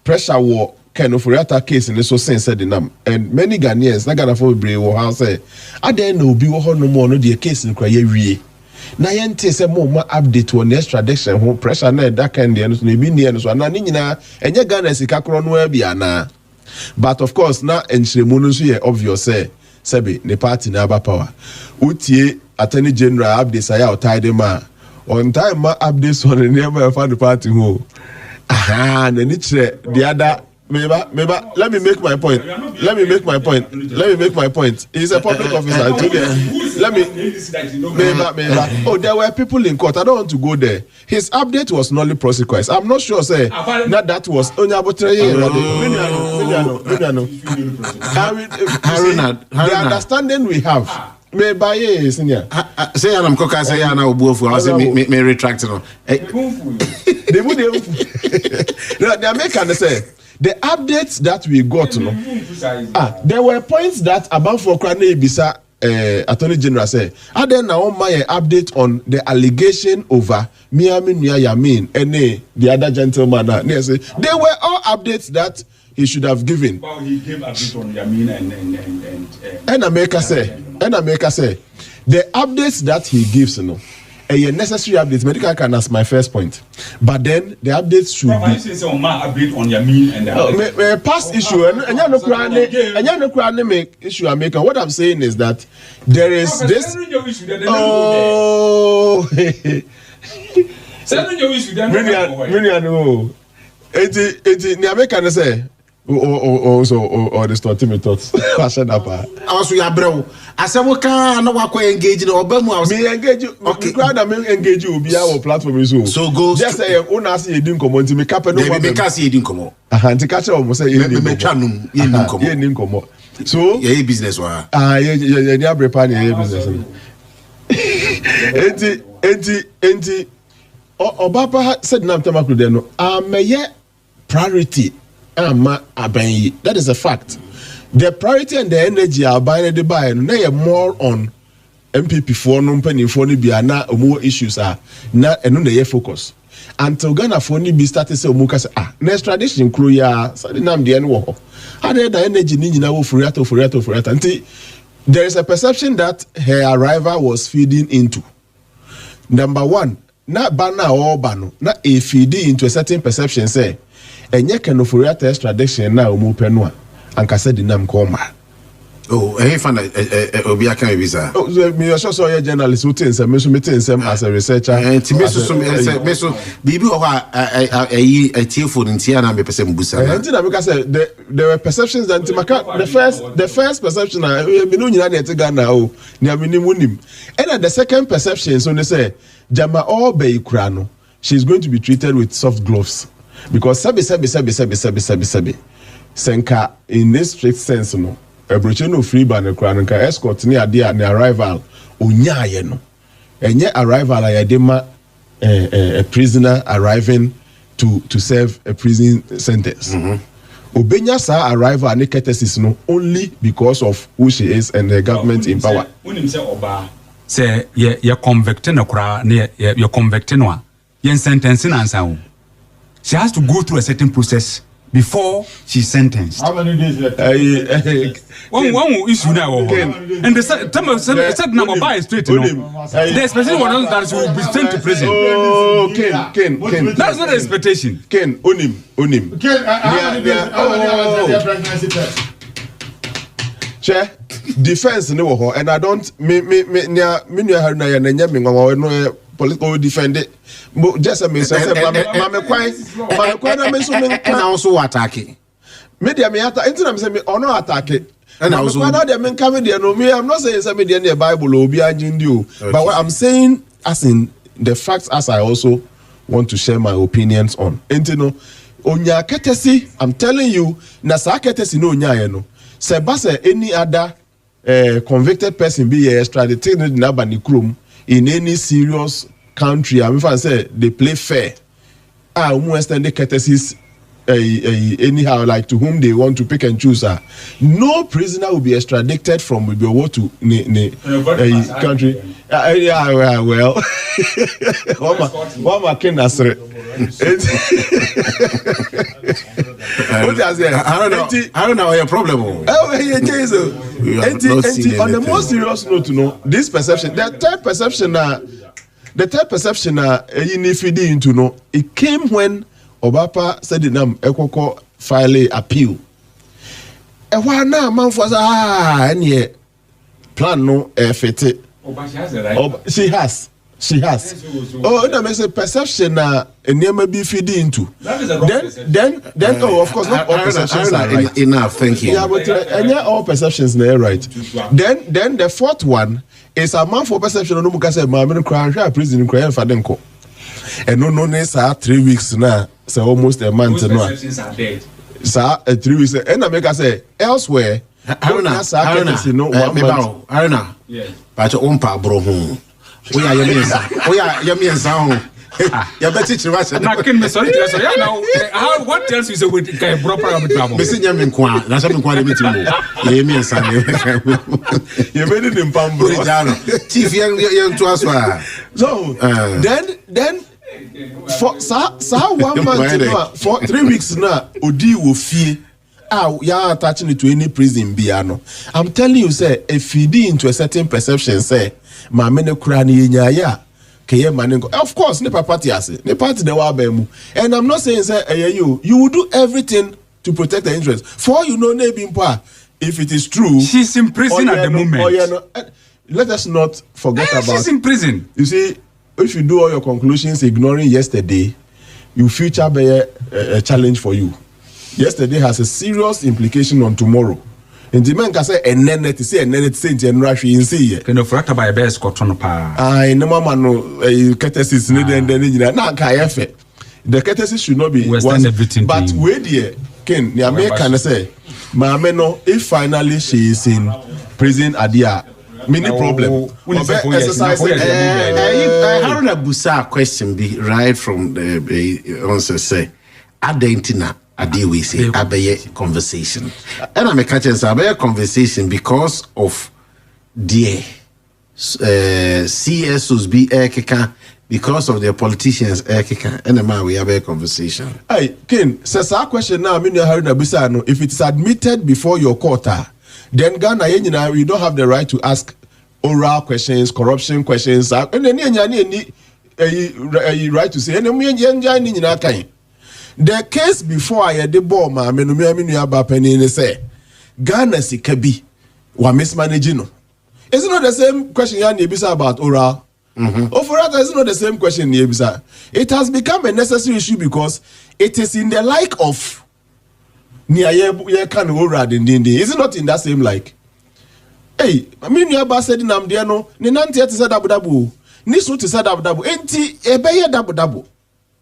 pressure war kind of Furiata case in the so sense Sedinam and many Ghanaians na Ghana for brave or how say I then no be no more no the case in Kwaye. Na yente se mo update on extradition ho pressure na that kind dey no be near so na nyina enye Ghana sika kro no bia na but of course na enchiremu no so ye obvious say sebe the party na aba power utie attorney general update say tied ma on time ma updates on the name of the party ho aha na ni kire the other Meba, let me make my point. He's a public officer. Meba. Oh, there were people in court. I don't want to go there. His update was nully prosecuted. I'm not sure, say, that was the understanding we have. Meba, senior. Say, I'm Coca, say, I'm Obuofu. I say, me retract it. The American say, the updates that we got, there were points that about for Krane Bisa Attorney General said, and then now my update on the allegation over Miamin Yamin and the other gentleman. They were all updates that he should have given. Well, he gave updates on Yamin and America say, the updates that he gives, a necessary update. Medical can ask my first point, but then the updates should be update on Yamin and the past issue. And make issue I'm making. What I'm saying is that there is this. Oh, send your issue. Then American say. Or the story me thoughts. I said up. I was with bro. I said we can no work engage in Obama. Me engage you. Okay. Crowd engage you. Be our platform is so go. Just say una see edin komo nti me kape no. Me ka see edin komo. Nti ka che o mo say edin. Me twanum edin komo. Edin komo. So yeah, business wa. Yeah, ni abre yeah business. Enti Obapa said na mtamakru de no. Ameye priority. That is a fact. The priority and the energy are buying the buy and they are more on MPP for no penny for be na more issues are not and no focus. Until Ghana for be started say muka say next tradition crew ya so the name the end how the energy need na for until there is a perception that her arrival was feeding into. Number one, not banner or bano, not a feeding into a certain perception say enye kenoforiata extradition na omupenwa anka said dinam koma. Oh, hey fan obi aka visa. Oh, me so your journalist who tins me so meeting some as a researcher. Ti me so bibi o ha a tiefo ntia na me pese mbusa na. Nti na me ka say there were perceptions that the first perception na me no nyina na Ghana o ni amini munim. And the second perception so they say Jama Obe Ikura no she's going to be treated with soft gloves. Because sabi senka in this strict sense no ebroche no free ban ekura nka escort ni ade a arrival onyaye no enye arrival ayedema a prisoner arriving to serve a prison sentence. Obenya sa arrival and courtesies no only because of who she is and the government in power. Unim say oba say ye convict no kra ne ye convict no a ye sentence na ansa. She has to go through a certain process before she's sentenced. How many days left? One issue now. And the second number by straight. The expectation was that she will be sent to prison. Oh, Ken. That's not the expectation. Ken, Onim. Ken, Chair, defense no, and I don't me political defend it. Just a miss. Mama quite and also attack it. Media me attack. I'm saying or no attack it. And I was one of them coming there. No, me. I'm not saying somebody in the Bible will be arguing you. But what I'm saying, as in the facts, as I also want to share my opinions on. And you know, onya ketesi. I'm telling you, nasa ketesi no onya no. Sebase any other convicted person be extradited in Nabani Krum in any serious country. I mean, if I say they play fair, who extend the courtesies anyhow, like to whom they want to pick and choose. No prisoner will be extradited from Ibiowo to country. Yeah, well, one can answer it. I don't know your problem. On the most serious note, this perception, the third perception, it came when Obapa said it Akoko file appeal. And why now man for and plan no fit. She has. Oh, that makes a perception and never be feeding into. Then of course not all perceptions are right. Enough, thank you. Yeah, but all perceptions are right. Then the fourth one is a man for perception. No because my men cry prison cry for them ko. And no 3 weeks now. So almost a month now. Sir, 3 weeks. And I make us say elsewhere. Aruna. Yes. But your own pa bro home. We are your sound. You better teach us. What else is with proper trouble? Missing Yamin Kwa, that's something quite a bit more. You mean, son, you made it in Pambo. Chief young to us. So then for 1 month for 3 weeks now, Odi will fear. Yeah, attaching it to any prison biano. I'm telling you, sir, if you feed into a certain perception, say, my men crani ya. Of course, ne party as ne party the wabemu. And I'm not saying, sir, you will do everything to protect the interest. For you know, if it is true, she's in prison at the moment. Let us not forget about. She's in prison. You see, if you do all your conclusions ignoring yesterday, your future be a challenge for you. Yesterday has a serious implication on tomorrow. And the man can say, and then it say, and then it say, and rush in see. Can you fract by a best cotton pa? I no mama no catesis and then now the catesis should not be everything. But wait here, Ken, the American say, Mama no, if finally she is in prison at the mini problem. Exercise. Haruna Busa question be right from the answer say, Adentina. We say a conversation. And I'm a catcher a conversation because of the CSOs be because of the politicians and the man we have a conversation. Hey, Ken, says our question now, if it is admitted before your court, then Ghana, you don't have the right to ask oral questions, corruption questions, and then you right to say, the case before I had the bomb, I mean, say Ghana Sikabi wa mismanaging. Is it not the same question you about oral? Overall, it's not the same question you It has become a necessary issue because it is in the like of near can oral in is it not in that same like? Hey, I mean, you have said in Amdiano, Ninanti said Abu Dabu, Nisu said Abu Dabu, Enti Ebeye Dabu.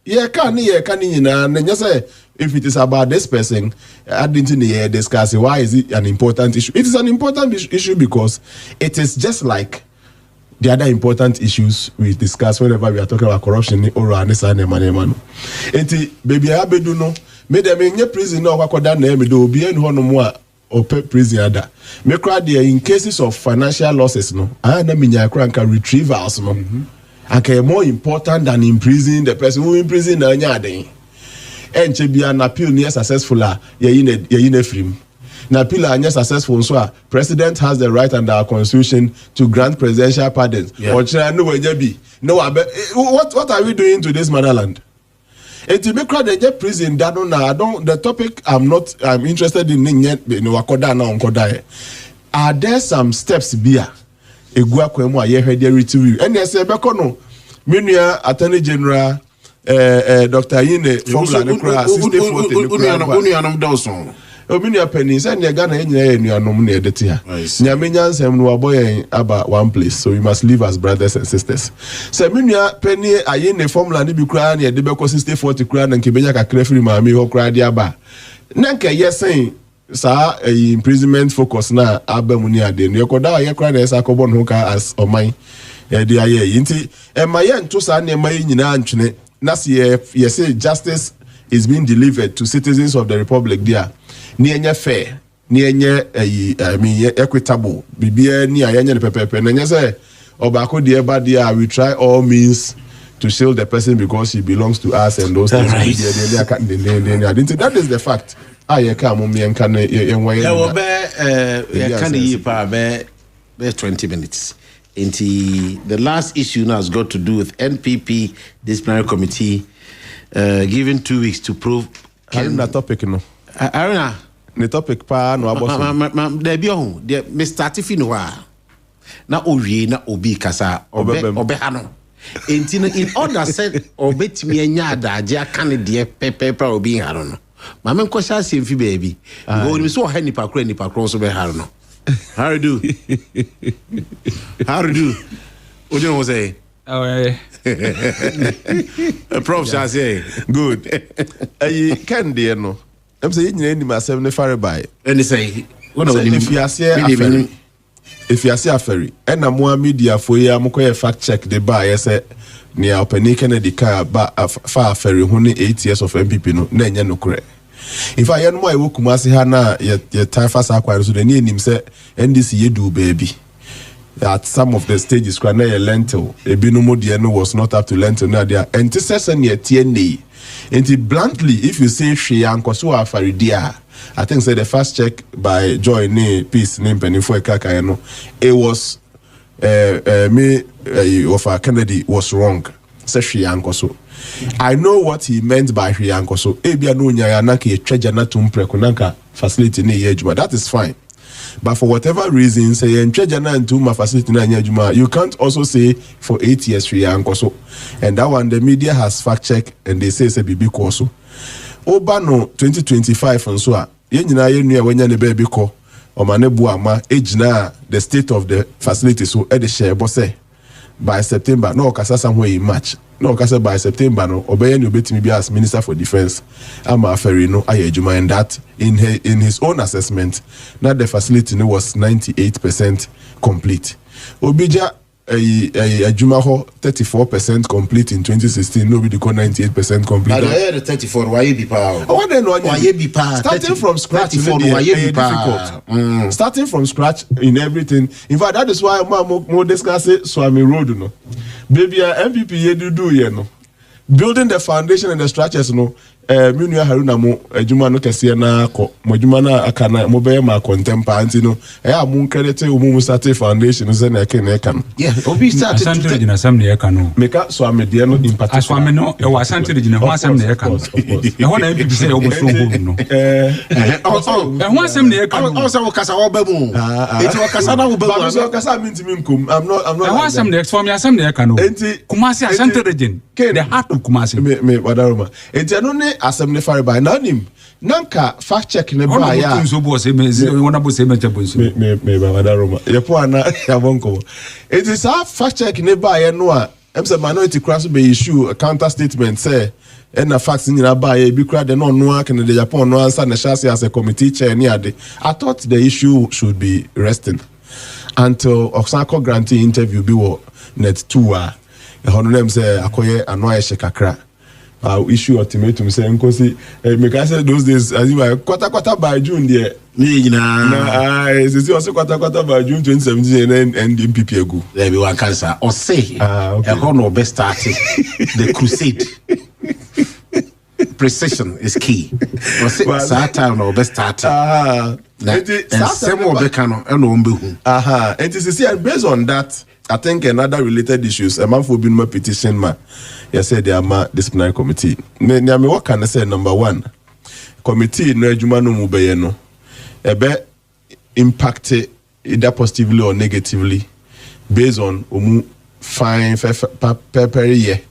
Yeah, can and just say if it is about this person, I didn't discuss why is it an important issue. It is an important issue because it is just like the other important issues we discuss whenever we are talking about corruption or man. Baby Abedu no, made them in prison no wakoda na me do be no more or prison ada. Me cry there in cases of financial losses no. I na minya cry can retrievals no. Okay, more important than imprisoning the person who imprison the anyade. And be an appeal near successful, ye free. Na appeal are successful, so president has the right under our constitution to grant presidential pardons. Or no, what are we doing to this motherland? And to be crowded the prison, that the topic I'm interested in are there some steps beer? Egua kwemu ye hwede review and they say bekono menua attorney general Dr. Yine formula ne kra 64 unuanom dawson o menua penny say ne Ghana nyina enuanom na edete ha nya menya nsem no aboyen aba one place so we must live as brothers and sisters say menua penny ayine formula ne bi kra na ede beko 60-40 kra na nke benya kakra firi maami ho kra de aba na nke yesen sa imprisonment focus na abamuni ade no yekoda ayekra na esa akobon ho ka as oman de aye nti emaye nto sa na emaye nyina antwene That's you say justice is being delivered to citizens of the republic there. Near fair, near equitable. Bibia near the pepe. And you say, Obako dear bad dear, we try all means to shield the person because he belongs to us and those things. That is the fact. I come me and can 20 minutes. The last issue now has got to do with NPP disciplinary committee given 2 weeks to prove. Aruna topic no. Aruna. The topic pa no aboso. There be on. There Mr. Tiffin wa. Na owie na obi kasa obe hano. In order said obetimi anya adaje aka ne de pepe obi hano no. Mama nko sha semfi baby. Go ni so ha nipa kro so be hano no. How do you do? How do you do? What do you want to say? Oh, yeah. Prof, shall say. Good. Can dear no? I'm saying you need my 75 by. And they say, if you are a ferry, and I'm more media for you, I'm going to fact check the bar. I said, near Penny Kennedy car, but far ferry, only 8 years of MPP, no, then no correct. If I am my work, Kumasi Hana, your time fast acquires, so the name him say, NDC you do, baby. At some of the stages, Kwana lentil, a binomo diano was not up to lentil, Nadia, and to session yet TND. And bluntly, if you say she and Kosua Faridia, I think say the first check by Joy Ne Peace name Penny for Kakayano, it was me of Kennedy was wrong. Say she and Koso. I know what he meant by Rianko. So, Ebia no nyanaki treasure na tumpre kunanka facility ne yejuma. That is fine. But for whatever reason, say treasure na ntuma facility na yejuma, you can't also say for 8 years Rianko. So, and that one the media has fact checked and they say bibi koso. Obano 2025 and so yenyina yenu wenya ne baby ko omane buama ejina the state of the facility so e de share bosse by September no kasa somewhere in March. No, because by September, no, Obeyen will bet me be as Minister for Defense. I'm a ferry, no, Ayejuma, and that in his own assessment, that the facility no, was 98% complete. Obija Jumaho 34% complete in 2016. Nobody got 98% complete. I heard 34. Why you be power? Oh, then why you be power? Starting from scratch, difficult. Starting from scratch in everything. In fact, that is why more discuss it. So I'm a road, no. Baby, MPP you do you know. Building the foundation and the structures, no. Munua Haruna mo adwuma no kese na akọ mo adwuma na aka na mo be ma contemporary no mo credit mo start foundation so na eke na eka no obi start to region asam na eka no meka so amede no in particular aso ame no e wa asante region ho asam na eka no e ho na MPP say e go so go no ho asam na eka no o say wo kasa wo ba mu eti wo kasa na wo ba mu so kasa mi ntimi nkom I'm not ho asam na exform asam na eka no Kumasi asante region the heart of Kumasi me wadaroma eti no ne asem ne fare by na nim nanka fact check ne ba ya so bo se me wona bo se me chebonso me ba wadaroma ye po ana ya bonko it is a fact check ne ba ya no a em say minority class be issue a counter statement say and the facts in ba ya bi kra de no no aka ne de Japan no answer na shase as a committee chair ni ade. I thought the issue should be resting until Oksako grantee interview bi wo net 2 a hono nem say akoye ano a shekakra issue ultimatum say nkosi make I say those days as you were quarter by June there it's quarter by June 2017 and MPP ago there be one cancer or say no best started the crusade precision is key or say time no best started some of the canon and it is and based on that I think another related issues a man for being my petition ma you said they are my disciplinary committee me what can I say number 1 committee no adwuma no mu be no ebe impact either positively or negatively based on omu fine per year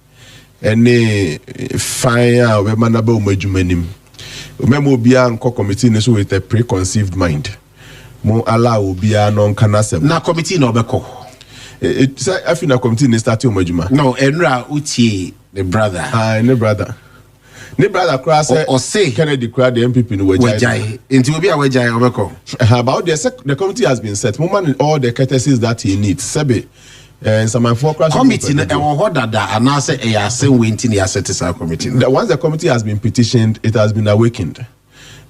any fine we man aba omu adwuma nim memo bia nko committee no so with a preconceived mind mo allow bia no kan asem na committee no obeko it's I feel na committee ne start omu adwuma no enra utie the brother ne brother cross or say Kennedy crowd the MPP no wajai into will be a wajai obeko about the committee has been set moment all the courtesies that he needs sebe And some for committee and I say a same waiting the asset committee. Once the committee has been petitioned, it has been awakened.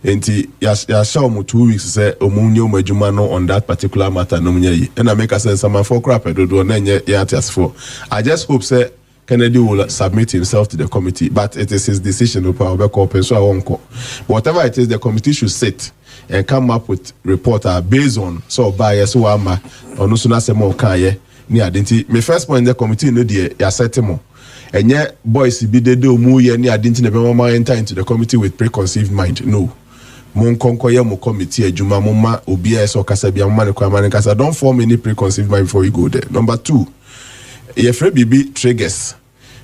And ya show mu 2 weeks say omunyo majumano on that particular matter no munye. And I make a sense some for crap do na ya for. I just hope say Kennedy will submit himself to the committee, but it is his decision whatever it is, the committee should sit and come up with report based on so bias or ama or no sooner say more kaye ni identity. My first point in the committee no dear ya setemo. And yet boys be de do mu ye ni identity never enter into the committee with preconceived mind. No. Mon konkoye mo committee adwuma mo ma obi a so kasa bia mo ma ne kwamane kasa. Don't form any preconceived mind before you go there. Number 2, yefre bibi triggers.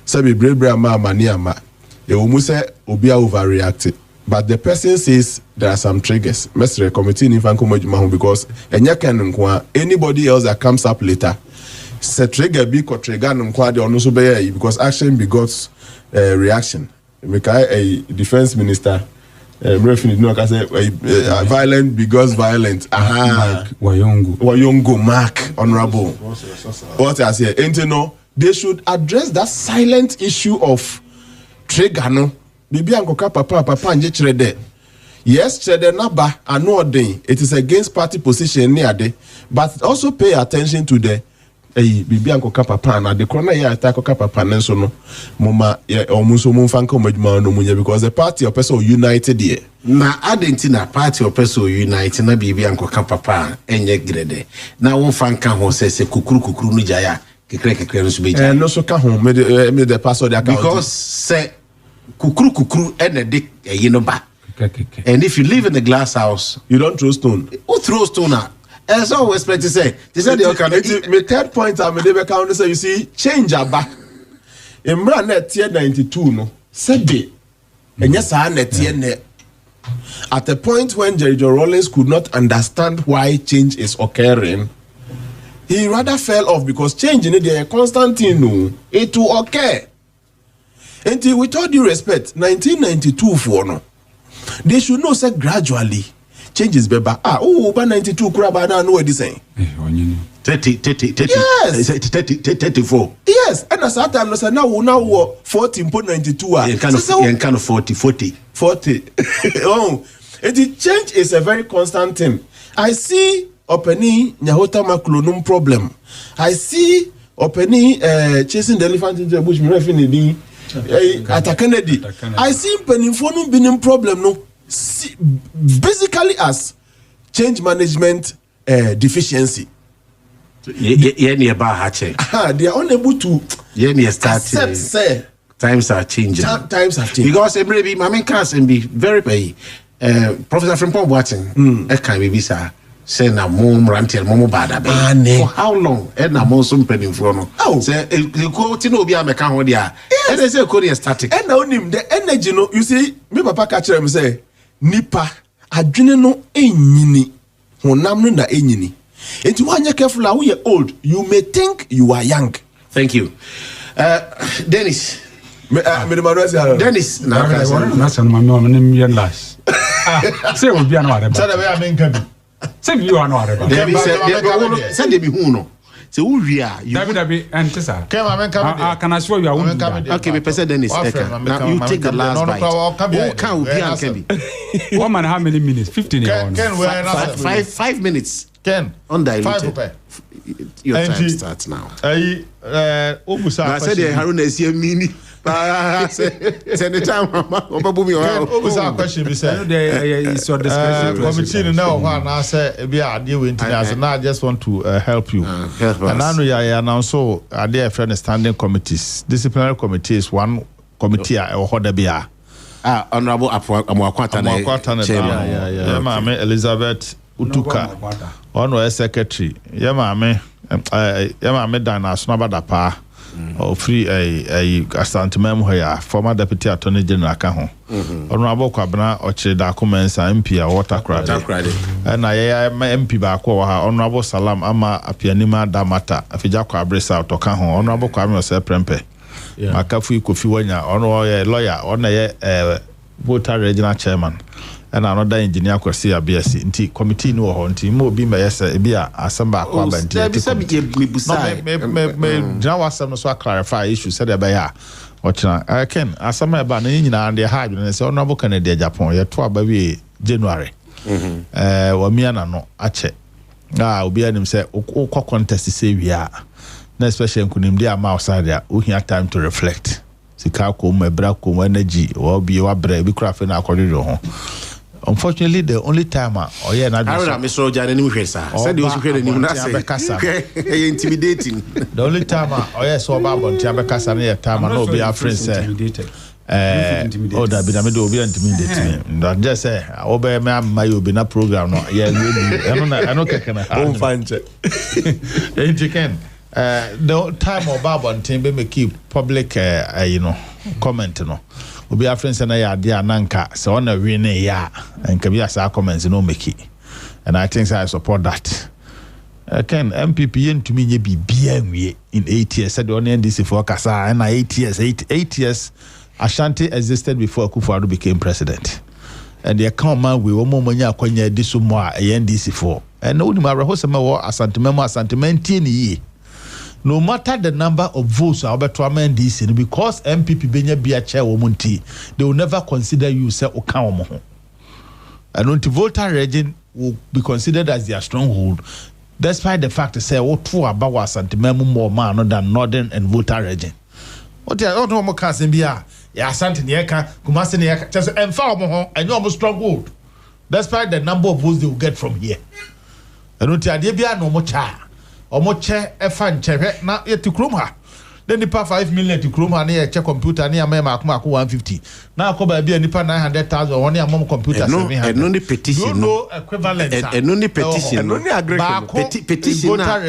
So be brave ama mani ama. E wo mu say obi a overreacted. But the person says there are some triggers. Mestre committee ni fan komo adwuma ho because enya kan nko anybody else that comes up later say trigger be ko trigger nko de ono so be because action begots reaction. Make a defense minister violent begots violent. Wayongo Mark honorable. What I say, no, they should address that silent issue of trigger no. Bibi ankoka papa nje chrede. Yes, chrede naba ano den. It is against party position near de, but also pay attention to the bibi ankoka papa na de krona ya akoka papa nenso no moma omunso mumfanka omadwuma no munye because the party of person united here na adentina party of person united na bibi ankoka papa enye grede na wonfanka ho sese kukuru no jaya kekre no so beja no so ka ho me the password account because say kukuru ene de ba and if you live in the glass house you don't throw stone. Who throw stone now? As always, to say, they said they can. My third point, I'm a never count. So you see, change a back. In brand net year 92, no, said they, and yes, I net year at a point when Jerry Rollins could not understand why change is occurring, he rather fell off because change in the constant thing, no, it will occur. Until with all due respect, 1992 for no, they should know say gradually. Changes beba ba 92 kuraba na no edi saying 30 yes 34 yes and as that time no say now 40.92 you can 40 oh the change is a very constant thing. I see opening nyahota maklonum problem. I see opening chasing the elephant into the bush me refinidi at Kennedy. I see penifonu binim problem no. Basically as change management deficiency. They are unable to accept say times are changing. Times have changed. Because maybe my can be very pay. Professor Frimpong Watson, can be sir. Say na mom rantel momo bada be. For how long? And na mom some penny for no. Oh, say you go to no be a meka ho dia. And they say Korea static. And now him the energy no. You see, me papa catch him say. Nipa adwene no enyini honam no na enyini enti wanya careful how you old you may think you are young. Thank you Dennis Dennis na say no mama no me last say we be na areba say the way I mean can say you are no areba say dey be hu no say who we are you David and tesa can I can assure you I won't okay me person Dennis now you take the last bite who can be and can be 1 man how many minutes 15 5 minutes Ken undiluted 5 your time starts now obusa I said the Haruna is here mini send the time obabu mi obusa question be say it's your discretion committee now one I say be ade we as now I just want to help you and I know you announce so are there friend standing committees. Disciplinary committee is one committee or hoda bia honorable Amwakwata yeah mama Elizabeth Utuka on secretary yeah mama Dan Asnabada pa or free a asantimem here former deputy attorney general ka ho honorable Kwabena Ochire documents MP water credit and I MP ba ko ha honorable Salam ama apianima damata afija kwa abresa to ka ho honorable Kwame Ose Prempe makafu Kofi Wanya ono lawyer ono ye voter regional chairman and another engineer kwasi abs nti committee no ho nti mo bi mayesa e bia asamba akwa ba nti me jawa asem so clarify issue said be ya ochina ken asama ba na nyina de ha adwene se honorable Kennedy Japan ye to aba wi January wa miana no ache obi anim se ukọ contest se wia na especially nkunim dia ma outside there we have time to reflect sika ko mebra ko energy or be wa bra bi kura fe na akọrịrị ho. Unfortunately, the only time na Mr. Ojane ni muhwesa said you should ni na say intimidating. The only time so ba bon tia be kasa na time no be a friend say that be na me do be intimidating me. That just say obe me am you be na program no I no keke na on fanche chicken the time of Babon team be keep public comment no obi a friend say na ya dia nanka so na we na ya and can be as comments no make it, and I think I support that. Ken MPP to me ye be BMW in 8 years said on NDC for Kasa and 8 years Ashanti existed before Akufo-Addo became president, and the account we were more money akwanya this more NDC for and no ma rahosema wo asantementi ni. No matter the number of votes Alberto NDC, because MPP benya be a chair womunti, they will never consider you say okawomo. And until voter region will be considered as their stronghold, despite the fact that say two about Santimemu more man than northern and voter region. What they don't know more cousin be ya Santi Nieka, Kumasi Nieka, just and Farmo and you almost stronghold. Despite the number of votes they will get from here. And until Adibia no more cha. Omoche efan chewe na ye tukruma then nipa 5 million tukruma na ye check computer na amema akuma 150 na akoba bia nipa 900,000 woni amom computer 700 no petition no equivalent no petition no agreement petition na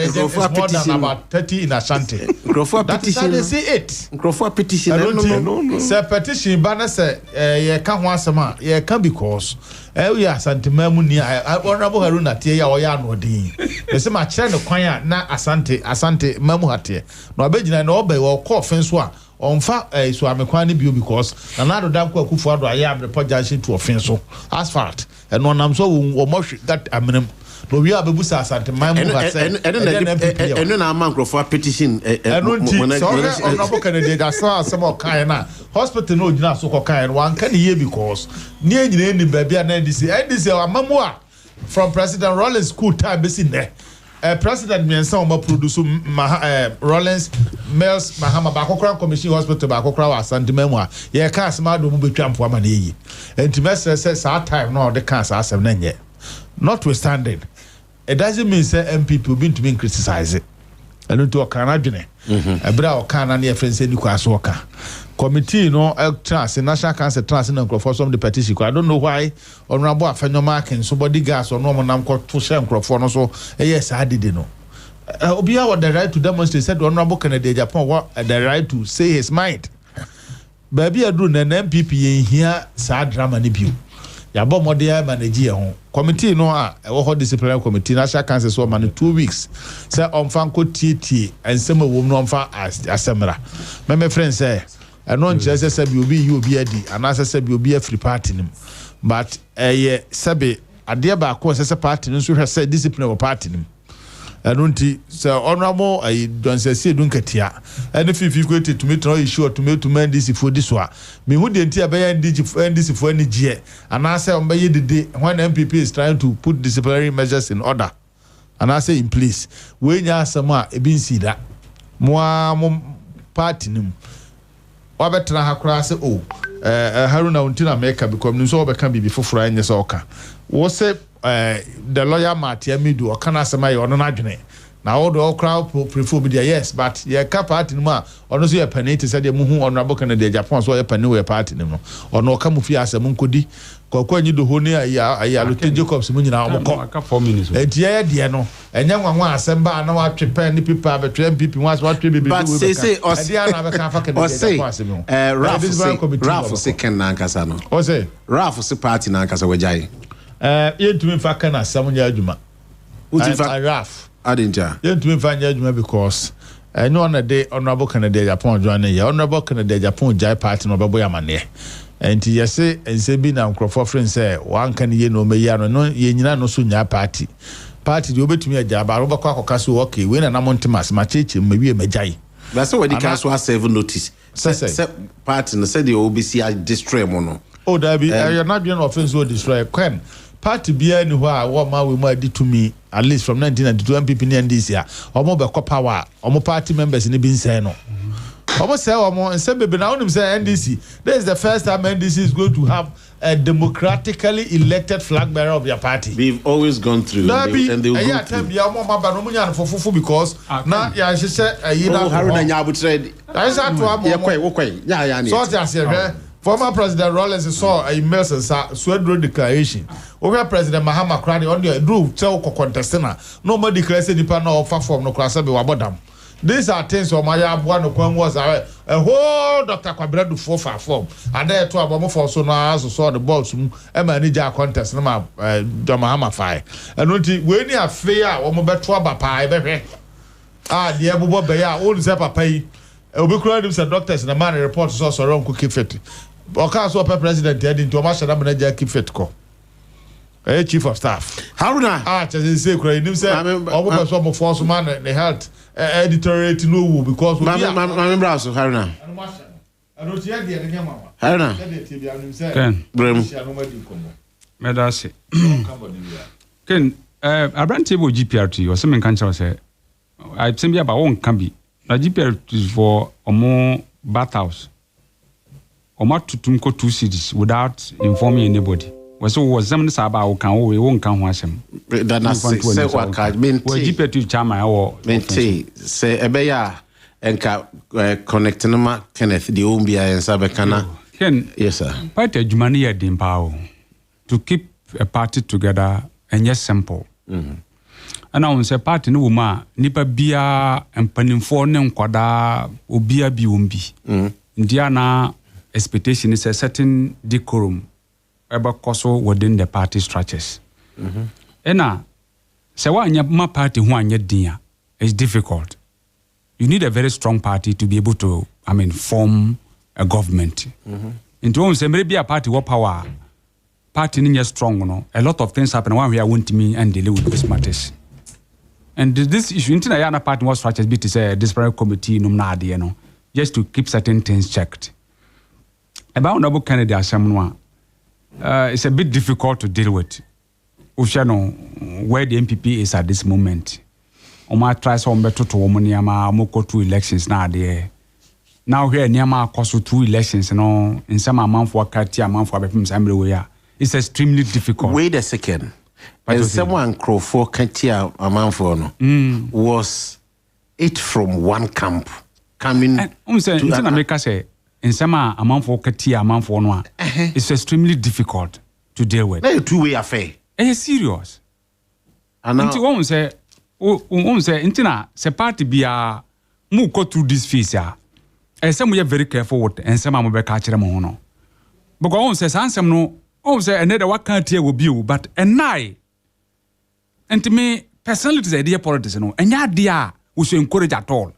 more than about 30 in Ashanti petition they say it petition no say petition ba na say ye ka ho asema ye ka because we are Santimamu ni honorable Haruna tie ya oya no din e se ma kire no kwan na asante mamu hate no abegina na obe wo call offense so a onfa so amekwan ni bio because na na do danko Akufo-Addo aya report to offense so asphalt and no nam so wo mo that amnem no we abebusa asante mamu hate and na man for petition so honorable Kennedy Japan some kind na hospital no gina so kind one can hear because near ni baby na NDC amamu from President Rollins school time be seen there. President Miensa Oma produce Rollins Mills Mahama Bakokra Commission Hospital Bakokra wa Santimemwa. Ye ka asma do mu betwa mpo ama na yi. Enti say our time no the cancer asem na nye. Notwithstanding, it doesn't mean say MPP will be to be criticized. And to okana dwene. Ebra okana na ye friend say ni kwa so oka. Committee no trans national council trans na for some the petition. I don't know why honorable Afenyo and somebody gas or no man ko to share no so yes I did no. Obia what the right to demonstrate said honorable Kennedy Japan what the right to say his mind. Baby adu na MPP in here sad drama ni biu. Ya bo modern manage ho. Committee no a disciplinary committee national council so man 2 weeks. Say on fanko TT and some wo no on asemra. My friend say I don't just say you be adi and as say you be a free party nim but sabe ade ba ko say party nim so say discipline of party nim anunti say honorable don say dun katia and if you go to me try issue to me NDC for this one me who dey ntia be NDC for any gie and I say on be the when MPP is trying to put disciplinary measures in order and I say in place we nya asema e bin si da mo party nim wabetra hakura se Haruna untina make because no so be can be foforo anye so oka wo se the lawyer Matia Midu o kana sema ye ono na dwene na all the crowd prefer be there yes but ye ka party no ma ono so ye penite said ye muhu honorable Kennedy Japan so ye pani we party no ono ka mu fi asem nkodi kokko anyi do honi ya Lotte Jacobs mu nyina omko aka 4 minutes etie de no enya nwanwa asem ba na wa twepe ni pipa be twe MPP was what twe be but say osia na be ka fa Kennedy Japan asem Ralph se ken na nkasa no o say Ralph se party na nkasa wajai yentumi fa kana asem nya adwuma Ralph adinja yentumi fa nya adwuma because no on a day honorable Kennedy Japan join here honorable Kennedy Japan jai party no bebo ya mane and yese and say be na nkrofo friends say one can ye no me ya no ye nyina no so nya party the obetumi agya ba roba kwa koka so okay we na namontimas ma cheche mawie magyae but so when the council has serve notice say party no say the obc destroy mo no oh that be you're not doing offense will destroy when party bia ni ho a wo ma we ma di to me at least from 1992 MPP ni NDC a omo be power omo party members ni bi nsay no omo say omo nsay bebe na onim say NDC this is the first time NDC is going to have a democratically elected flag bearer of their party. We've always gone through and they will go through. Because now yeah she said Haruna Nyabu trade. Former President Rollins saw a email and Swedro declaration. Over President Mahama Krani on the drew tell contestant. Nobody declares any panel offer from no class be wabodam. These are things of my one was a whole Dr. Kwabredu 4 form. And there to a for so now saw the balls manager contest no Mahama fire. And when you are fair or more better pie the Abu Baya old Zappa pay. Obi said doctors and the man reports also wrong cookie fit. Okaso president heading to Masha manager keep fit ko. Chief of staff. Haruna. Just say him say obo some force man the health editorate no because we remember also Haruna. I don't hear the any mama. Haruna. Ken. Medase. Ken Abrante bo GPRT or some can say I send about one can be. Na GPRT is for omo bathhouse. Omo tutumko 2 cities without informing anybody. Was them saba o kan we won kan ho asem. That na say what card mean. We GPRT chairman or say ebeya enka connect ma Kenneth the ombia en sabekana. Ken yes sir. Party adwumani ya dimpa to keep a party together and just simple. And I say party no woman nipa bia empanimfo ne nkwada obia bi ombi. Indiana expectation is a certain decorum eba koso within the party structures. Ena say wa anya ma party ho anya din it's difficult. You need a very strong party to be able to form a government. Into one say maybe a party what power party ni strong no a lot of things happen when we are want me and deal with these matters. And this issue, into the party was structured to say disciplinary committee, just to keep certain things checked. About Noble Kennedy Assembly, it's a bit difficult to deal with. Ushano, where the MPP is at this moment. Oma tries on better to woman Yama, Moko 2 elections now there. Now here Nyama cost 2 elections, in some amount for Katia, amount for everywhere. It's extremely difficult. Wait a second. And someone Crawford Katia Amanfono was it from one camp coming to America say in some amount for Katia Amanfono it's extremely difficult to deal with. No two-way affair. It's serious. And now say intina se party bia mu go through this phase ya. And some we are very careful with and some am be catch them on. Because on say ansem no on say another what can't here will be but and I and to me personally is idea politics no and ya dia we should encourage at all.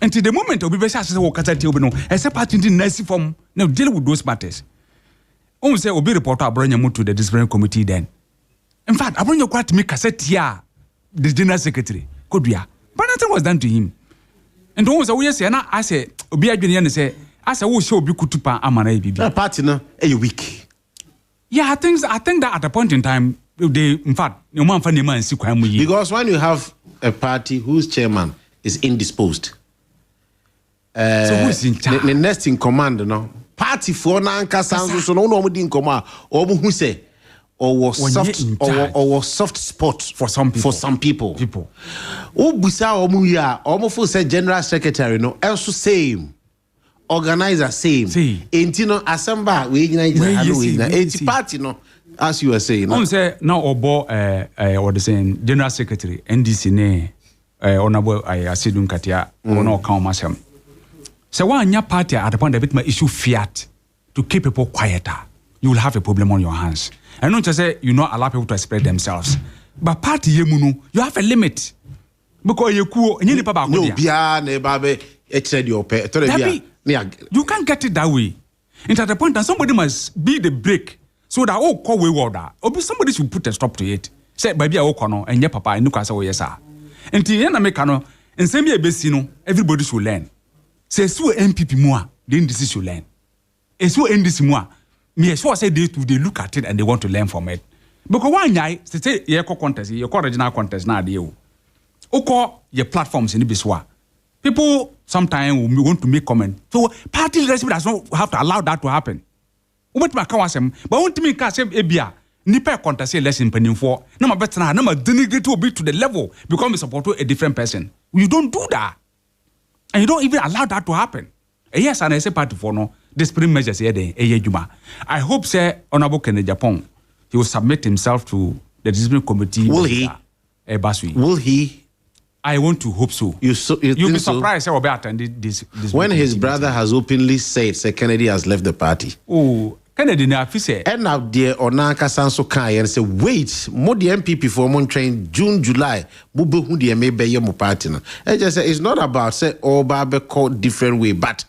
And to the moment obi be say we kata tie obi no e say party in nice form now deal with those matters. On say obi report abronya mu to the disciplinary committee then. In fact abronya kwat me cassette here the general secretary Kodua but nothing was done to him. And on say we say na I say obi adwene ne say I say we show obi kutupa amana e bibi. Party no e weak. Yeah, I think that at a point in time, they, in fact, because when you have a party whose chairman is indisposed, so who is in charge? The next in command, no party for Nanka Sansu, so no in command, or who say, or was soft spot for some people. Busa Omuya, almost said general secretary, no, also same. Organizer same. Intino Asamba we unite party no as you were saying. On say now obo what the saying general secretary NDC ne honorable Asidun Katia ono kan masem. So one nya party at the point a bit my issue fiat to keep people quieter. You will have a problem on your hands. And not just say you not allow people to express themselves. But party yemuno you have a limit. Because you ku any papa no bia ne babe exceed your pay. You can't get it that way. And at the point that somebody must be the brake so that call wayward, or somebody should put a stop to it. Say baby kono and your papa and look as yes sir. And the end Americano and same year besino, everybody should learn. Say so MPP more, then this should learn. And so in this more, me as well say they look at it and they want to learn from it. Because one guy say your contest, your original contest now deal. Oko your platforms in the biswa. People sometimes will want to make comment. So party leadership does not have to allow that to happen. But want to make us ebia nipa contest election pending for no better na no denigrate to be to the level because we support a different person. You don't do that. And you don't even allow that to happen. Yes, and I say party for no discipline measures here then juma. I hope say Honorable Kennedy Japan he will submit himself to the discipline committee. Will he? Will he? I want to hope so. You'll be surprised how about attending this. When his brother has openly said, Sir Kennedy has left the party. Oh, Kennedy na say. And now there Onanka Sanso Kai and say, wait, more the MPP for one train June, July, Bubu Hudi and maybe your party. I just say it's not about say all barber called different way, but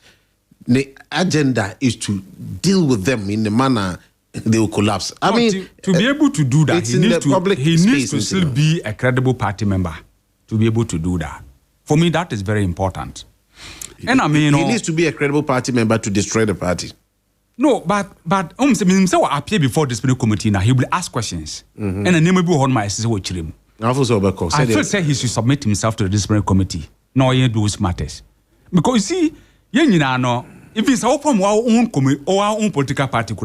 the agenda is to deal with them in the manner they will collapse. I mean, to be able to do that, he needs to still be a credible party member. To be able to do that. For me, that is very important. And I mean, he needs to be a credible party member to destroy the party. No, but himself will appear before the disciplinary committee now. He will ask questions. And the name will be on my sister. I feel say he should submit himself to the disciplinary committee. No, he those matters. Because you see, if it's all from our own committee or our own political party,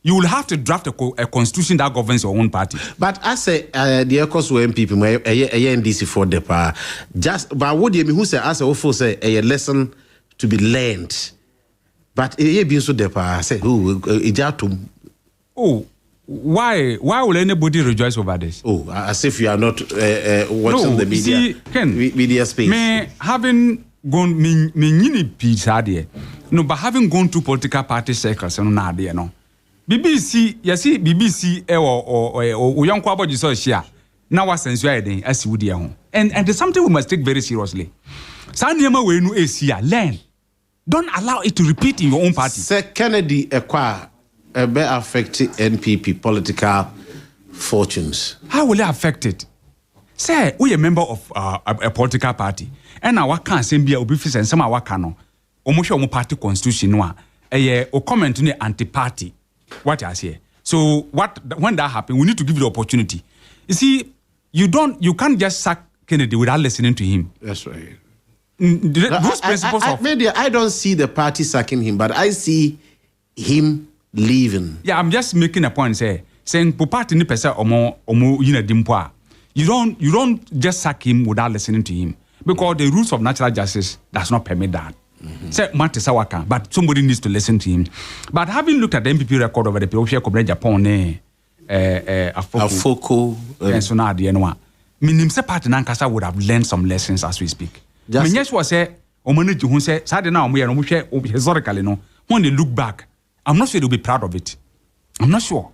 you will have to draft a constitution that governs your own party. But I say the echoes were MPP, NDC for the power. Just but what do you mean? Who say as a say a lesson to be learned? But it being so the power. Say why will anybody rejoice over this? Oh, as if you are not watching the media. See, Ken, media space. Me having gone me peace idea. No, but having gone to political party circles and no idea no. BBC, you see, BBC or young kwabo jiso share. Now what sense you are then as you would and there's something we must take very seriously. Sanyama we no Asia learn. Don't allow it to repeat in your own party. Sir Kennedy Ekwa be affected NPP political fortunes. How will it affect it? Say we a member of a political party, and our can same be obifis and some our cano. Omo party constitution no o comment to the anti-party. What I say. So when that happens, we need to give you the opportunity. You see, you can't just sack Kennedy without listening to him. That's right. Those principles I don't see the party sacking him, but I see him leaving. Yeah, I'm just making a point. Saying party ni pesa omo yina dimpoa. You don't just sack him without listening to him because the rules of natural justice does not permit that. Say Sawaka, but somebody needs to listen to him. But having looked at the MPP record over the period Japan, Akoko, and so now the Enwa, meaning party Nankasa would have learned some lessons as we speak. Yes, was say, Omanity who said, Saturday now we are historically no. When they look back, I'm not sure they'll be proud of it. I'm not sure.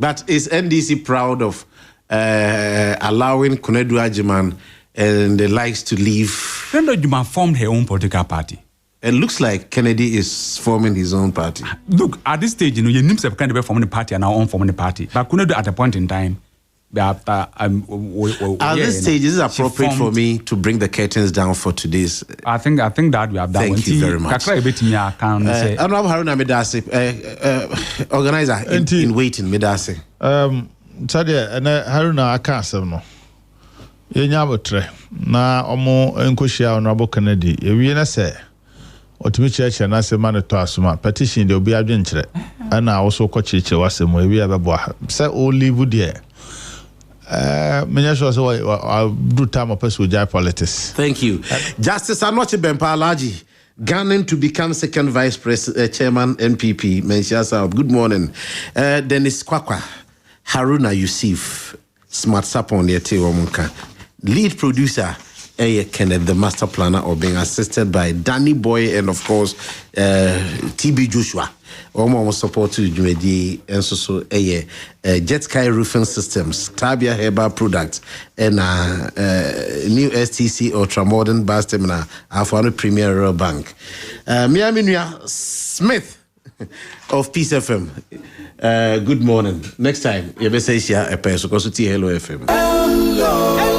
But is NDC proud of allowing Konedu Ajiman and the likes to leave? Konedu Ajiman formed her own political party. It looks like Kennedy is forming his own party. Look, at this stage, your names have kind of forming the party and our own forming the party. But Konedu at a point in time, after at this stage, is it appropriate for me to bring the curtains down for today's? I think that we have done. Thank you very much. Honorable Haruna Medase, organizer in waiting, Medase. Sadia, and Haruna Akasam no. Yenyabotre na omo enkoshia Honorable Kennedy. Ewie na say Otimi church na se man to asoma petition de obi adwenkyere ana also ko chiriche wasem ewie abeboa say o leave there. Menya sure say I do time of personal politics. Thank you. Justice Anoche Bempalaji, gunning to become second vice president, chairman NPP, Menchia South. Good morning. Dennis Kwakwa, Haruna Yusuf, Smart Sapon Yete, lead producer Kenneth, the master planner, or being assisted by Danny Boy and of course TB Joshua. Almost support to Jumedi and so Jet Sky Roofing Systems, Tabia Herbal Products, and new STC Ultramodern Bus Terminal, Afro Premier Rural Bank. Miami Smith, of Peace FM. Good morning. Next time, you better say a person because it's Hello FM.